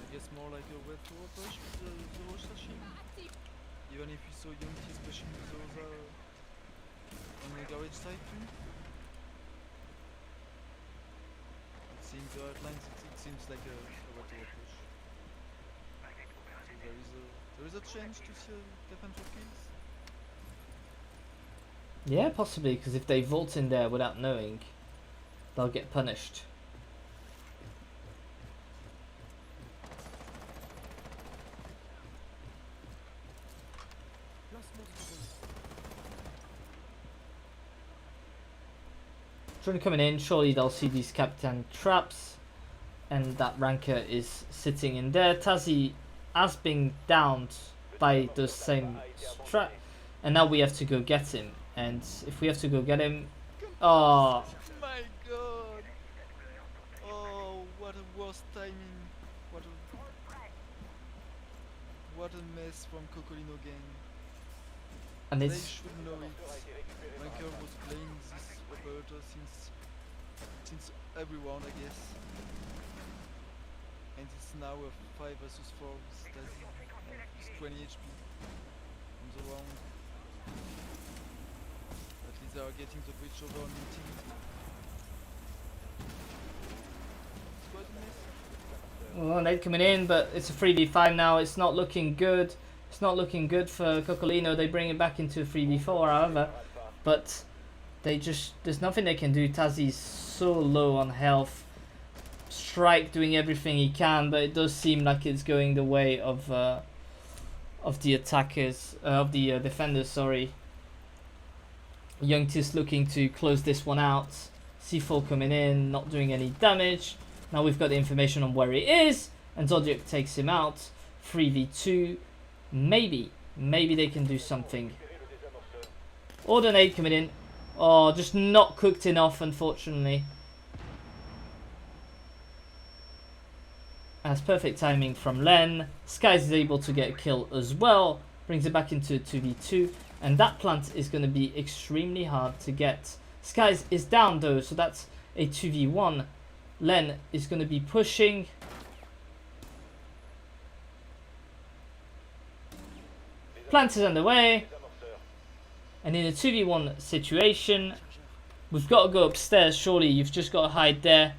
I guess more like a web tower push with the Rosh Sashim. Even if you saw Youngtis pushing with those Dutch side too. Seeing the outlines, it seems like a water push. So there is a chance to see defensive kills. Yeah, possibly, because if they vault in there without knowing, they'll get punished. Drone coming in, surely they'll see these captain traps, and that ranker is sitting in there. Tazi has been downed by those same trap, and now we have to go get him. And if we have to go get him, oh, My god! Oh, what a worst timing! What a mess from Cocolino gang. and They it's should know it. Ranker was playing this operator since every round, I guess. And it's now a 5 versus 4 with Stasi. He's 20 HP on the round. At least they are getting the bridge over on meeting. Squad miss. well, nade coming in, but it's a 3v5 now. It's not looking good. It's not looking good for Cocolino. They bring it back into a 3v4, however, but there's nothing they can do. Tazi's so low on health. Strike doing everything he can, but it does seem like it's going the way of the attackers, of the defenders. Sorry. Youngtis looking to close this one out. C4 coming in, not doing any damage. Now we've got the information on where he is, and Zodiac takes him out. 3v2. Maybe they can do something. Or the nade coming in. Oh, just not cooked enough, unfortunately. That's perfect timing from Len. Skies is able to get a kill as well. Brings it back into 2v2. And that plant is going to be extremely hard to get. Skies is down though, so that's a 2v1. Len is going to be pushing. Plant is underway. And in a 2v1 situation, we've got to go upstairs, surely. You've just got to hide there.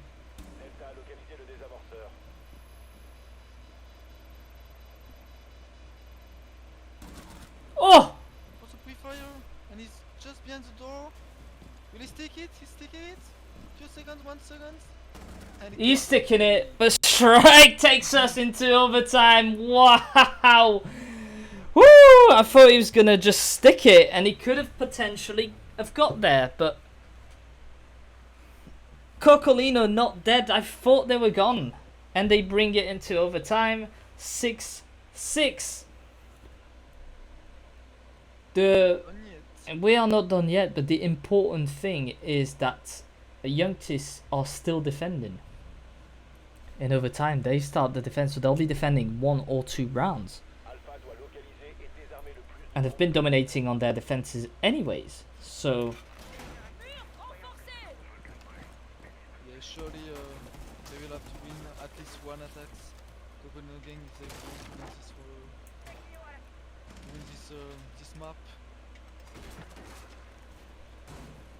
Oh! What's a pre-fire? And he's just behind the door. Will he stick it? He's sticking it. 2 seconds, 1 second. And He's sticking it, but Strike takes us into overtime. Wow! Woo! I thought he was gonna just stick it, and he could have potentially have got there, but Cocolino not dead. I thought they were gone, and they bring it into overtime. 6-6. And we are not done yet, but the important thing is that Youngtis are still defending. In overtime, they start the defense, so they'll be defending 1 or 2 rounds. And they've been dominating on their defenses anyways, so... Yeah, surely they will have to win at least 1 attack. Coconut gang if they want to win this map.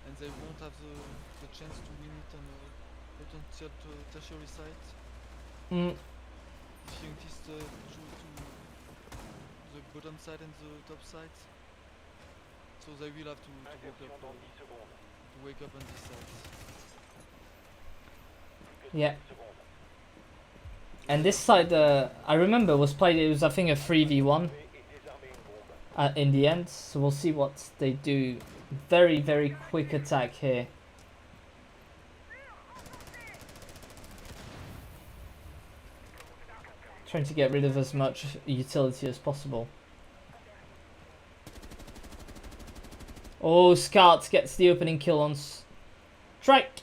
And they won't have the chance to win it on a potential tertiary site. If Youngtis choose to the bottom side and the top side, so they will have to wake up on this side. Yeah. And this side, I remember was played. It was, I think, a 3v1 in the end. So we'll see what they do. Very, very quick attack here. Trying to get rid of as much utility as possible. Oh, Scout gets the opening kill on Strike,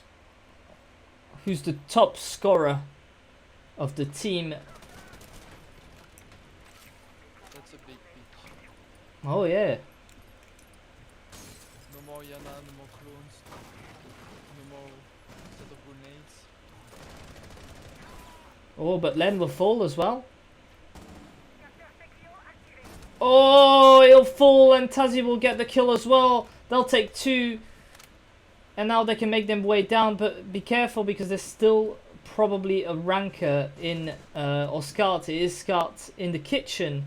who's the top scorer of the team. That's a big pick. Oh yeah. No more Yana, no more clones, no more set of grenades. Oh, but Len will fall as well. Oh, he'll fall and Tazi will get the kill as well. They'll take 2. And now they can make them way down, but be careful because there's still probably a ranker in, or Scout. It is Scout in the kitchen.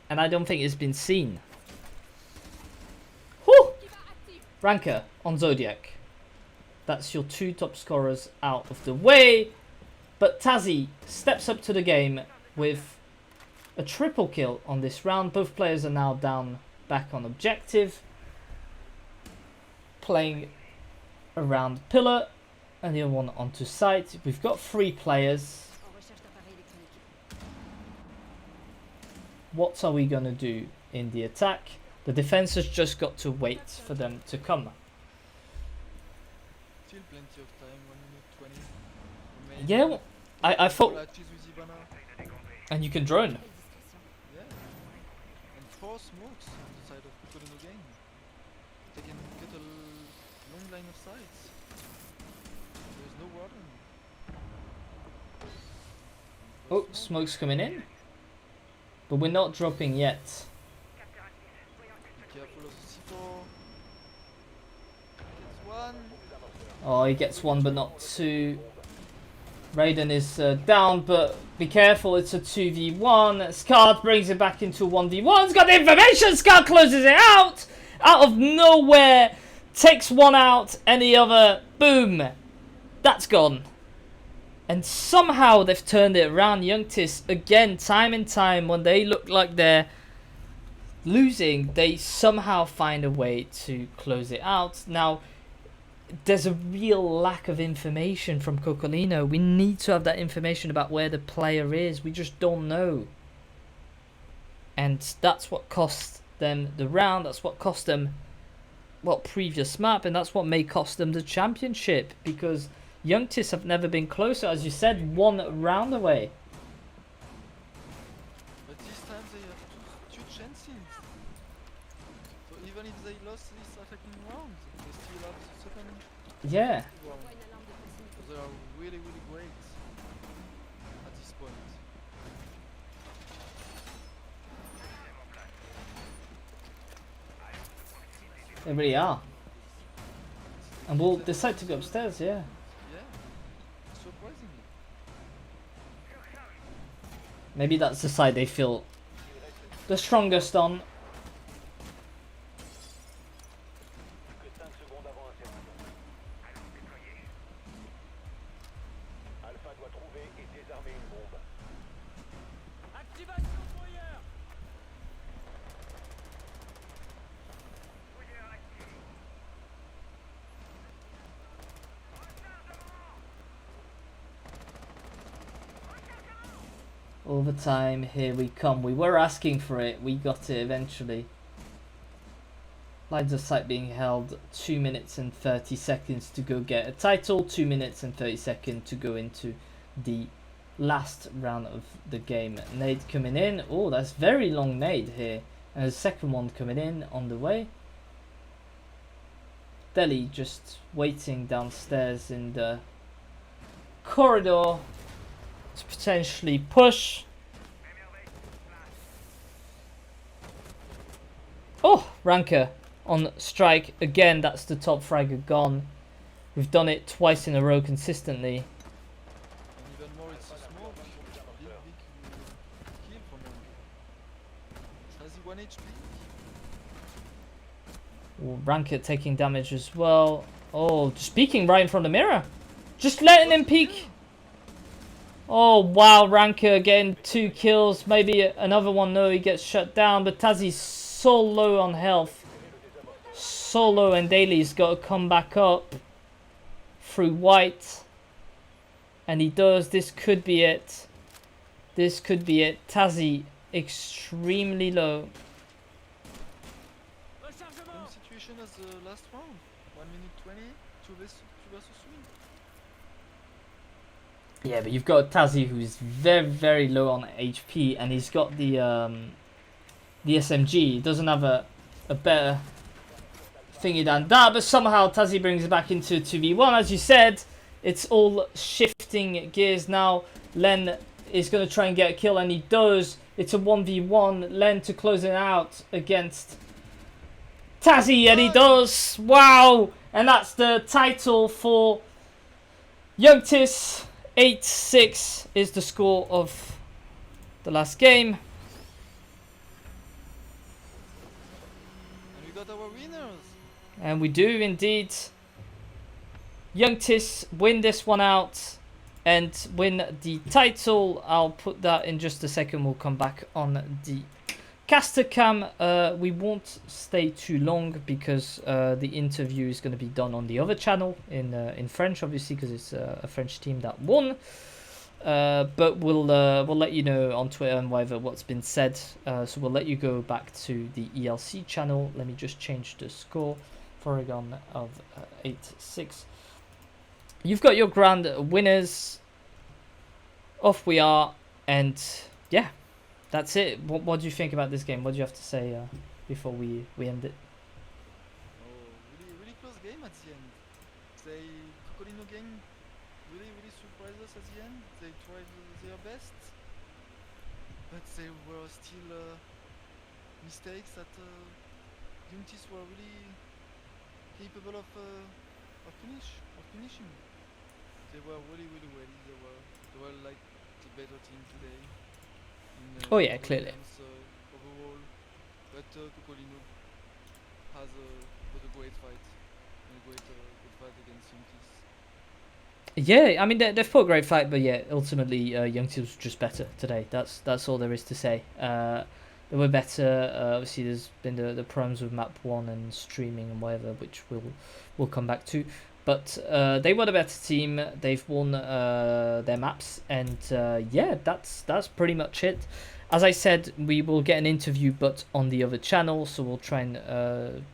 And I don't think it's been seen. Whew! Ranker on Zodiac. That's your 2 top scorers out of the way. But Tazzy steps up to the game with a triple kill on this round. Both players are now down back on objective. Playing around pillar and the other one onto site. We've got 3 players. What are we going to do in the attack? The defense has just got to wait for them to come. Still plenty of time, 1 minute 20. Yeah, well, I thought... Flashes with Ivana. And you can drone. Yeah. And 4 smokes on the side of Piccolo again. They can get a long line of sights. There's no warden. Oh, smoke's coming in. But we're not dropping yet. Be careful of the C4. Gets 1. Oh, he gets 1 but not 2. Raiden is down, but be careful, it's a 2v1. Scar brings it back into 1v1. He's got the information. Scar closes it out of nowhere. Takes 1 out and the other, boom. That's gone. And somehow they've turned it around. Youngtis, again, time and time, when they look like they're losing, they somehow find a way to close it out. Now, there's a real lack of information from Cocolino. We need to have that information about where the player is. We just don't know. And that's what cost them the round. That's what cost them, well, previous map. And that's what may cost them the championship. Because Youngtis have never been closer. As you said, 1 round away. But this time they have 2 chances. So even if they lost this attacking round, they still have the second Yeah. round. So they are really, really great at this point. They really are. And we'll decide to go upstairs, yeah. Yeah, surprisingly. Maybe that's the side they feel the strongest on. Que 5 secondes avant un terrain. Alpha doit trouver et désarmer une bombe. Activation foyer. Overtime, here we come. We were asking for it. We got it eventually. Lines of sight being held. 2 minutes and 30 seconds to go get a title. 2 minutes and 30 seconds to go into the last round of the game. Nade coming in. Oh, that's very long nade here. And a second one coming in on the way. Deli just waiting downstairs in the corridor to potentially push. Oh, Ranker on strike again. That's the top fragger gone. We've done it twice in a row consistently. And even more, it's a smoke. Big kill from him. Has he 1 HP? Oh, Ranker taking damage as well. Oh, just peeking right in front of the mirror. Just letting him peek. Oh, wow, Ranker getting 2 kills. Maybe another one. No, he gets shut down. But Tazzy's so low on health. So low, and Daly's got to come back up through white. And he does. This could be it. This could be it. Tazzy extremely low. Same situation as the last round. 1 minute 20, 2 versus 3. Yeah, but you've got Tazzy who's very, very low on HP, and he's got the SMG. He doesn't have a better thingy than that, but somehow Tazzy brings it back into 2v1. As you said, it's all shifting gears now. Len is going to try and get a kill, and he does. It's a 1v1. Len to close it out against Tazzy, and he does. Wow. And that's the title for Youngtis. 8-6 is the score of the last game. And we got our winners. And we do indeed. Youngtis win this one out and win the title. I'll put that in just a second. We'll come back on the caster cam. We won't stay too long because the interview is going to be done on the other channel in French, obviously, because it's a French team that won. But we'll let you know on Twitter and whatever what's been said. So we'll let you go back to the ELC channel. Let me just change the score. Oregon of 8-6. You've got your grand winners. Off we are, and yeah, that's it. What do you think about this game? What do you have to say before we end it? Oh, really close game at the end. They Cocolino game really surprised us at the end. They tried their best, but there were still mistakes that Youngtis were really capable of finishing. They were really well. They were like the better team today. Oh yeah, clearly. Overall, but Cocolino has a great fight and a good fight against Youngtis. Yeah, I mean they fought a great fight, but yeah, ultimately Youngtis was just better today. That's all there is to say. They were better. Obviously, there's been the problems with map 1 and streaming and whatever, which we'll come back to. But they were the better team. They've won their maps, and yeah, that's pretty much it. As I said, we will get an interview, but on the other channel, so we'll try and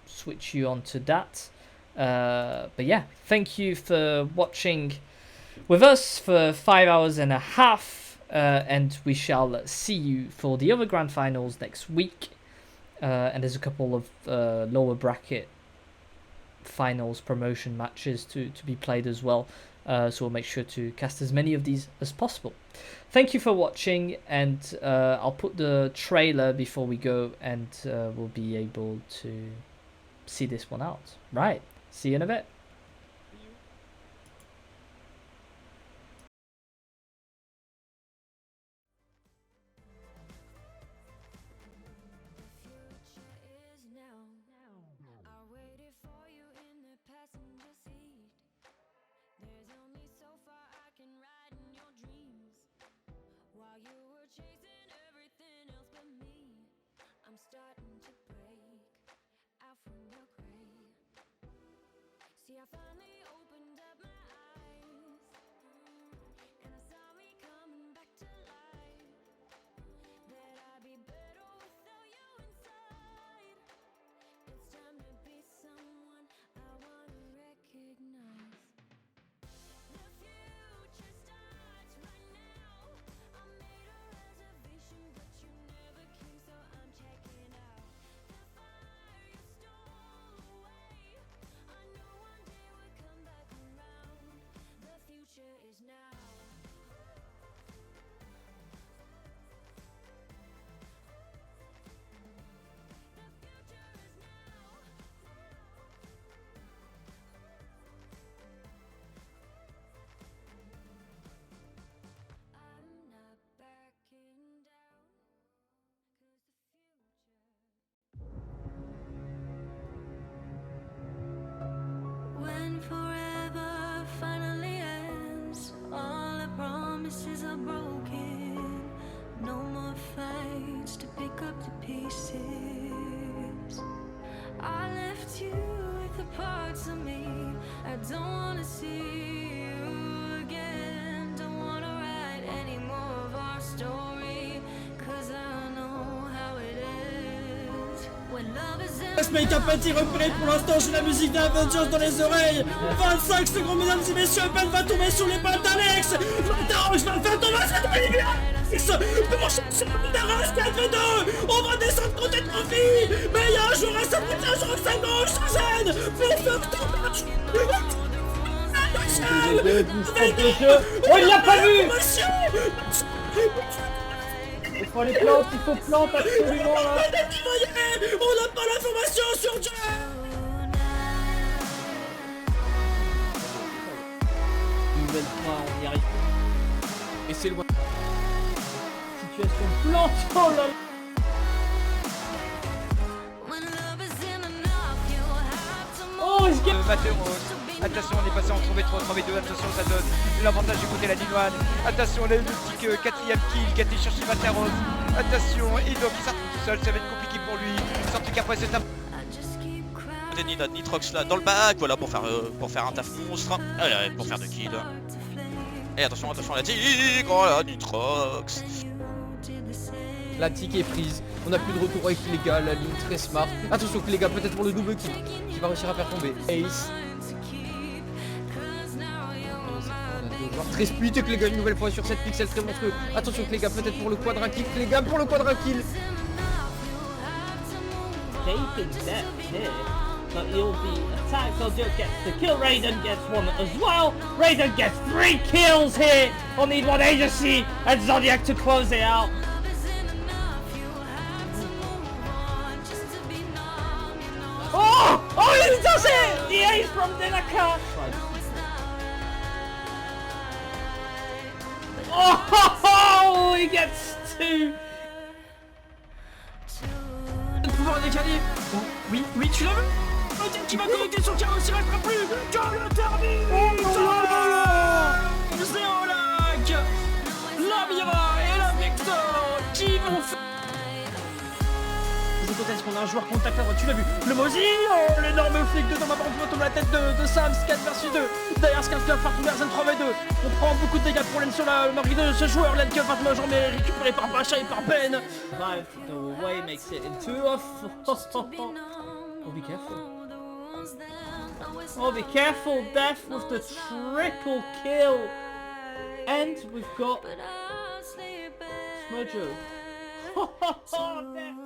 switch you onto that. But yeah, thank you for watching with us for 5 hours and a half. And we shall see you for the other grand finals next week. And there's a couple of lower bracket finals promotion matches to be played as well. So we'll make sure to cast as many of these as possible. Thank you for watching, and I'll put the trailer before we go, and we'll be able to see this one out. Right, see you in a bit. See, I finally opened up my eyes, and I saw me coming back to life. That I'd be better without you inside. It's time to be someone I wanna recognize. The future starts right now. I made a reservation, but you never came, so I'm checking out. The fire you stole away, I know one day we'll come back around. The future is now. I'm not backing down, 'cause the future. When forever finally ends, all the promises are broken. No more fights to pick up the pieces. I left you with the parts of me I don't wanna see you again. Don't wanna write any more of our story, 'cause I know how it is when love is in. Make-up petit repéré pour l'instant, j'ai la musique d'Avengers dans les oreilles. 25 secondes, mesdames et messieurs, Ben va tomber sur les balles d'Alex. Attends, je vais le faire tomber, c'est Olivia. De mon champion d'Arras, 4-2. On va descendre côté de profit. Mais il y a un jour à sa droite, un jour à sa gauche, ça gêne. Pour faire tomber. Oh, il l'a pas vu! Oh les plantes, il faut plantes absolument là. On n'a pas l'information sur Dieu. Nouvelle fois, on y arrive pas. Et c'est loin. Situation plante, oh là là. Oh, je gagne. Materos. Attention, on est passé en 3v3, 3v2, attention, ça donne l'avantage du côté de la Linoine. Attention, le petit quatrième kill qui a été cherché Materos. Attention, et donc il s'en retrouve tout seul, ça va être compliqué pour lui. Surtout qu'après c'est un... Denis a Nitrox là dans le bac, voilà, pour faire un taf monstre. Allez, pour faire 2 kills. Et attention, attention, la tigre, oh là, Nitrox. La tique est prise. On n'a plus de retour avec les gars, la ligne très smart. Attention que les gars, peut-être pour le double kill. Qui va réussir à faire tomber Ace. Très splitté que les gars, une nouvelle fois sur cette pixel très monstrueux. Attention que les gars, peut-être pour le quadra kill. Les gars, pour le quadra kill. Taking that here, but he'll be attacked. Soldier gets the kill. Raiden gets one as well. Raiden gets 3 kills here on the one agency, and Zodiac to close it out. Oh! Oh, he does it! The ace from Dinaka. Oh, he gets 2. Le pouvoir décalé. Oh, oui, oui, tu l'as vu? Odin qui va connecter son carreau, s'il restera plus. Je le termine. Zéolac, la Mira et la Victor qui vont faire... Je conteste qu'on a un joueur contact à droite, tu l'as vu, le Mozi, oh l'énorme flic de Thomas Baron tombe la tête de Sams, 4 vs 2, derrière Scan Club par Zen 3v2, on prend beaucoup de dégâts pour Len sur la marque de ce joueur, Len Club par Major mais récupéré par Bacha et par Ben. Five the way makes it into a 4. Oh, be careful. Oh, be careful, Death with the triple kill. And we've got Smojo. Oh, Death.